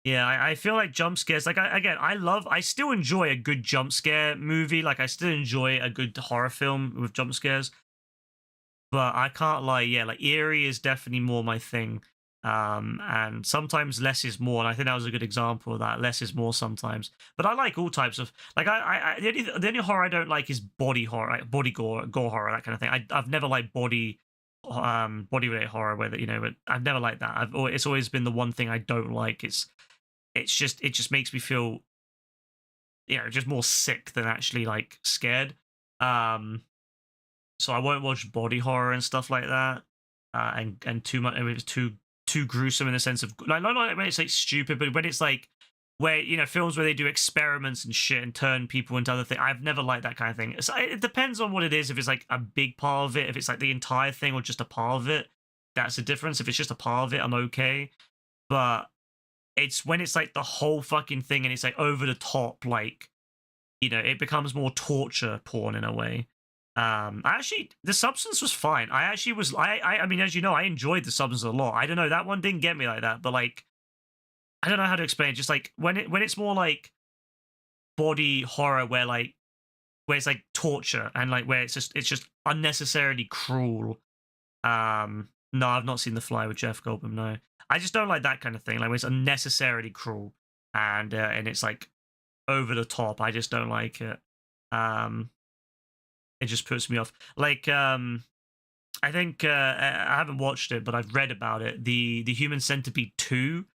yeah, I feel like jump scares, like, I still enjoy a good jump scare movie. Like, I still enjoy a good horror film with jump scares. But I can't lie, yeah, like, eerie is definitely more my thing. And sometimes less is more, and I think that was a good example of that. Less is more sometimes. But I like all types of, like, the only horror I don't like is body horror, like body gore horror, that kind of thing. I've never liked body related horror, whether, you know, but I've never liked that. It's always been the one thing I don't like. It just makes me feel, you know, just more sick than actually like scared. So I won't watch body horror and stuff like that. And too much, it's too gruesome in the sense of, like, not when it's like stupid, but when it's like, where, you know, films where they do experiments and shit and turn people into other things. I've never liked that kind of thing. So it depends on what it is. If it's like a big part of it, if it's like the entire thing or just a part of it, that's the difference. If it's just a part of it, I'm okay. But it's when it's like the whole fucking thing and it's like over the top, like, you know, it becomes more torture porn in a way. Actually, The Substance was fine. I mean, as you know, I enjoyed The Substance a lot. I don't know, that one didn't get me like that, but like, I don't know how to explain it. Just like when it's more like body horror, where it's like torture and like where it's just unnecessarily cruel. No, I've not seen The Fly with Jeff Goldblum. No, I just don't like that kind of thing. Like where it's unnecessarily cruel and it's like over the top. I just don't like it. It just puts me off. Like I think I haven't watched it, but I've read about it. The Human Centipede 2.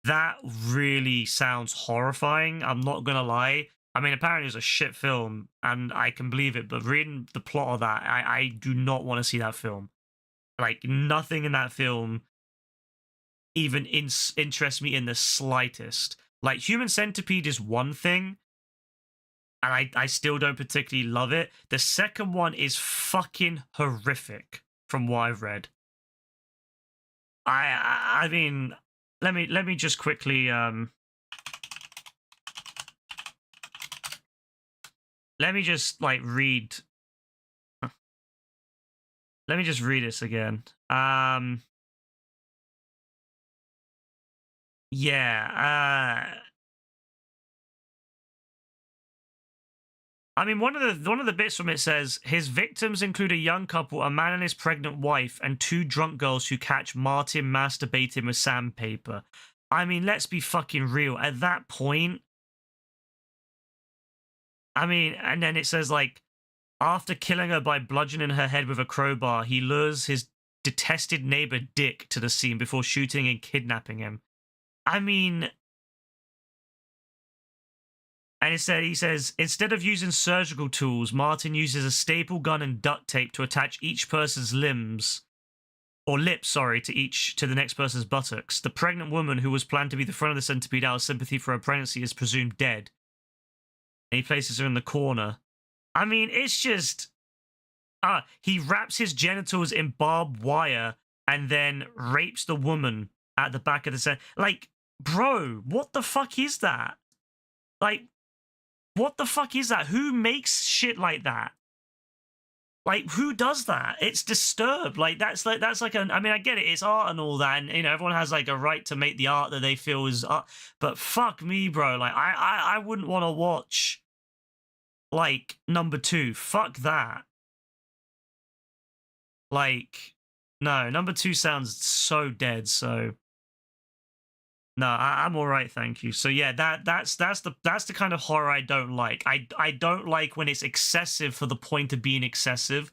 That really sounds horrifying. I'm not gonna lie. I mean, apparently it's a shit film, and I can believe it. But reading the plot of that, I do not want to see that film. Like, nothing in that film even interests me in the slightest. Like, Human Centipede is one thing, and I still don't particularly love it. The second one is fucking horrific, from what I've read. I mean, let me just quickly let me just like read. Let me just read this again. Yeah. I mean, one of the bits from it says his victims include a young couple, a man and his pregnant wife, and 2 drunk girls who catch Martin masturbating with sandpaper. I mean, let's be fucking real. At that point, I mean, and then it says like, after killing her by bludgeoning her head with a crowbar, he lures his detested neighbor Dick to the scene before shooting and kidnapping him. I mean, and he says, instead of using surgical tools, Martin uses a staple gun and duct tape to attach each person's lips, to the next person's buttocks. The pregnant woman, who was planned to be the front of the centipede out of sympathy for her pregnancy, is presumed dead. And he places her in the corner. I mean, it's just... he wraps his genitals in barbed wire and then rapes the woman at the back of the set. Like, bro, what the fuck is that? Like, what the fuck is that? Who makes shit like that? Like, who does that? It's disturbed. Like, that's like an... I mean, I get it. It's art and all that, and, you know, everyone has, like, a right to make the art that they feel is art. But fuck me, bro. Like, I wouldn't want to watch, like, number 2. Fuck that. Like, no, number 2 sounds so dead. So, no, I'm all right, thank you. So yeah, that's the kind of horror I don't like. I don't like when it's excessive for the point of being excessive.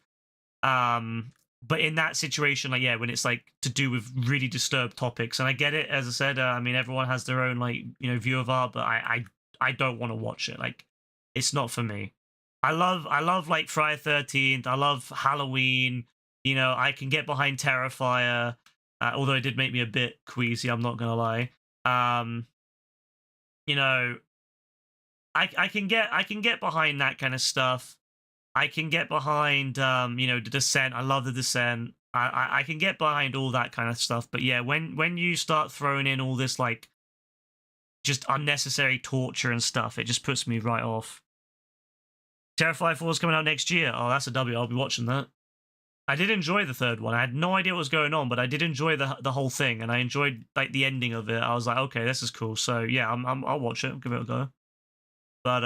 But in that situation, like, yeah, when it's like to do with really disturbed topics, and I get it, as I said, I mean, everyone has their own, like, you know, view of art, but I don't want to watch it. Like, it's not for me. I love like Friday 13th. I love Halloween. You know, I can get behind Terrifier, although it did make me a bit queasy, I'm not gonna lie. You know, I can get behind that kind of stuff. I can get behind, you know, The Descent. I love The Descent. I can get behind all that kind of stuff. But yeah, when you start throwing in all this, like, just unnecessary torture and stuff, it just puts me right off. Terrifier 4 is coming out next year. Oh, that's a W. I'll be watching that. I did enjoy the third one. I had no idea what was going on, but I did enjoy the whole thing, and I enjoyed, like, the ending of it. I was like, okay, this is cool. So yeah, I'll watch it. I'll give it a go. But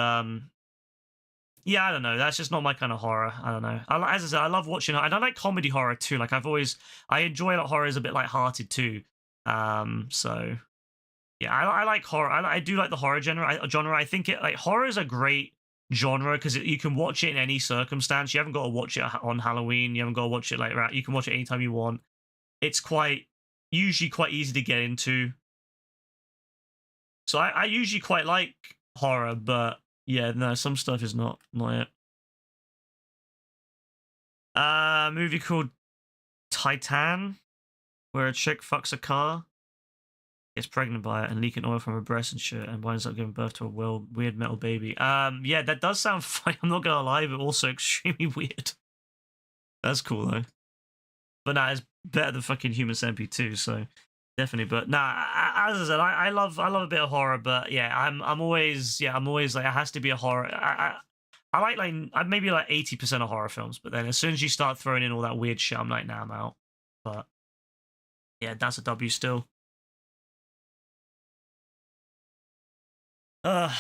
yeah, I don't know. That's just not my kind of horror. I don't know. As I said, I love watching it, and I like comedy horror too. Like, I enjoy like horror is a bit lighthearted too. So yeah, I like horror. I do like the horror genre. I think horror is a great genre because you can watch it in any circumstance. You haven't got to watch it on Halloween. You haven't got to watch it you can watch it anytime you want. It's usually quite easy to get into. So I usually quite like horror, but yeah, no, some stuff is not it. Movie called Titan, where a chick fucks a car, gets pregnant by it, and leaking oil from her breast and shit, and winds up giving birth to a weird metal baby. Yeah, that does sound funny, I'm not gonna lie, but also extremely weird. That's cool though. But nah, it's better than fucking Human Centipede 2, so definitely. But nah, as I said, I love a bit of horror, but yeah, I'm always like, it has to be a horror. I like maybe like 80% of horror films, but then as soon as you start throwing in all that weird shit, I'm like, nah, I'm out. But yeah, that's a W still. I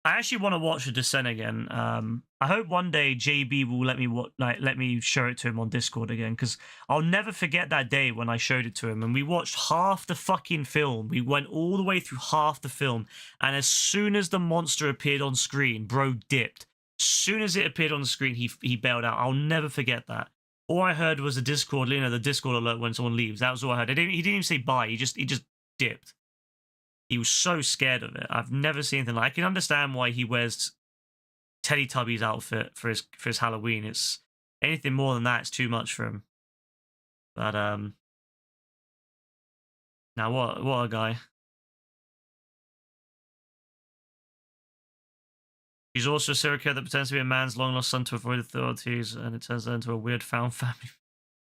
actually want to watch The Descent again. I hope one day JB will let me show it to him on Discord again, because I'll never forget that day when I showed it to him and we watched half the fucking film. We went all the way through half the film, and as soon as the monster appeared on screen, bro dipped. As soon as it appeared on the screen, he bailed out. I'll never forget that. All I heard was the Discord alert when someone leaves. That was all I heard. He didn't even say bye. He just dipped. He was so scared of it. I've never seen anything like. I can understand why he wears Teletubbies outfit for his Halloween. It's anything more than that, it's too much for him. But now what a guy. He's also a serial killer that pretends to be a man's long lost son to avoid authorities, and it turns out into a weird found family.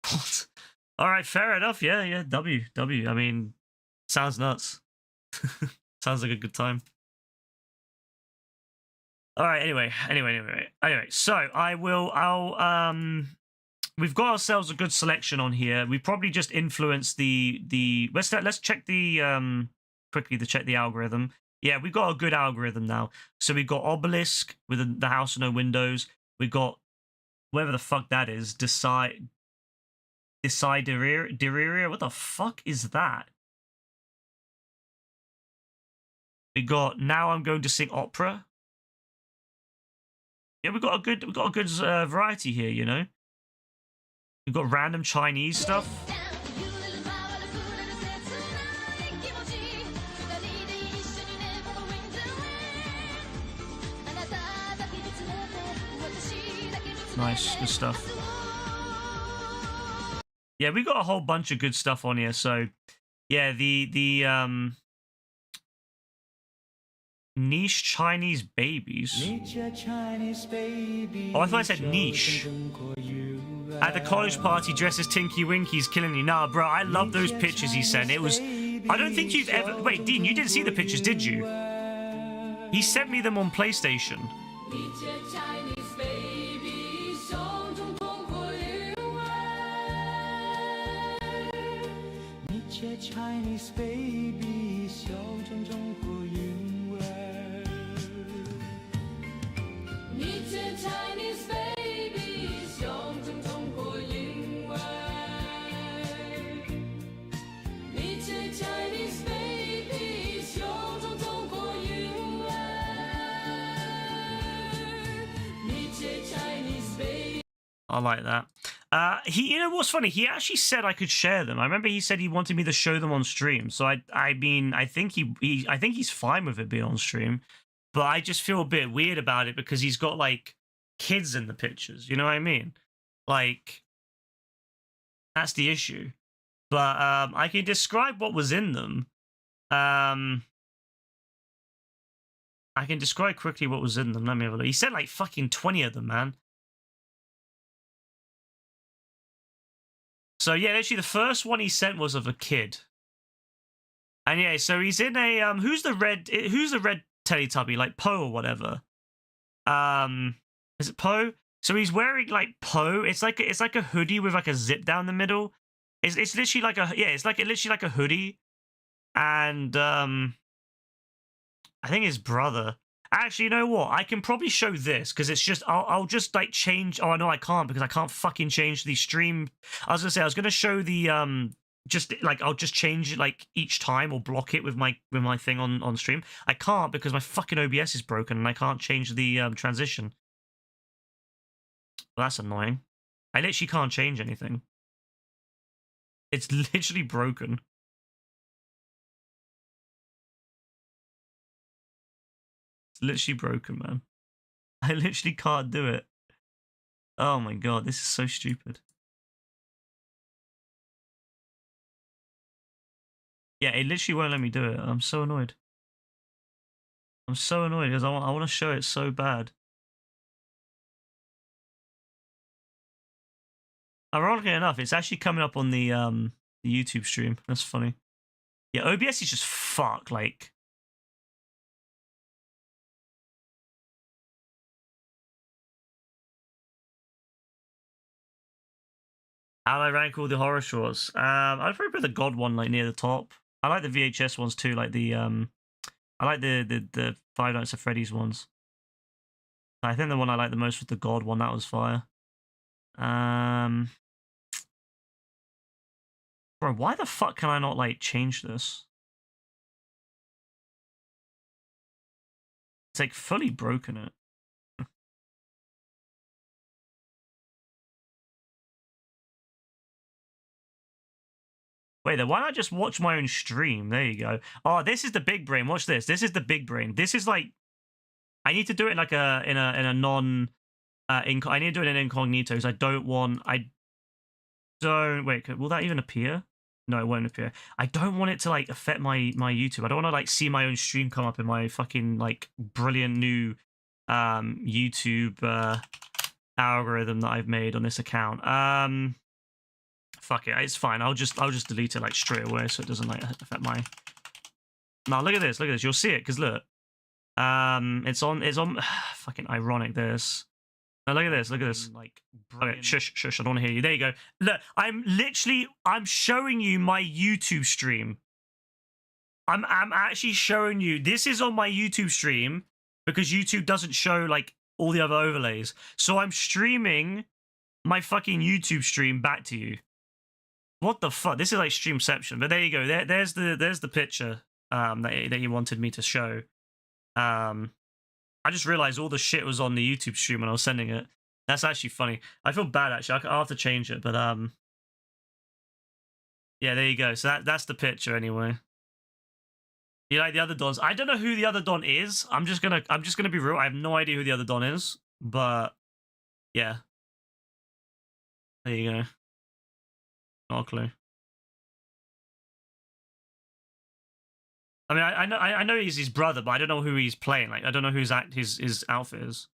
What? All right, fair enough. Yeah. W. I mean, sounds nuts. Sounds like a good time. All right. Anyway. So we've got ourselves a good selection on here. We probably just influenced the. Let's check the quickly to check the algorithm. Yeah, we've got a good algorithm now. So we've got Obelisk with the House of No Windows. We've got whatever the fuck that is. Desideria. What the fuck is that? We got Now I'm Going to Sing Opera. Yeah, we've got a good variety here, you know. We've got random Chinese stuff. Nice, good stuff. Yeah, we got a whole bunch of good stuff on here. So, yeah, the niche Chinese babies. Oh, I thought I said niche. At the college party, dressed as Tinky Winky's killing you. Nah, bro, I love those pictures he sent. It was. I don't think you've ever. Wait, Dean, you didn't see the pictures, did you? He sent me them on PlayStation. Chinese baby, 笑中中国韵味。你这 Chinese baby， 笑中中国韵味。I like that. You know what's funny? He actually said I could share them. I remember he said he wanted me to show them on stream. So I mean, I think he's fine with it being on stream, but I just feel a bit weird about it because he's got like kids in the pictures. You know what I mean? Like, that's the issue. But I can describe what was in them. I can describe quickly what was in them. Let me have a look. He said like fucking 20 of them, man. So yeah, actually the first one he sent was of a kid. And yeah, so he's in a who's the red Teletubby, like Poe or whatever. Is it Poe? So he's wearing like Poe. It's like a hoodie with like a zip down the middle. It's literally like a literally like a hoodie. And I think his brother. Actually, you know what? I can probably show this because it's just I'll just like change. Oh no, I can't because I can't fucking change the stream. I was gonna show the just like I'll just change it like each time or block it with my thing on stream. I can't because my fucking OBS is broken and I can't change the transition. Well, that's annoying. I literally can't change anything. It's literally broken. It's literally broken, man. I literally can't do it. Oh my god, this is so stupid. Yeah, it literally won't let me do it. I'm so annoyed. I'm so annoyed because I want to show it so bad. Ironically enough, it's actually coming up on the YouTube stream. That's funny. Yeah, OBS is just fuck. Like, how do I rank all the horror shorts? I'd probably put the God one like near the top. I like the VHS ones too, like the I like the Five Nights at Freddy's ones. I think the one I like the most was the God one. That was fire. Bro, why the fuck can I not like change this? It's like fully broken it. Wait, then why not just watch my own stream? There you go. Oh, this is the big brain. Watch this. This is the big brain. This is like, I need to do it like in a non, I need to do it in incognito because I don't wait, will that even appear? No, it won't appear. I don't want it to like affect my YouTube. I don't want to like see my own stream come up in my fucking like brilliant new YouTube algorithm that I've made on this account. Fuck it, it's fine. I'll just delete it like straight away so it doesn't like affect my. Now look at this. Look at this. You'll see it because look, it's on. Fucking ironic. This. Now look at this. Look at this. Like, okay, shush. I don't want to hear you. There you go. Look, I'm showing you my YouTube stream. I'm actually showing you. This is on my YouTube stream because YouTube doesn't show like all the other overlays. So I'm streaming my fucking YouTube stream back to you. What the fuck? This is like Streamception. But there you go. There's the picture that you wanted me to show. I just realized all the shit was on the YouTube stream when I was sending it. That's actually funny. I feel bad actually. I'll have to change it, but yeah, there you go. So that's the picture anyway. You like the other Dons? I don't know who the other Don is. I'm just gonna be real. I have no idea who the other Don is, but yeah. There you go. Not a clue. I mean, I know he's his brother, but I don't know who he's playing. Like, I don't know who his outfit is.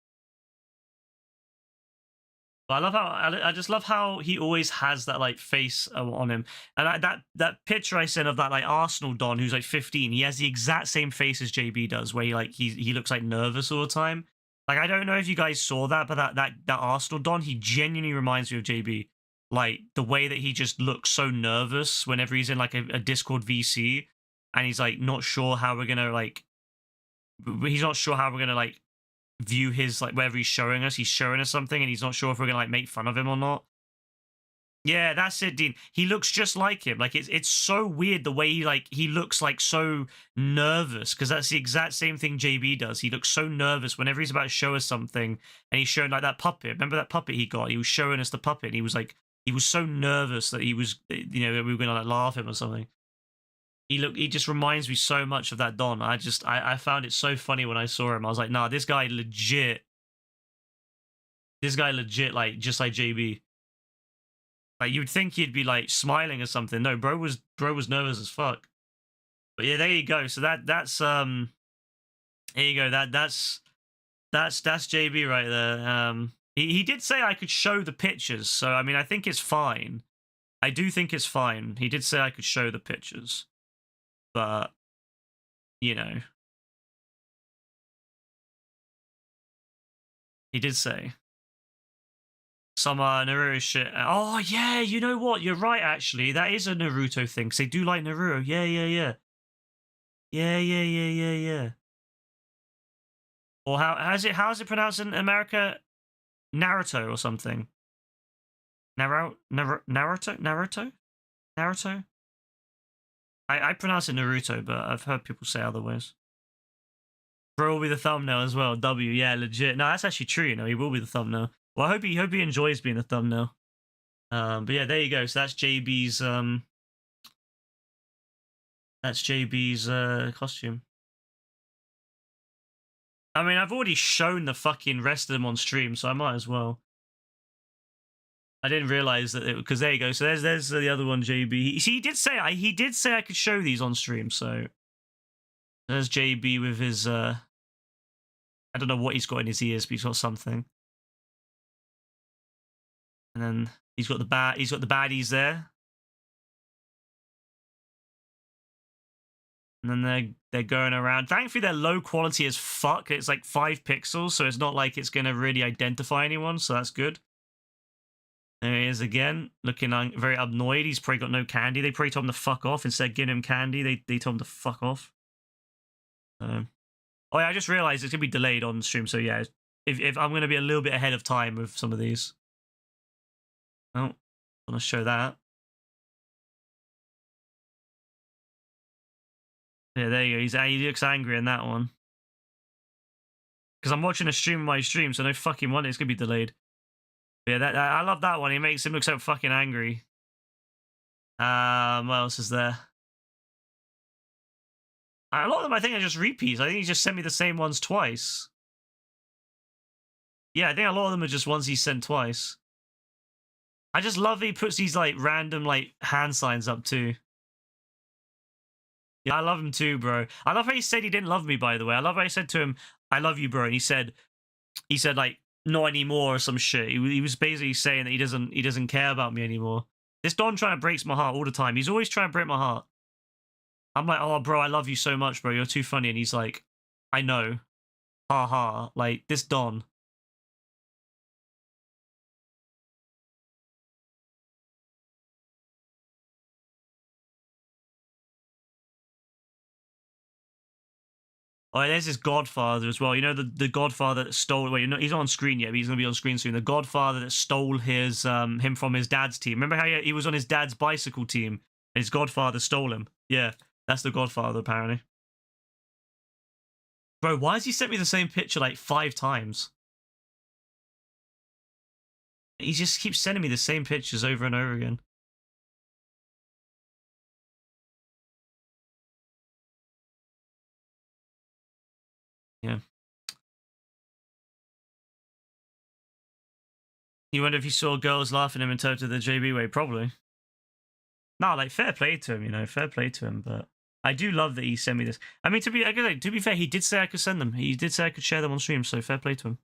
But I love how I just love how he always has that like face on him, and that picture I sent of that like Arsenal Don who's like 15. He has the exact same face as JB does, where he looks like nervous all the time. Like, I don't know if you guys saw that, but that Arsenal Don, he genuinely reminds me of JB. Like, the way that he just looks so nervous whenever he's in like a Discord VC. And he's like not sure how we're gonna like. He's not sure how we're gonna like view his like whatever he's showing us. He's showing us something, and he's not sure if we're gonna like make fun of him or not. Yeah, that's it, Dean. He looks just like him. Like it's so weird the way he looks like so nervous, because that's the exact same thing JB does. He looks so nervous whenever he's about to show us something, and he's showing like that puppet. Remember that puppet he got? He was showing us the puppet. And he was so nervous that he was, you know, we were gonna like laugh him or something. He just reminds me so much of that Don. I found it so funny when I saw him. I was like, nah, this guy legit, like just like JB. Like you'd think he'd be like smiling or something. No, bro was nervous as fuck. But yeah, there you go. So that's here you go. That's JB right there. He did say I could show the pictures, so I mean I think it's fine. I do think it's fine. He did say I could show the pictures, but you know, he did say. Some Naruto shit. Oh, yeah, you know what? You're right, actually. That is a Naruto thing, because they do like Naruto. Yeah. Yeah. Or how is it pronounced in America? Naruto or something. Naruto? I pronounce it Naruto, but I've heard people say other ways. Bro will be the thumbnail as well. W, yeah, legit. No, that's actually true, you know. He will be the thumbnail. Well, I hope he enjoys being the thumbnail. But yeah, there you go. So that's JB's costume. I mean, I've already shown the fucking rest of them on stream, so I might as well. I didn't realize that because there you go. So there's the other one, JB. See, he did say I could show these on stream. So there's JB with his I don't know what he's got in his ears, but he's got something. And then he's got the baddies there. And then they're going around. Thankfully, they're low quality as fuck. It's like 5 pixels, so it's not like it's going to really identify anyone, so that's good. There he is again, looking very annoyed. He's probably got no candy. They probably told him to fuck off. Instead of giving him candy, they told him to fuck off. Oh yeah, I just realized it's going to be delayed on stream, so yeah. If I'm going to be a little bit ahead of time with some of these. Oh, I want to show that. Yeah, there you go. He looks angry in that one. Because I'm watching a stream of my stream, so no fucking wonder it's going to be delayed. But yeah, I love that one. He makes him look so fucking angry. What else is there? A lot of them I think are just repeats. I think he just sent me the same ones twice. Yeah, I think a lot of them are just ones he sent twice. I just love that he puts these like random like hand signs up too. Yeah, I love him too, bro. I love how he said he didn't love me, by the way. I love how I said to him, I love you, bro. And he said like, not anymore or some shit. He was basically saying that he doesn't care about me anymore. This Don trying to break my heart all the time. He's always trying to break my heart. I'm like, oh, bro, I love you so much, bro. You're too funny. And he's like, I know. Ha ha. Like, this Don. Oh, there's his Godfather as well. You know the Godfather that stole. Well, he's not on screen yet, but he's gonna be on screen soon. The Godfather that stole his him from his dad's team. Remember how he was on his dad's bicycle team, and his Godfather stole him? Yeah, that's the Godfather apparently. Bro, why has he sent me the same picture like 5 times? He just keeps sending me the same pictures over and over again. Yeah. You wonder if he saw girls laughing at him and turned to the JB way? Probably. No, like, fair play to him, you know, fair play to him, but I do love that he sent me this. I mean, to be fair, he did say I could send them. He did say I could share them on stream, so fair play to him.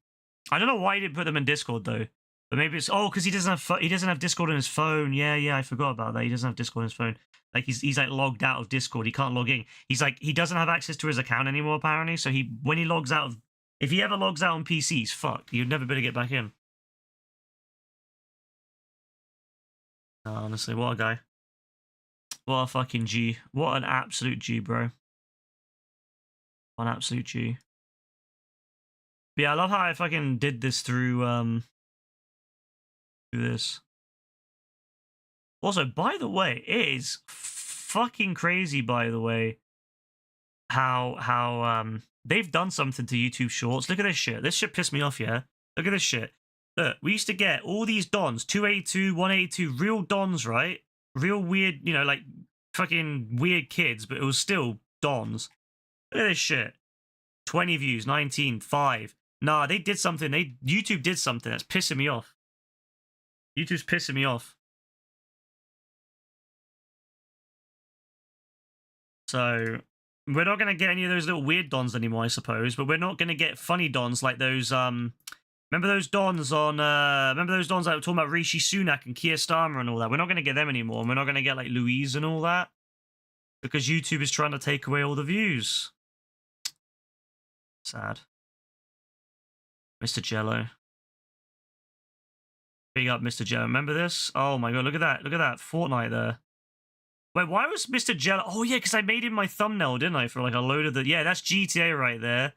I don't know why he didn't put them in Discord, though. But maybe it's... Oh, because he doesn't have Discord on his phone. Yeah, I forgot about that. He doesn't have Discord on his phone. Like, he's like, logged out of Discord. He can't log in. He's like, he doesn't have access to his account anymore, apparently. So when he logs out of... If he ever logs out on PC, he's fucked. He'd never be able to get back in. Honestly, what a guy. What a fucking G. What an absolute G, bro. What an absolute G. But yeah, I love how I fucking did this through this. Also, by the way, it is fucking crazy, by the way, how they've done something to YouTube Shorts. Look at this shit. This shit pissed me off, yeah? Look at this shit. Look, we used to get all these dons, 282, 182, real dons, right? Real weird, you know, like fucking weird kids, but it was still dons. Look at this shit. 20 views, 19, 5. Nah, they did something. YouTube did something that's pissing me off. YouTube's pissing me off. So, we're not going to get any of those little weird dons anymore, I suppose, but we're not going to get funny dons like those, remember those dons on, remember those dons that were talking about Rishi Sunak and Keir Starmer and all that? We're not going to get them anymore, and we're not going to get, like, Louise and all that, because YouTube is trying to take away all the views. Sad. Mr. Jello. Big up, Mr. Jello. Remember this? Oh my god, look at that. Look at that Fortnite there. Wait, why was Mr. Jello... Oh, yeah, because I made him my thumbnail, didn't I? For, like, a load of the... Yeah, that's GTA right there.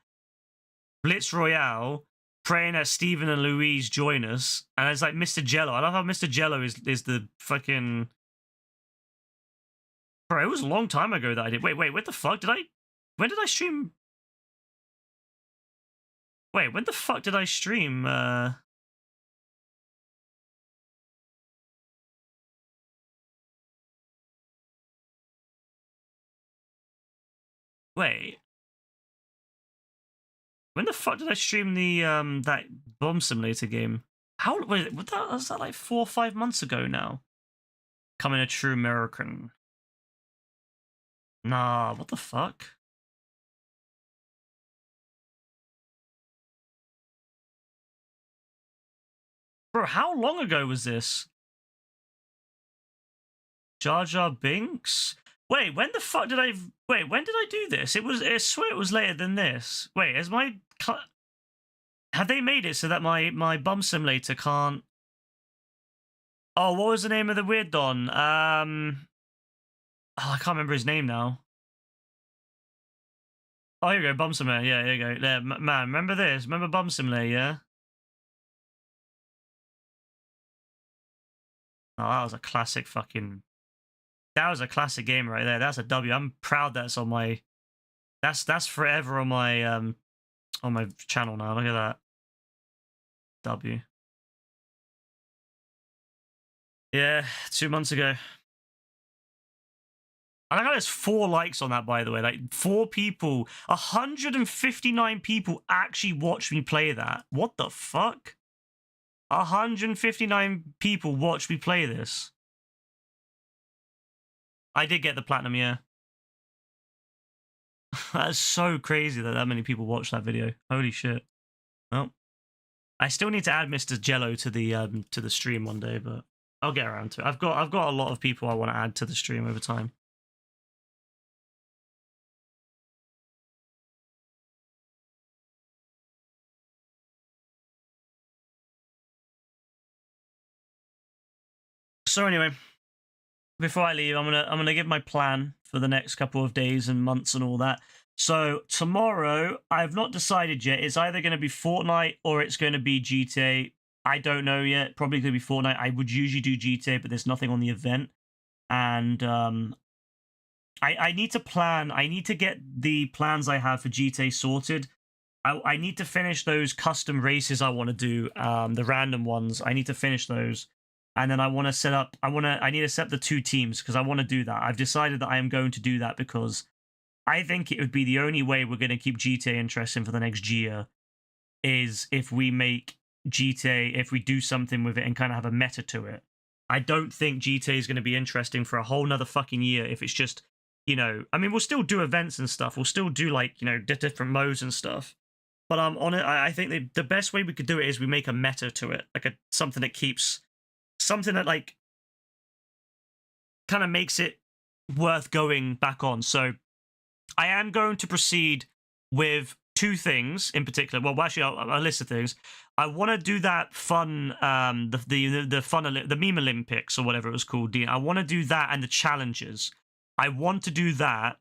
Blitz Royale. Praying that Steven and Louise join us. And it's like Mr. Jello. I love how Mr. Jello is the fucking... Bro, it was a long time ago that I did... Wait, what the fuck? When did I stream... Wait, when the fuck did I stream, Wait. When the fuck did I stream the, that bomb simulator game? Wait, was that like 4 or 5 months ago now? Becoming a true American. Nah, what the fuck? Bro, how long ago was this? Jar Jar Binks? Wait, when the fuck did I... Wait, when did I do this? I swear it was later than this. Wait, has my... Have they made it so that my bum simulator can't... Oh, what was the name of the weird don? Oh, I can't remember his name now. Oh, here we go, bum simulator. Yeah, here you go. There, man, remember this? Remember bum simulator, yeah? Oh, that was a classic fucking... That was a classic game right there. That's a W. I'm proud that's on my... That's forever on my channel now. Look at that. W. Yeah, 2 months ago. I like how there's 4 likes on that, by the way. Like, 4 people, 159 people actually watched me play that. What the fuck? 159 people watched me play this. I did get the platinum, yeah. That's so crazy that many people watched that video. Holy shit. Well, I still need to add Mr. Jello to the stream one day, but I'll get around to it. I've got a lot of people I want to add to the stream over time. So anyway, before I leave, I'm gonna give my plan for the next couple of days and months and all that. So tomorrow, I've not decided yet. It's either going to be Fortnite or it's going to be GTA. I don't know yet. Probably going to be Fortnite. I would usually do GTA, but there's nothing on the event. And I need to plan. I need to get the plans I have for GTA sorted. I need to finish those custom races I want to do, the random ones. I need to finish those. And then I want to set up, I need to set up the 2 teams because I want to do that. I've decided that I am going to do that because I think it would be the only way we're going to keep GTA interesting for the next year is if we make GTA, if we do something with it and kind of have a meta to it. I don't think GTA is going to be interesting for a whole nother fucking year if it's just, you know, I mean, we'll still do events and stuff. We'll still do like, you know, different modes and stuff. But on it, I think the best way we could do it is we make a meta to it, like something that keeps... Something that, like, kind of makes it worth going back on. So I am going to proceed with 2 things in particular. Well, actually, I'll list of things. I want to do that fun, the meme Olympics or whatever it was called. I want to do that and the challenges. I want to do that.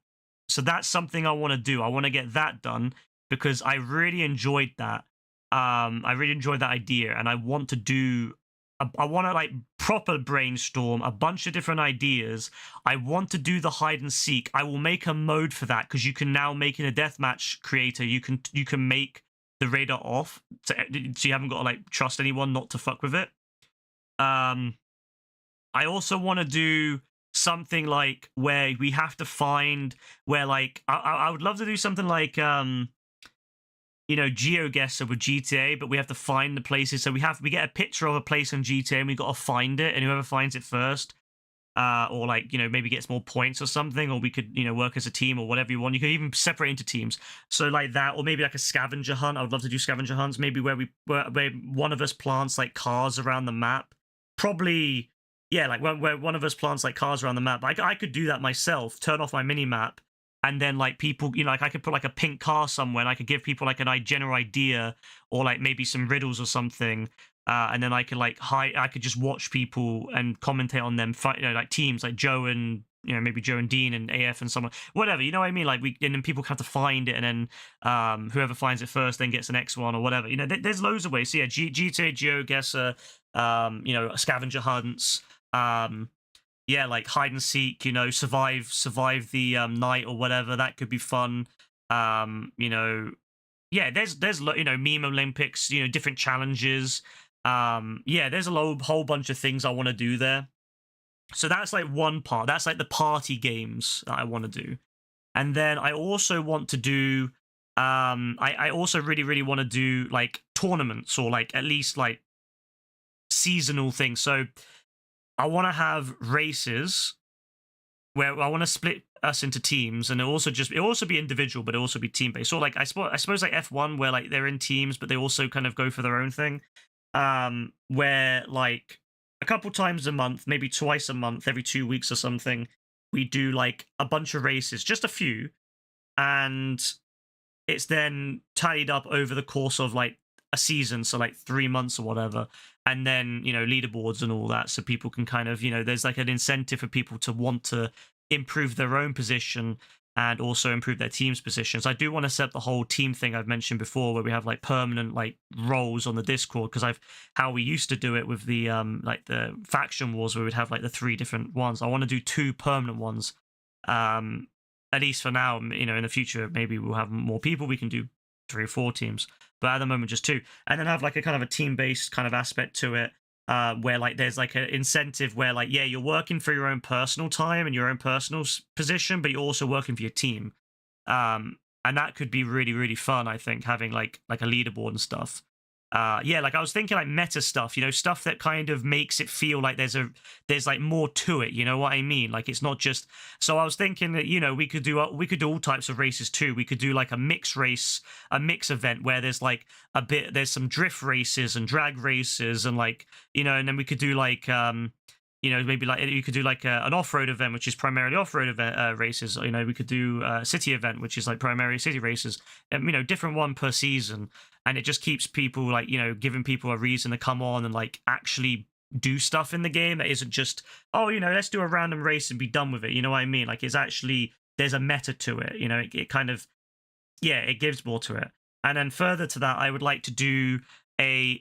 So that's something I want to do. I want to get that done because I really enjoyed that. I really enjoyed that idea, and I want to do I want to like proper brainstorm a bunch of different ideas. I want to do the hide and seek. I will make a mode for that because you can now make in a deathmatch creator. You can make the radar off, so you haven't got to like trust anyone not to fuck with it. I also want to do something like where we have to find where like I would love to do something like you know, GeoGuessr with GTA, but we have to find the places. So we get a picture of a place on GTA and we got to find it, and whoever finds it first, or like, you know, maybe gets more points or something, or we could, you know, work as a team or whatever you want. You could even separate into teams. So like that, or maybe like a scavenger hunt. I would love to do scavenger hunts, maybe where where one of us plants like cars around the map. Probably, yeah, like where one of us plants like cars around the map. I could do that myself, turn off my mini map. And then, like, people, you know, like, I could put, like, a pink car somewhere, and I could give people, like, a general idea, or, like, maybe some riddles or something, and then I could, like, I could just watch people and commentate on them, you know, like, teams, like Joe and, you know, maybe Joe and Dean and AF and someone, whatever, you know what I mean? Like, and then people have to find it, and then whoever finds it first then gets the next one, or whatever. You know, there's loads of ways. So, yeah, GTA, GeoGuessr, you know, scavenger hunts, yeah, like hide and seek, you know, survive the night or whatever. That could be fun. You know, yeah, there's you know, meme Olympics, you know, different challenges. Yeah, there's a whole bunch of things I want to do there. So that's like one part. That's like the party games that I want to do. And then I also want to do I also really want to do like tournaments, or like at least like seasonal things. So I want to have races where I want to split us into teams, and it'll also be individual, but it'll also be team based. So like I suppose like F1, where like they're in teams, but they also kind of go for their own thing. Where like a couple times a month, maybe twice a month, every 2 weeks or something, we do like a bunch of races, just a few, and it's then tallied up over the course of like a season, so like 3 months or whatever, and then, you know, leaderboards and all that, so people can kind of, you know, there's like an incentive for people to want to improve their own position and also improve their team's positions. I do want to set up the whole team thing I've mentioned before, where we have like permanent like roles on the Discord, because how we used to do it with the like the faction wars, where we'd have like the 3 different ones. I want to do 2 permanent ones, at least for now. You know, in the future maybe we'll have more people, we can do 3 or 4 teams, but at the moment just 2, and then have like a kind of a team-based kind of aspect to it, where like there's like an incentive where like, yeah, you're working for your own personal time and your own personal position, but you're also working for your team, and that could be really fun, I think, having like a leaderboard and stuff. Yeah, like I was thinking like meta stuff, you know, stuff that kind of makes it feel like there's like more to it, you know what I mean? Like it's not just. So I was thinking that, you know, we could do all types of races too. We could do like a mix race, a mix event where there's like there's some drift races and drag races, and like, you know, and then we could do like you know, maybe like you could do like an off-road event, which is primarily off-road event races. You know, we could do a city event, which is like primarily city races, and, you know, different one per season. And it just keeps people like, you know, giving people a reason to come on and like actually do stuff in the game that isn't just, oh, you know, let's do a random race and be done with it. You know what I mean? Like it's actually, there's a meta to it. You know, it kind of, yeah, it gives more to it. And then further to that, I would like to do I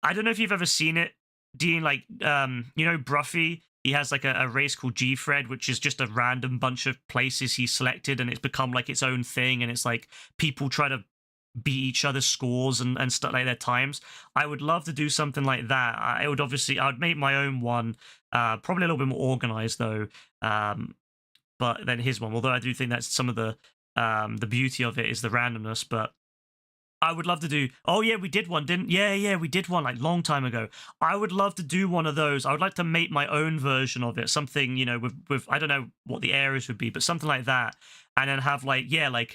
don't know if you've ever seen it, Dean, like, you know, Bruffy, he has like a race called G-Fred, which is just a random bunch of places he selected, and it's become like its own thing, and it's like people try to beat each other's scores and stuff like their times. I would love to do something like that. I would make my own one, probably a little bit more organized though, but than his one, although I do think that's some of the beauty of it is the randomness. But I would love to do. Oh yeah, we did one, didn't? Yeah, we did one like long time ago. I would love to do one of those. I would like to make my own version of it. Something, you know, with I don't know what the areas would be, but something like that. And then have like, yeah, like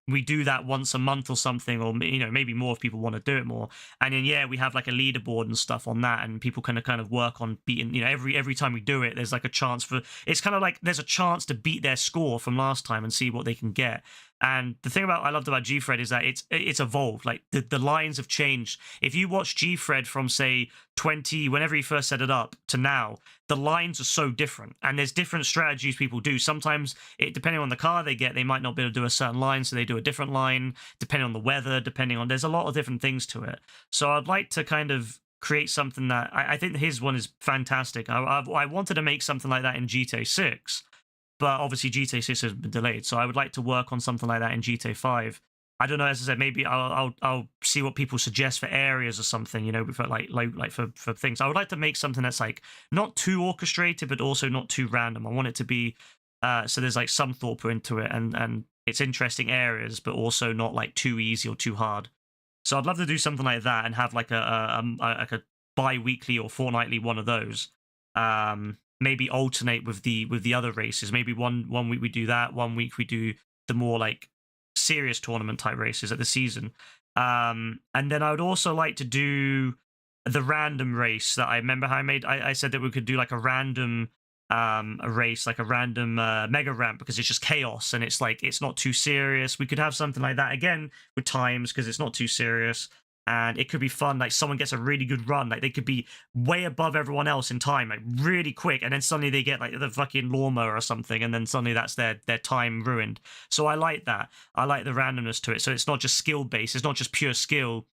we do that once a month or something, or, you know, maybe more if people want to do it more. And then, yeah, we have like a leaderboard and stuff on that, and people can kind of work on beating, you know, every time we do it, there's like a chance for, it's kind of like there's a chance to beat their score from last time and see what they can get. And the thing I loved about G-Fred is that it's evolved. Like the lines have changed. If you watch G-Fred from say 20, whenever he first set it up, to now, the lines are so different, and there's different strategies people do. Sometimes depending on the car they get, they might not be able to do a certain line, so they do a different line depending on the weather, there's a lot of different things to it. So I'd like to kind of create something that I think his one is fantastic. I wanted to make something like that in GTA 6, but obviously GTA 6 has been delayed. So I would like to work on something like that in GTA 5. I don't know, as I said, maybe I'll see what people suggest for areas or something, you know, for for things. I would like to make something that's like not too orchestrated, but also not too random. I want it to be so there's like some thought put into it, and it's interesting areas, but also not like too easy or too hard. So I'd love to do something like that and have like a bi-weekly or fortnightly one of those. Maybe alternate with the other races. Maybe one week we do that, one week we do the more like serious tournament type races at the season. And then I would also like to do the random race that I remember how I said that we could do like a random a race, like a random mega ramp, because it's just chaos and it's like it's not too serious. We could have something like that again with times because it's not too serious. And it could be fun, like someone gets a really good run, like they could be way above everyone else in time, like really quick, and then suddenly they get like the fucking lawnmower or something, and then suddenly that's their time ruined. So I like that. I like the randomness to it. So it's not just skill based, it's not just pure skill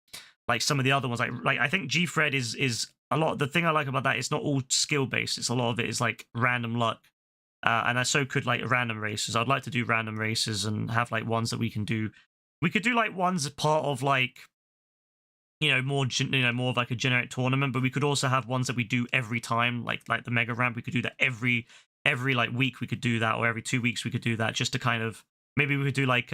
like some of the other ones. Like I think G-Fred is a lot. The thing I like about that, it's not all skill based. It's a lot of it is like random luck. And I so could like random races. I'd like to do random races and have like ones that we can do. We could do like ones as part of like, you know, more of like a generic tournament, but we could also have ones that we do every time, like the mega ramp. We could do that every like week. We could do that, or every 2 weeks we could do that, just to kind of, maybe we could do like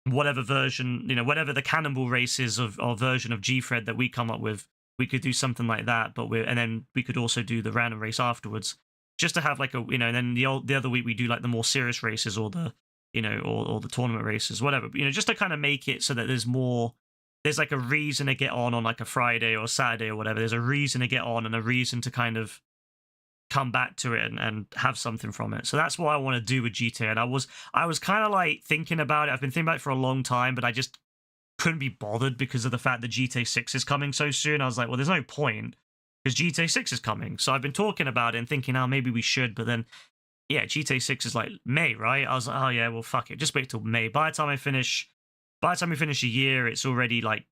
whatever version, you know, whatever the cannonball race is of or version of G-Fred that we come up with. We could do something like that, but and then we could also do the random race afterwards, just to have like a, you know, and then the other week we do like the more serious races or the, you know, or the tournament races, whatever, you know, just to kind of make it so that there's like a reason to get on like a Friday or Saturday or whatever. There's a reason to get on and a reason to kind of come back to it and have something from it. So that's what I want to do with GTA. And I was kind of like thinking about it. I've been thinking about it for a long time, but I just couldn't be bothered because of the fact that GTA 6 is coming so soon. I was like, well, there's no point because GTA 6 is coming. So I've been talking about it and thinking, oh, maybe we should. But then, yeah, GTA 6 is like May, right? I was like, oh, yeah, well, fuck it. Just wait till May. By the time we finish a year, it's already like,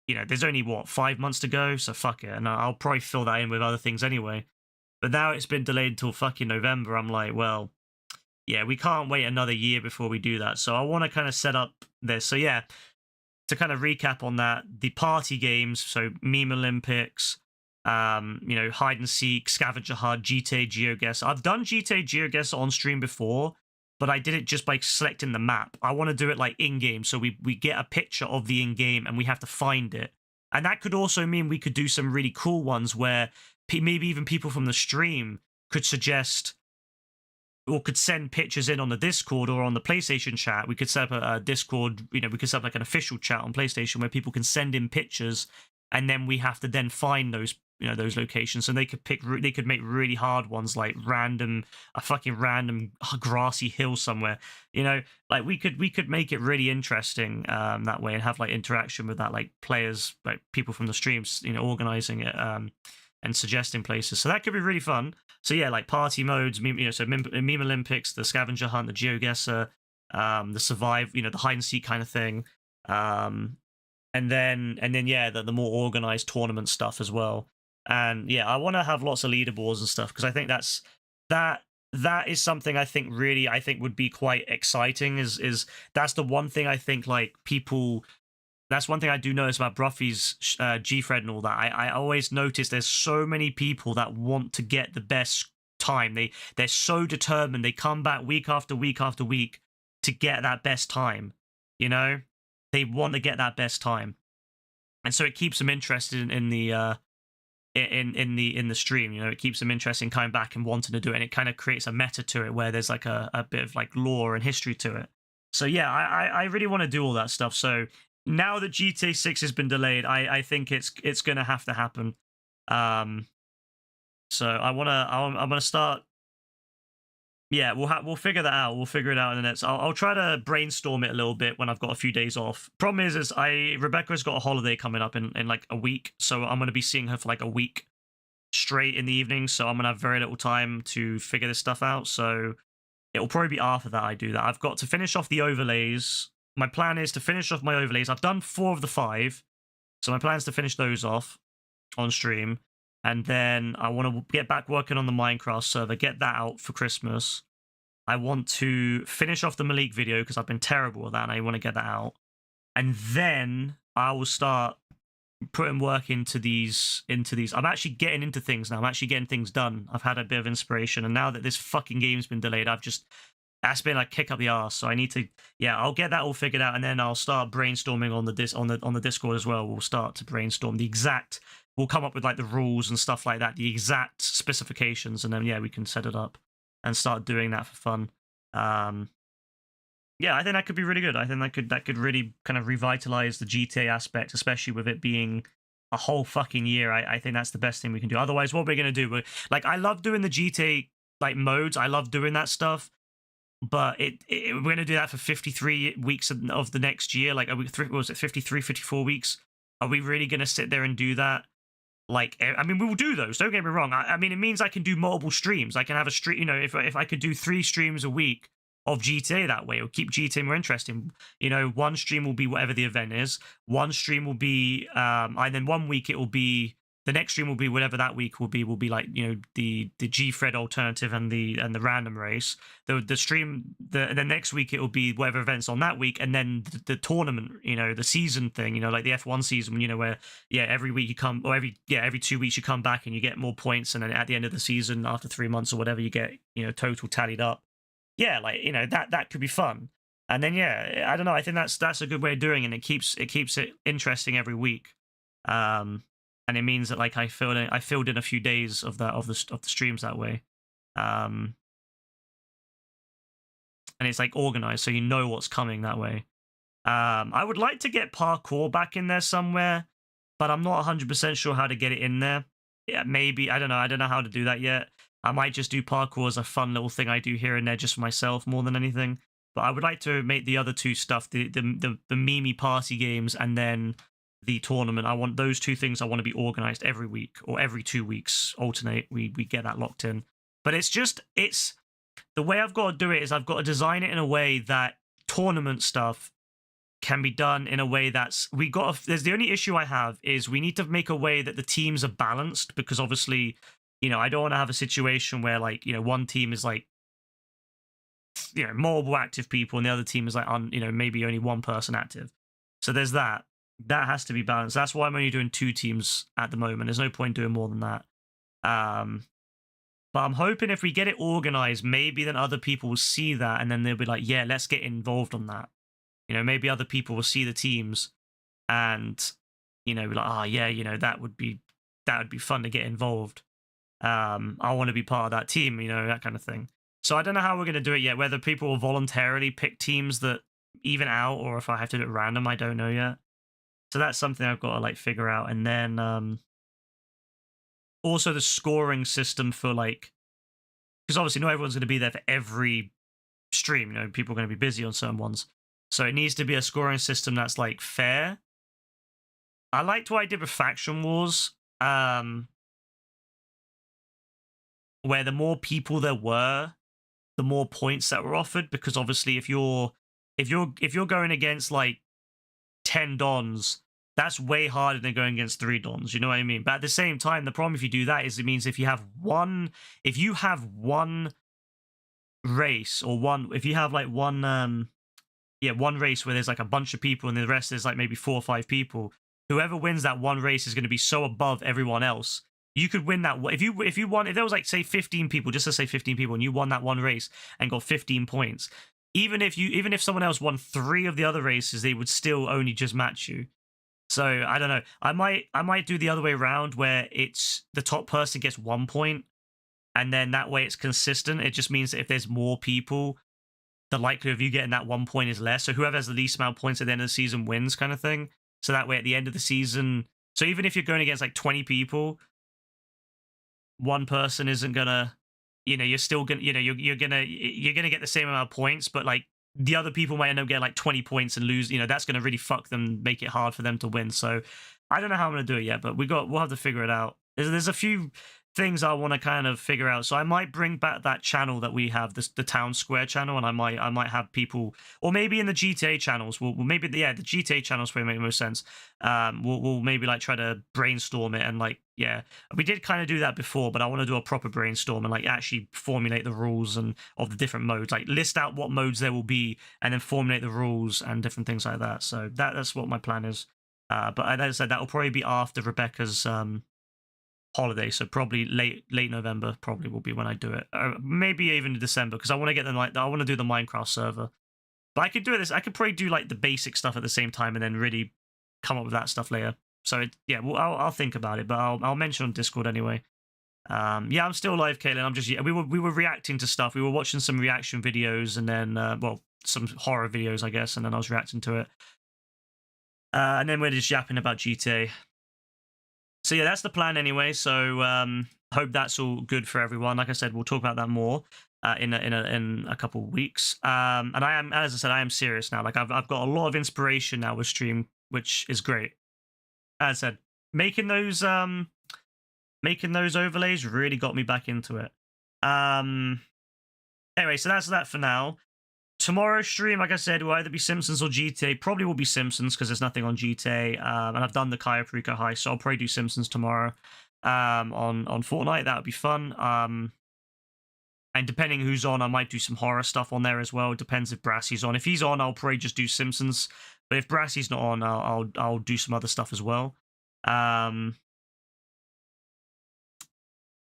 you know, there's only, 5 months to go? So fuck it. And I'll probably fill that in with other things anyway. But now it's been delayed until fucking November. I'm like, well, yeah, we can't wait another year before we do that. So I want to kind of set up this. So yeah, to kind of recap on that, the party games, so Meme Olympics, you know, hide and seek, scavenger hunt, GTA GeoGuess. I've done GTA GeoGuess on stream before, but I did it just by selecting the map. I want to do it like in-game, so we get a picture of the in-game and we have to find it. And that could also mean we could do some really cool ones where maybe even people from the stream could suggest or could send pictures in on the Discord or on the PlayStation chat. We could set up a Discord, you know, we could set up like an official chat on PlayStation where people can send in pictures, and then we have to then find those, you know, those locations. And they could make really hard ones, like a fucking random grassy hill somewhere, you know, like we could make it really interesting that way and have like interaction with that, like players, like people from the streams, you know, organizing it and suggesting places. So that could be really fun. So yeah, like party modes, you know, so Meme Olympics, the scavenger hunt, the GeoGuessr, the survive, you know, the hide and seek kind of thing. And then yeah, the more organized tournament stuff as well. And yeah, I want to have lots of leaderboards and stuff because I think that is something I think would be quite exciting. Is that's the one thing I think like people. That's one thing I do notice about Bruffy's G-Fred and all that. I always notice there's so many people that want to get the best time. They're so determined. They come back week after week after week to get that best time. You know, they want to get that best time, and so it keeps them interested in the stream. You know, it keeps them interested in coming back and wanting to do it, and it kind of creates a meta to it where there's like a bit of like lore and history to it. So yeah, I really want to do all that stuff. So now that GTA 6 has been delayed, I think it's gonna have to happen. So I'm gonna start. Yeah, we'll figure that out. We'll figure it out in the next. I'll try to brainstorm it a little bit when I've got a few days off. Problem is Rebecca's got a holiday coming up in like a week, so I'm gonna be seeing her for like a week straight in the evening. So I'm gonna have very little time to figure this stuff out. So it'll probably be after that I do that. I've got to finish off the overlays. My plan is to finish off my overlays. I've done 4 of the 5, so my plan is to finish those off. on stream. And then I want to get back working on the Minecraft server, get that out for Christmas. I want to finish off the Malik video because I've been terrible at that and I want to get that out. And then I will start putting work into these. I'm actually getting into things now. I'm actually getting things done. I've had a bit of inspiration. And now that this fucking game's been delayed, that's been like kick up the arse. So I need to, I'll get that all figured out, and then I'll start brainstorming on the Discord as well. We'll start to brainstorm we'll come up with like the rules and stuff like that, the exact specifications, and then we can set it up and start doing that for fun. I think that could be really good. I think that could really kind of revitalize the GTA aspect, especially with it being a whole fucking year. I think that's the best thing we can do. Otherwise, what we're gonna do? I love doing the GTA like modes. I love doing that stuff. But we're going to do that for 53 weeks of the next year. Like, was it 53, 54 weeks? Are we really going to sit there and do that? Like, I mean, we will do those. Don't get me wrong. I mean, it means I can do multiple streams. I can have a stream, you know, if I could do 3 streams a week of GTA that way, it'll keep GTA more interesting. You know, one stream will be whatever the event is. One stream will be, and then one week it will be, the next stream will be whatever that week will be like, you know, the G-Fred alternative and the random race. The stream, the next week it will be whatever events on that week, and then the tournament, you know, the season thing, you know, like the F1 season, you know, where every week you come, or every 2 weeks you come back and you get more points, and then at the end of the season, after 3 months or whatever, you get, you know, total tallied up. Like, you know, that could be fun. And then I don't know, I think that's a good way of doing it. It keeps it interesting every week. And it means that like I filled in a few days of the streams that way, and it's like organized, so you know what's coming that way. I would like to get parkour back in there somewhere, but I'm not 100% sure how to get it in there. Maybe I don't know how to do that yet. I might just do parkour as a fun little thing I do here and there just for myself more than anything. But I would like to make the other two stuff, the Mimi party games, and then the tournament. I want those 2 things. I want to be organized every week or every 2 weeks, alternate. We get that locked in. But it's the way I've got to do it is I've got to design it in a way that tournament stuff can be done in a way that's there's the only issue I have is we need to make a way that the teams are balanced, because obviously, you know, I don't want to have a situation where like, you know, one team is like, you know, multiple active people and the other team is like, you know, maybe only one person active. So there's that. That has to be balanced. That's why I'm only doing 2 teams at the moment. There's no point doing more than that. But I'm hoping if we get it organized, maybe then other people will see that and then they'll be like, yeah, let's get involved on that. You know, maybe other people will see the teams and, you know, be like, oh yeah, you know, that would be fun to get involved. I want to be part of that team, you know, that kind of thing. So I don't know how we're going to do it yet, whether people will voluntarily pick teams that even out or if I have to do it random, I don't know yet. So that's something I've got to like figure out. And then also the scoring system for like, because obviously not everyone's going to be there for every stream. You know, people are going to be busy on certain ones. So it needs to be a scoring system that's like fair. I liked what I did with Faction Wars, where the more people there were, the more points that were offered. Because obviously if you're going against like 10 dons, that's way harder than going against 3 dons, you know what I mean? But at the same time, the problem if you do that is it means if you have one race, or if you have like one race where there's like a bunch of people and the rest is like maybe 4 or 5 people, whoever wins that one race is going to be so above everyone else. You could win that if there was like say 15 people, just to say 15 people, and you won that one race and got 15 points. Even if someone else won 3 of the other races, they would still only just match you. So I don't know. I might do the other way around where it's the top person gets 1 point, and then that way it's consistent. It just means that if there's more people, the likelihood of you getting that 1 point is less. So whoever has the least amount of points at the end of the season wins, kind of thing. So that way at the end of the season, so even if you're going against like 20 people, one person isn't gonna, you know, you're still gonna, you know, you're gonna get the same amount of points, but like the other people might end up getting like 20 points and lose, you know, that's gonna really fuck them, make it hard for them to win. So I don't know how I'm gonna do it yet, but we'll have to figure it out. There's a few things I want to kind of figure out. So I might bring back that channel that we have, the Town Square channel, and I might have people, or maybe in the GTA channels. We'll maybe the GTA channels probably make the most sense. We'll maybe like try to brainstorm it, and like, yeah, we did kind of do that before, but I want to do a proper brainstorm and like actually formulate the rules and of the different modes, like list out what modes there will be, and then formulate the rules and different things like that. So that's what my plan is. But as I said, that will probably be after Rebecca's holiday, so probably late November probably will be when I do it, maybe even December, because I want to get I want to do the Minecraft server. But I could do this. I could probably do like the basic stuff at the same time, and then really come up with that stuff later. So yeah, well, I'll think about it, but I'll mention on Discord anyway. Yeah, I'm still live, Caitlin. I'm just we were reacting to stuff. We were watching some reaction videos, and then well, some horror videos, I guess, and then I was reacting to it. And then we're just yapping about GTA. So yeah, that's the plan anyway. So hope that's all good for everyone. Like I said, we'll talk about that more in a couple of weeks. And I am, as I said, I am serious now. Like I've got a lot of inspiration now with stream, which is great. As I said, making those overlays really got me back into it. Anyway, so that's that for now. Tomorrow's stream, like I said, will either be Simpsons or GTA. Probably will be Simpsons because there's nothing on GTA. And I've done the Cayo Perico Heist, so I'll probably do Simpsons tomorrow on Fortnite. That would be fun. And depending who's on, I might do some horror stuff on there as well. It depends if Brassy's on. If he's on, I'll probably just do Simpsons. But if Brassy's not on, I'll do some other stuff as well.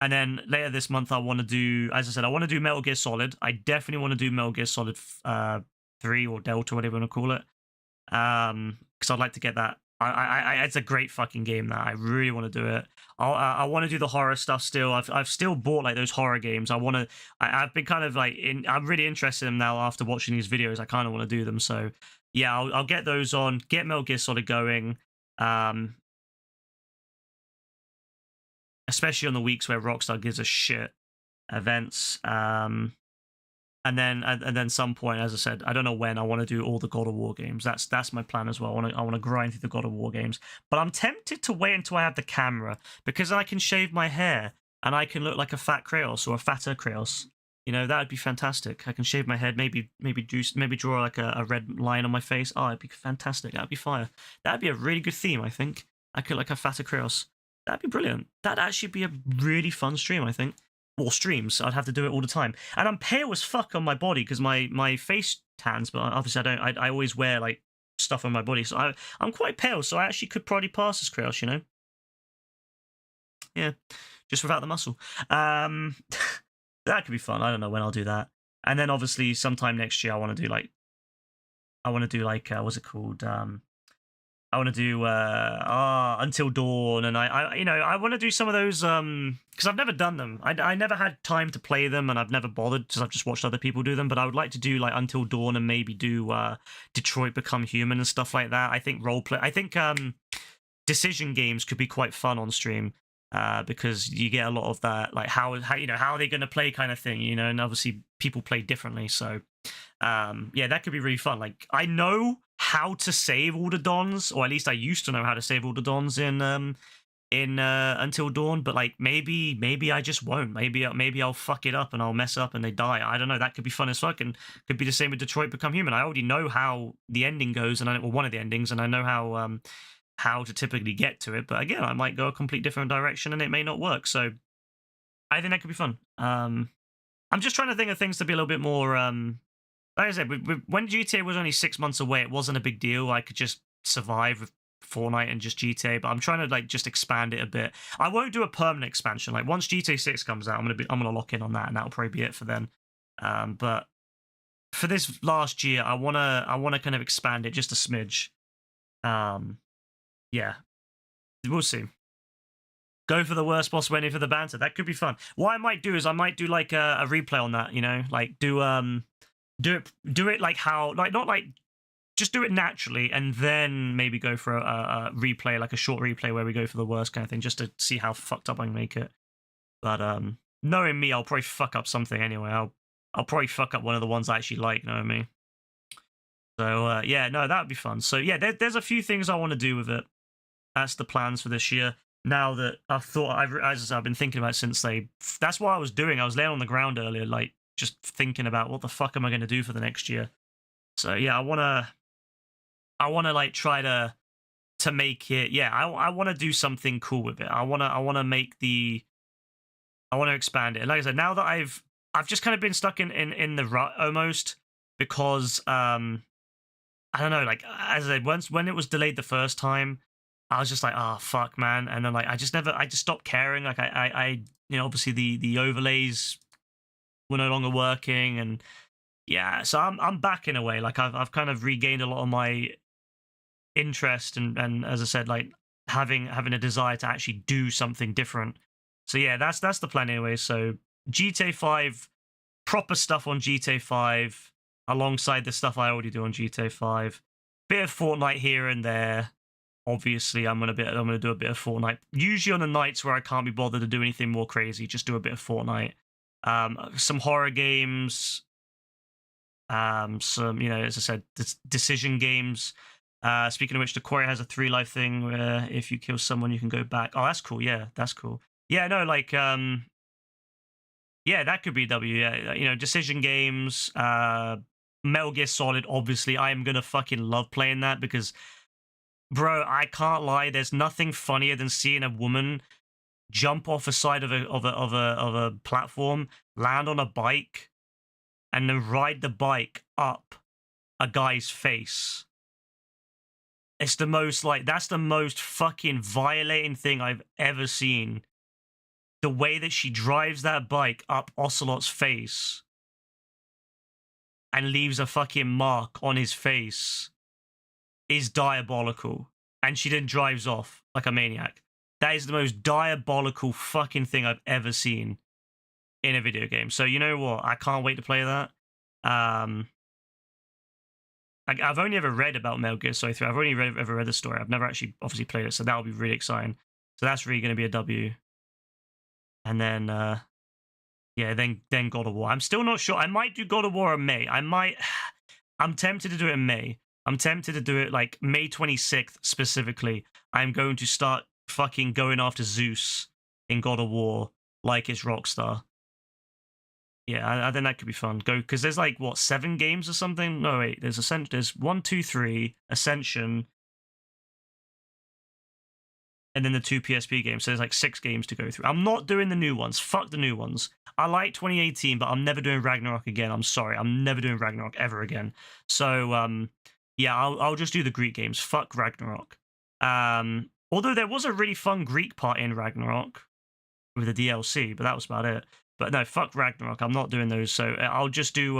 And then later this month, I want to do, as I said, I want to do Metal Gear Solid. I definitely want to do Metal Gear Solid 3 or Delta, whatever you want to call it. Because I'd like to get that. It's a great fucking game. That I really want to do it. I want to do the horror stuff still. I've still bought like those horror games. I've been kind of like I'm really interested in them now after watching these videos. I kind of want to do them. So yeah, I'll get those on. Get Metal Gear Solid going. Especially on the weeks where Rockstar gives a shit events. And then some point, as I said, I don't know when, I want to do all the God of War games. That's my plan as well. I want to grind through the God of War games. But I'm tempted to wait until I have the camera, because then I can shave my hair and I can look like a fat Kratos or a fatter Kratos. You know, that would be fantastic. I can shave my head, maybe draw like a red line on my face. Oh, it'd be fantastic. That'd be fire. That'd be a really good theme, I think. I could like a fatter Kratos. That'd be brilliant. That'd actually be a really fun stream, I think. Or streams. I'd have to do it all the time. And I'm pale as fuck on my body because my face tans, but obviously I always wear like stuff on my body. So I'm quite pale, so I actually could probably pass as Kratos, you know? Yeah. Just without the muscle. That could be fun. I don't know when I'll do that. And then obviously sometime next year I want to do like what's it called? I want to do Until Dawn, and I want to do some of those because I've never done them. I never had time to play them, and I've never bothered because I've just watched other people do them. But I would like to do like Until Dawn and maybe do Detroit Become Human and stuff like that. I think roleplay. I think decision games could be quite fun on stream because you get a lot of that, like how are they going to play kind of thing, you know, and obviously people play differently. So yeah, that could be really fun. Like I know how to save all the Dons, or at least I used to know how to save all the Dons in Until Dawn, but like maybe I just won't. Maybe I'll fuck it up and I'll mess up and they die. I don't know. That could be fun as fuck, and could be the same with Detroit Become Human. I already know how the ending goes, and one of the endings, and I know how to typically get to it. But again, I might go a complete different direction and it may not work. So I think that could be fun. I'm just trying to think of things to be a little bit more like I said, when GTA was only 6 months away, it wasn't a big deal. I could just survive with Fortnite and just GTA, but I'm trying to like just expand it a bit. I won't do a permanent expansion. Like once GTA 6 comes out, I'm gonna lock in on that, and that'll probably be it for then. But for this last year, I wanna kind of expand it just a smidge. Yeah, we'll see. Go for the worst possible ending for the banter. That could be fun. What I might do is I might do like a replay on that. You know, like do it like how, like not like just do it naturally, and then maybe go for a replay, like a short replay where we go for the worst kind of thing, just to see how fucked up I can make it. But knowing me, I'll probably fuck up something anyway. I'll probably fuck up one of the ones I actually like, knowing me. So yeah, no, that would be fun. So yeah, there's a few things I want to do with it. That's the plans for this year. now that I've thought, as I said, I've been thinking about it since that's what I was doing. I was laying on the ground earlier, like just thinking about what the fuck am I going to do for the next year. So yeah, I wanna like try to make it. Yeah, I want to do something cool with it. I want to expand it. And like I said, now that I've just kind of been stuck in the rut almost, because I don't know, like as I said, when it was delayed the first time, I was just like, oh fuck, man. And then like I just stopped caring. Like I obviously the overlays were no longer working, and yeah, so I'm back in a way. Like I've kind of regained a lot of my interest, and as I said, like having a desire to actually do something different. So yeah, that's the plan anyway. So GTA 5, proper stuff on GTA 5 alongside the stuff I already do on GTA 5. Bit of Fortnite here and there. Obviously, I'm gonna do a bit of Fortnite. Usually on the nights where I can't be bothered to do anything more crazy, just do a bit of Fortnite. Some horror games. Some, as I said, decision games. Speaking of which, the Quarry has a 3 life thing where if you kill someone, you can go back. Oh, that's cool. Yeah, that's cool. Yeah, no, like, yeah, that could be W. Yeah, decision games. Metal Gear Solid. Obviously, I am gonna fucking love playing that because, bro, I can't lie. There's nothing funnier than seeing a woman jump off a side of a platform, land on a bike, and then ride the bike up a guy's face. It's the most, like, that's the most fucking violating thing I've ever seen. The way that she drives that bike up Ocelot's face and leaves a fucking mark on his face is diabolical. And she then drives off like a maniac. That is the most diabolical fucking thing I've ever seen in a video game. So you know what? I can't wait to play that. I've only ever read about Metal Gear Solid 3. I've only ever read the story. I've never actually obviously played it, so that'll be really exciting. So that's really going to be a W. And then, yeah, then God of War. I'm still not sure. I might do God of War in May. I'm tempted to do it in May. I'm tempted to do it like May 26th specifically. I'm going to start fucking going after Zeus in God of War like it's Rockstar. Yeah, I think that could be fun. Go, because there's like, what, 7 games or something? No, wait, there's 1, 2, 3, Ascension, and then the 2 PSP games. So there's like 6 games to go through. I'm not doing the new ones. Fuck the new ones. I like 2018, but I'm never doing Ragnarok again. I'm sorry. I'm never doing Ragnarok ever again. So, yeah, I'll just do the Greek games. Fuck Ragnarok. Although there was a really fun Greek part in Ragnarok with the DLC, but that was about it. But no, fuck Ragnarok. I'm not doing those. So I'll just do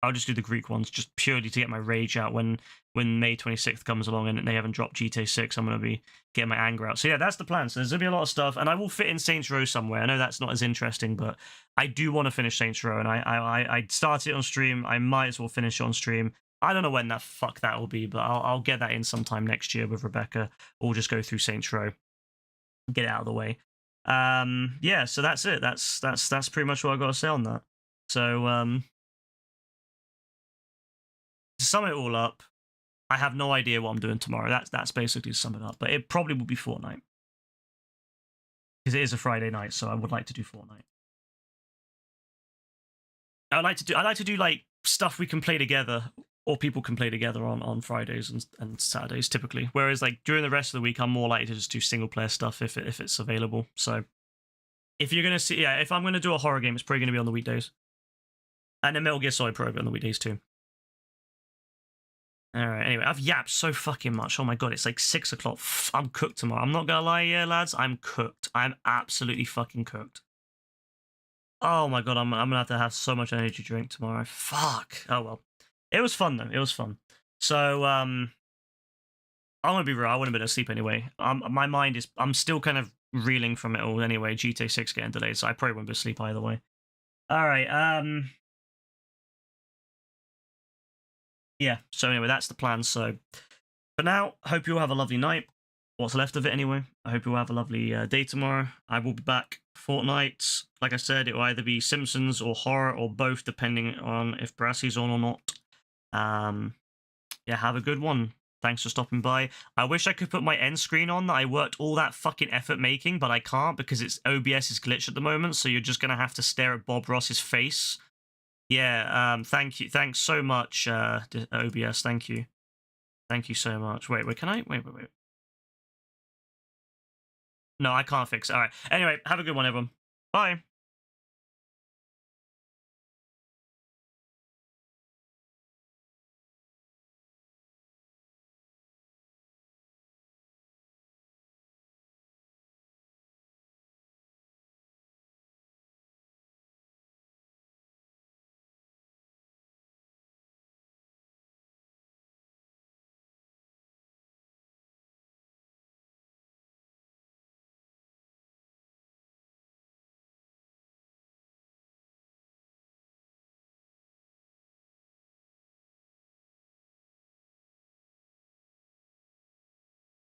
the Greek ones, just purely to get my rage out when May 26th comes along and they haven't dropped GTA 6. I'm going to be getting my anger out. So yeah, that's the plan. So there's going to be a lot of stuff, and I will fit in Saints Row somewhere. I know that's not as interesting, but I do want to finish Saints Row, and I started it on stream. I might as well finish it on stream. I don't know when that will be, but I'll get that in sometime next year with Rebecca. Or just go through Saints Row, get it out of the way. Yeah, so that's it. That's pretty much what I got to say on that. So to sum it all up, I have no idea what I'm doing tomorrow. That's basically to sum it up. But it probably will be Fortnite, because it is a Friday night, so I would like to do Fortnite. I like to do like stuff we can play together, or people can play together on Fridays and Saturdays typically. Whereas like during the rest of the week, I'm more likely to just do single player stuff if it's available. So if you're gonna see, if I'm gonna do a horror game, it's probably gonna be on the weekdays, and then Metal Gear Solid probably on the weekdays too. All right. Anyway, I've yapped so fucking much. Oh my god, it's like 6 o'clock. I'm cooked tomorrow. I'm not gonna lie, yeah, lads. I'm cooked. I'm absolutely fucking cooked. Oh my god, I'm gonna have to have so much energy drink tomorrow. Fuck. Oh well. It was fun though. It was fun. So I'm gonna be real. I wouldn't have been asleep anyway. My mind is. I'm still kind of reeling from it all anyway. GTA 6 getting delayed, so I probably won't be asleep either way. All right. Yeah, so anyway, that's the plan. So for now, hope you all have a lovely night. What's left of it anyway. I hope you all have a lovely day tomorrow. I will be back Fortnite. Like I said, it will either be Simpsons or horror or both, depending on if Brassy's on or not. Yeah, have a good one. Thanks for stopping by. I wish I could put my end screen on that I worked all that fucking effort making, but I can't because it's OBS is glitched at the moment, so you're just going to have to stare at Bob Ross's face. Yeah, thank you. Thanks so much, OBS. Thank you. Thank you so much. Wait, can I? Wait. No, I can't fix it. All right. Anyway, have a good one, everyone. Bye.